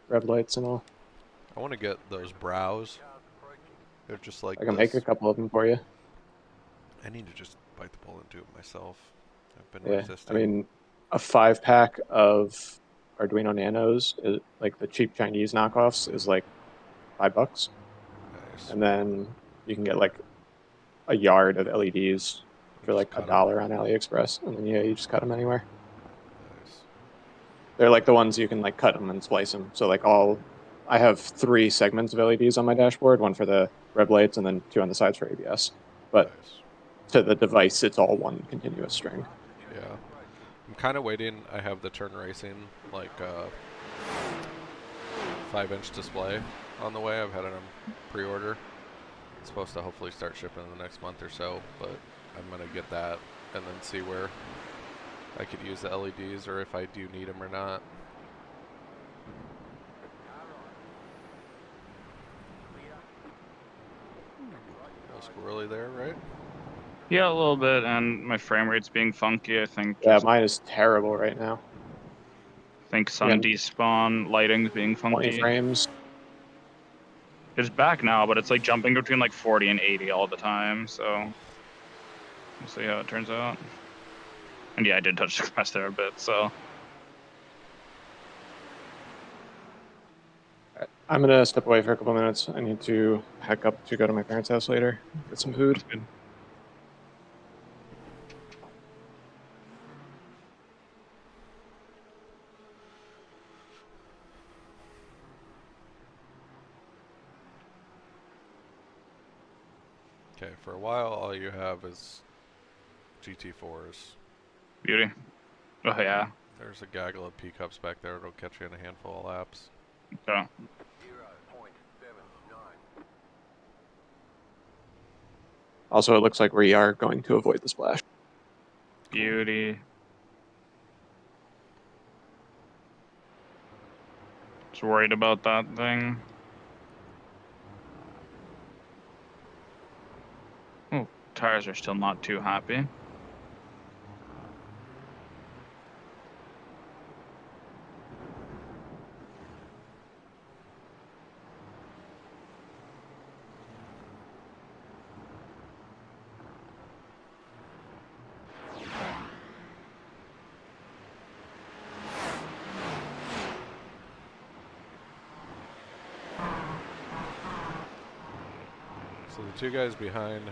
red lights and all. I want to get those brows. They're just like I can this. make a couple of them for you. I need to just bite the bullet and do it myself. I've been Yeah, resisting. I mean, a 5-pack of Arduino Nanos, like the cheap Chinese knockoffs, is like $5, Nice. and then you can get like a yard of LEDs for Just like cut 'em. $1 on AliExpress, and then yeah, you just cut them anywhere. Nice. They're like the ones you can like cut them and splice them. So like I have 3 segments of LEDs on my dashboard, one for the red lights and then 2 on the sides for ABS. But Nice. to the device, it's all one continuous string. Yeah. I'm kind of waiting. I have the Turn Racing, like, 5-inch display on the way. I've had it on pre-order. It's supposed to hopefully start shipping in the next month or so, but I'm going to get that and then see where I could use the LEDs or if I do need them or not. No squirrely there, right? Yeah, a little bit, and my frame rate's being funky. I think. Yeah, mine is terrible right now. Think some Yeah. despawn lighting's being 20 funky. frames. It's back now, but it's like jumping between like 40 and 80 all the time. So we'll see how it turns out. And yeah, I did touch the grass there a bit. So I'm gonna step away for a couple minutes. I need to pack up to go to my parents' house later, get some food. that's good. Okay, for a while, all you have is GT4s. Beauty. Oh yeah. There's a gaggle of P-cups back there. It'll catch you in a handful of laps. Okay. 0.79. Also, it looks like we are going to avoid the splash. Beauty. Just worried about that thing. Oh, tires are still not too happy. So the two guys behind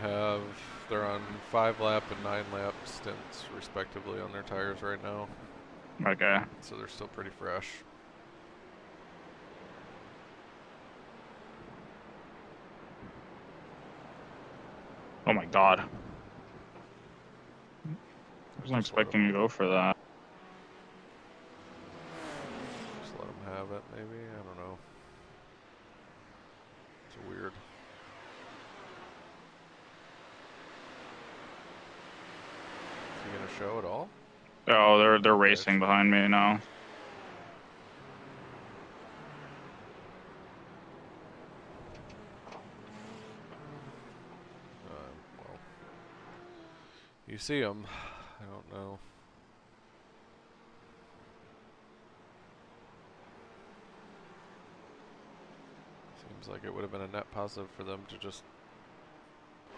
they're on 5-lap and 9-lap stints respectively on their tires right now. Okay. So they're still pretty fresh. Oh my god. I wasn't expecting to go for that. Just let him have it, maybe? I don't know. It's weird. Is he gonna show at all? Oh, they're Okay, racing behind me now. Well, you see him. I don't know. Seems like it would have been a net positive for them to just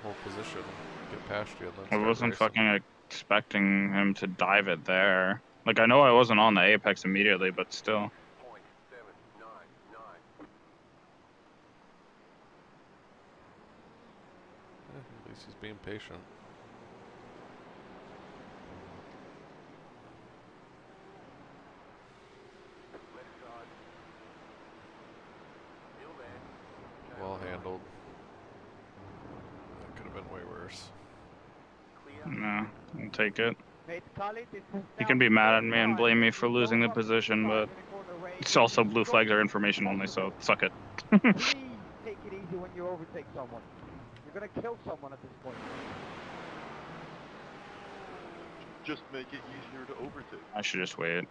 hold position, get past you, and then I start wasn't racing. fucking expecting him to dive it there. Like, I know I wasn't on the apex immediately, but still. At least he's being patient. Well handled. That could have been way worse. No, I'll take it. Mate, Khalid, this is You now can be the mad third at me and time blame me that for you losing go the up to position, but before the race it's and also you blue drop flags are it. information only, so suck it. Please take it easy when you overtake someone. You're gonna kill someone at this point. Just make it easier to overtake. I should just wait.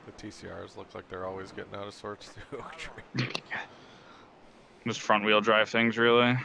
The TCRs look like they're always getting out of sorts through Oak Tree. Just front wheel drive things, really. Yeah.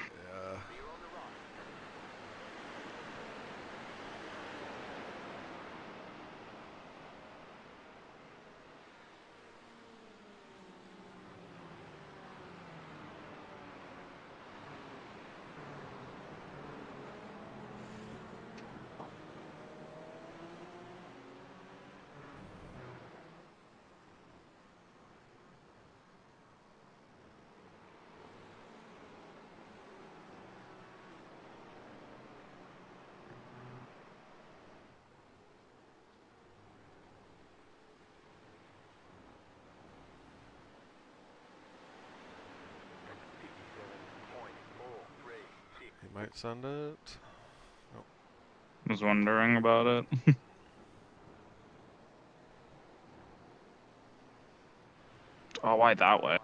He might send it. Nope. Was wondering about it. Oh, why that way?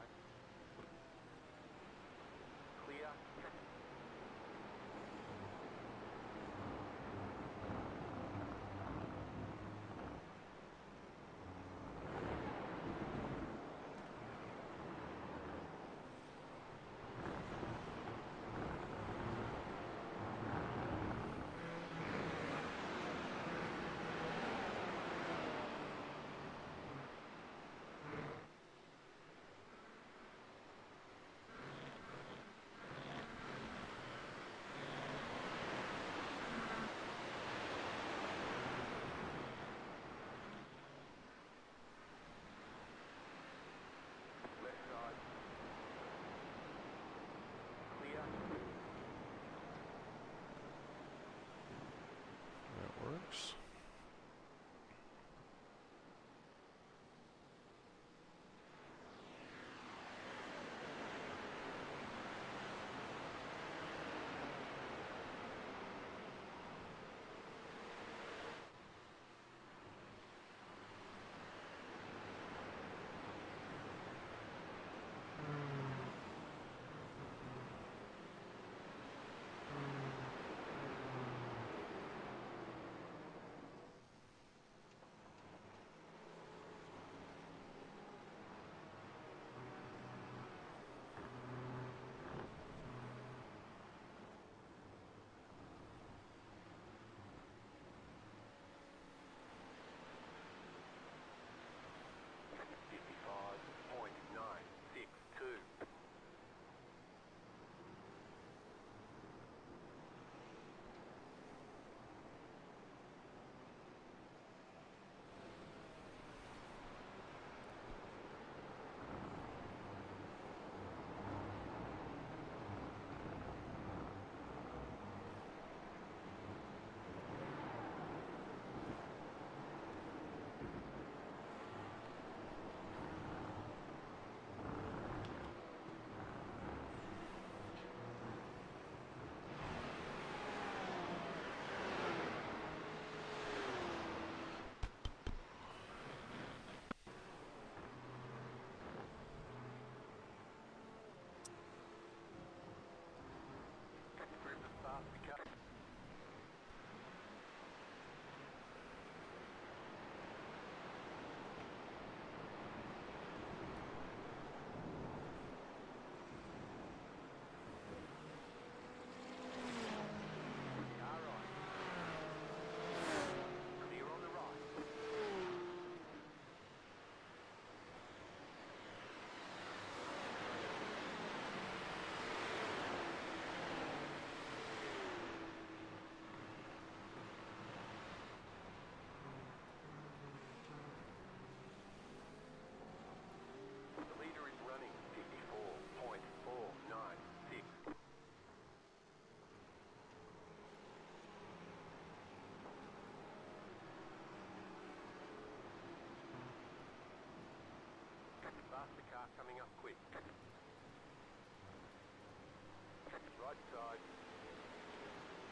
right side.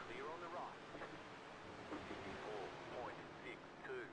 Clear on the right. 54.62.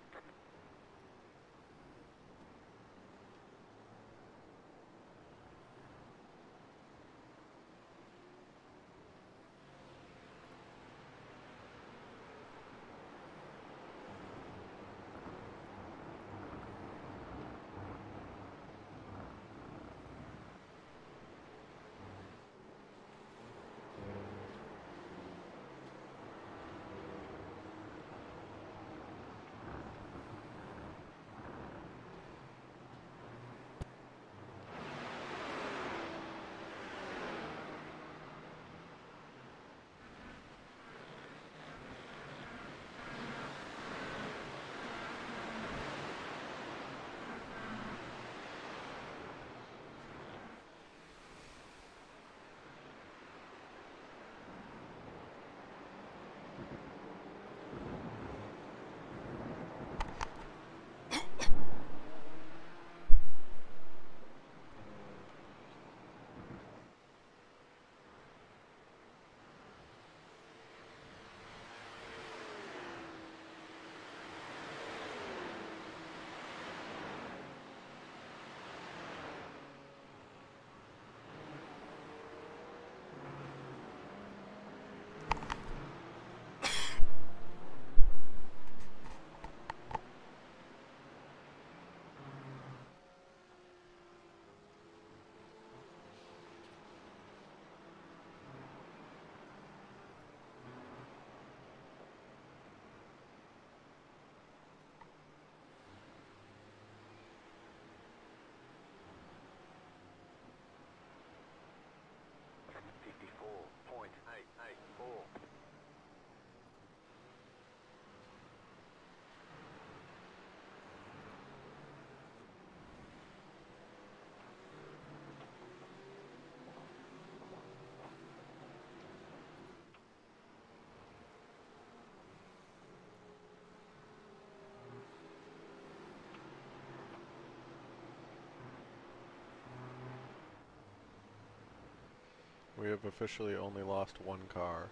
We have officially only lost one car.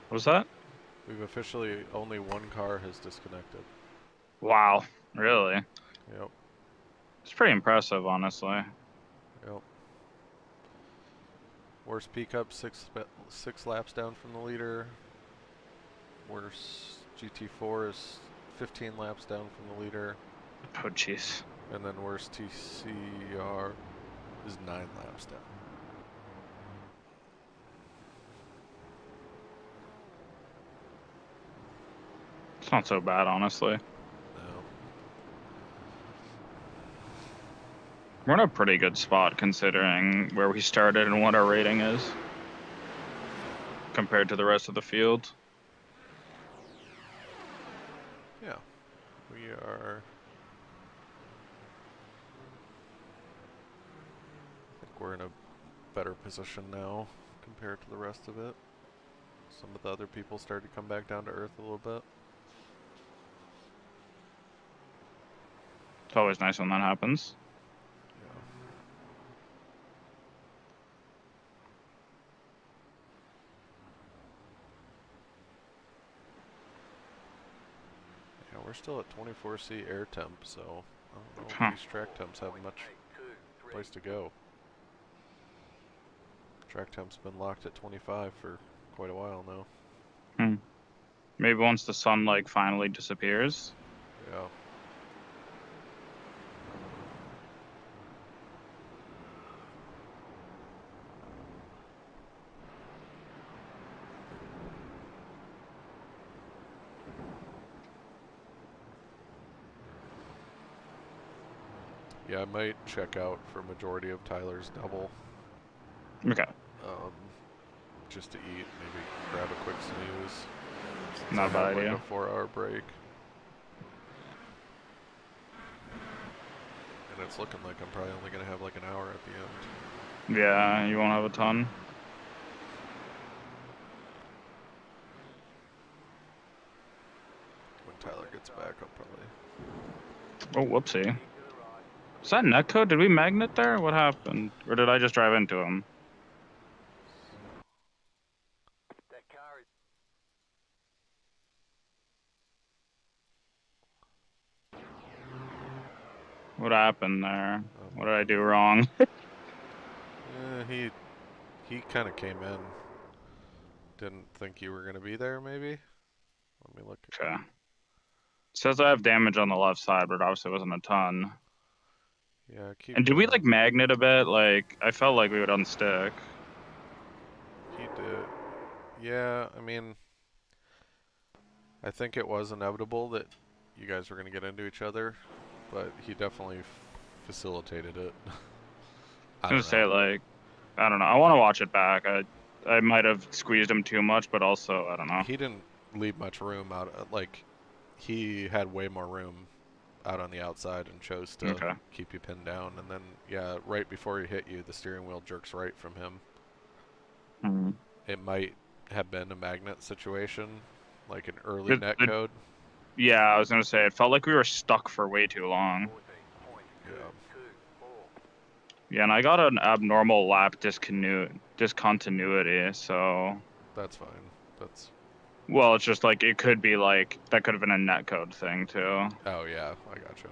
What was that? We've officially only one car has disconnected. Wow, really? Yep. It's pretty impressive, honestly. Yep. Worst pickup, six laps down from the leader. Worst GT4 is 15 laps down from the leader. Oh, jeez. And then worst TCR is 9 laps down. It's not so bad, honestly. No. We're in a pretty good spot considering where we started and what our rating is compared to the rest of the field. Yeah. We are... I think we're in a better position now compared to the rest of it. Some of the other people started to come back down to earth a little bit. It's always nice when that happens. Yeah, we're still at 24C air temp, so I don't know Huh. if these track temps have much place to go. Track temp's been locked at 25 for quite a while now. Hmm. Maybe once the sun like finally disappears. Yeah. Yeah, I might check out for majority of Tyler's double. Okay. Just to eat, maybe grab a quick snooze. Not a bad idea. Like a 4-hour break. And it's looking like I'm probably only going to have like an hour at the end. Yeah, you won't have a ton. When Tyler gets back, I'll probably... Oh, whoopsie. Is that netcode? Did we magnet there? What happened? Or did I just drive into him? What happened there? What did I do wrong? He kind of came in. Didn't think you were gonna be there, maybe. Let me look. Okay. Says I have damage on the left side, but obviously it wasn't a ton. Yeah, keep. And did we like magnet a bit? Like I felt like we would unstick. He did. Yeah, I mean, I think it was inevitable that you guys were gonna get into each other, but he definitely facilitated it. I was gonna say like, I don't know. I want to watch it back. I might have squeezed him too much, but also I don't know. He didn't leave much room out. Like, he had way more room out on the outside and chose to keep you pinned down. And then, yeah, right before he hit you, the steering wheel jerks right from him. Mm-hmm. It might have been a magnet situation, like an early netcode. Yeah, I was gonna say it felt like we were stuck for way too long. Yeah. Yeah, and I got an abnormal lap discontinuity, so. That's fine. That's. Well, it's just like it could be like that could have been a netcode thing too. Oh yeah, I gotcha.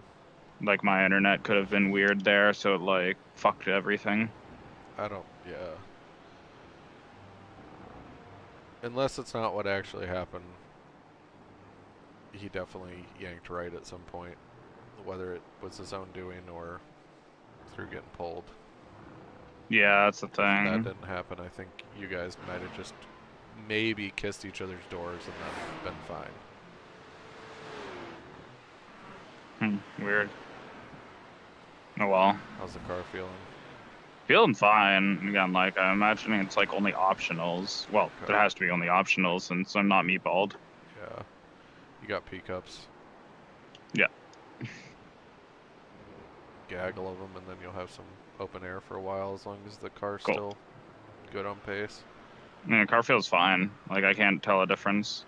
Like my internet could have been weird there, so it like fucked everything. I don't. Yeah. Unless it's not what actually happened. He definitely yanked right at some point, whether it was his own doing or through getting pulled. Yeah, that's the thing. If that didn't happen, I think you guys might have just maybe kissed each other's doors and then been fine. Weird. Oh well. How's the car feeling? Feeling fine. Again, like I'm imagining it's like only optionals. Well, there has to be only optionals since I'm not meatballed. Yeah. You got P-cups. Yeah. Gaggle of them, and then you'll have some open air for a while as long as the car's still good on pace. I mean, the car feels fine. Like I can't tell a difference.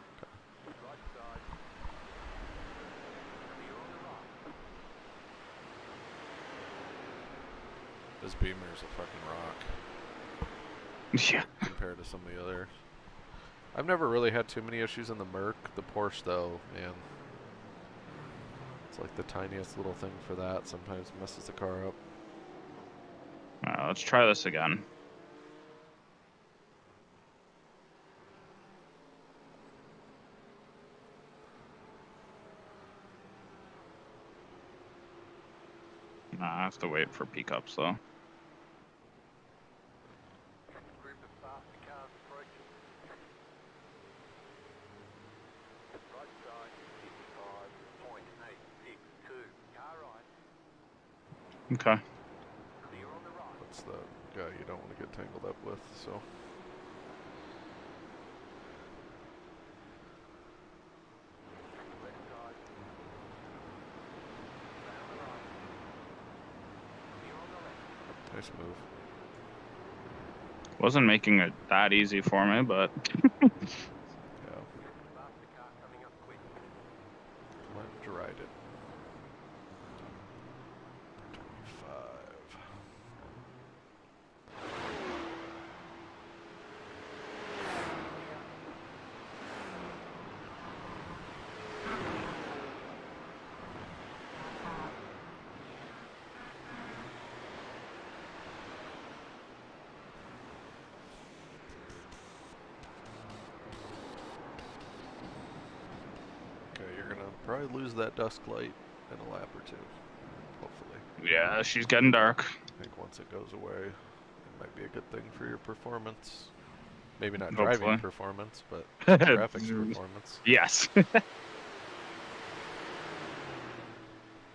This Beamer is a fucking rock. Yeah. Compared to some of the other. I've never really had too many issues in the Merc. The Porsche, though, man. It's like the tiniest little thing for that sometimes messes the car up. Let's try this again. I have to wait for P-cups though. Okay. That's the guy you don't want to get tangled up with, so. Nice move. Wasn't making it that easy for me, but. Yeah. Let's ride it. 25. Okay, you're gonna probably lose that dusk light in a lap or two, hopefully. Yeah, she's getting dark. I think once it goes away, it might be a good thing for your performance. Maybe not Hopefully. driving performance, but graphics performance. Yes.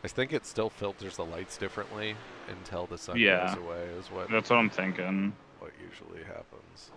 I think it still filters the lights differently until the sun Yeah. goes away is what That's what I'm thinking. what usually happens.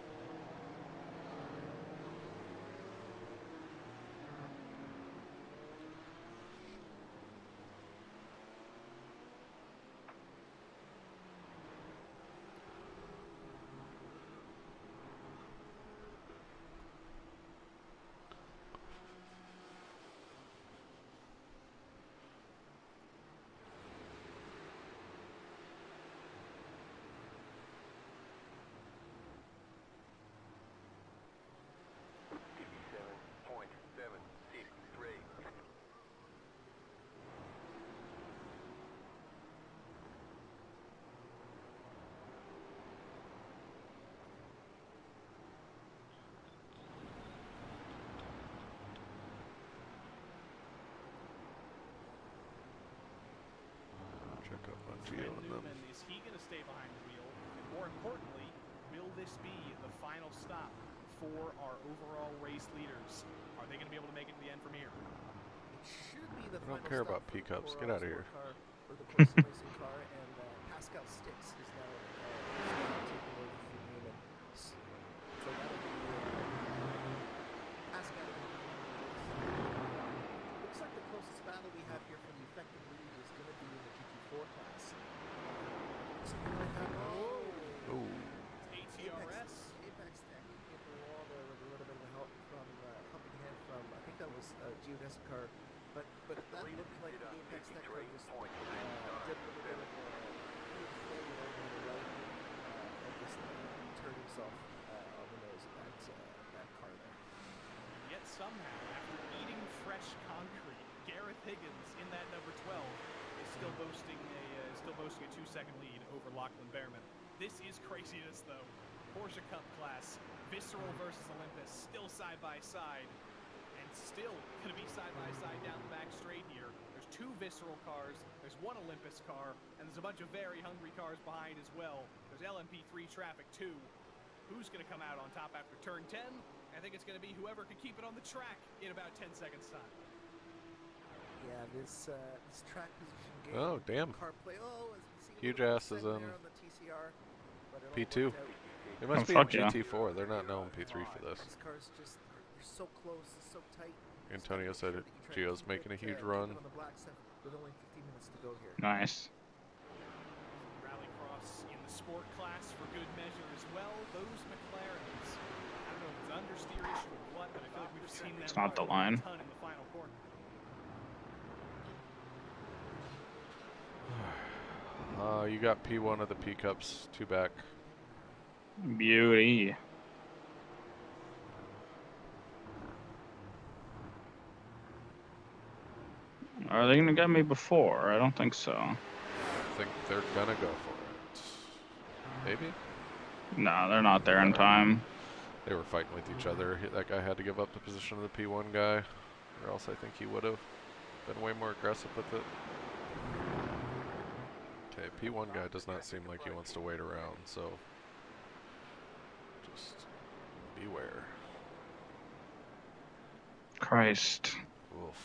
them. And is he going to stay behind the wheel? And more importantly, will this be the final stop for our overall race leaders? Are they going to be able to make it to the end from here? It should be the I don't final care stop about for the P-cups. Get Corral out of here. sport car, or the Corsa racing car, and Pascal Stix is now taking over for Newman. So that'll be Pascal. Looks like the closest battle we have here for the effective lead is going to be in the GT4 class. Looks like we might have Oh. ATRS. Apex Tech in the wall there with a little bit of help from helping hand from I think that was Geodesic car, but that looked like the Apex Tech car just did a little bit of failure over the right and just turned himself on the nose of that car there. Yet somehow, after eating fresh concrete, Gareth Higgins in that number 12 is still boasting a 2-second lead over Lachlan Behrman. This is craziness, though. Porsche Cup class, Visceral versus Olympus, still side by side, and still going to be side by side down the back straight here. There's 2 Visceral cars, there's 1 Olympus car, and there's a bunch of very hungry cars behind as well. There's LMP3 traffic too. Who's going to come out on top after turn 10? I think it's going to be whoever can keep it on the track in about 10 seconds time. Yeah, this track position game. Oh, damn. Car play. Oh, Huge ass is in on the TCR, but it all P2. worked out. They must be in GT4. They're not known P3 for this. These cars just they're so close, so tight. Antonio said it. Gio's making a huge run. On the black stuff with only 15 minutes to go here. Nice. Rallycross in the sport class for good measure as well. Those McLarens, I don't know if it's understeerish or what, but I feel like we've seen them It's not the run line. a ton in the final corner. You got P1 of the P-cups, 2 back. Beauty. Are they gonna get me before? I don't think so. I think they're gonna go for it. Maybe? No, they're not there in time. They were fighting with each other. That guy had to give up the position of the P1 guy, or else I think he would have been way more aggressive with it. Okay, P1 guy does not seem like he wants to wait around, so just beware. Christ. Oof.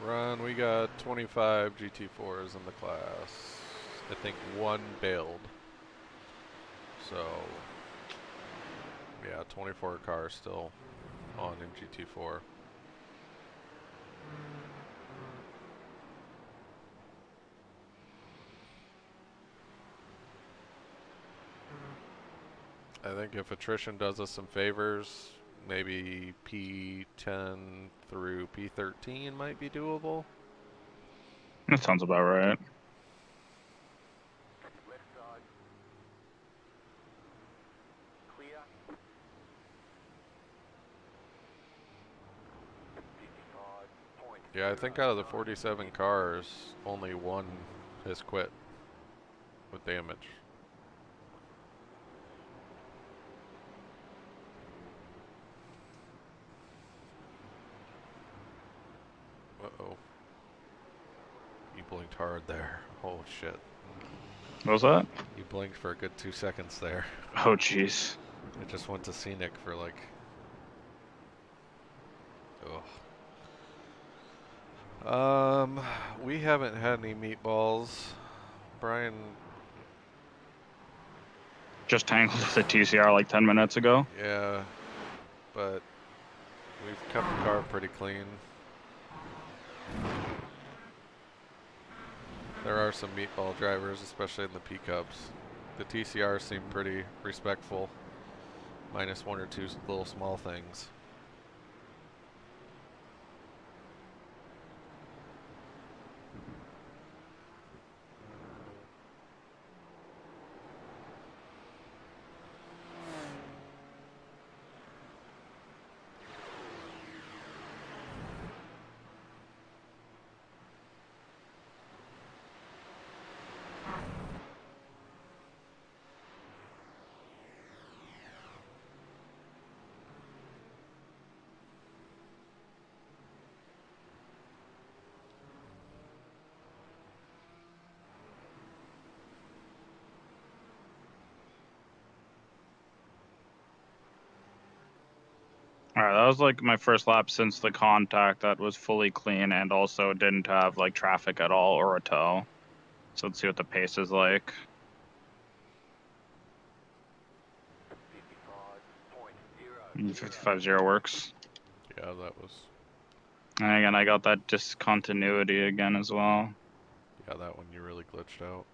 Run, we got 25 GT4s in the class. I think 1 bailed. So, yeah, 24 cars still on in GT4. I think if attrition does us some favors, maybe P10 through P13 might be doable. That sounds about right. Left side. Clear. 55 point. Yeah, I think out of the 47 cars, only one has quit with damage. Uh-oh. You blinked hard there. Oh, shit. What was that? You blinked for a good 2 seconds there. Oh, jeez. It just went to scenic for like... Ugh. We haven't had any meatballs. Brian... Just tangled with the TCR like 10 minutes ago. Yeah, but we've kept the car pretty clean. There are some meatball drivers, especially in the pickups. The TCR seem pretty respectful, minus one or two little small things. Alright, that was like my first lap since the contact that was fully clean and also didn't have like traffic at all or a tow. So let's see what the pace is like. 55.0 works. Yeah, that was... And again, I got that discontinuity again as well. Yeah, that one you really glitched out.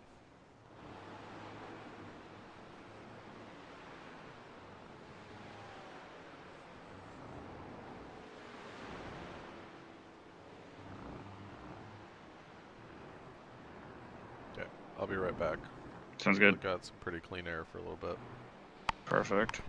Okay, I'll be right back. Sounds good. Got some pretty clean air for a little bit. Perfect.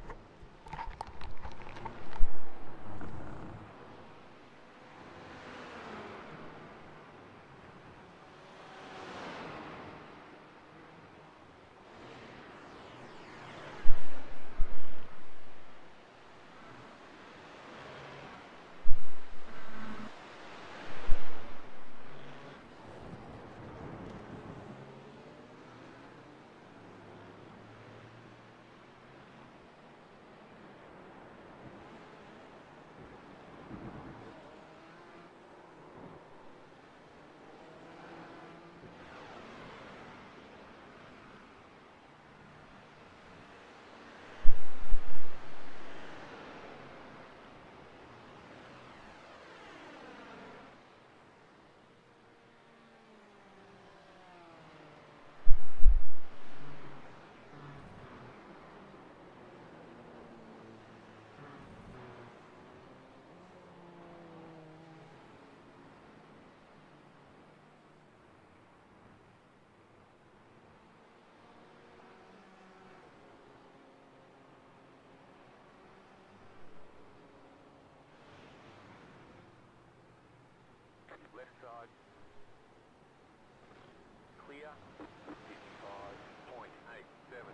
Left side. Clear. 55.875.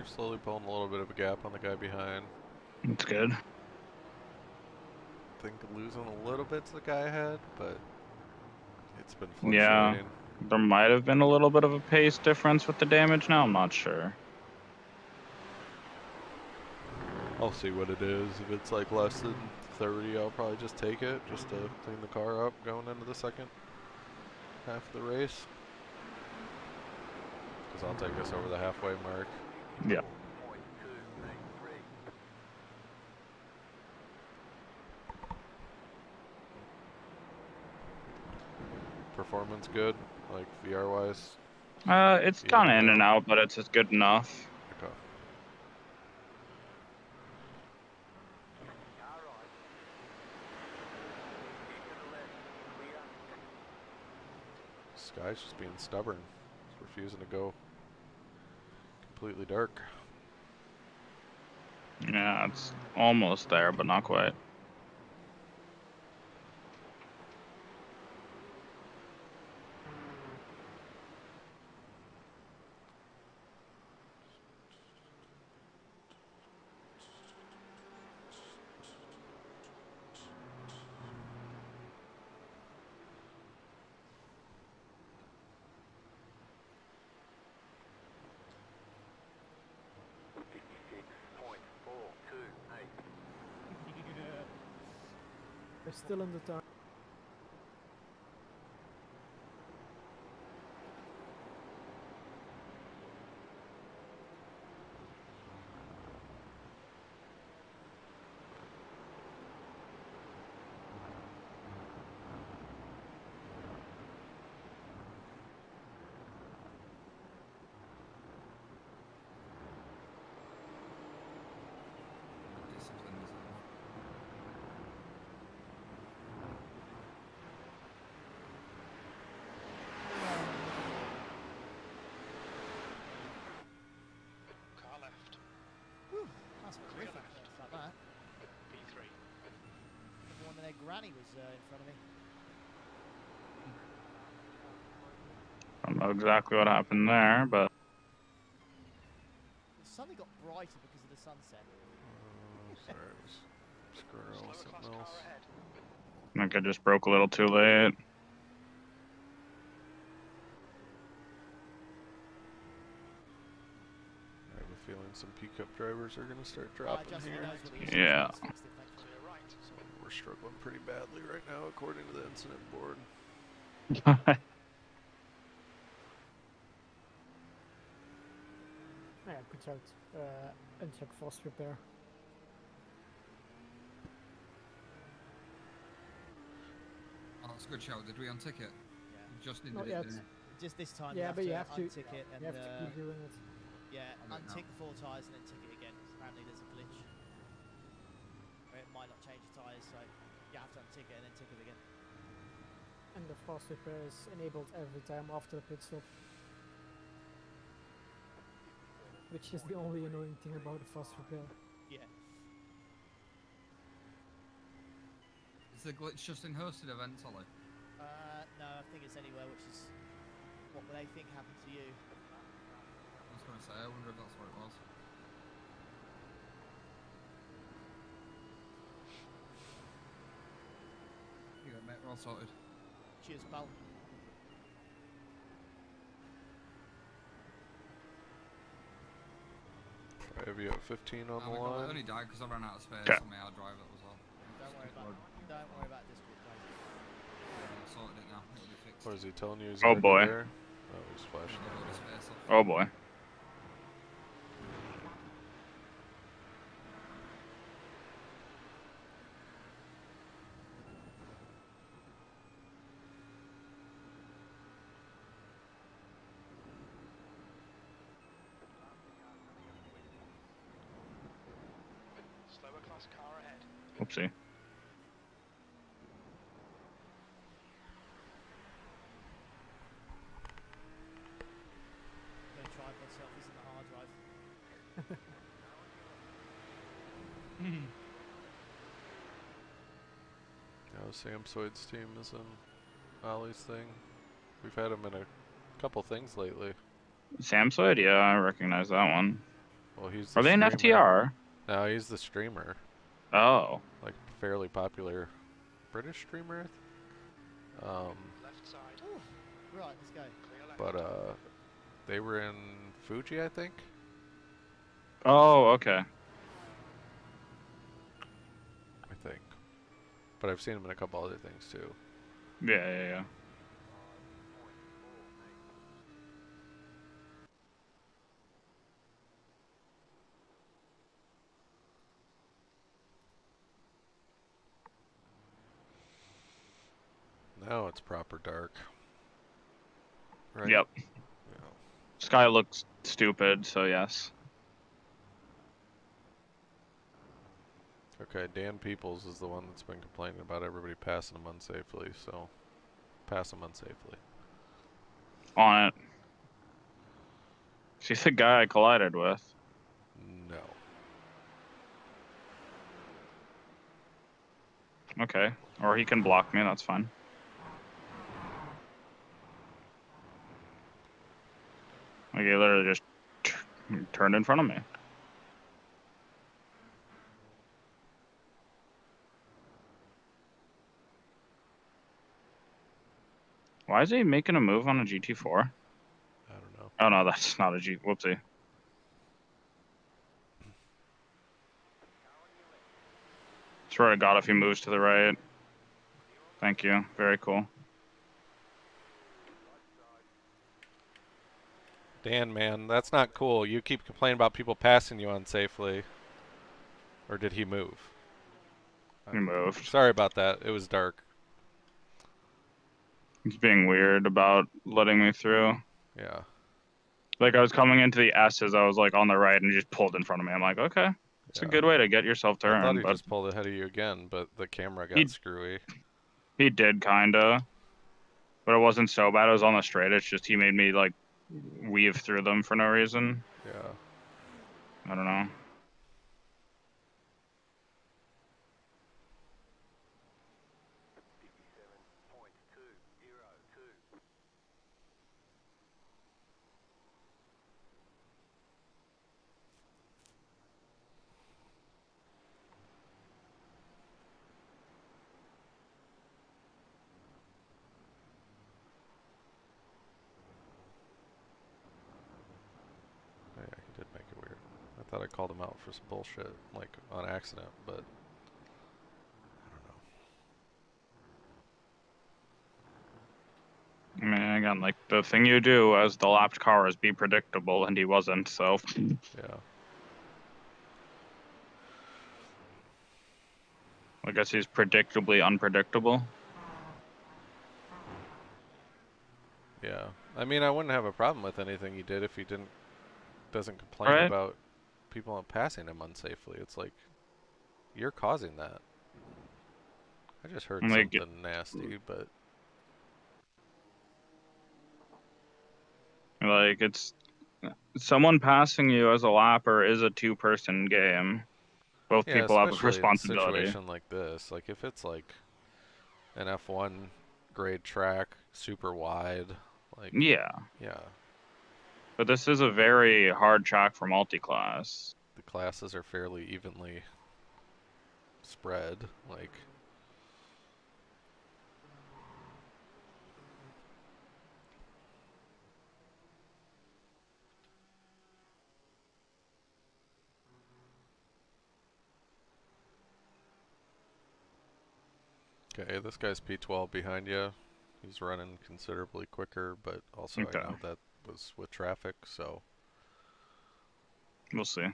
slowly pulling a little bit of a gap on the guy behind. That's good. I think losing a little bit to the guy ahead, but it's been fluctuating. Yeah, there might have been a little bit of a pace difference with the damage now. I'm not sure. I'll see what it is. If it's like less than 30, I'll probably just take it, just to clean the car up going into the second half of the race. Because I'll take us over the halfway mark. Yeah. Performance good, like VR wise. It's kind of in and out, but it's just good enough. Okay. This guy's just being stubborn. He's refusing to go completely dark. Yeah, it's almost there, but not quite. We're still in the dark. That's terrific. It's like that. P3. The one when their granny was in front of me. I don't know exactly what happened there, but The sun got brighter because of the sunset. Sorry, I was screwing around with something else. I think I just broke a little too late. I have a feeling some pickup drivers are going to start dropping here. Yeah. So we're struggling pretty badly right now, according to the incident board. Yeah, good out. Uncheck fast repair. Oh, that's a good shout. Did we untick it? Yeah. Just needed Not it. yet. didn't Just this time Yeah, but you have to untick it and you have to keep doing it. yeah, I don't untick know. the 4 tyres and then tick it again. Apparently there's a glitch. Or it might not change the tyres, so you have to untick it and then tick it again. And the fast repair is enabled every time after the pit stop. Which is the only annoying thing about the fast repair. Yeah. Is the glitch just in hosted events, Ollie? No, I think it's anywhere, which is what would they think happened to you? I was going to say, I wonder if that's what it was. You go, mate, we're all sorted. Cheers, pal. I have you at 15 on the I line. only died because I ran out of space Okay. on my hard drive, that was all. Don't worry about Discord, guys. I've sorted it now, it'll be fixed. What is he telling you? He's Oh, already boy. there? Oh, he's flashing. Got a load of space off. Oh boy. Slower class car ahead. Oopsie. I'm gonna try myself using the hard drive. Yeah, Samsoid's team is in Ollie's thing. We've had him in a couple things lately. Samside? Yeah, I recognize that one. Well, he's the Are they an streamer. FTR? No, he's the streamer. Oh. Like, fairly popular British streamer. Left side. Ooh, right, this guy. But, they were in Fuji, I think? Oh, okay. I think. But I've seen him in a couple other things, too. Yeah. Now it's proper dark. Right? Yep. Yeah. Sky looks stupid, so yes. Okay, Dan Peoples is the one that's been complaining about everybody passing him unsafely, so pass him unsafely. On it. She's the guy I collided with. No. Okay. Or he can block me, that's fine. Like, he literally just turned in front of me. Why is he making a move on a GT4? I don't know. Oh no, that's not a G. Whoopsie. Swear to God, if he moves to the right. Thank you. Very cool. Dan, man, that's not cool. You keep complaining about people passing you unsafely. Or did he move? He moved. Sorry about that. It was dark. He's being weird about letting me through. Yeah. Like, I was coming into the S's, I was like on the right, and he just pulled in front of me. I'm like, okay, it's a good way to get yourself turned. I thought he but just pulled ahead of you again, but the camera got screwy. He did, kinda. But it wasn't so bad. It was on the straight. It's just he made me, like, weave through them for no reason. Yeah. I don't know. Yeah, he did make it weird. I thought I called him out for some bullshit, like, on accident, but I mean, again, like, the thing you do as the lapped car is be predictable, and he wasn't, so. Yeah. I guess he's predictably unpredictable. Yeah. I mean, I wouldn't have a problem with anything he did if he doesn't complain about people passing him unsafely. It's like, you're causing that. I just heard something nasty, but... Like, it's... Someone passing you as a lapper is a two-person game. Both people have a responsibility. In a situation like this, like if it's like an F1 grade track, super wide, like yeah. But this is a very hard track for multi-class. The classes are fairly evenly spread, like. Okay, this guy's P12 behind you. He's running considerably quicker, but also I know that was with traffic, so... We'll see.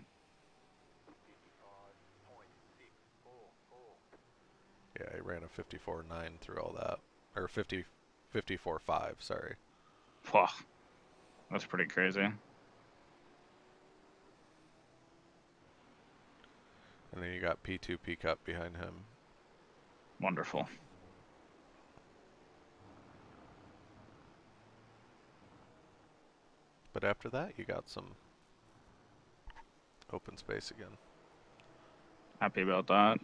Yeah, he ran a 54.9 through all that. Or 54.5, sorry. Wow. That's pretty crazy. And then you got P2 P-Cup behind him. Wonderful. But after that, you got some open space again. Happy about that. I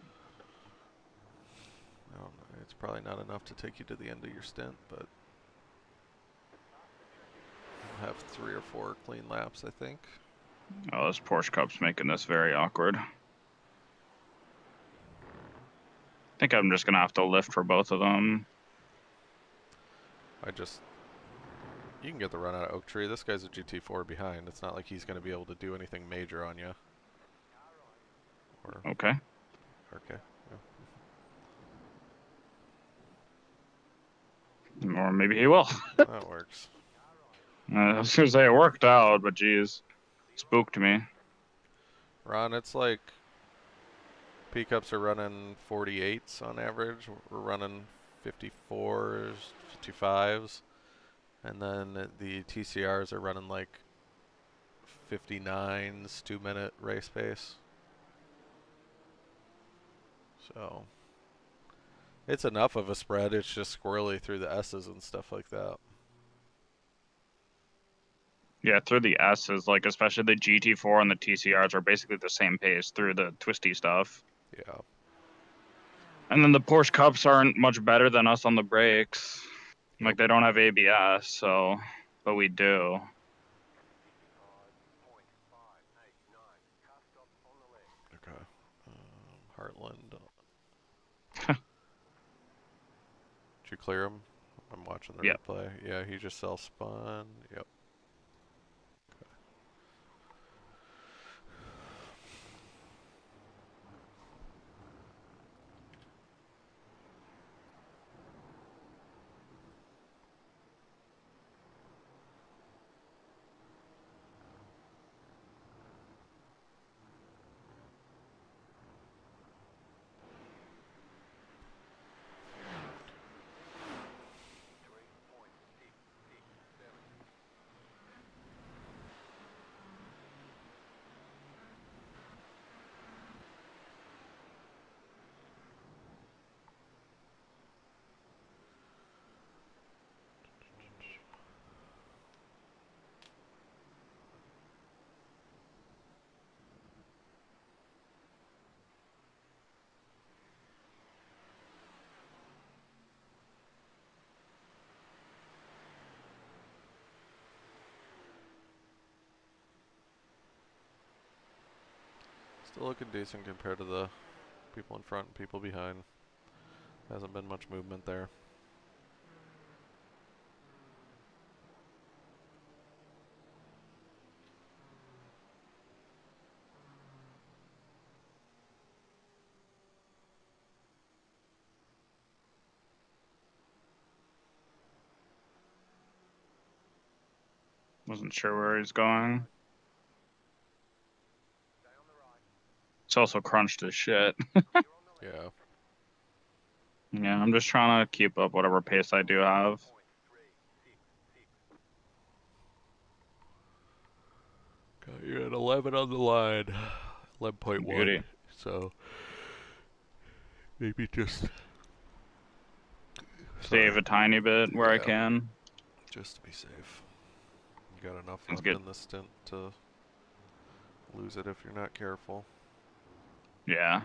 don't know. It's probably not enough to take you to the end of your stint, but you'll have 3 or 4 clean laps, I think. Oh, this Porsche Cup's making this very awkward. I think I'm just gonna have to lift for both of them. You can get the run out of Oak Tree. This guy's a GT4 behind. It's not like he's going to be able to do anything major on you. Okay. Okay. Yeah. Or maybe he will. That works. I was gonna say it worked out, but geez, spooked me. Ron, it's like P-Cups are running 48s on average. We're running 54s, 55s. And then the TCRs are running like 59s, 2-minute race pace. So it's enough of a spread. It's just squirrely through the S's and stuff like that. Yeah, through the S's, like especially the GT4 and the TCRs are basically the same pace through the twisty stuff. Yeah. And then the Porsche Cups aren't much better than us on the brakes. Like they don't have ABS, so but we do. Okay. Heartland. Did you clear him? I'm watching the replay. Yeah, he just self-spun. Yep. Still looking decent compared to the people in front and people behind. Hasn't been much movement there. Wasn't sure where he's going. It's also crunched as shit. Yeah. Yeah, I'm just trying to keep up whatever pace I do have. Got you at 11 on the line. 11.1. Beauty. So maybe just save a tiny bit where I can. Just to be safe. You got enough Sounds left good. in the stint to lose it if you're not careful. Yeah.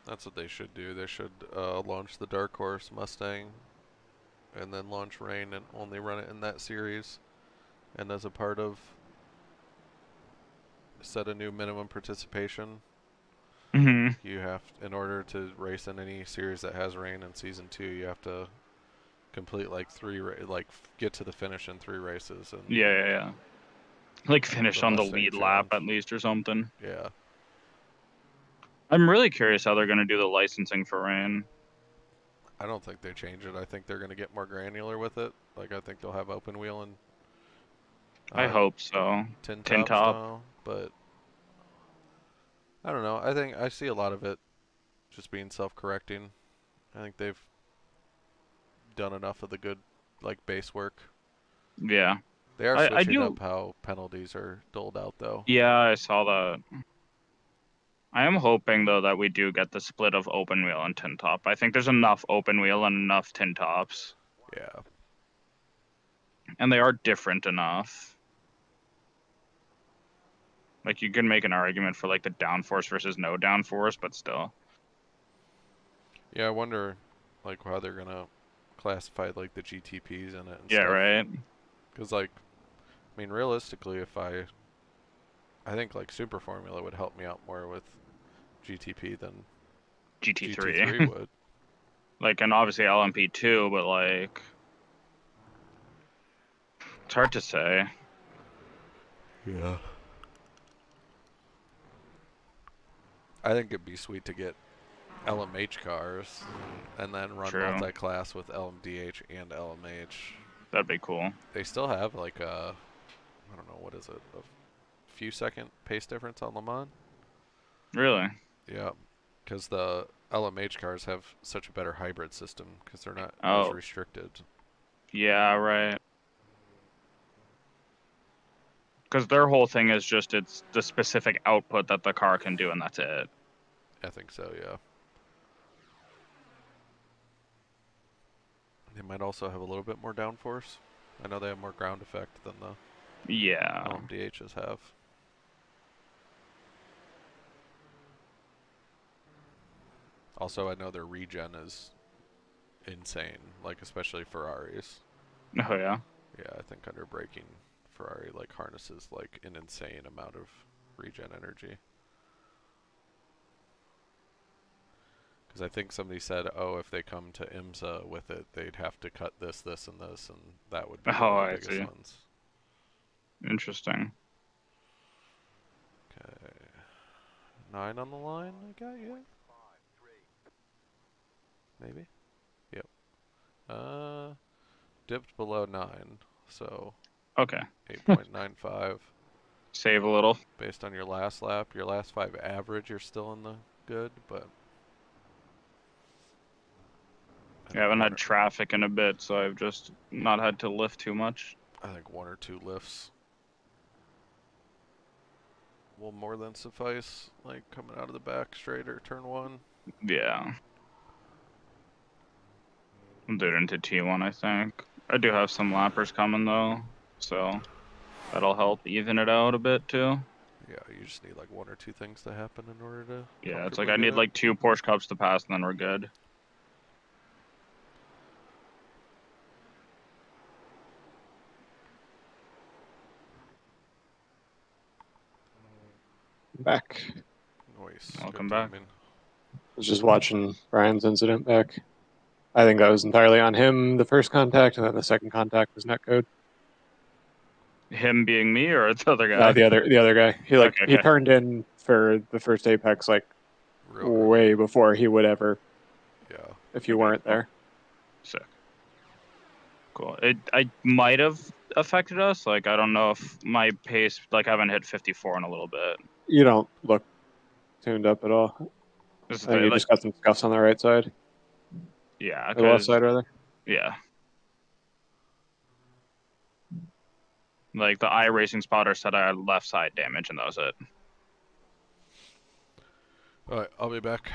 That's what they should do. They should launch the Dark Horse Mustang and then launch Rain and only run it in that series. And as a part of set a new minimum participation, you have, in order to race in any series that has Rain in Season 2, you have to complete like get to the finish in 3 races. And Yeah. Like finish on the Mustang lead challenge. lap at least or something. Yeah. I'm really curious how they're going to do the licensing for Rain. I don't think they change it. I think they're going to get more granular with it. Like, I think they'll have open wheel and I hope so. tin Tin top top. style, but I don't know. I think I see a lot of it just being self-correcting. I think they've done enough of the good, like, base work. Yeah. They are I switching do... up how penalties are doled out, though. Yeah, I saw that. I am hoping though that we do get the split of open wheel and tin top. I think there's enough open wheel and enough tin tops. Yeah. And they are different enough. Like you can make an argument for like the downforce versus no downforce, but still. Yeah, I wonder like how they're gonna classify like the GTPs in it and Yeah, stuff. right. Because like, I mean, realistically, if I think like Super Formula would help me out more with GTP than GT3 would. Like, and obviously LMP too, but like, it's hard to say. Yeah. I think it'd be sweet to get LMH cars and then run True. multi-class with LMDH and LMH. That'd be cool. They still have like a, I don't know, what is it, a few second pace difference on Le Mans? Really? Yeah, because the LMH cars have such a better hybrid system because they're not as restricted. Yeah, right. Because their whole thing is just it's the specific output that the car can do, and that's it. I think so, yeah. They might also have a little bit more downforce. I know they have more ground effect than the LMDHs have. Also, I know their regen is insane, like especially Ferraris. Oh yeah? Yeah, I think under braking, Ferrari like harnesses like an insane amount of regen energy. Because I think somebody said, oh, if they come to IMSA with it, they'd have to cut this, this, and this, and that would be one of the biggest ones. Interesting. Okay. 9 on the line, I got you? Maybe? Yep. Dipped below 9, so... Okay. 8.95. Save a little. Based on your last lap, your last 5 average, you're still in the good, but... I haven't had traffic in a bit, so I've just not had to lift too much. I think 1 or 2 lifts will more than suffice, like coming out of the back straight or turn 1. Yeah. I'll do it into T1, I think. I do have some lappers coming, though, so that'll help even it out a bit, too. Yeah, you just need like 1 or 2 things to happen in order to... Yeah, it's like I need like 2 Porsche Cups to pass, and then we're good. Back. Nice. Welcome back. I was just watching Brian's incident back. I think that was entirely on him, the first contact, and then the second contact was netcode. Him being me or the other guy? The other guy. He turned in for the first apex way before he would ever. Yeah. If you weren't there. Sick. Cool. I might have affected us. Like I don't know if my pace I haven't hit 54 in a little bit. You don't look tuned up at all. You just got some scuffs on the right side. Yeah. The left side, rather. Yeah. Like the iRacing spotter said I had left side damage, and that was it. Alright, I'll be back.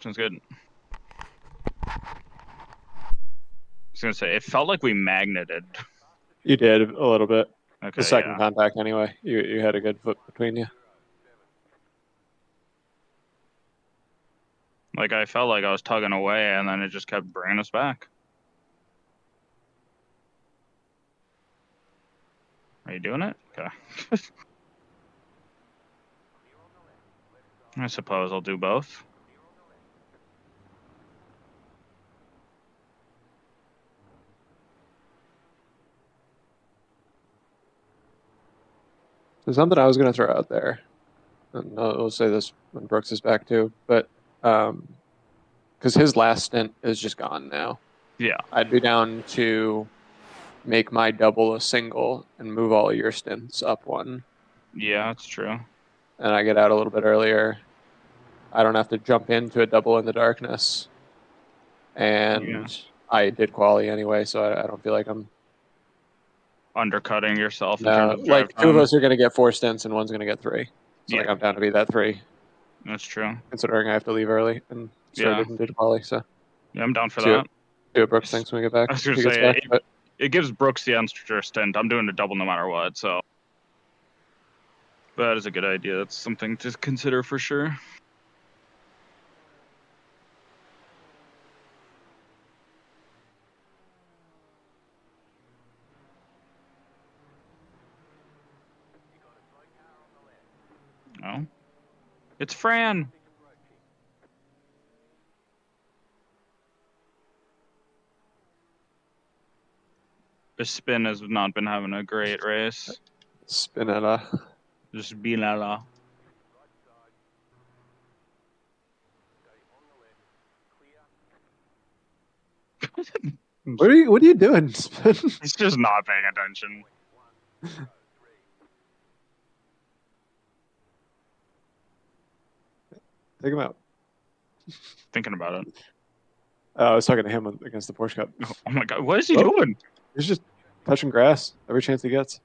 Sounds good. I was gonna say, it felt like we magneted. You did a little bit. Okay, the second contact, anyway. You had a good foot between you. Like, I felt like I was tugging away, and then it just kept bringing us back. Are you doing it? Okay. I suppose I'll do both. There's something I was going to throw out there. And I'll say this when Brooks is back too, but because his last stint is just gone now. Yeah. I'd be down to make my double a single and move all your stints up one. Yeah, that's true. And I get out a little bit earlier. I don't have to jump into a double in the darkness. And I did quali anyway, so I don't feel like I'm undercutting yourself. No, like 2 of us are going to get 4 stints and one's going to get 3. So like I'm down to be that 3. That's true. considering I have to leave early and started in Digipoli. So Yeah, I'm down for see that. what Brooks thinks when we get back. I was gonna He gets say back, but it gives Brooks the extra stint. I'm doing a double no matter what, so that is a good idea. That's something to consider for sure. Oh, it's Fran. The spin has not been having a great race. Spinella. Just Spinella. What are you doing? He's just not paying attention. Take him out. Thinking about it. I was talking to him against the Porsche Cup. Oh my god, what is he doing? He's just touching grass every chance he gets.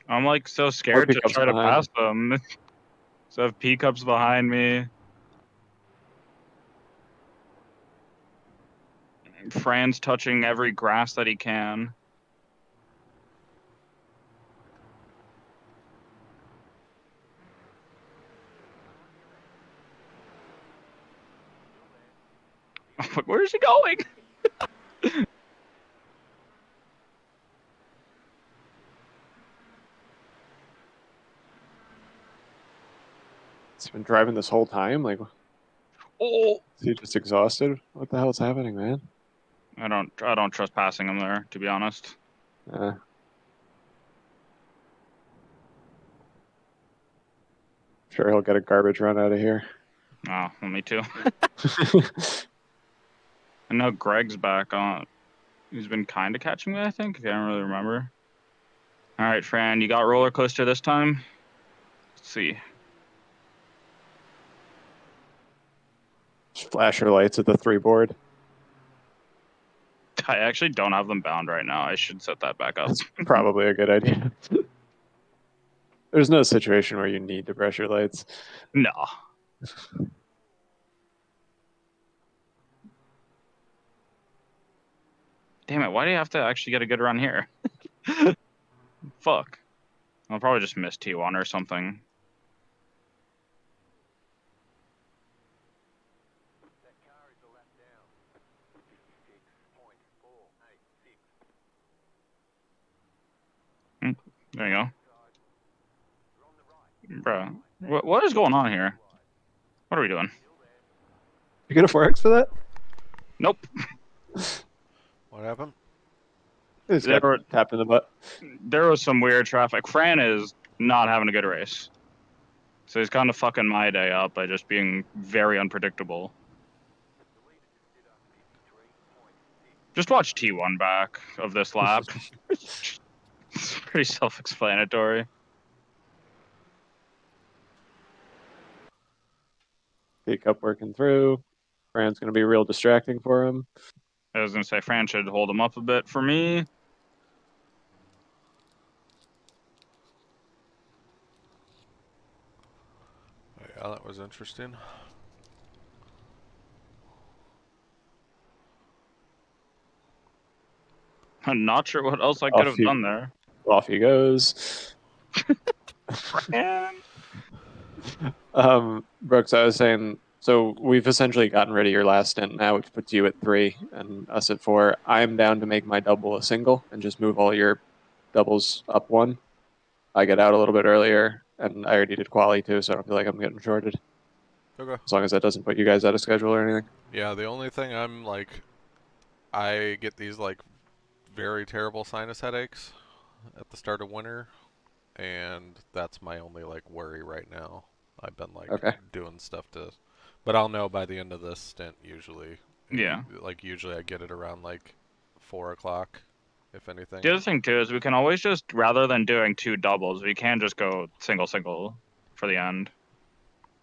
I'm like so scared to try to pass them. So I have P-cups behind me. Fran's touching every grass that he can. Where is he going? He's been driving this whole time. Like, oh, is he just exhausted? What the hell is happening, man? I don't trust passing him there, to be honest. Sure, he'll get a garbage run out of here. Oh, well, me too. I know Greg's back on. He's been kind of catching me, I think. I can't really remember. All right, Fran, you got roller coaster this time? Let's see. Flasher lights at the 3 board. I actually don't have them bound right now. I should set that back up. That's probably a good idea. There's no situation where you need to brush your lights. No. Damn it, why do you have to actually get a good run here? Fuck. I'll probably just miss T1 or something. There you go. Bro, what is going on here? What are we doing? You get a 4X for that? Nope. What happened? He's got tapped in the butt. There was some weird traffic. Fran is not having a good race. So he's kind of fucking my day up by just being very unpredictable. Just watch T1 back of this lap. It's pretty self-explanatory. P-cup working through. Fran's going to be real distracting for him. I was going to say Fran should hold him up a bit for me. Yeah, that was interesting. I'm not sure what else I could have done there. Off he goes. Fran. Brooks, I was saying, so we've essentially gotten rid of your last stint now, which puts you at 3 and us at 4. I'm down to make my double a single and just move all your doubles up 1. I get out a little bit earlier, and I already did quali too, so I don't feel like I'm getting shorted. Okay. As long as that doesn't put you guys out of schedule or anything. Yeah, the only thing I get these very terrible sinus headaches at the start of winter, and that's my only worry right now. I've been doing stuff but I'll know by the end of this stint usually. Yeah. Usually I get it around 4 o'clock, if anything. The other thing too is we can always just, rather than doing 2 doubles, we can just go single for the end.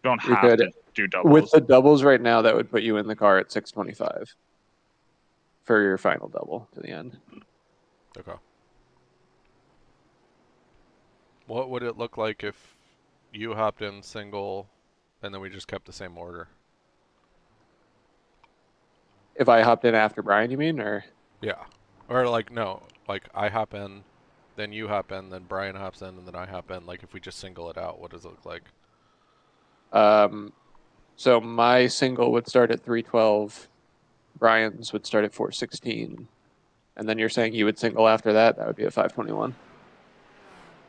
We don't have to do doubles. With the doubles right now, that would put you in the car at 6:25 for your final double to the end. Okay. What would it look like if you hopped in single And then we just kept the same order. If I hopped in after Brian, you mean, or? Yeah. Or like, no, like I hop in, then you hop in, then Brian hops in, and then I hop in. Like if we just single it out, what does it look like? So my single would start at 312. Brian's would start at 416. And then you're saying you would single after that? That would be at 521.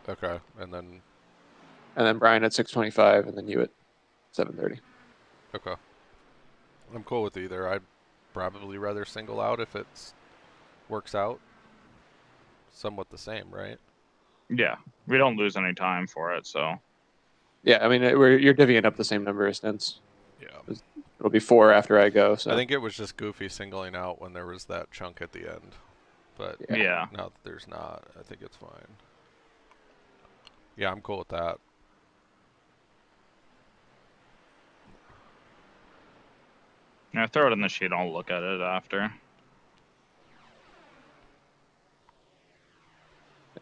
Okay. And then Brian at 625, and then you at 730. Okay. I'm cool with either. I'd probably rather single out if it works out. Somewhat the same, right? Yeah, we don't lose any time for it, so. Yeah, I mean, you're divvying up the same number of stints. Yeah. It'll be 4 after I go. So I think it was just goofy singling out when there was that chunk at the end. But yeah, now that there's not, I think it's fine. Yeah, I'm cool with that. Yeah, throw it in the sheet. I'll look at it after.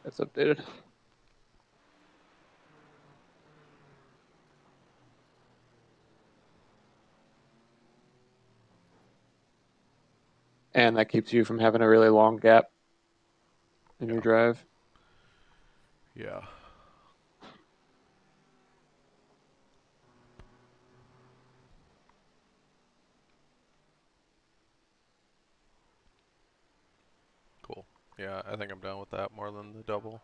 It's updated. And that keeps you from having a really long gap in your drive. Yeah. Cool. Yeah, I think I'm down with that more than the double.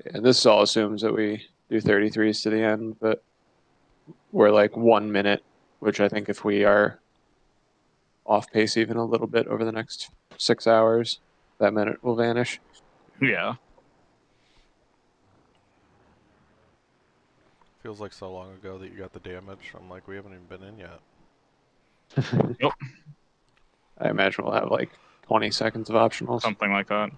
And this all assumes that we do 33s to the end, but we're like 1 minute, which I think if we are off pace even a little bit over the next 6 hours, that minute will vanish. Yeah. Feels like so long ago that you got the damage. I'm like, we haven't even been in yet. Yep. I imagine we'll have like 20 seconds of optionals. Something like that.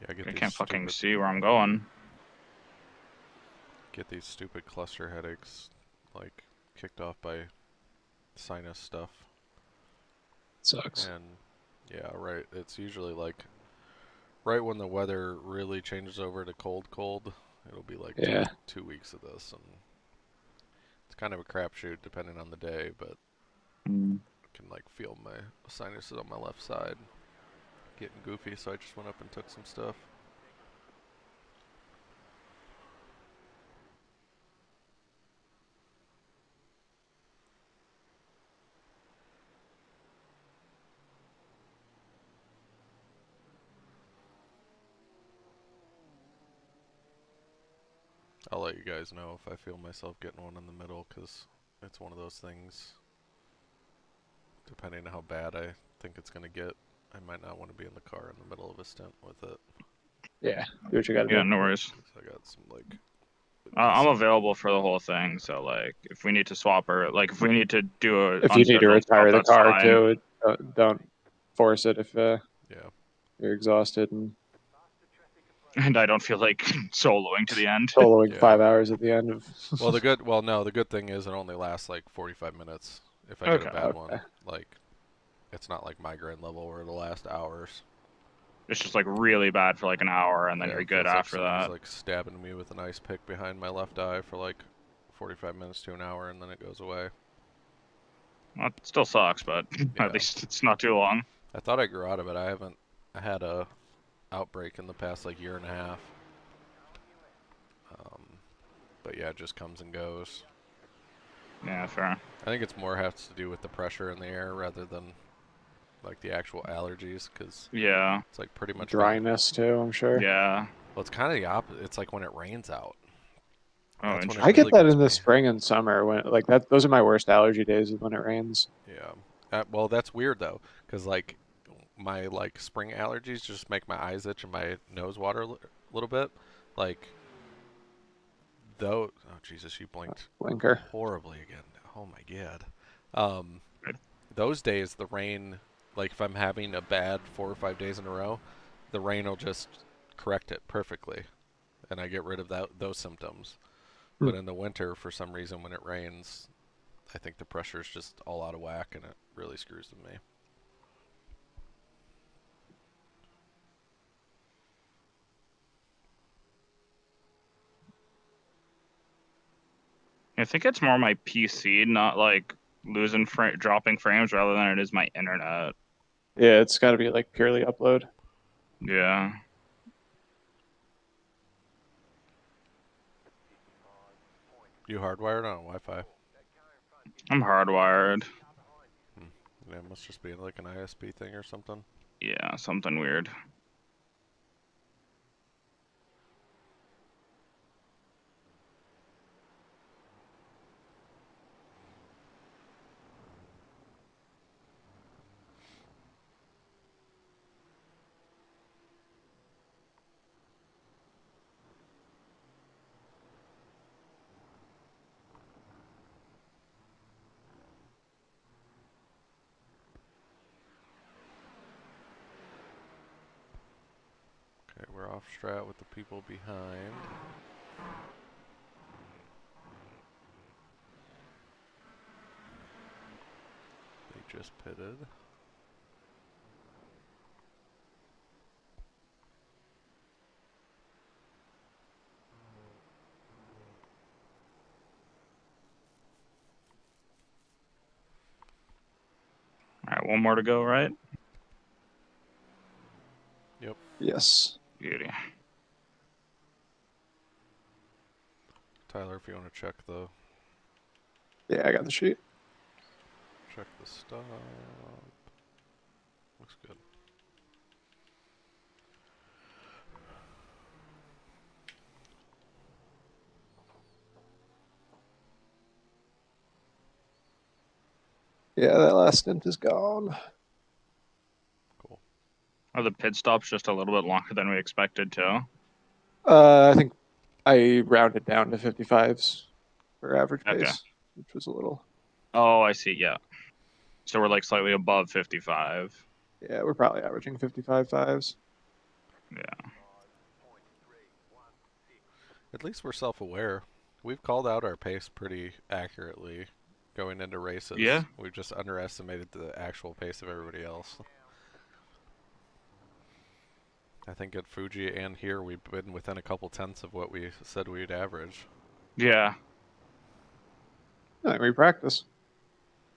Yeah, I can't fucking see where I'm going. Get these stupid cluster headaches, like, kicked off by sinus stuff. Sucks. And, yeah, right. It's usually like, right when the weather really changes over to cold, it'll be like two weeks of this. And it's kind of a crapshoot depending on the day, but I can, like, feel my sinuses on my left side getting goofy, so I just went up and took some stuff. I'll let you guys know if I feel myself getting one in the middle, because it's one of those things, depending on how bad I think it's going to get, I might not want to be in the car in the middle of a stint with it. Yeah, do what you got to do. Yeah, no worries. I got some, like... I'm available for the whole thing, so, like, if we need to swap or, like, if we need to do a... If you need to retire the car, fine. too, don't force it if you're exhausted and I don't feel like soloing to the end. Soloing 5 hours at the end of... Well, the good thing is it only lasts like 45 minutes if I get a bad one. Like, it's not like migraine level where it'll last hours. It's just like really bad for like an hour, and then you're good after that. It's like stabbing me with an ice pick behind my left eye for like 45 minutes to an hour, and then it goes away. Well, it still sucks, but at least it's not too long. I thought I grew out of it. I had a outbreak in the past like year and a half. But yeah, it just comes and goes. Yeah, fair. I think it's more has to do with the pressure in the air rather than like the actual allergies, because it's like pretty much dryness too, I'm sure. Yeah. Well, it's kind of the opposite. It's like when it rains out. Oh, I get that in the spring and summer when like that. Those are my worst allergy days, is when it rains. Yeah. Well, that's weird though, because like my like spring allergies just make my eyes itch and my nose water a little bit. Like though, oh Jesus, you blinked Blinker horribly again. Oh my god. Those days the rain, like if I'm having a bad 4 or 5 days in a row, the rain will just correct it perfectly. and I get rid of those symptoms. But in the winter, for some reason, when it rains, I think the pressure is just all out of whack, and it really screws with me. I think it's more my PC, not like dropping frames, rather than it is my internet. Yeah, it's got to be like purely upload. Yeah. You hardwired on Wi-Fi? I'm hardwired. Yeah, it must just be like an ISP thing or something. Yeah, something weird. Okay, we're off strat with the people behind. They just pitted. All right, one more to go, right? Yep. Yes. Beauty. Tyler, if you want to check the... Yeah, I got the sheet. Check the stop. Looks good. Yeah, that last stint is gone. Cool. Are the pit stops just a little bit longer than we expected too? I think I rounded down to 55s for average Okay. pace, which was a little. Oh, I see. Yeah. So we're like slightly above 55. Yeah, we're probably averaging 55 fives. Yeah. At least we're self-aware. We've called out our pace pretty accurately going into races. Yeah. We've just underestimated the actual pace of everybody else. I think at Fuji and here we've been within a couple tenths of what we said we'd average. Yeah. We practice.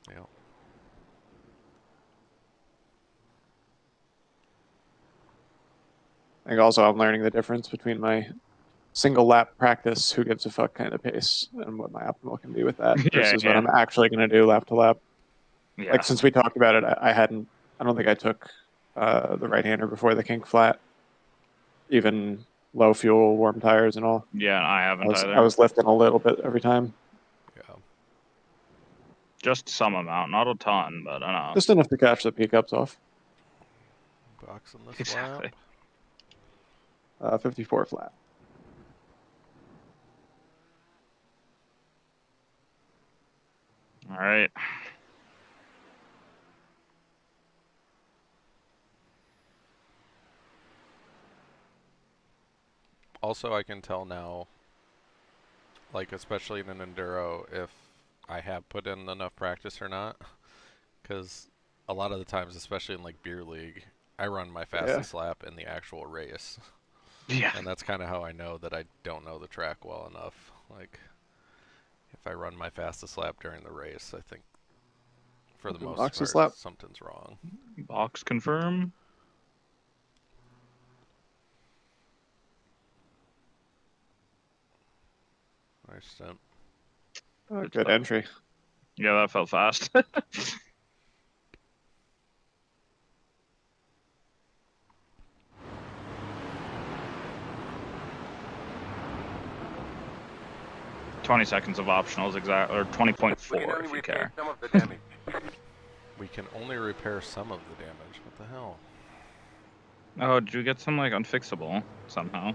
Yeah. I think also I'm learning the difference between my single lap practice, who gives a fuck kind of pace, and what my optimal can be with that versus what I'm actually going to do lap to lap. Yeah. Like since we talked about it, I don't think I took the right hander before the kink flat, even low fuel, warm tires and all. Yeah, I haven't either. I was lifting a little bit every time. Yeah. Just some amount, not a ton, but enough. Just enough to catch the peak ups off. Boxing this Exactly. lap. 54 flat. All right. Also, I can tell now, like especially in an enduro, if I have put in enough practice or not. Because a lot of the times, especially in like beer league, I run my fastest lap in the actual race. Yeah. And that's kind of how I know that I don't know the track well enough. Like, if I run my fastest lap during the race, I think for the most part, something's wrong. Box confirm. Nice stint. Good entry. Yeah, that felt fast. $20 seconds of optionals, or 20.4 if you care. We can only repair some of the damage. What the hell? Oh, did you get some like unfixable somehow?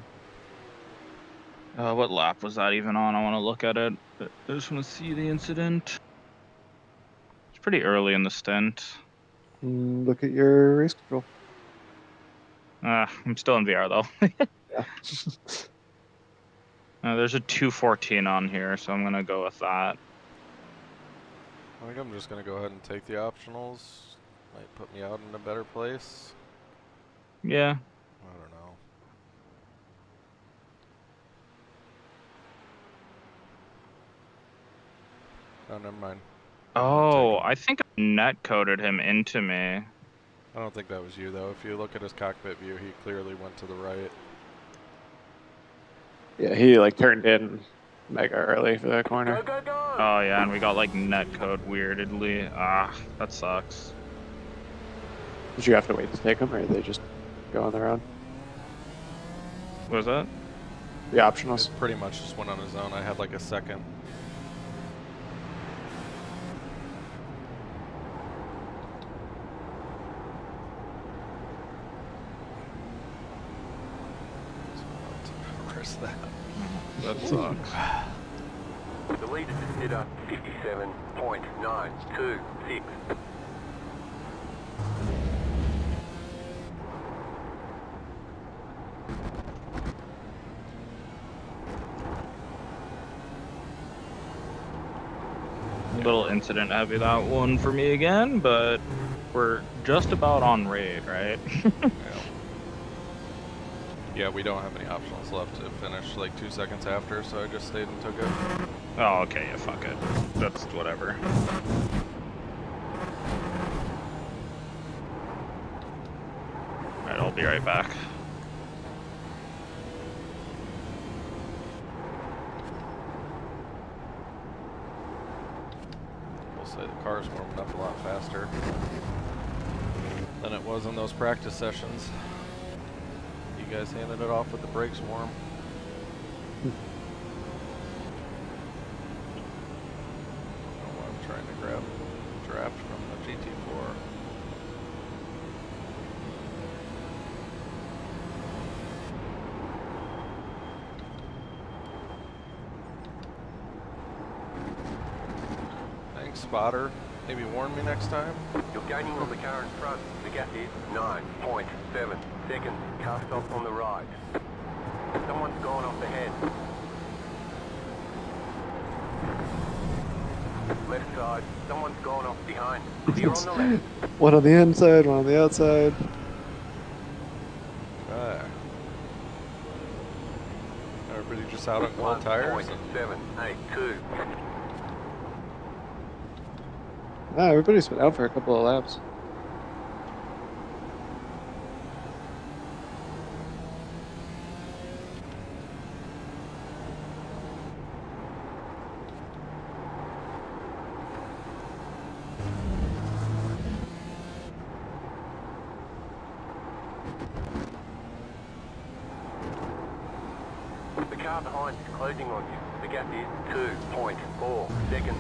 What lap was that even on? I want to look at it. I just want to see the incident. It's pretty early in the stint. Look at your race control. I'm still in VR though. Yeah. There's a 214 on here, so I'm gonna go with that. I think I'm just gonna go ahead and take the optionals. Might put me out in a better place. Yeah. I don't know. Oh, never mind. Oh, I think I net coded him into me. I don't think that was you though. If you look at his cockpit view, he clearly went to the right. Yeah, he like turned in mega early for that corner. Oh yeah, and we got like net code weirdly. Ah, that sucks. Did you have to wait to take them, or did they just go on their own? What was that? The optionals. It pretty much just went on his own. I had like a second. Where's that? That sucks. The leader just did a 57.926. Little incident heavy that one for me again, but we're just about on raid, right? Yeah, we don't have any optionals left to finish like 2 seconds after, so I just stayed and took it. Oh, okay, yeah, fuck it. That's whatever. Alright, I'll be right back. We'll say the car's warming up a lot faster than it was in those practice sessions. You guys handed it off with the brakes warm. I'm trying to grab draft from the GT4. Thanks, spotter. Maybe warn me next time. You're gaining on the car in front. The gap is 9.7 seconds. Car stop on the right. Someone's gone off ahead. Left side. Someone's gone off behind. Clear on the left. One on the inside, one on the outside. Ah. Everybody just out on cold tires? 1.782. Ah, everybody's been out for a couple of laps. The car behind is closing on you. The gap is 2.4 seconds.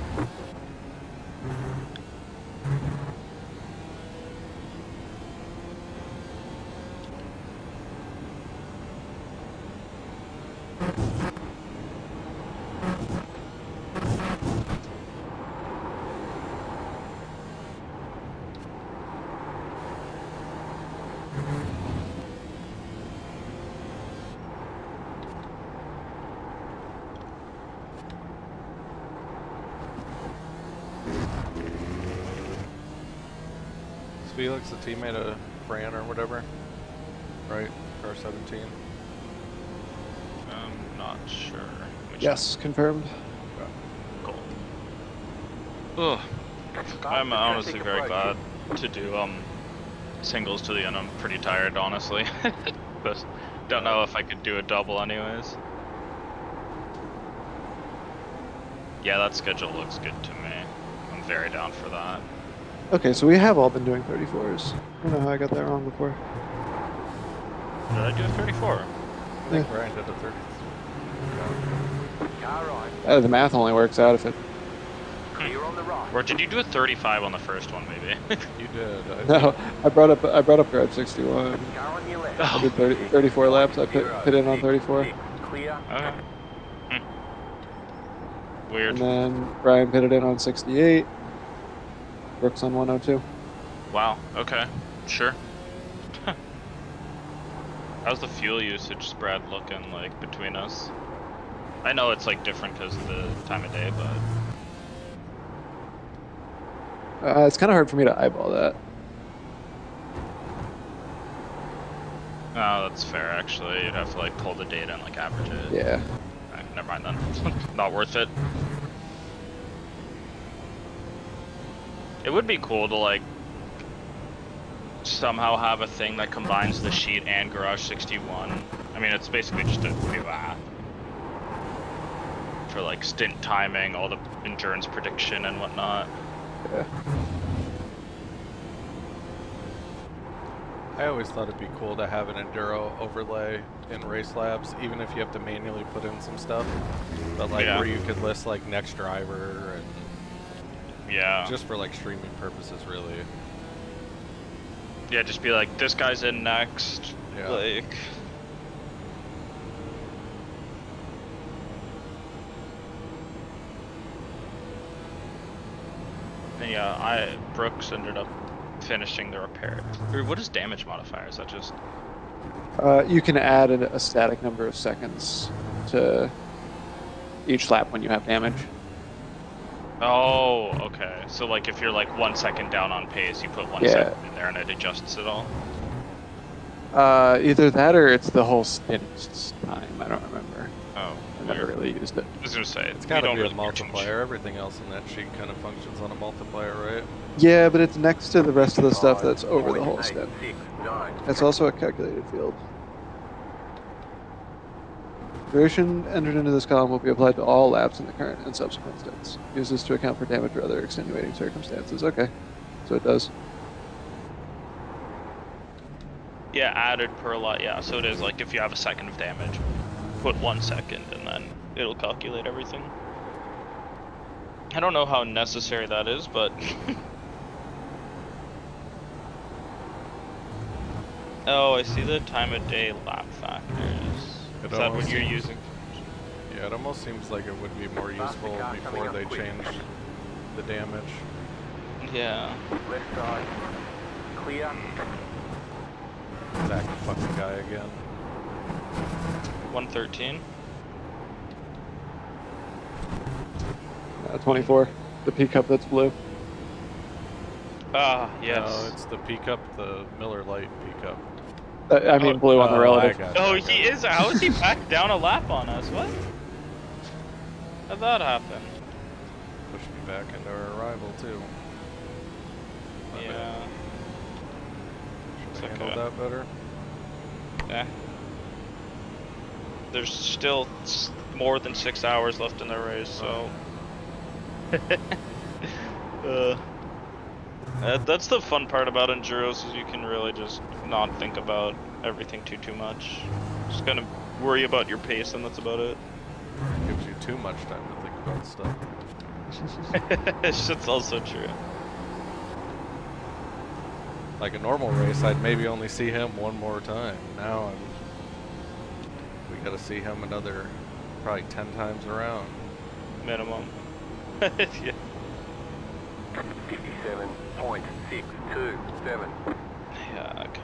Is Felix a teammate of Fran or whatever? Right? Car 17? I'm not sure. Yes, confirmed. Cool. Ugh. I'm honestly very glad to do singles to the end. I'm pretty tired, honestly. But don't know if I could do a double anyways. Yeah, that schedule looks good to me. I'm very down for that. Okay, so we have all been doing 34s. I don't know how I got that wrong before. Did I do a 34? I think Brian did a 30. The math only works out if it. Or did you do a 35 on the first one, maybe? You did. No, I brought up grab 61. I did 34 laps. I pit in on 34. Okay. Weird. And then Brian pitted in on 68. Brooks on 102. Wow, okay. Sure. How's the fuel usage spread looking like between us? I know it's like different because of the time of day, but It's kind of hard for me to eyeball that. no, that's fair actually. You'd have to like pull the data and like average it. Yeah. Never mind then. Not worth it. It would be cool to like somehow have a thing that combines the sheet and Garage 61. I mean, it's basically just a new app for like stint timing, all the endurance prediction and whatnot. Yeah. I always thought it'd be cool to have an enduro overlay in race labs, even if you have to manually put in some stuff. But like where you could list like next driver and just for like streaming purposes, really. Yeah, just be like, this guy's in next. Yeah. Like. And yeah, Brooks ended up finishing the repair. Or what is damage modifier? Is that just? You can add a static number of seconds to each lap when you have damage. Oh, okay. So like if you're like 1 second down on pace, you put 1 second in there and it adjusts it all? Either that or it's the whole stint time. I don't remember. Oh, I never really used it. I was gonna say, It's gotta be a multiplier. Everything else in that sheet kind of functions on a multiplier, right? Yeah, but it's next to the rest of the stuff that's over the whole stint. It's also a calculated field. Duration entered into this column will be applied to all laps in the current and subsequent stints. Use this to account for damage or other extenuating circumstances. Okay, so it does. Yeah, added per lot. Yeah, so it is like if you have a second of damage, put 1 second and then it'll calculate everything. I don't know how necessary that is, but oh, I see the time of day lap factors. Is that what you're using? Yeah, it almost seems like it would be more useful before they change the damage. Yeah. Left side. Clear. That fucking guy again. 113. 24. The P cup that's blue. Ah, yes. No, it's the P cup, the Miller Lite P cup. I mean blue on the relative. Oh, he is. How is he back down a lap on us? What? How'd that happen? Pushed me back into our arrival too. Yeah. Should I handle that better? Yeah. There's still more than 6 hours left in the race, so. That's the fun part about enduros, is you can really just not think about everything too much. Just kind of worry about your pace, and that's about it. Gives you too much time to think about stuff. Shit's also true. Like a normal race, I'd maybe only see him one more time. Now we gotta see him another probably 10 times around. Minimum. Yeah. 57.627. Yeah, okay.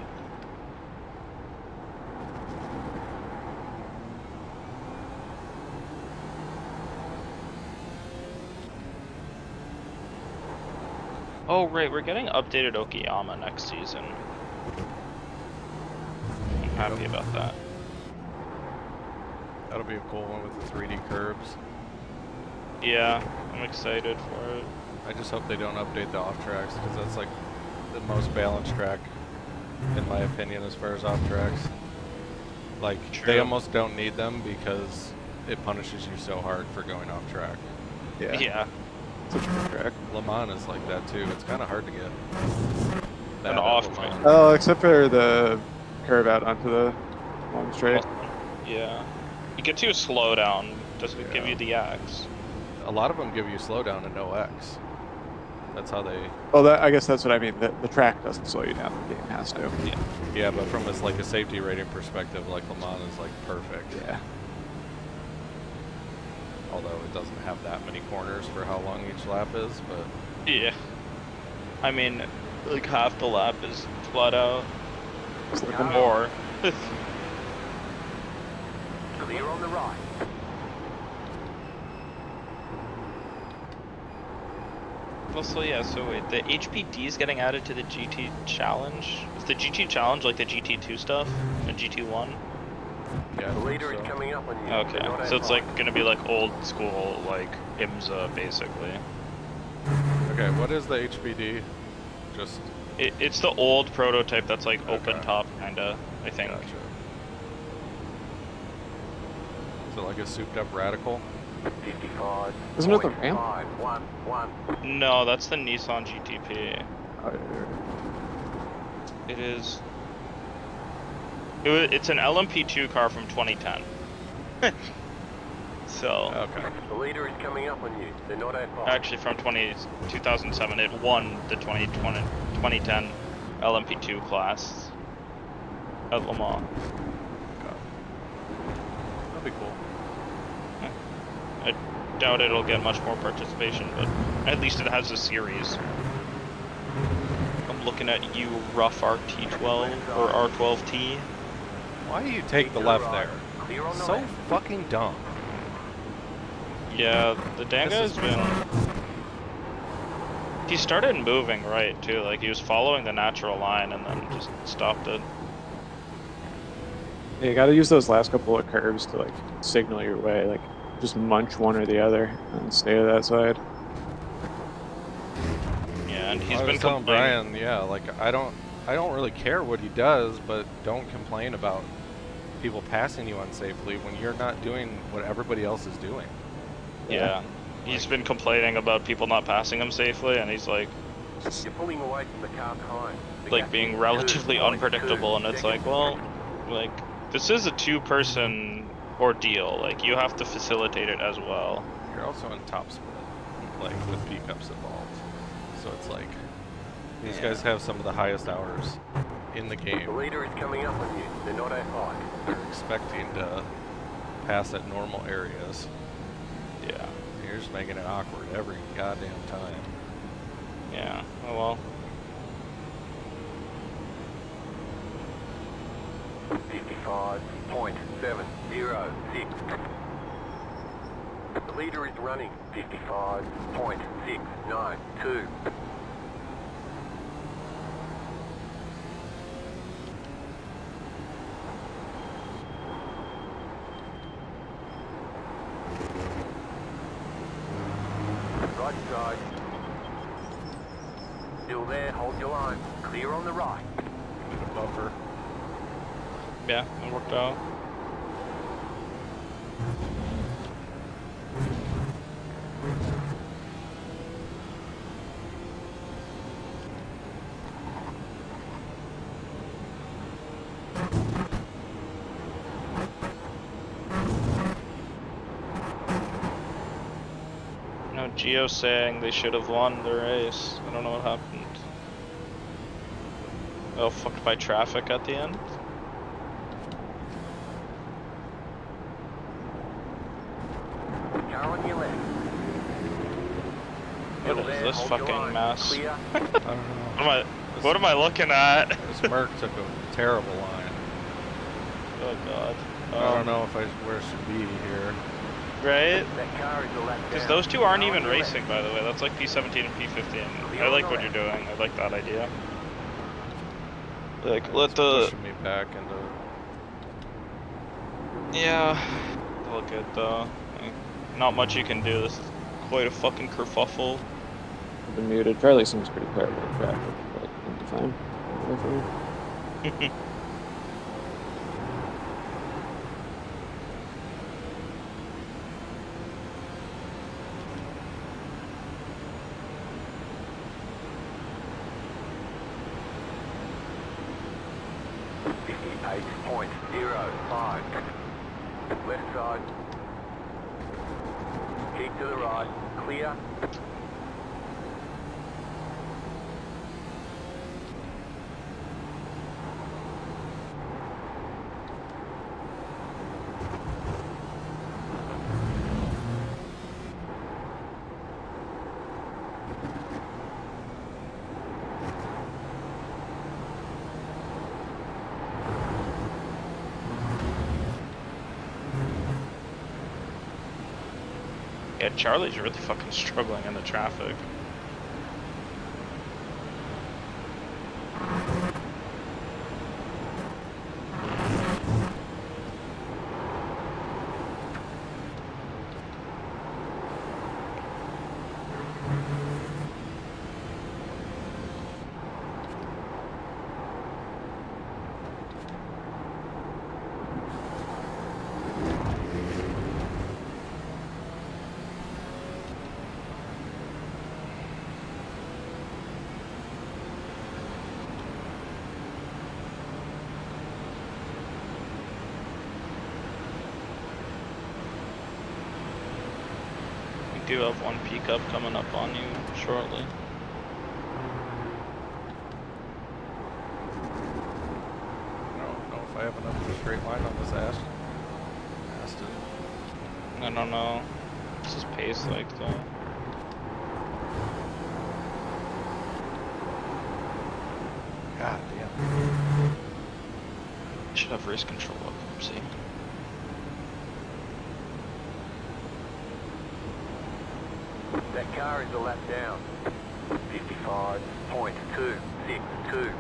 Oh, right, we're getting updated Okayama next season. I'm happy about that. That'll be a cool one with the 3D curbs. Yeah, I'm excited for it. I just hope they don't update the off tracks, because that's like the most balanced track, in my opinion, as far as off tracks. Like, they almost don't need them because it punishes you so hard for going off track. Yeah. Yeah. Such a good track. Le Mans is like that too. It's kind of hard to get that An at off Le track. Mans. Oh, except for the curve out onto the long straight. Yeah. You get to a slowdown, doesn't give you the X. A lot of them give you slowdown and no X. That's how they. Oh, I guess that's what I mean. The track doesn't slow you down. The game has to. Yeah. Yeah, but from like a safety rating perspective, like Le Mans is like perfect. Yeah. Although it doesn't have that many corners for how long each lap is, but. Yeah. I mean, like half the lap is flat out. Or. Clear on the right. Also, yeah, so wait, the HPD is getting added to the GT Challenge? Is the GT Challenge like the GT2 stuff? And GT1? Yeah, The leader is coming up on you. Okay, They're not so it's outside. like gonna be like old school, like IMSA, basically. Okay, what is the HPD? Just... It's the old prototype that's like open Okay. top, kinda, I think. Gotcha. Is it like a souped up Radical? 55. Isn't it the Ram? 511. No, that's the Nissan GTP. Oh, yeah. It is. It's an LMP2 car from 2010. So. Okay. The leader is coming up on you. They're not outside. Actually, from 2007, it won the 2010 LMP2 class at Le Mans. That'd be cool. I doubt it'll get much more participation, but at least it has a series. I'm looking at you, rough RT12 or R12T. Why do you take the left there? Clear on the So left. fucking dumb. Yeah, the Danga has been. He started moving right too, like he was following the natural line and then just stopped it. Yeah, you got to use those last couple of curves to like signal your way. Like, just munch one or the other and stay to that side. Yeah, and he's I been was telling complaining. Brian, yeah, like I don't really care what he does, but don't complain about people passing you unsafely when you're not doing what everybody else is doing. Yeah, he's been complaining about people not passing him safely, and he's like, You're pulling away from the car behind. The like gap being is relatively 2.2 unpredictable, and it's like, seconds. well, like this is a two-person ordeal. Like you have to facilitate it as well. You're also in top split, like with pickups involved. So it's like these guys have some of the highest hours in the The game. leader is coming up on you. They're not outside. They're expecting to pass at normal areas. Yeah. You're just making it awkward every goddamn time. Yeah. Oh well. 55.706. The leader is running 55.692. Right side. Still there, hold your line. Clear on the right. Need a buffer. Yeah, it worked out. No, Gio saying they should have won the race. I don't know what happened. Oh, fucked by traffic at the end. Car on your left. What is this fucking mess? Clear. I don't know. What am I looking at? This Merc took a terrible line. Oh god. I don't know if where it should be here. Right? That car is a lap Because down. those two aren't Car on even your racing, left. by the way. That's like P17 and P15. Clear I on like the what you're left. doing. I like that idea. Like, It's let the... pushing me back into. Yeah. All good, though. Not much you can do. This is quite a fucking kerfuffle. I've been muted. Charlie seems pretty terrible at traffic, but I'm fine. Whatever. .05. Left side. Keep to the right. Clear. Yeah, Charlie's really fucking struggling in the traffic. do have one pickup coming up on you shortly. I don't know if I have enough of a straight line on this Aston. I don't know. What's his pace like though? God damn. Should have race control up. See. That car is a lap down. 55.262.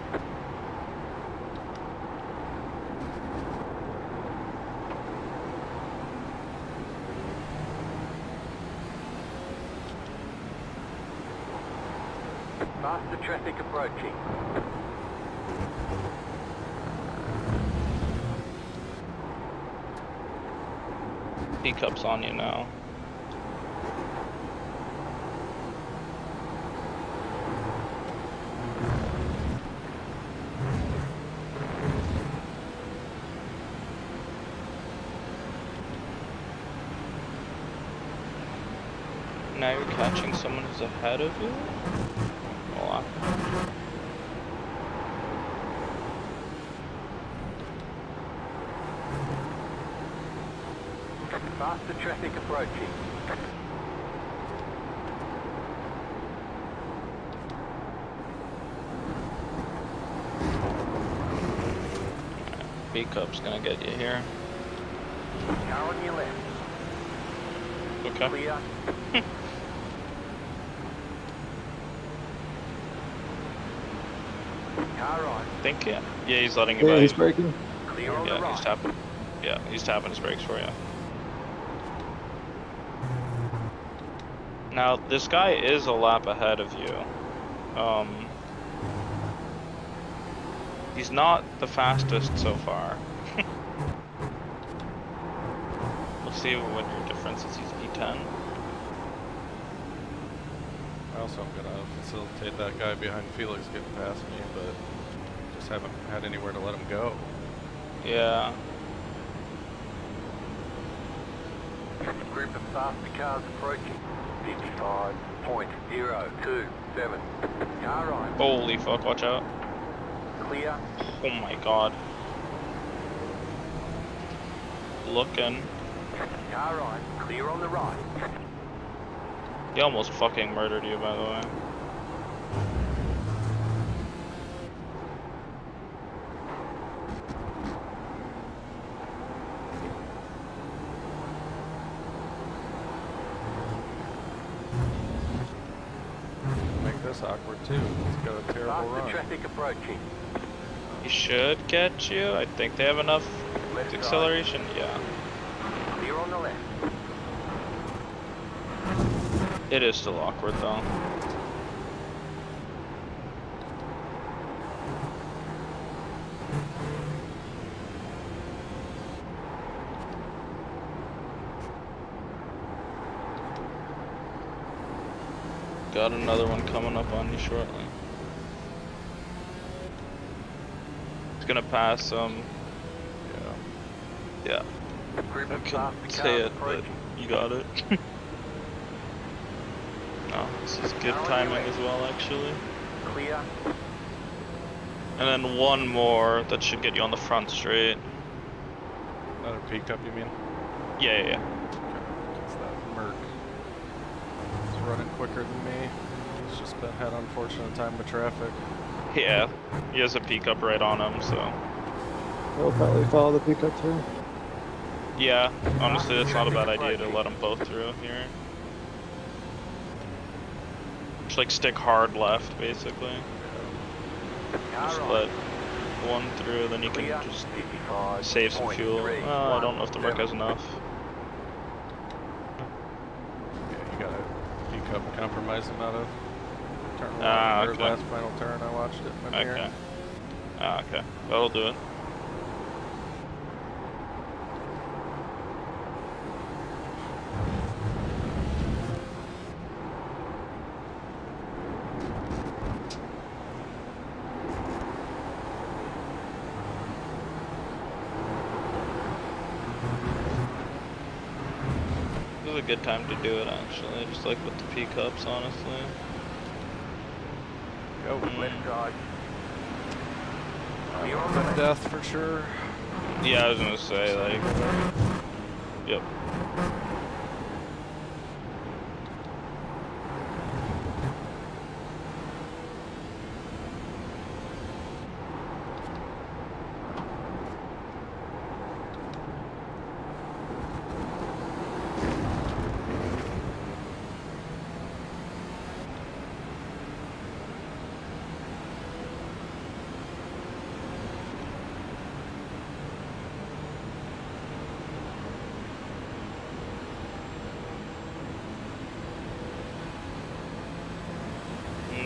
Faster traffic approaching. Pickup's on you now. Now you're catching someone who's ahead of you? Hold on. Faster traffic approaching. Pickup's gonna get you here. Car on your left. Okay. Clear. Car right. Think yeah. Yeah, he's letting you Yeah, by. he's braking. Clear on the Yeah, right. he's tapping. Yeah, he's tapping his brakes for you. Now, this guy is a lap ahead of you. He's not the fastest so far. Let's see what your difference is. He's P10. I also am gonna facilitate that guy behind Felix getting past me, but just haven't had anywhere to let him go. Yeah. Group of faster cars approaching. 55.027. Car right. Holy fuck, watch out. Clear. Oh my god. Looking. Car right. Clear on the right. He almost fucking murdered you, by the way. Make this awkward too. It's got a terrible Faster run. traffic approaching. He should get you. I think they have enough Left side. acceleration. Yeah. Clear on the left. It is still awkward though. Got another one coming up on you shortly. It's gonna pass yeah. Group I of couldn't faster say cars it, but approaching. you got it. No, this is good timing as well, actually. Clear. And then one more that should get you on the front straight. Another pickup, you mean? Yeah, yeah, yeah. It's that Merc. It's running quicker than me. It's just been had unfortunate time with traffic. Yeah, he has a pickup right on him, so. We'll probably follow the pickup through. Yeah, honestly, that's not a bad idea to let them both through here. Just like stick hard left, basically. Just let one through, then you can just save some fuel. Well, I don't know if the Merc has enough. Yeah, you gotta pickup compromise him out of turn one. Or Okay. last final turn, I watched it in my mirror. Okay. Okay. That'll do it. is a good time to do it, actually. Just like with the P cups, honestly. Go. Left side. Clear on I'm the on left. death for sure. Yeah, I was gonna say, like... Yep.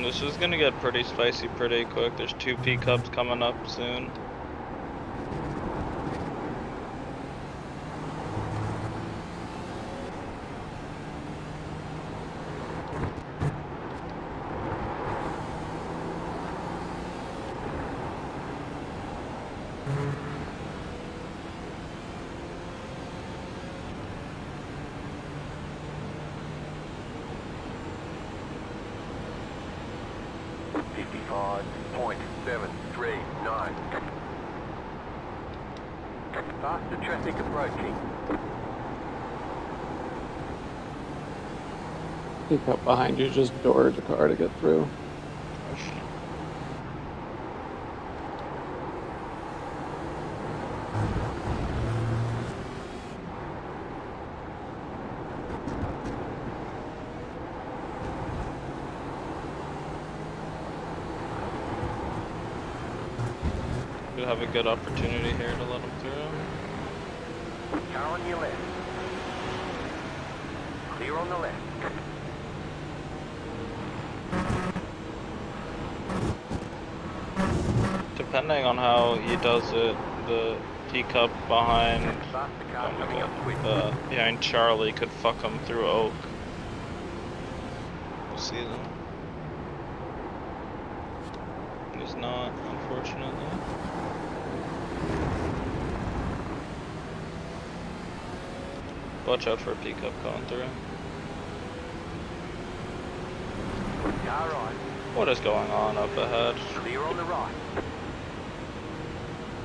This is gonna get pretty spicy pretty quick. There's 2 P cups coming up soon. Faster traffic approaching. Pick up behind you, just doored the car to get through. Could have a good opportunity here to let him through. Car on your left. Clear on the left. Depending on how he does it, the teacup behind behind Charlie could fuck him through Oak. We'll see though. He's not, unfortunately. Watch out for a pickup coming through. Car right. What is going on up ahead? Clear on the right.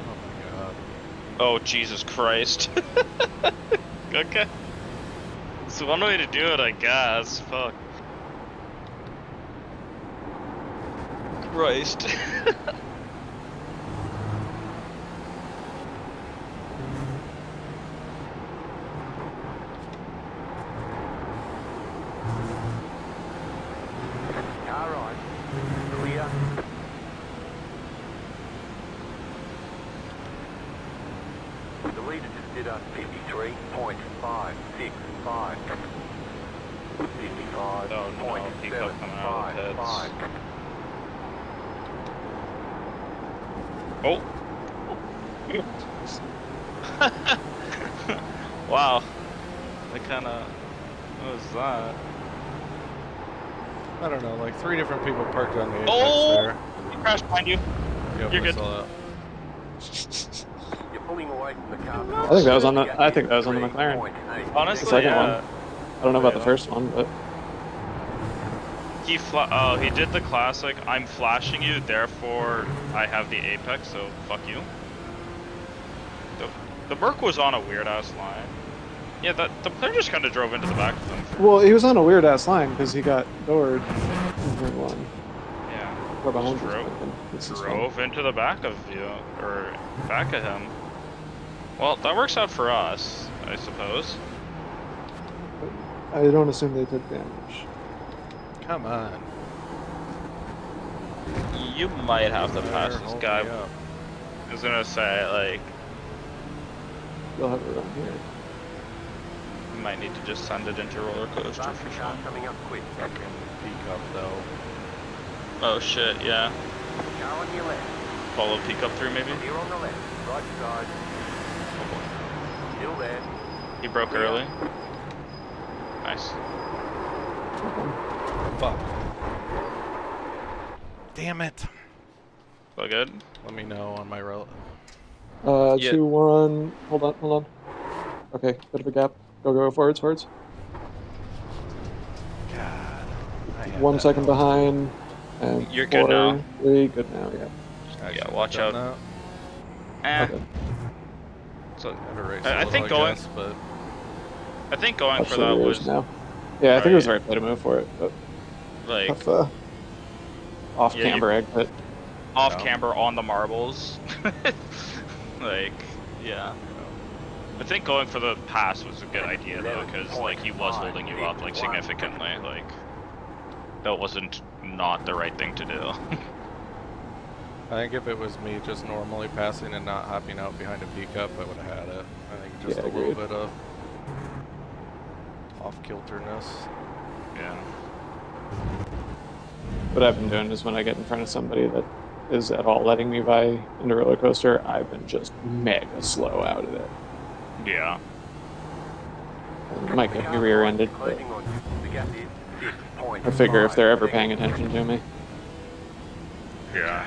Oh my god. Oh, Jesus Christ. Okay. It's one way to do it, I guess. Fuck. Christ. Car right. Clear. The leader just did a 53.565. 55.75. Oh no, pickup coming out of the pits. Oh! Wow. That kinda... What was that? I don't know, like 3 different people parked on the apex there. He crashed behind you. Yep, You're good. That. You're pulling away from the car. I think that was on the McLaren. Honestly, The second yeah. one. I don't know about the first one, but He did the classic, I'm flashing you, therefore I have the apex, so fuck you. The Merc was on a weird ass line. Yeah, the player just kind of drove into the back of them. well, he was on a weird ass line because he got doored in turn one. Yeah. Or behind Just us. drove into the back of you, or back of him. Well, that works out for us, I suppose. I don't assume they took damage. Come on. You might have to pass this hold guy. me up. I was gonna say, like, They'll have it around here. You might need to just send it into roller coaster for sure. Coming up quick. Fucking pickup though. Oh shit, yeah. Car on your left. Follow peek up through maybe? Clear on the left. Right side. Oh boy. Still there. He broke early. Nice. Fuck. Damn it. All good? Let me know on my route. Yeah. 2-1. Hold on. Okay, bit of a gap. Go forwards. Damn, 1 that second helped. behind. And You're good 4, now. 3, good now, yeah. I Yeah, shouldn't watch have out. done Eh. Okay. So that. Never race I a little, think going. guess, but I think going for Actually, that rears was now. Yeah, I think it was the right. right play to move for it, but Like tough off Yeah, you- camber exit. off Yeah. camber on the marbles. Like, yeah. I think going for the pass was a good idea though, because like he was holding you up like significantly. Like that wasn't not the right thing to do. I think if it was me just normally passing and not hopping out behind a pickup, I would have had it. I think just Yeah, a little agreed. bit of off-kilterness. Yeah. What I've been doing is when I get in front of somebody that is at all letting me by into roller coaster, I've been just mega slow out of it. Yeah. And it might get me rear-ended, but Closing on you. The gap is 6.5 I figure if they're ever paying seconds. attention to me. Yeah.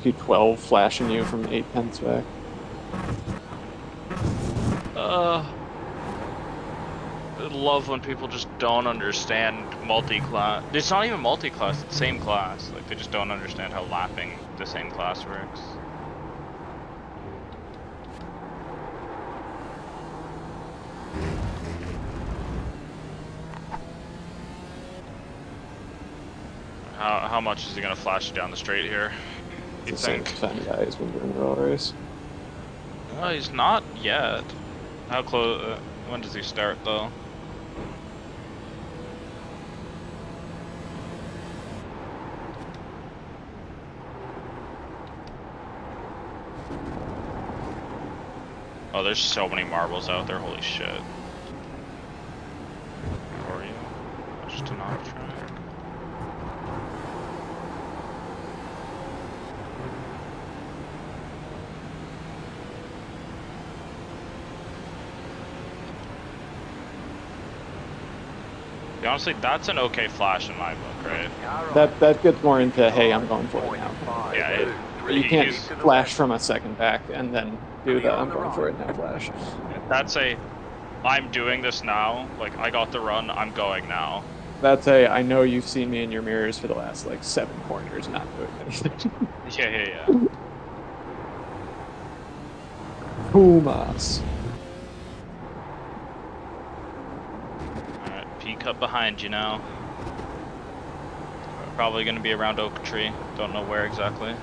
P12 flashing you from 8/10 back. I love when people just don't understand multi-class. It's not even multi-class, it's same class. Like they just don't understand how lapping the same class works. How much is he gonna flash you down the straight here? You It's the same think? guy who's been doing the roll race. No, he's not yet. How close? When does he start though? Oh, there's so many marbles out there. Holy shit. How are you? Just an off track. Yeah, honestly, that's an okay flash in my book, right? That gets more into, hey, I'm going for it now. Yeah, You can't flash from a second back and then do the I'm going for it now flash. that's a, I'm doing this now. Like, I got the run, I'm going now. That's a, I know you've seen me in your mirrors for the last like 7 corners not doing anything. Yeah. Pumas. Alright, peek up behind you now. Probably gonna be around Oak Tree. Don't know where exactly.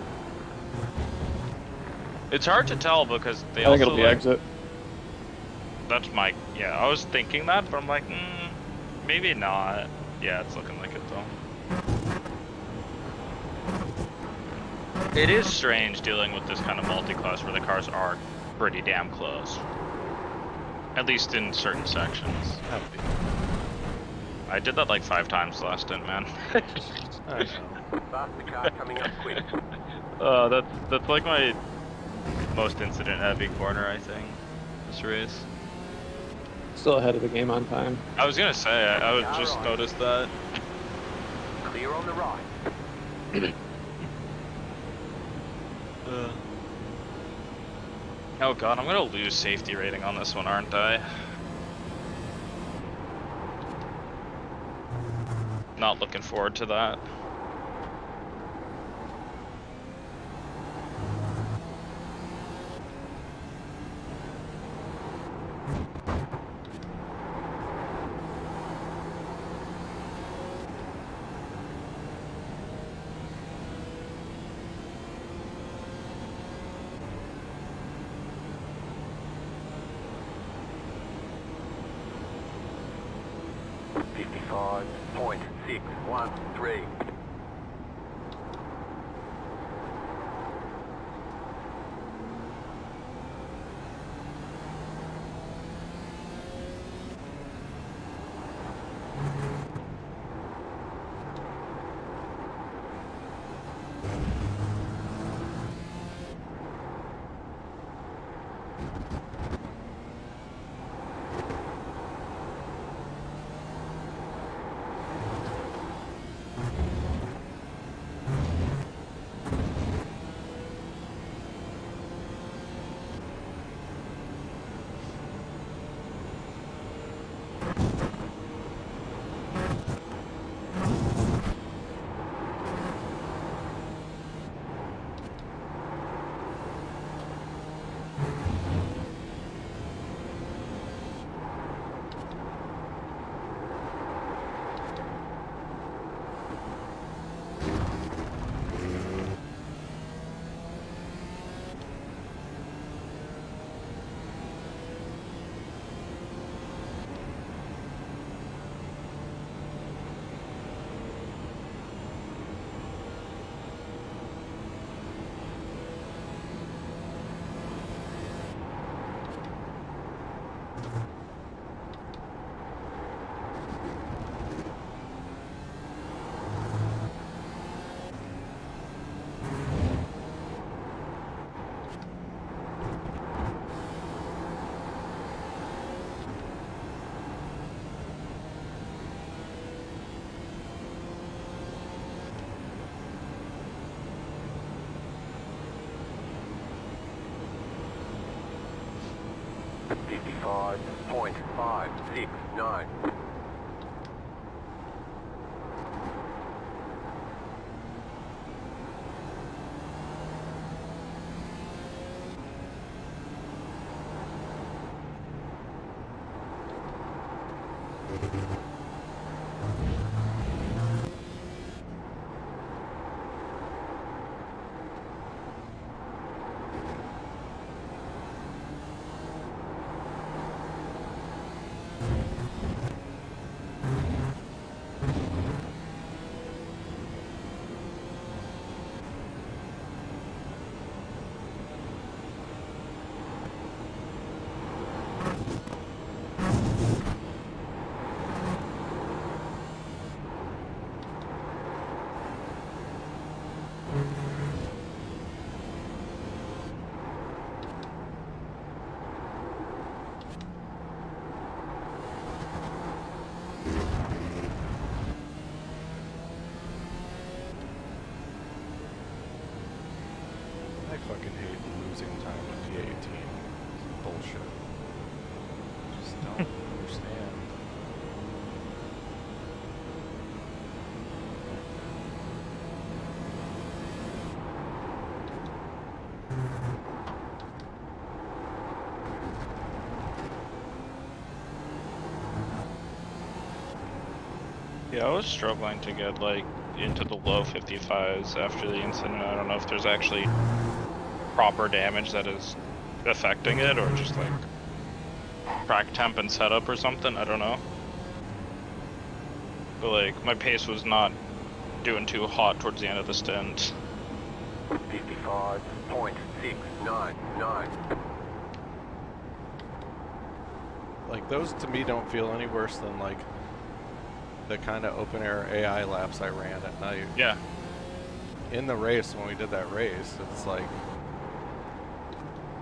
It's hard to tell because they I think also it'll be like, exit. That's my, yeah, I was thinking that, but I'm like, maybe not. Yeah, it's looking like it though. It is strange dealing with this kind of multi-class where the cars are pretty damn close. At least in certain sections. I did that like 5 times last stint, man. I know. Faster car coming up quick. That's like my most incident heavy corner, I think, this race. Still ahead of the game on time. I was gonna say, I would just notice that. Clear on the right. Oh god, I'm gonna lose safety rating on this one, aren't I? Not looking forward to that. .613. 55.569. I fucking hate losing time to P18. It's bullshit. Just don't understand. Yeah, I was struggling to get like into the low 55s after the incident. I don't know if there's actually proper damage that is affecting it or just like crack temp and setup or something. I don't know. But like my pace was not doing too hot towards the end of the stint. 55.699. Like those to me don't feel any worse than like the kind of open air AI laps I ran at night. Yeah. In the race, when we did that race, it's like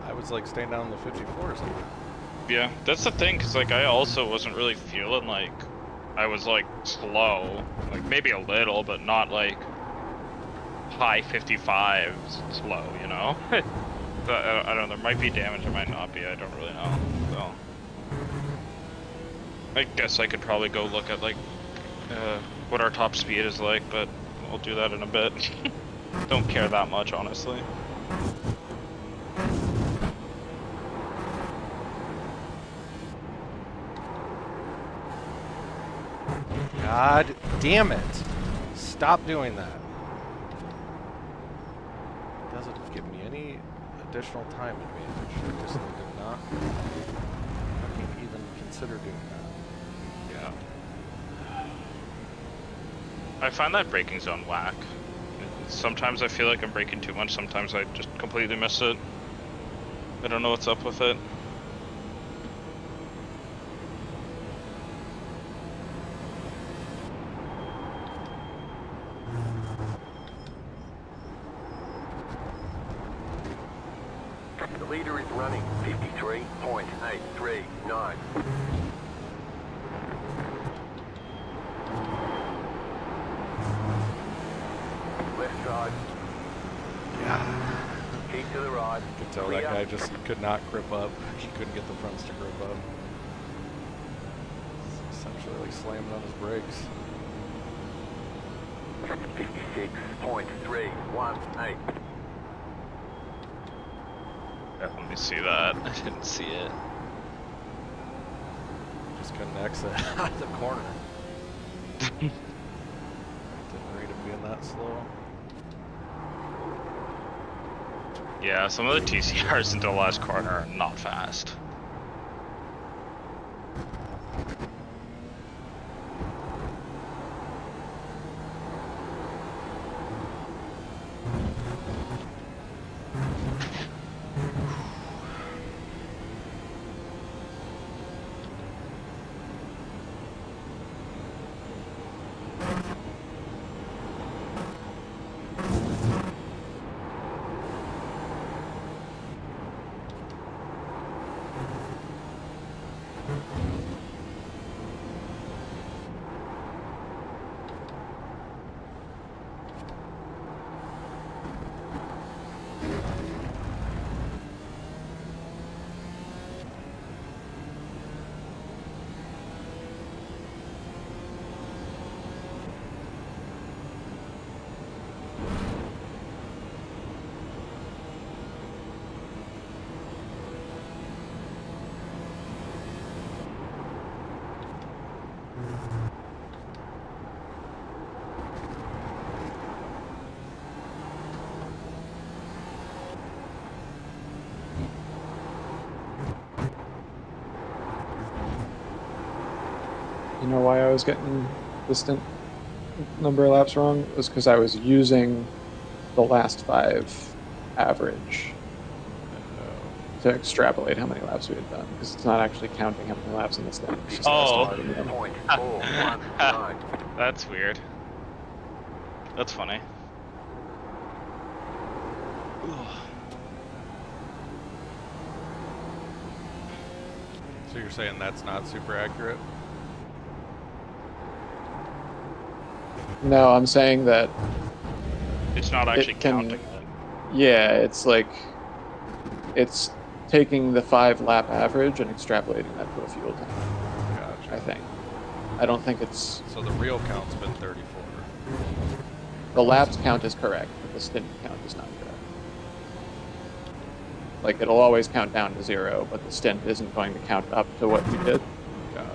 I was like staying down in the 54s. Yeah, that's the thing, cause like I also wasn't really feeling like I was like slow, like maybe a little, but not like high 55s slow, you know? So, I don't know, there might be damage, there might not be, I don't really know, so. I guess I could probably go look at like what our top speed is like, but we'll do that in a bit. Don't care that much, honestly. God damn it! Stop doing that. It doesn't give me any additional time advantage. I just need to not fucking even consider doing that. Yeah. I find that braking zone whack. Sometimes I feel like I'm braking too much, sometimes I just completely miss it. I don't know what's up with it. The leader is running 53.839. Left side. Yeah. Keep to the right. You could tell that guy just could not grip up. He couldn't get the fronts to grip up. It's essentially like slamming on his brakes. 56.318. Yeah, let me see that. I didn't see it. Just couldn't exit out of the corner. Didn't read it being that slow. Yeah, some of the TCRs into the last corner are not fast. you know why I was getting the stint number of laps wrong? It was because I was using the last 5 average to extrapolate how many laps we had done, because it's not actually counting how many laps in the stint. It's just estimating them. That's weird. That's funny. So you're saying that's not super accurate? No, I'm saying that it's not actually counting it. Yeah, it's like it's taking the 5 lap average and extrapolating that to a fuel tank. Gotcha. I think. I don't think it's. So the real count's been 34. The laps count is correct, but the stint count is not correct. Like, it'll always count down to 0, but the stint isn't going to count up to what you did. Gotcha.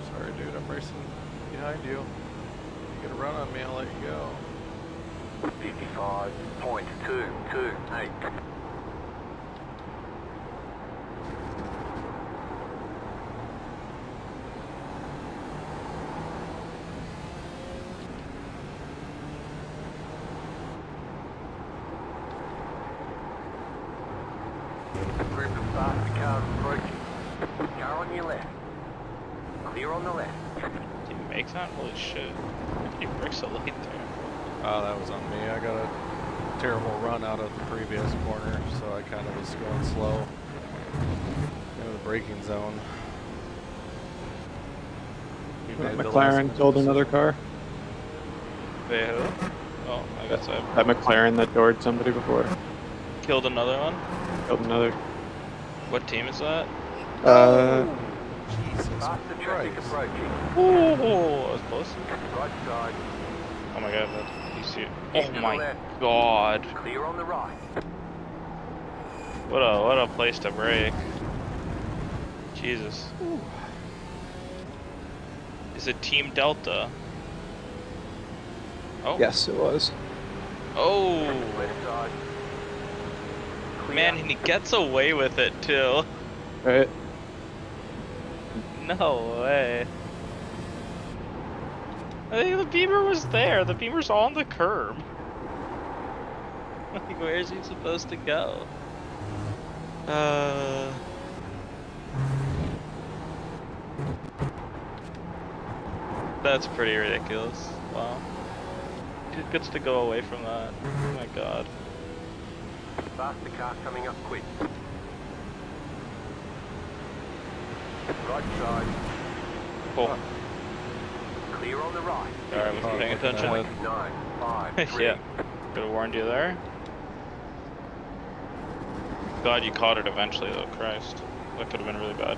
Sorry, dude, I'm racing behind you. You get a run on me, I'll let you go. 55.228. Group of faster cars approaching. Car on your left. Clear on the left. Did you make that? Holy shit. How did you break so late there? Oh, that was on me. I got a terrible run out of the previous corner, so I kind of was going slow into the braking zone. McLaren killed another car. They who? Oh, I guess I That McLaren that doored somebody before. killed another one. Killed another. What team is that? Jesus Faster traffic Christ. approaching. Oh, that was close. Right side. Oh my god, you see it. Keep Oh to the my left. god. Clear on the right. What a place to break. Jesus. Is it Team Delta? Oh. Yes, it was. Oh. Left side. Clear. Man, and he gets away with it too. Right. No way. I think the Beamer was there. The Beamer's on the curb. Like, where is he supposed to go? That's pretty ridiculous. Wow. He gets to go away from that. Oh my god. Faster car coming up quick. Right side. Oh. Clear on the right. Sorry, I wasn't paying attention. 953. Yeah. Could have warned you there. Glad you caught it eventually though, Christ. That could have been really bad.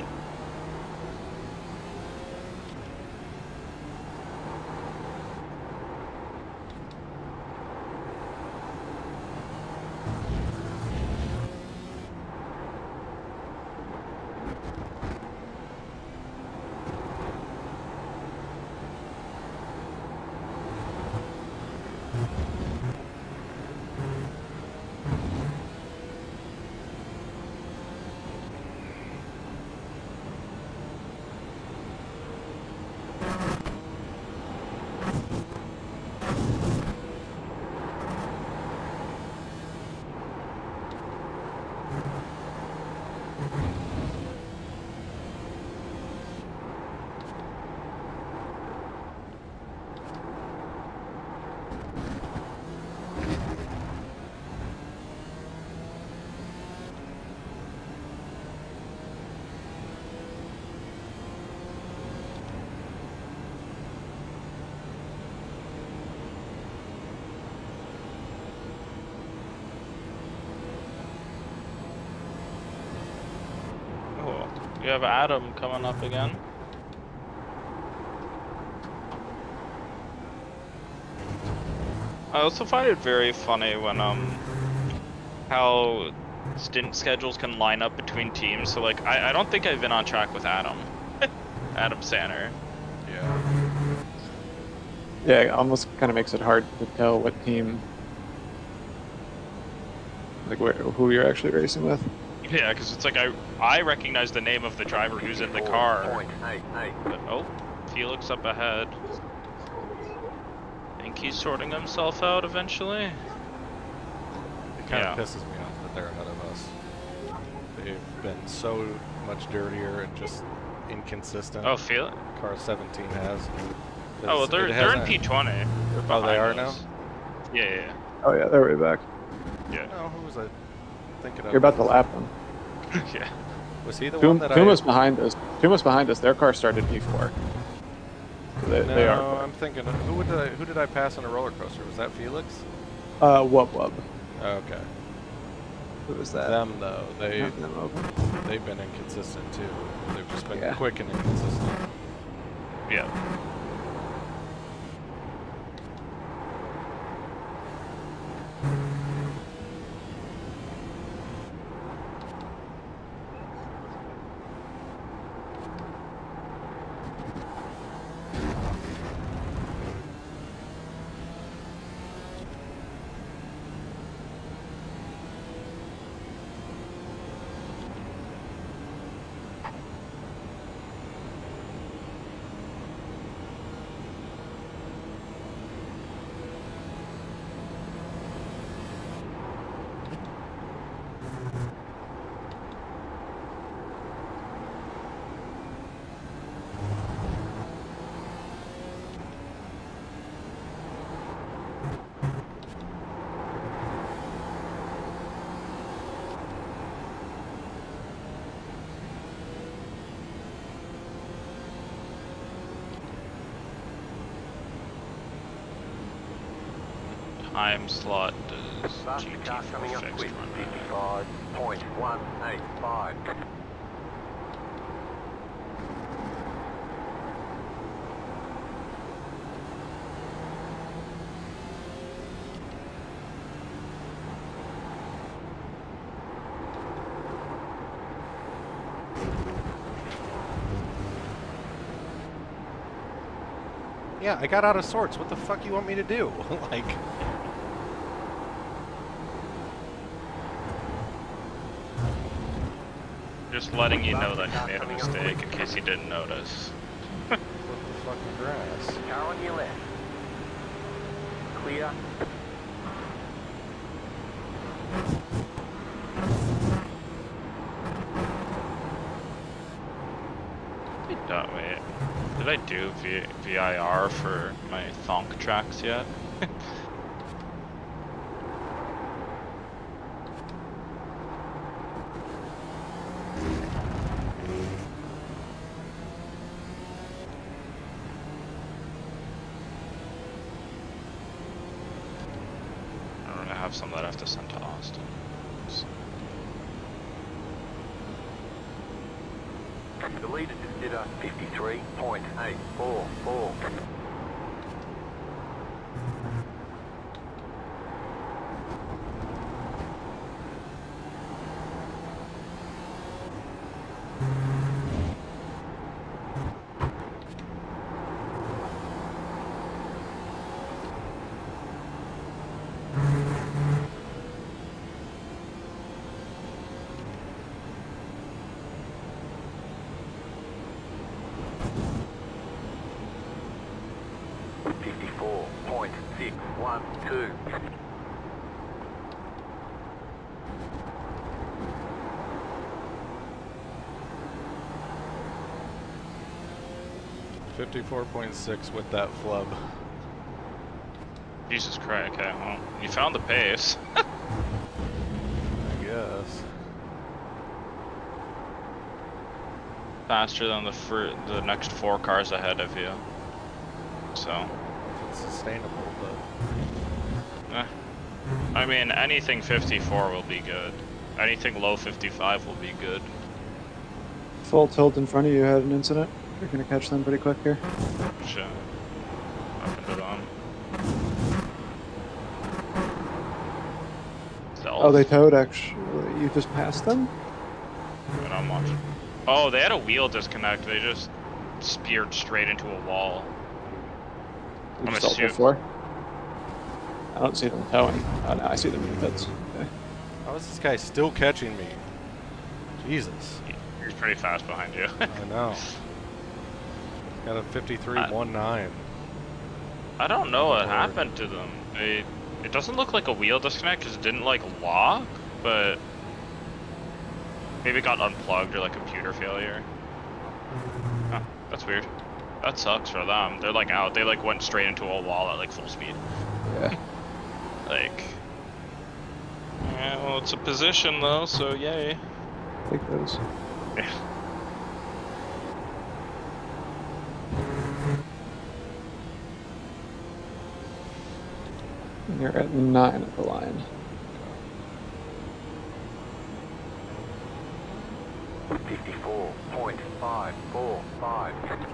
We have Adam coming up again. I also find it very funny when how stint schedules can line up between teams. So like I don't think I've been on track with Adam. Adam Sanner. Yeah. Yeah, it almost kind of makes it hard to tell what team, like who you're actually racing with. Yeah, because it's like I recognize the name of the driver who's in the car. But oh, Felix up ahead. Think he's sorting himself out eventually. It kind of pisses me off that they're ahead of us. They've been so much dirtier and just inconsistent. Oh, Felix? Car 17 has. Oh, well, they're in P20. Oh, they are now? Yeah. Oh yeah, they're way back. Yeah. Oh, who was I thinking of? You're about to lap them. Yeah. Was he the one that Puma's behind us. Puma's behind us. Their car started P4. They are. I'm thinking, who did I pass on a roller coaster? Was that Felix? Wub Wub. Okay. Who was that? Them though, they've been inconsistent too. They've just been quick and inconsistent. Yeah. Time slot does GT4 fixed run? 55.185. Yeah, I got out of sorts. What the fuck you want me to do? Like... Just letting you know that you made a mistake in case you didn't notice. What the fucking grass? Car on your left. Clear. Wait, did I do VIR for my thonk tracks yet? I have some that I have to send to Austin. So. The leader just did a 53.844. .612. 54.6 with that flub. Jesus Christ, okay, well, you found the pace. I guess. Faster than the next 4 cars ahead of you. So. It's sustainable, but... I mean, anything 54 will be good. Anything low 55 will be good. full tilt in front of you had an incident. You're gonna catch them pretty quick here. Shit. Up into them. Stealth. Oh, they towed actually. You just passed them? And I'm watching. Oh, they had a wheel disconnect. They just speared straight into a wall. I'm Just all before? I don't see them towing. Oh no, I see them in the pits. Okay. How is this guy still catching me? Jesus. He's pretty fast behind you. I know. Got a 53.19. I don't know what happened to them. It doesn't look like a wheel disconnect because it didn't like lock, but maybe it got unplugged or like computer failure. Huh, that's weird. That sucks for them. They're like out. They like went straight into a wall at like full speed. Yeah. Like. Yeah, well, it's a position though, so yay. Take those. Yeah. You're at 9 at the line. $54.545.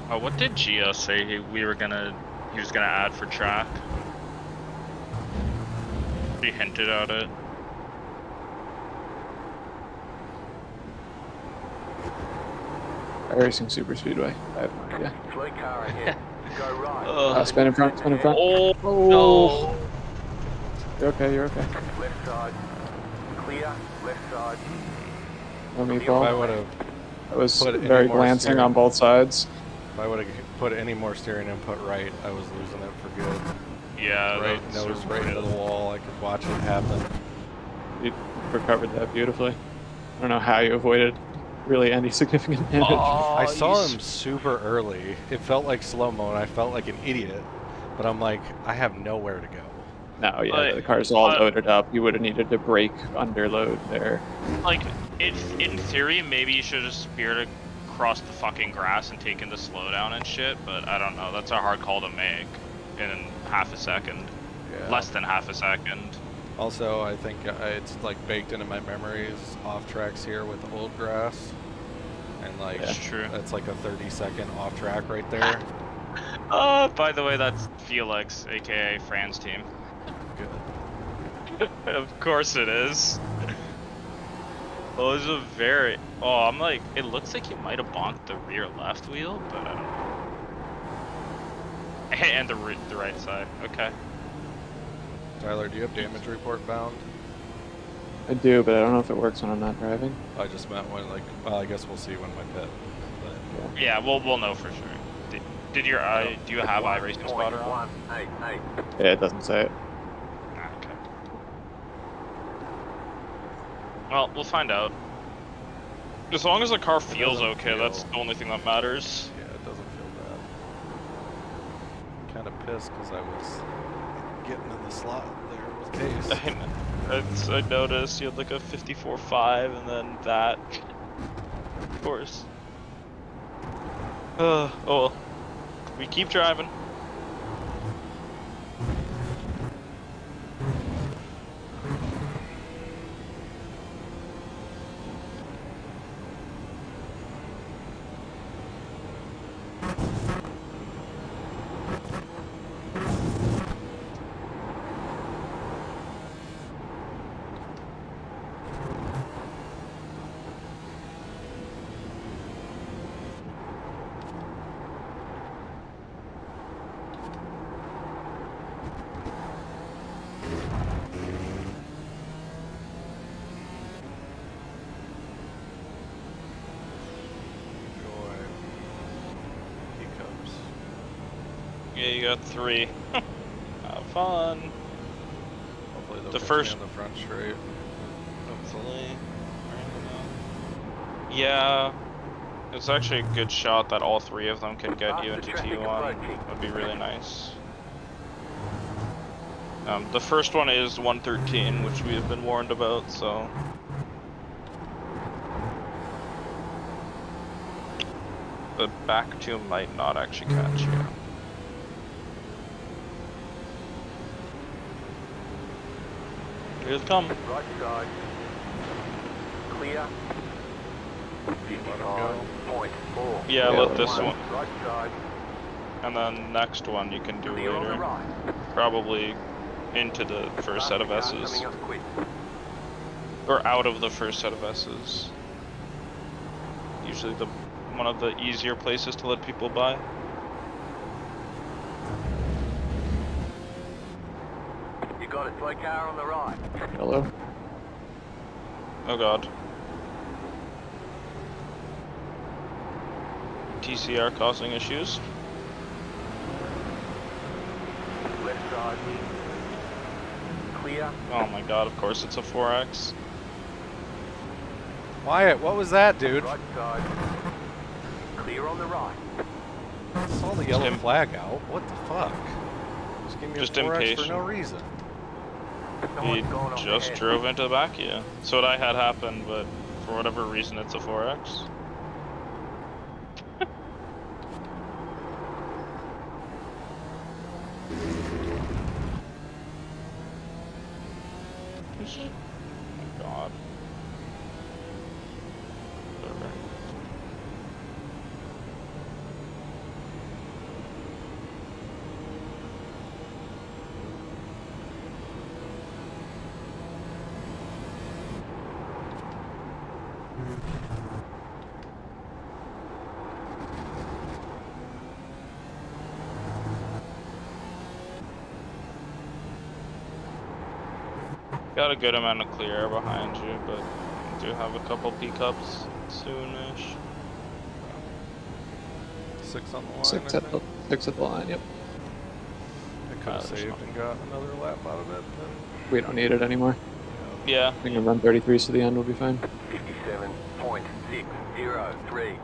Oh, what did Gia say he was gonna add for track? He hinted at it. Racing Super Speedway. I have no idea. Slow car ahead. Go right. Spin in front, spin in front. Oh, no. You're okay, you're okay. Left side. Clear. Left side. No If I meatball. would have I was put any very more glancing steering- on both sides. If I would have put any more steering input right, I was losing it for good. Yeah, Right that's nose right into the wall. I could watch it happen. You recovered that beautifully. I don't know how you avoided really any significant damage. I saw him super early. It felt like slow-mo, and I felt like an idiot. But I'm like, I have nowhere to go. No, yeah, But- the car's all loaded up. You would have needed to brake under load there. Like, in theory, maybe you should have speared across the fucking grass and taken the slowdown and shit, but I don't know. That's a hard call to make in half a second. Yeah. Less than half a second. Also, I think it's like baked into my memories off tracks here with old grass. And like, That's true. that's like a 30-second off track right there. Oh, by the way, that's Felix, aka Fran's team. Good. Of course it is. Oh, it's a very... Oh, I'm like... It looks like you might have bonked the rear left wheel, but I don't know. And the right side. Okay. Tyler, do you have damage report bound? I do, but I don't know if it works when I'm not driving. I just meant when, like, well, I guess we'll see when my pit. But Yeah, we'll know for sure. Did your eye... Do you have iRacing spotter on? Yeah, it doesn't say it. Okay. Well, we'll find out. As long as the car feels okay, that's the only thing that matters. yeah, it doesn't feel bad. Kind of pissed because I was getting in the slot there with Case. I noticed you had like a 54.5 and then that. Of course. Oh well. We keep driving. Yeah, you got 3. Have fun. Hopefully they'll The catch first- me on the front straight. Hopefully. Yeah. It's actually a good shot that all 3 of them can get you into T1. That'd be really nice. The first one is 113, which we have been warned about, so... The back two might not actually catch you. Here it come. Right side. Clear. 55.4. Yeah, let this one. Right side. And then next one you can do Clear on the later. right. Probably into the first set of Car S's. coming up quick. Or out of the first set of S's. Usually one of the easier places to let people by. You got it. Slow car on the right. Hello. Oh god. TCR causing issues. Left side. Clear. Oh my god, of course it's a 4X. Wyatt, what was that, dude? Right side. Clear on the right. I saw the yellow flag out. What the fuck? Just give me Just a 4X impatient. for no reason. He just drove into the back of you. So what I had happen, but for whatever reason it's a 4X. Oh my god. Whatever. Got a good amount of clear air behind you, but you do have a couple P-cups soonish. 6 on the line. Six at the line. Yep. I could have saved and got another lap out of it, but We don't need it anymore. Yeah. We can run 33s to the end. We'll be fine. 57.603.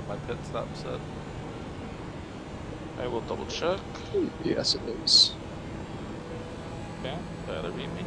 my pit stop set. I will double check. Yes, it is. Okay, that'll beat me.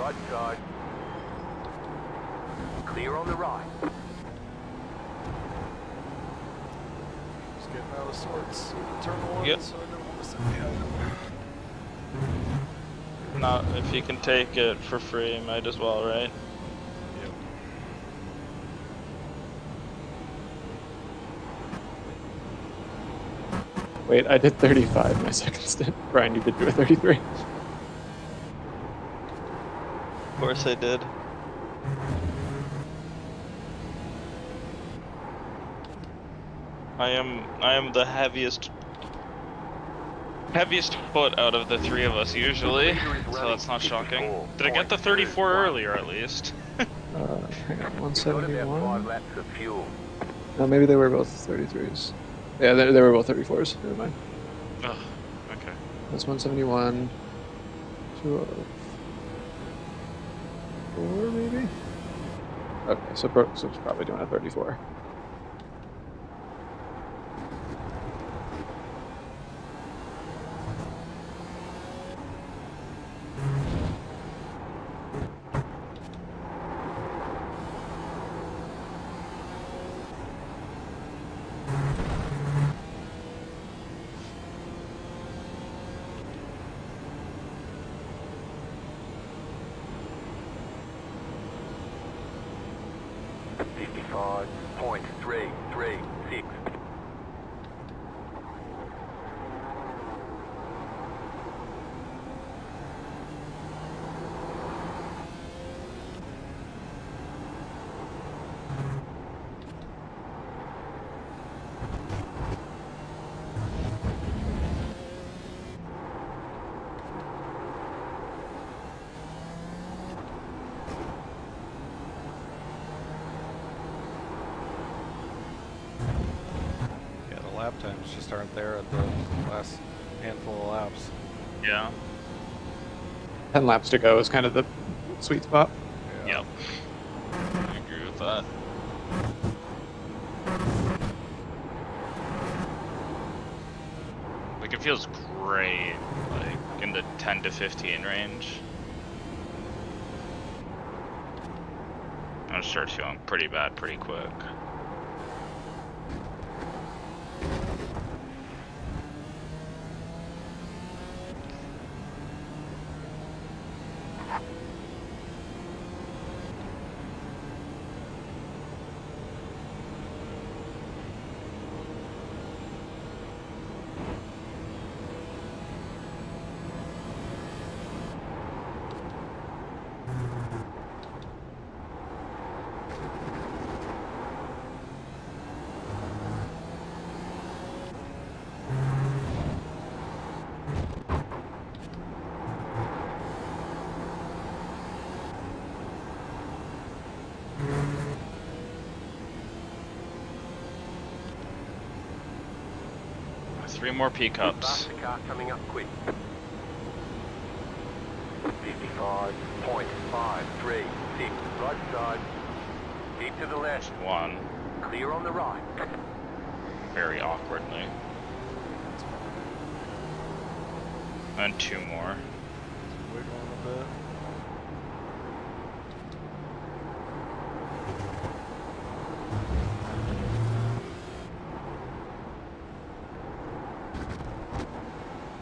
Right side. Clear on the right. Just getting out of sorts. Turn one, Yep. so I don't want to set the item. Not if you can take it for free, might as well, right? Yep. Wait, I did 35 my second stint. Brian, you did do a 33. Of course I did. I am the heaviest foot out of the three of us usually, so that's not shocking. Did I get the 34 earlier at least? Hang on, 171. laps of fuel. No, maybe they were both 33s. Yeah, they were both 34s. Never mind. Oh, okay. That's 171. 204 maybe? Okay, so Brooks was probably doing a 34. .336. Yeah, the lap times just aren't there at the last handful of laps. Yeah. 10 laps to go is kind of the sweet spot. Yep. I agree with that. Like, it feels great, like, in the 10 to 15 range. I start feeling pretty bad pretty quick. Three more P-cups. Faster car coming up quick. 55.536. Right side. Keep to the left. One. Clear on the right. Very awkwardly. And two more. Wiggle on a bit.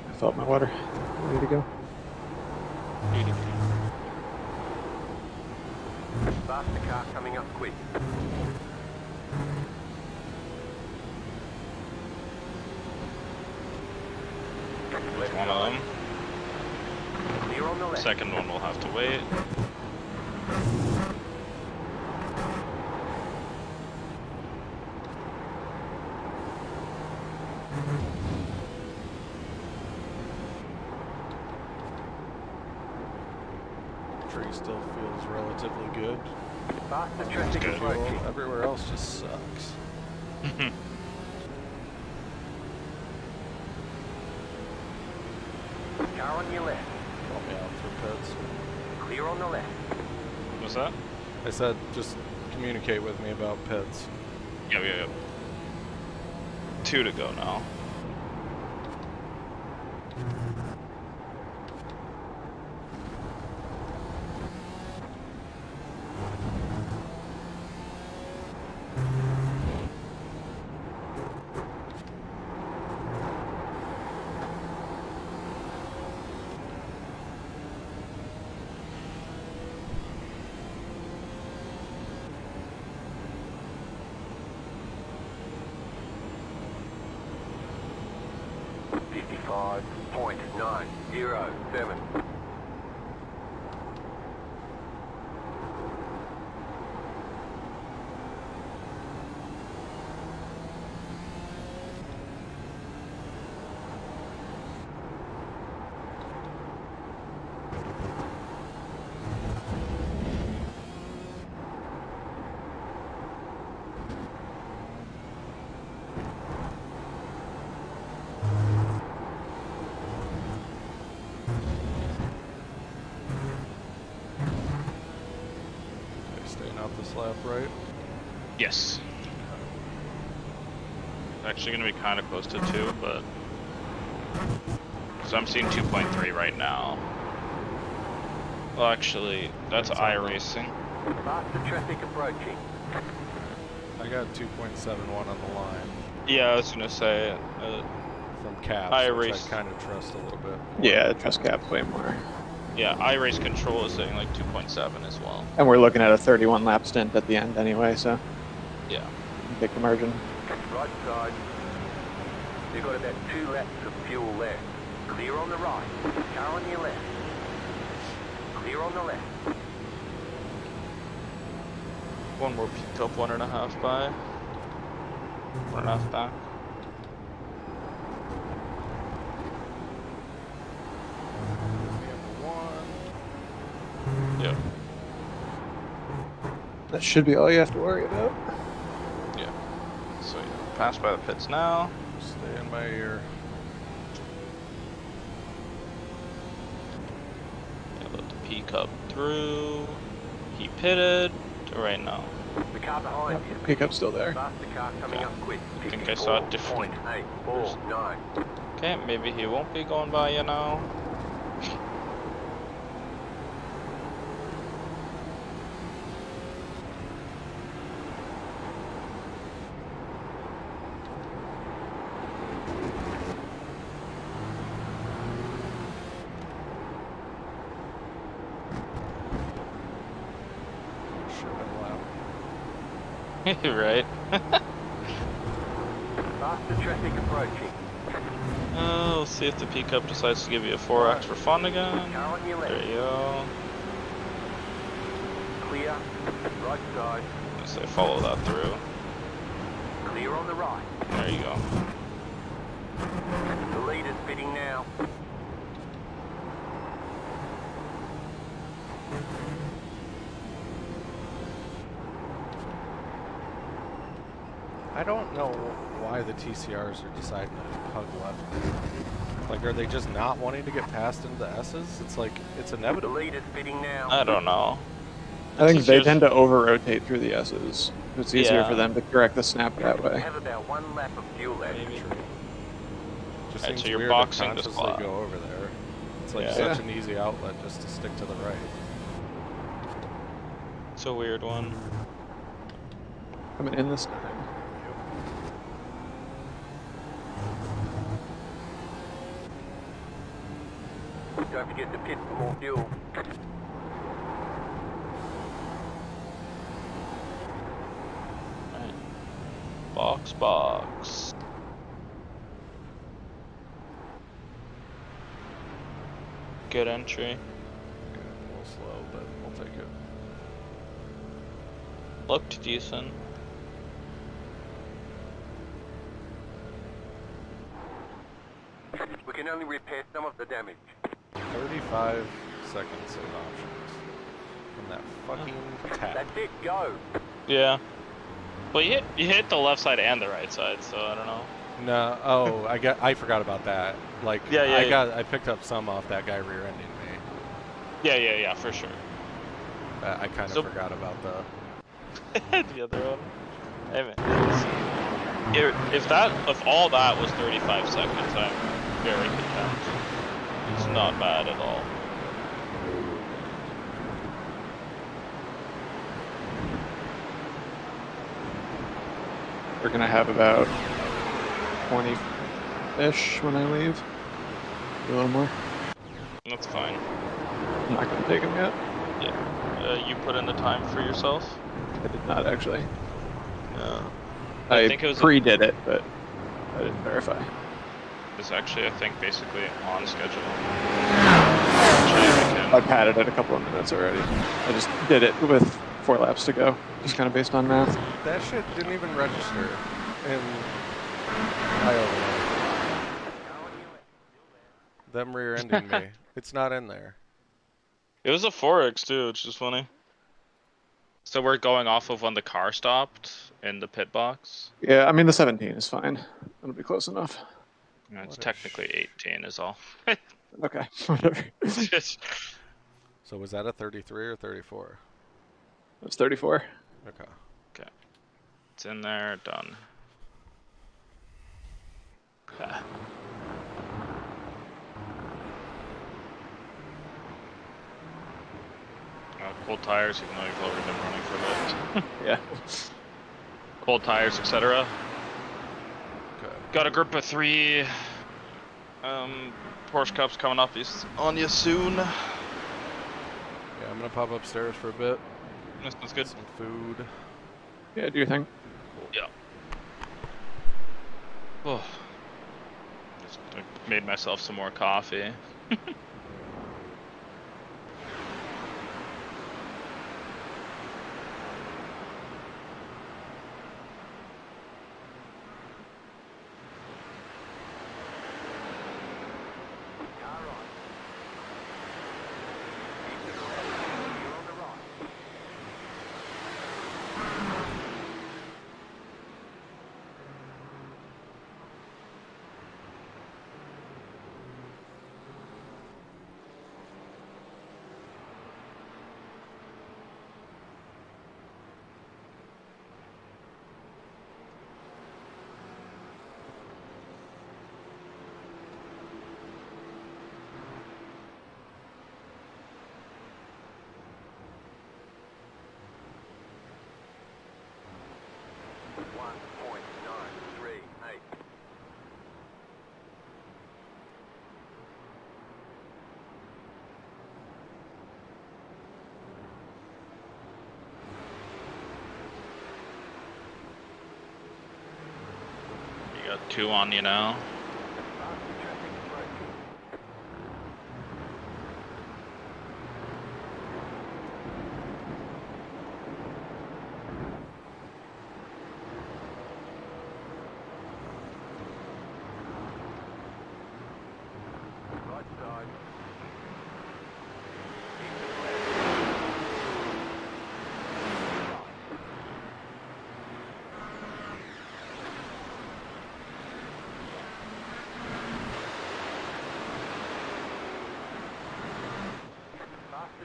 I felt my water. Ready to go. Faster car coming up quick. There's one of them. Clear on the left. Second one will have to wait. Tree still feels relatively good. Faster traffic approaching. Everywhere else just sucks. Car on your left. Call me out for pits. Clear on the left. What's that? I said just communicate with me about pits. Yep. Two to go now. this lap, right? Yes. Actually going to be kind of close to 2, but... So I'm seeing 2.3 right now. Well, actually, that's iRacing. Faster traffic approaching. I got 2.71 on the line. Yeah, I was going to say... from Caps, which I kind of trust a little bit more. Yeah, I trust Caps way more. Yeah, iRace Control is saying like 2.7 as well. And we're looking at a 31 lap stint at the end anyway, so yeah, take the margin. Right side. You've got about 2 laps of fuel left. Clear on the right. Car on your left. Clear on the left. One more peak up, 1.5 by. 1.5 back. Yep. That should be all you have to worry about. Yeah. So yeah, pass by the pits now. Stay in my ear. Yeah, let the peak up through. He pitted right now. The car behind you. Pickup's still there. Faster car coming up quick. I think I saw a different. 849. Okay, maybe he won't be going by you now. Right. Faster traffic approaching. We'll see if the pickup decides to give you a 4x for fun again. There you go. Clear. Right side. Let's say follow that through. Clear on the right. There you go. The lead is pitting now. I don't know why the TCRs are deciding to hug left. Like, are they just not wanting to get past into the S's? It's like, it's inevitable. The lead is pitting now. I don't know. I think they tend to over-rotate through the S's. It's easier for Yeah. them to correct the snap that We way. have about 1 lap of fuel left. Maybe. Just Right, seems so you're weird boxing to the consciously slot. go over there. It's like Yeah. such an easy outlet just to stick to the right. It's a weird one. Coming in this time. Don't forget to pit for more fuel. Right. Box. Good entry. Okay, a little slow, but we'll take it. Looked decent. We can only repair some of the damage. 35 seconds of options from that fucking tap. That's it, go. Yeah. Well, you hit the left side and the right side, so I don't know. No, oh, I forgot about that. Like, I picked up some off that guy rear-ending me. Yeah, for sure. I kind of forgot about the the other one. Hey, man, if all that was 35 seconds, I'm very content. It's not bad at all. We're gonna have about 20-ish when I leave. A little more. That's fine. I'm not gonna take them yet. Yeah. You put in the time for yourself? I did not actually. No. I think it was pre-did it, but I didn't verify. It's actually, I think, basically on schedule. I padded it a couple of minutes already. I just did it with 4 laps to go, just kind of based on math. That shit didn't even register in Iowa. Them rear-ending me. It's not in there. It was a 4X too, which is funny. So we're going off of when the car stopped in the pit box? Yeah, I mean the 17 is fine. It'll be close enough. No, it's technically 18 is all. Okay, whatever. So was that a 33 or 34? It was 34. Okay. Okay. It's in there, done. Okay. Cold tires, even though you've already been running for a bit. Yeah. Cold tires, etc. Okay. Got a group of 3 Porsche Cups coming up on you soon. Yeah, I'm gonna pop upstairs for a bit. That sounds good. Some food. Yeah, do your thing. Yeah. Oh. Just made myself some more coffee. You got 2 on you now.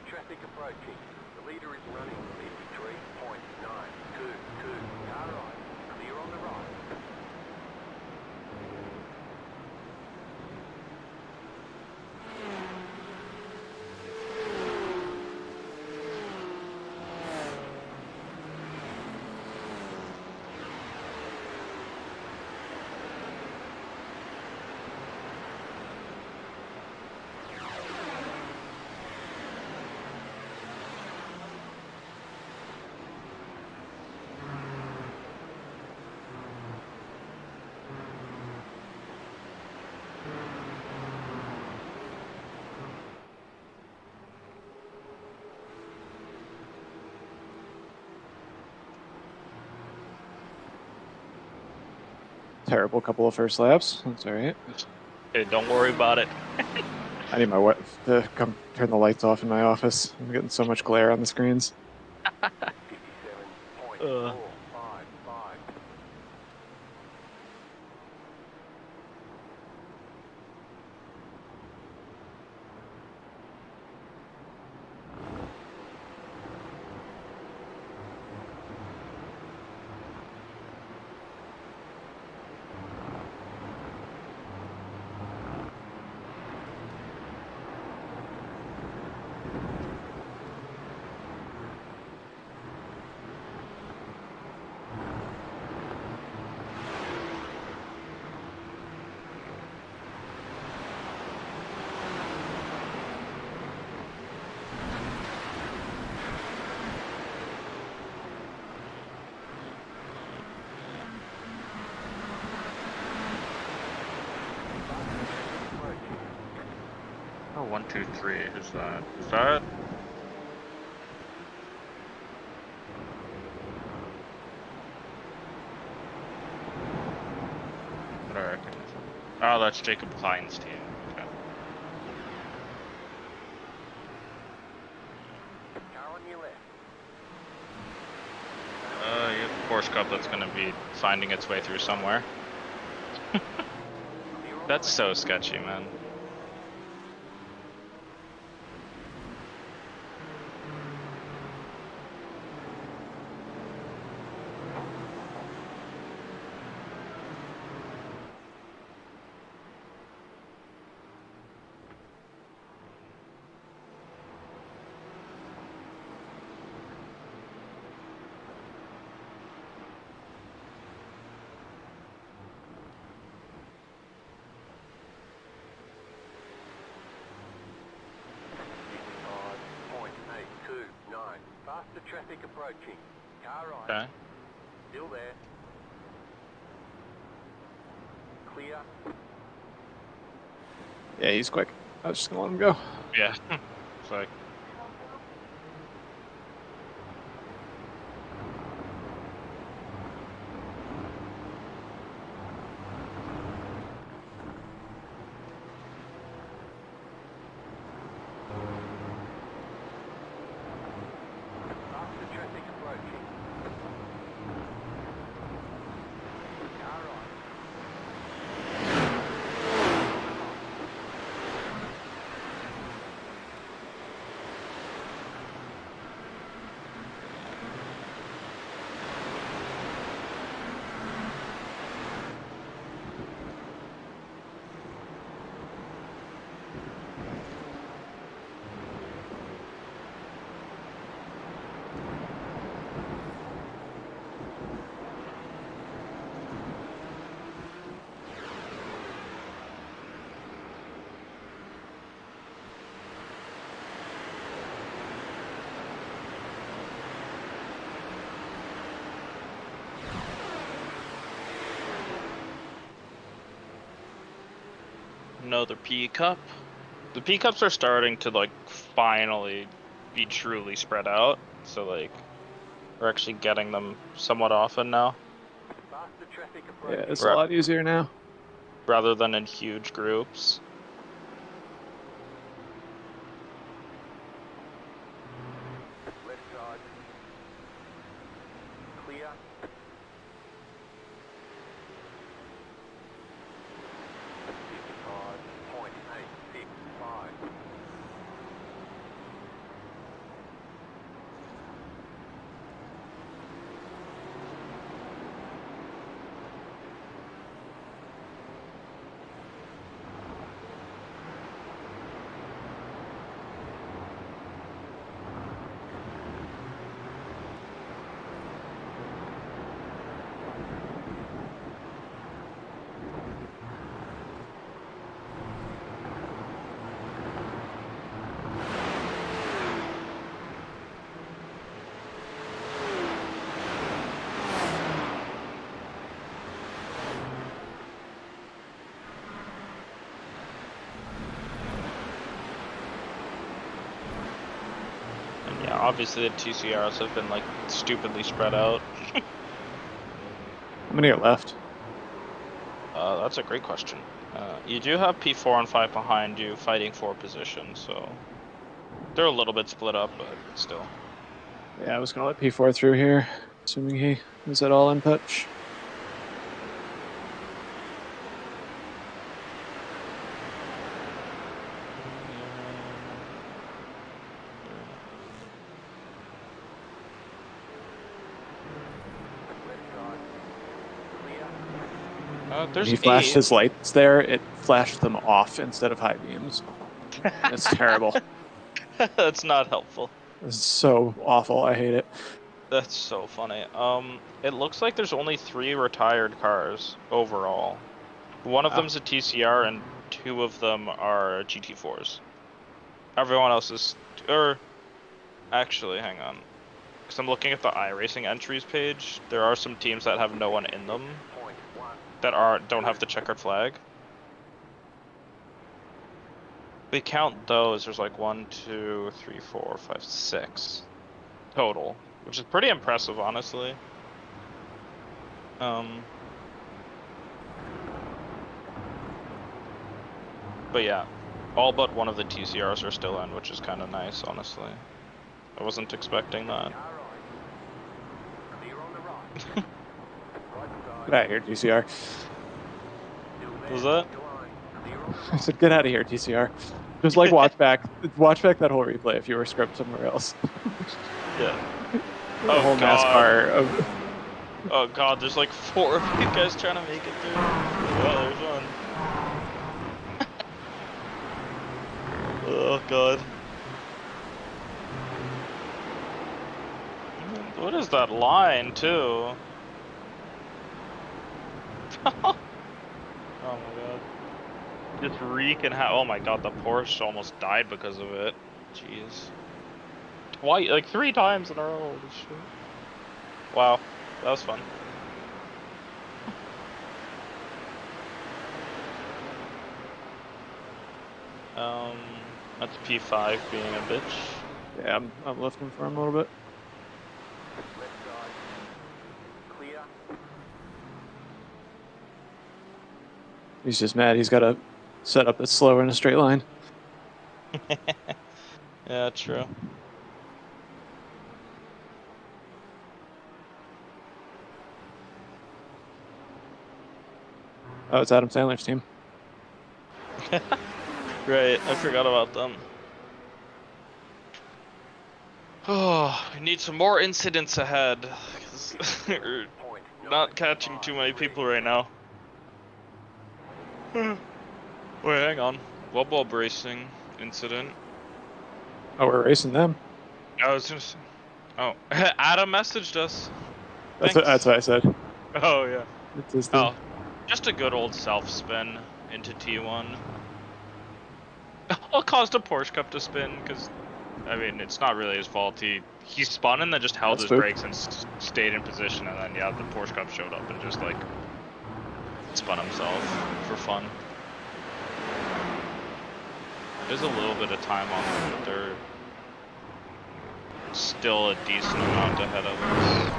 Traffic approaching. The leader is running 53.922. Car right. Clear on the right. Terrible couple of first laps. That's all right. Hey, don't worry about it. I need my wife to come turn the lights off in my office. I'm getting so much glare on the screens. 57.455. Oh, 1, 2, 3. Who's that? Is that? What do I recognize? Oh, that's Jacob Klein's team. Okay. Car on your left. You have a Porsche Cup that's gonna be finding its way through somewhere. That's so sketchy, man. right. Faster traffic approaching. Car right. Okay. Still there. Clear. Yeah, he's quick. I was just gonna let him go. Yeah. It's like. Faster traffic approaching. Car right. Another P cup. The P cups are starting to like finally be truly spread out. So like we're actually getting them somewhat often now. Faster traffic Yeah, approaching. it's a lot easier now. Rather than in huge groups. Left side. Clear. .865. And yeah, obviously the TCRs have been like stupidly spread out. How many are left? That's a great question. You do have P4 and 5 behind you fighting for position, so they're a little bit split up, but still. Yeah, I was gonna let P4 through here, assuming he is at all in touch. There's He flashed 8. his lights there. It flashed them off instead of high beams. It's terrible. That's not helpful. This is so awful. I hate it. That's so funny. It looks like there's only 3 retired cars overall. One of them's a TCR and 2 of them are GT4s. Everyone else is, actually, hang on. Because I'm looking at the iRacing entries page. There are some teams that have no one in them that don't have the checkered flag. We count those, there's like 1, 2, 3, 4, 5, 6 total, which is pretty impressive, honestly. But yeah, all but one of the TCRs are still in, which is kind of nice, honestly. I wasn't expecting that. Get out of here, TCR. What was that? I said, get out of here, TCR. Just like watch back that whole replay if you were scripted somewhere else. Yeah. The whole NASCAR of. Oh god, there's like 4 of you guys trying to make it through. Oh, there's one. Oh god. What is that line, too? Oh my god. Just wreaking oh my god, the Porsche almost died because of it. Jeez. Twice, like 3 times in a row. Holy shit. Wow, that was fun. That's P5 being a bitch. Yeah, I'm lifting for him a little bit. Left side. Clear. He's just mad. He's got a setup that's slower in a straight line. Yeah, true. Oh, it's Adam Sandler's team. Right, I forgot about them. Oh, we need some more incidents ahead. 'Cause we're not catching too many people right now. Wait, hang on. Wub racing incident. Oh, we're racing them. I was just. Oh, Adam messaged us. That's Thanks. what I said. Oh yeah. It's his team. Oh, just a good old self spin into T1. Caused a Porsche Cup to spin because, I mean, it's not really his fault. He spun and then just held his brakes and stayed in position, and then yeah, the Porsche Cup showed up and just like spun himself for fun. There's a little bit of time on them, but they're still a decent amount ahead of us.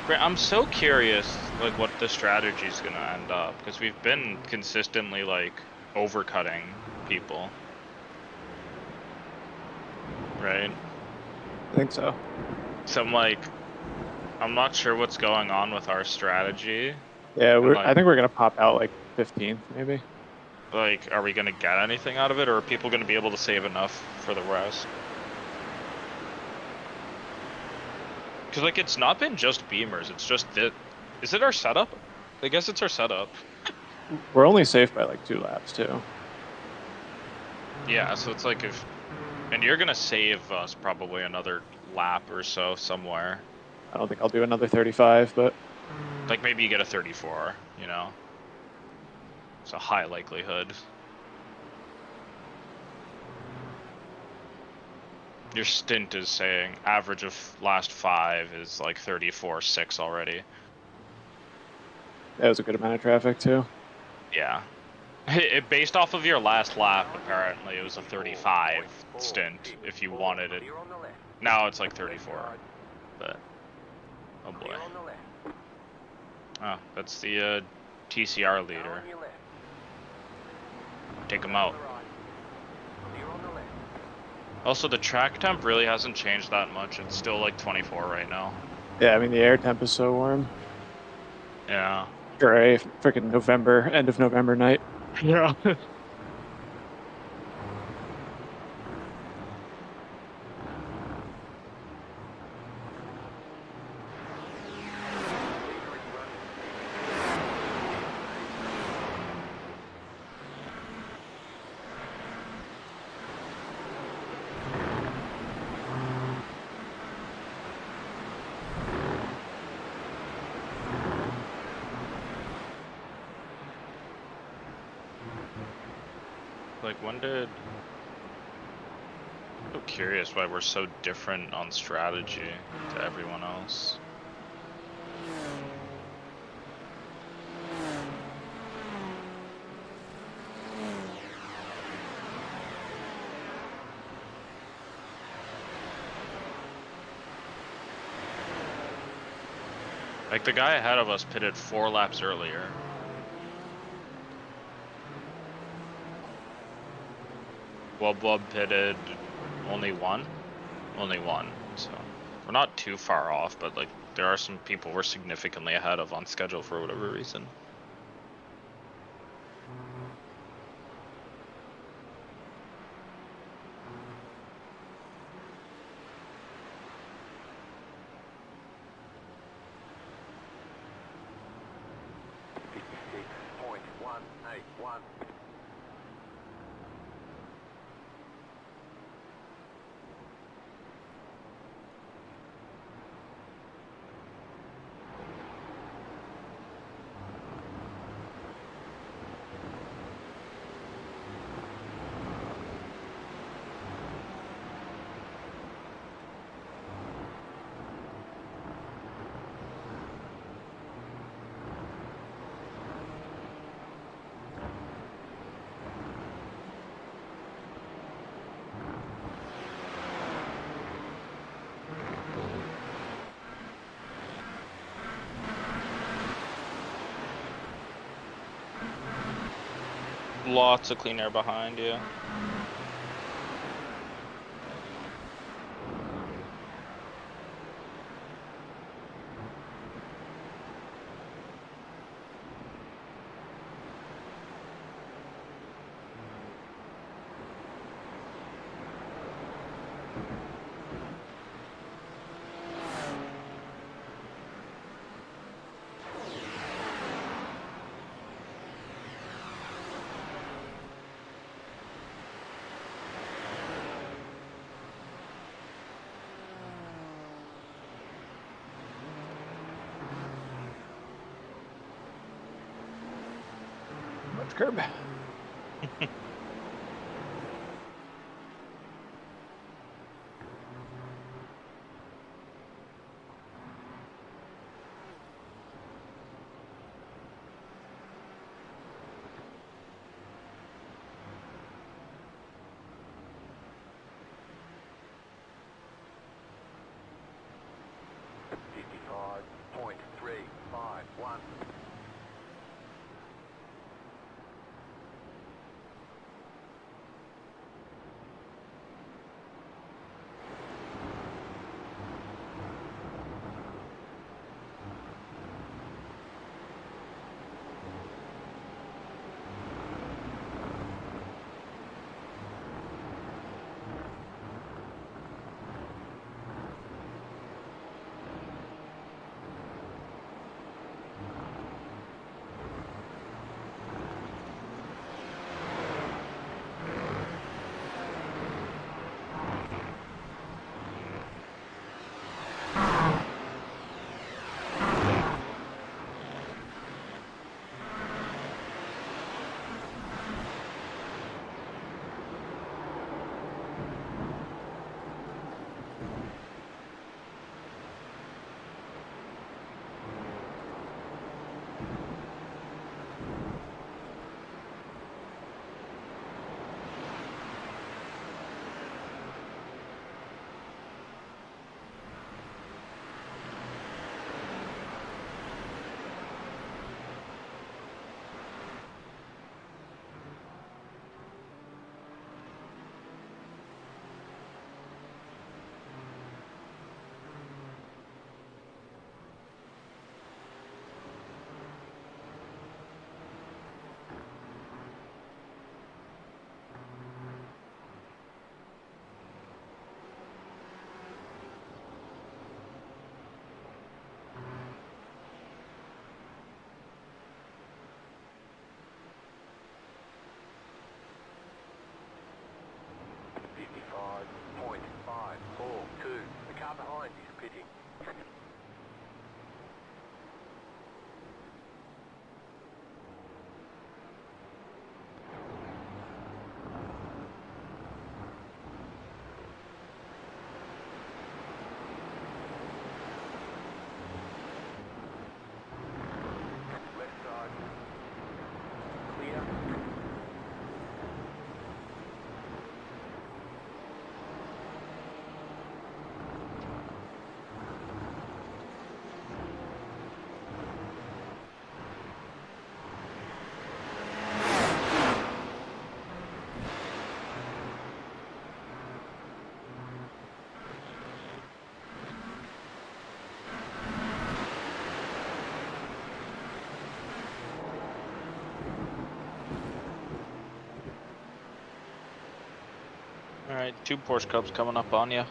I'm so curious, like, what the strategy is gonna end up, because we've been consistently like overcutting people, right? I think so. So I'm not sure what's going on with our strategy. Yeah, And, I think we're gonna pop out like 15th, maybe. Like, are we gonna get anything out of it, or are people gonna be able to save enough for the rest? Because, like, it's not been just Beamers, it's just that. Is it our setup? I guess it's our setup. We're only safe by like 2 laps, too. Yeah, so it's like if. And you're gonna save us probably another lap or so somewhere. I don't think I'll do another 35, but. Like, maybe you get a 34, you know? It's a high likelihood. Your stint is saying average of last 5 is like 34.6 already. That was a good amount of traffic, too. Yeah. Based off of your last lap, apparently it was a 35 stint if you wanted it. Now it's like 34. But, oh boy. Oh, that's the TCR leader. Take him out. Also, the track temp really hasn't changed that much. It's still like 24 right now. Yeah, I mean, the air temp is so warm. Yeah. Gray, freaking November, end of November night. Yeah. Like, when did... I'm so curious why we're so different on strategy to everyone else. Like, the guy ahead of us pitted 4 laps earlier. Wub pitted only one, so we're not too far off, but like there are some people we're significantly ahead of on schedule for whatever reason. Lots of clean air behind you. Much curb. Alright, 2 Porsche Cubs coming up on you.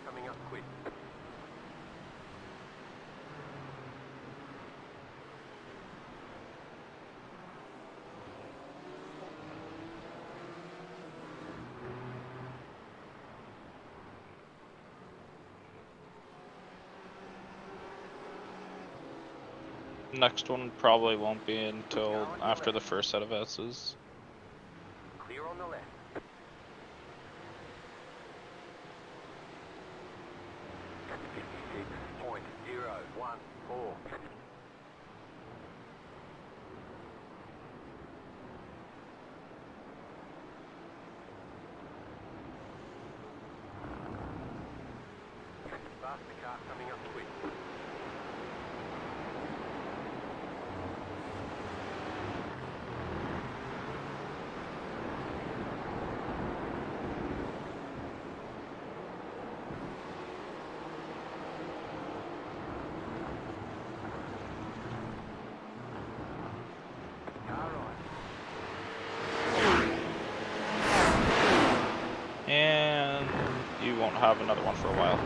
Coming up quick. Next one probably won't be until after the first set of S's. Clear on the left. 1-4. Faster car coming up quick. And you won't have another one for a while.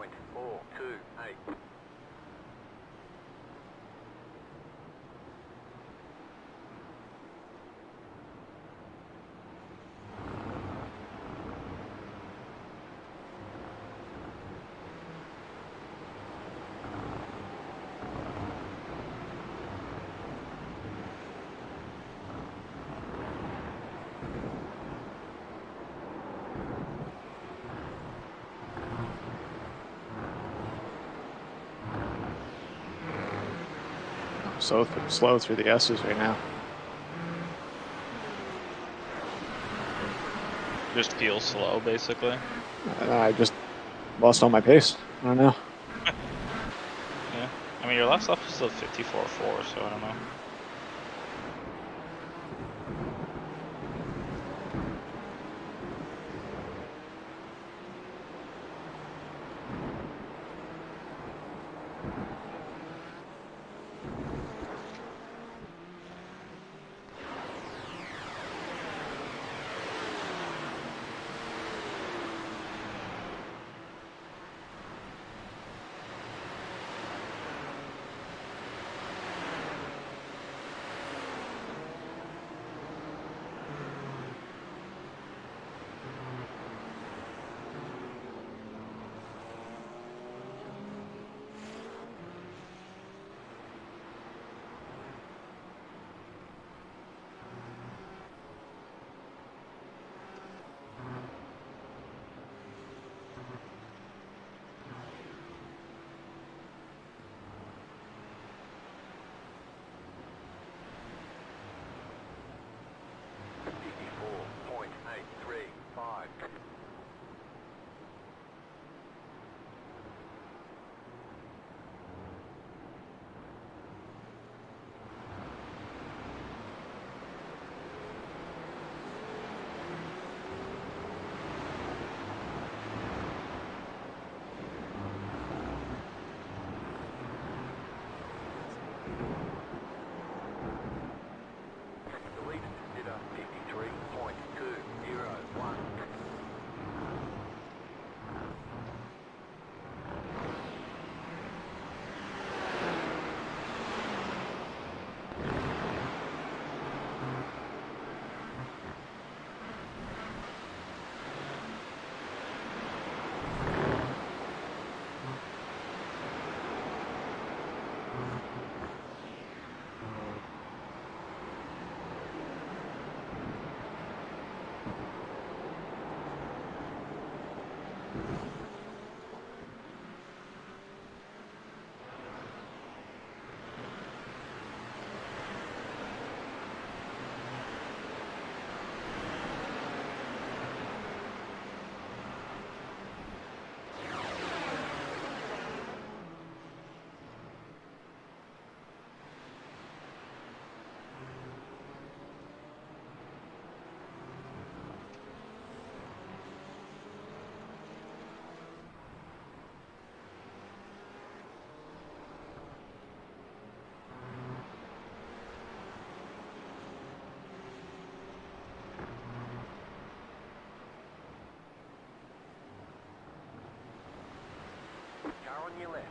.428. So slow through the S's right now. Just feels slow, basically. I just lost all my pace. I don't know. Yeah. I mean, your last lap was still 54.4, so I don't know. on your left.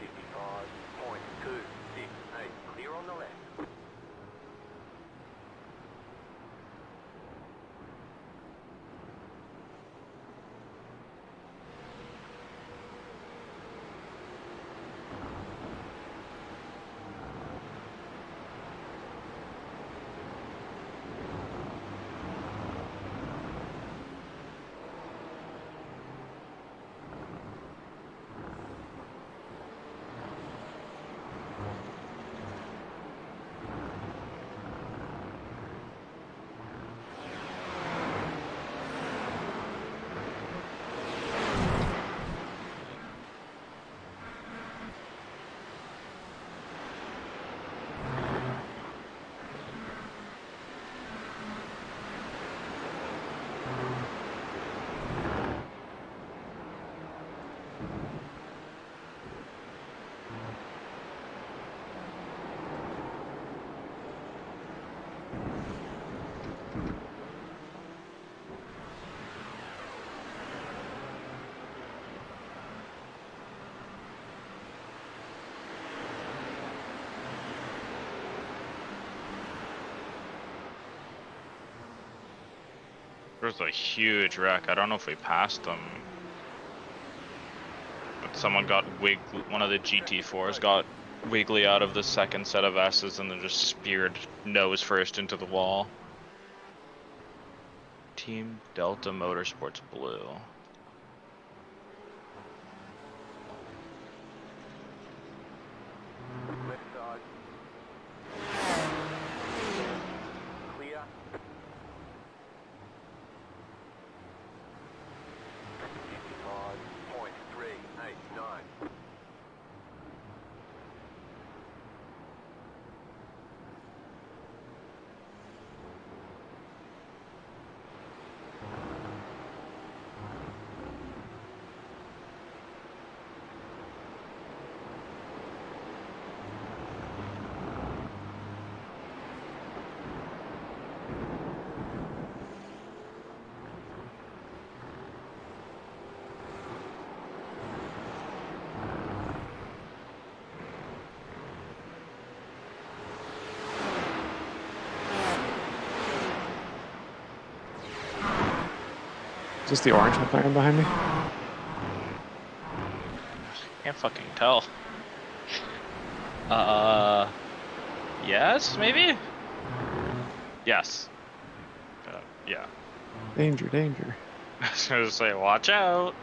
55.268. Clear on the left. There's a huge wreck. I don't know if we passed them. But someone got one of the GT4s got wiggly out of the second set of S's and then just speared nose first into the wall. Team Delta Motorsports Blue. Left side. Clear. 55.389. Is this the orange McLaren behind me? Can't fucking tell. Yes, maybe? Yes. Yeah. Danger, danger. I was gonna say, watch out.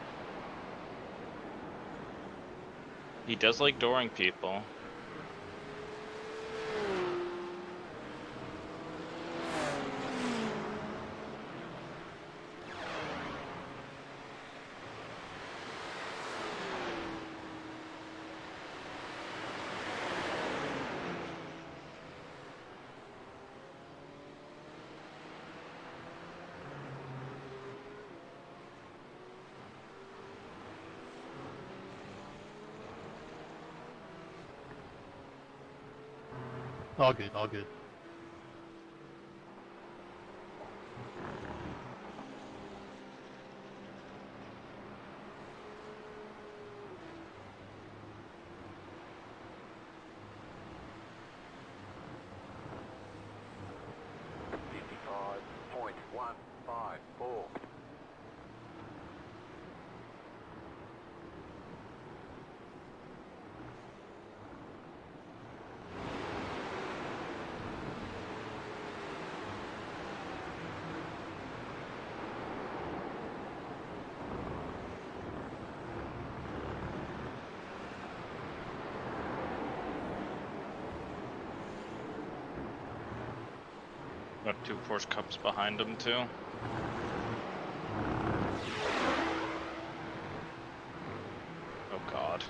He does like dooring people. All good, all good. Got two Porsche Cups behind him too. Oh god.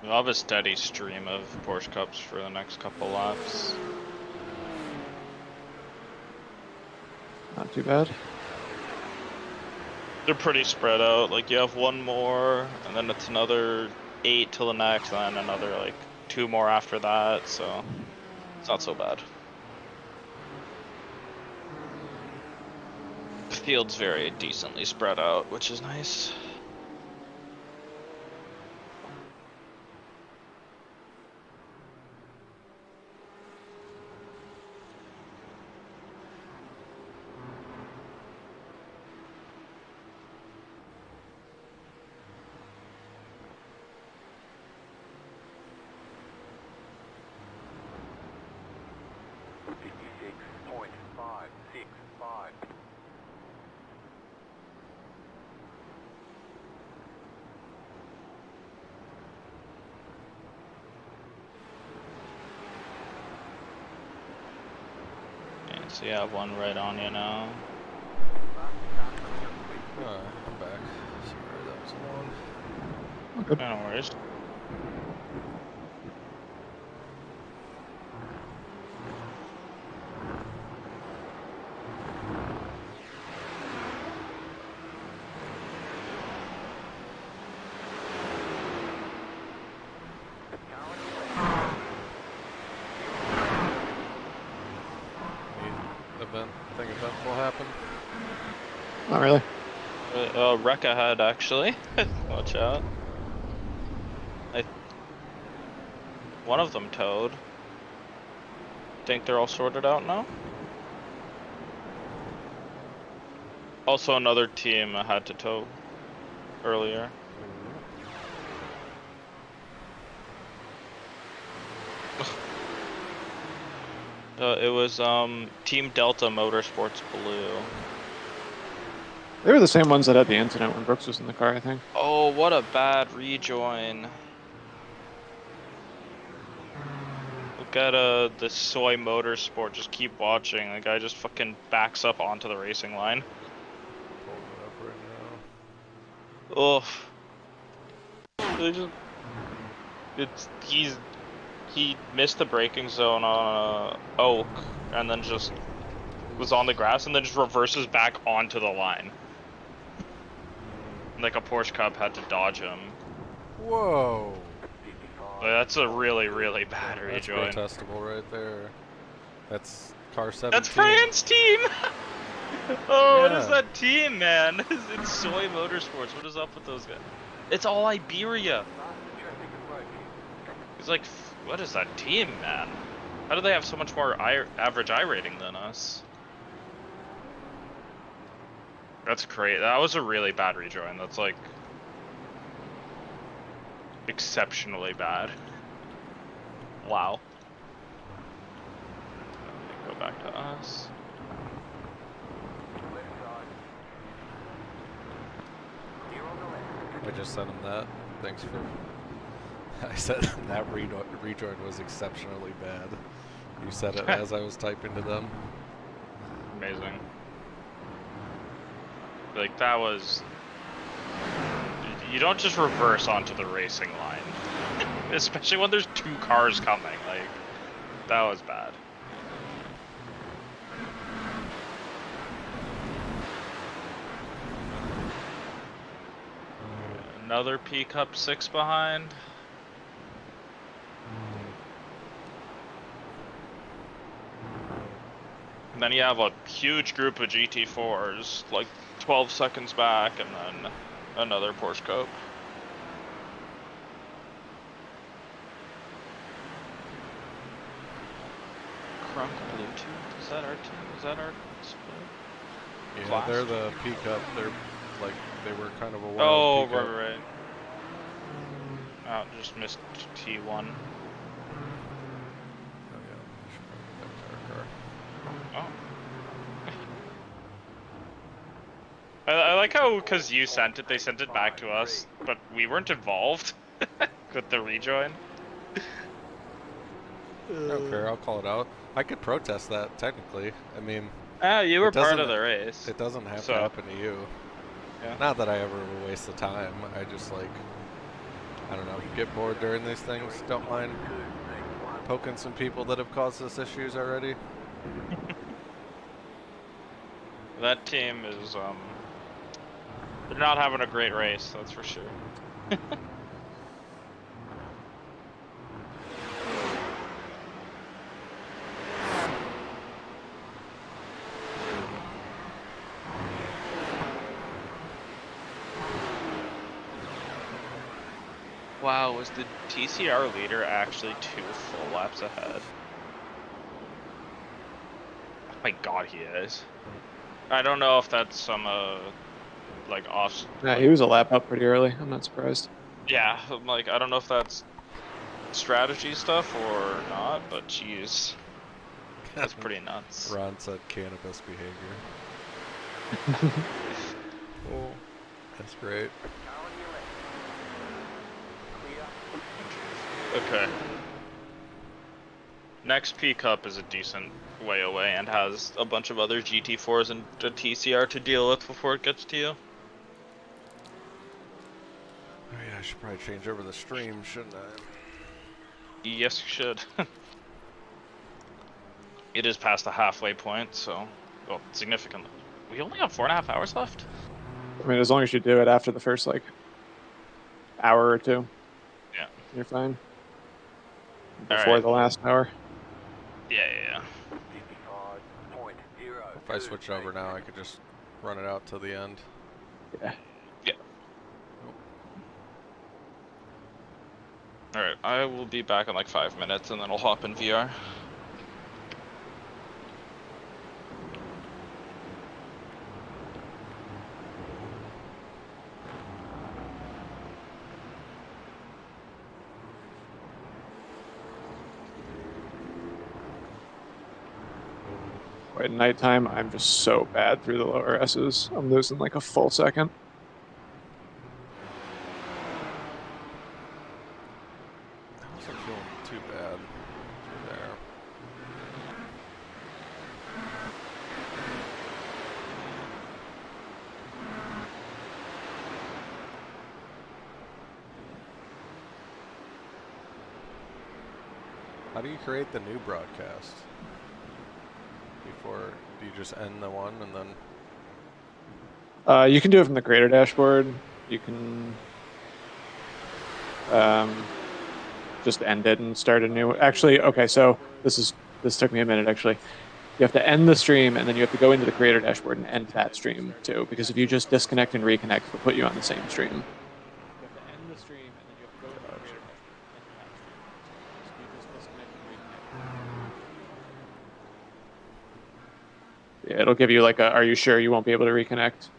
We'll have a steady stream of Porsche Cups for the next couple laps. Not too bad. They're pretty spread out. Like you have one more, and then it's another 8 till the next, and then another like 2 more after that. So it's not so bad. The field's very decently spread out, which is nice. So you have one right on you now. I'm back. Sorry, that was long. Okay. No worries. Event will happen. Not really. Wreck ahead, actually. Watch out. One of them towed. Think they're all sorted out now? Also, another team had to tow earlier. It was Team Delta Motorsports Blue. They were the same ones that had the incident when Brooks was in the car, I think. Oh, what a bad rejoin. Look at the Soy Motorsport, just keep watching. The guy just fucking backs up onto the racing line. Ugh. He missed the braking zone on Oak, and then just was on the grass, and then just reverses back onto the line. Like a Porsche Cup had to dodge him. Whoa. That's a really, really bad rejoin. That's protestable right there. That's car 17. That's Fran's team! Oh, what is that team, man? It's Soy Motorsports. What is up with those guys? It's all Iberia. It's like, what is that team, man? How do they have so much more average I rating than us? That's great. That was a really bad rejoin. That's like exceptionally bad. Wow. Go back to us. I just sent him that. Thanks for... I said that rejoin was exceptionally bad. You said it as I was typing to them. Amazing. Like, that was... You don't just reverse onto the racing line. Especially when there's 2 cars coming. Like, that was bad. Another P Cup 6 behind. And then you have a huge group of GT4s, like 12 seconds back, and then another Porsche Cup. Crunk Bluetooth? Is that our team? Is that our split? Yeah, Class? they're the P Cup. They're like, they were kind of a wild Oh, P Cup. right. Oh, just missed T1. Oh yeah, we should probably get back to our car. Oh. I like how, because you sent it, they sent it back to us, but we weren't involved with the rejoin. I don't care, I'll call it out. I could protest that, technically. I mean... You were part of the race. It doesn't have to happen to you. Yeah. Not that I ever waste the time, I just like... I don't know, get bored during these things. Don't mind poking some people that have caused us issues already. That team is, they're not having a great race, that's for sure. Wow, was the TCR leader actually 2 full laps ahead? Oh my god, he is. I don't know if that's some, like, off... Yeah, he was a lap up pretty early. I'm not surprised. Yeah, I'm like, I don't know if that's strategy stuff or not, but jeez. That's pretty nuts. Ron said cannabis behavior. Oh. That's great. Okay. Next P Cup is a decent way away and has a bunch of other GT4s and a TCR to deal with before it gets to you. Oh yeah, I should probably change over the stream, shouldn't I? Yes, you should. It is past the halfway point, so... Well, significantly. We only have 4.5 hours left? I mean, as long as you do it after the first, like, hour or two. Yeah. You're fine. Before the last hour. Yeah. If I switch over now, I could just run it out till the end. Yeah. Yeah. Alright, I will be back in like 5 minutes and then I'll hop in VR. At nighttime, I'm just so bad through the lower S's. I'm losing like a full second. I wasn't feeling too bad there. How do you create the new broadcast? Before, do you just end the one and then... You can do it from the creator dashboard. You can just end it and start a new... Actually, okay, so this took me a minute, actually. You have to end the stream, and then you have to go into the creator dashboard and end that stream, too. Because if you just disconnect and reconnect, it'll put you on the same stream. You have to end the stream, and then you have to go into the creator dashboard and end that stream. So you just disconnect and reconnect. Yeah, it'll give you like a, are you sure you won't be able to reconnect?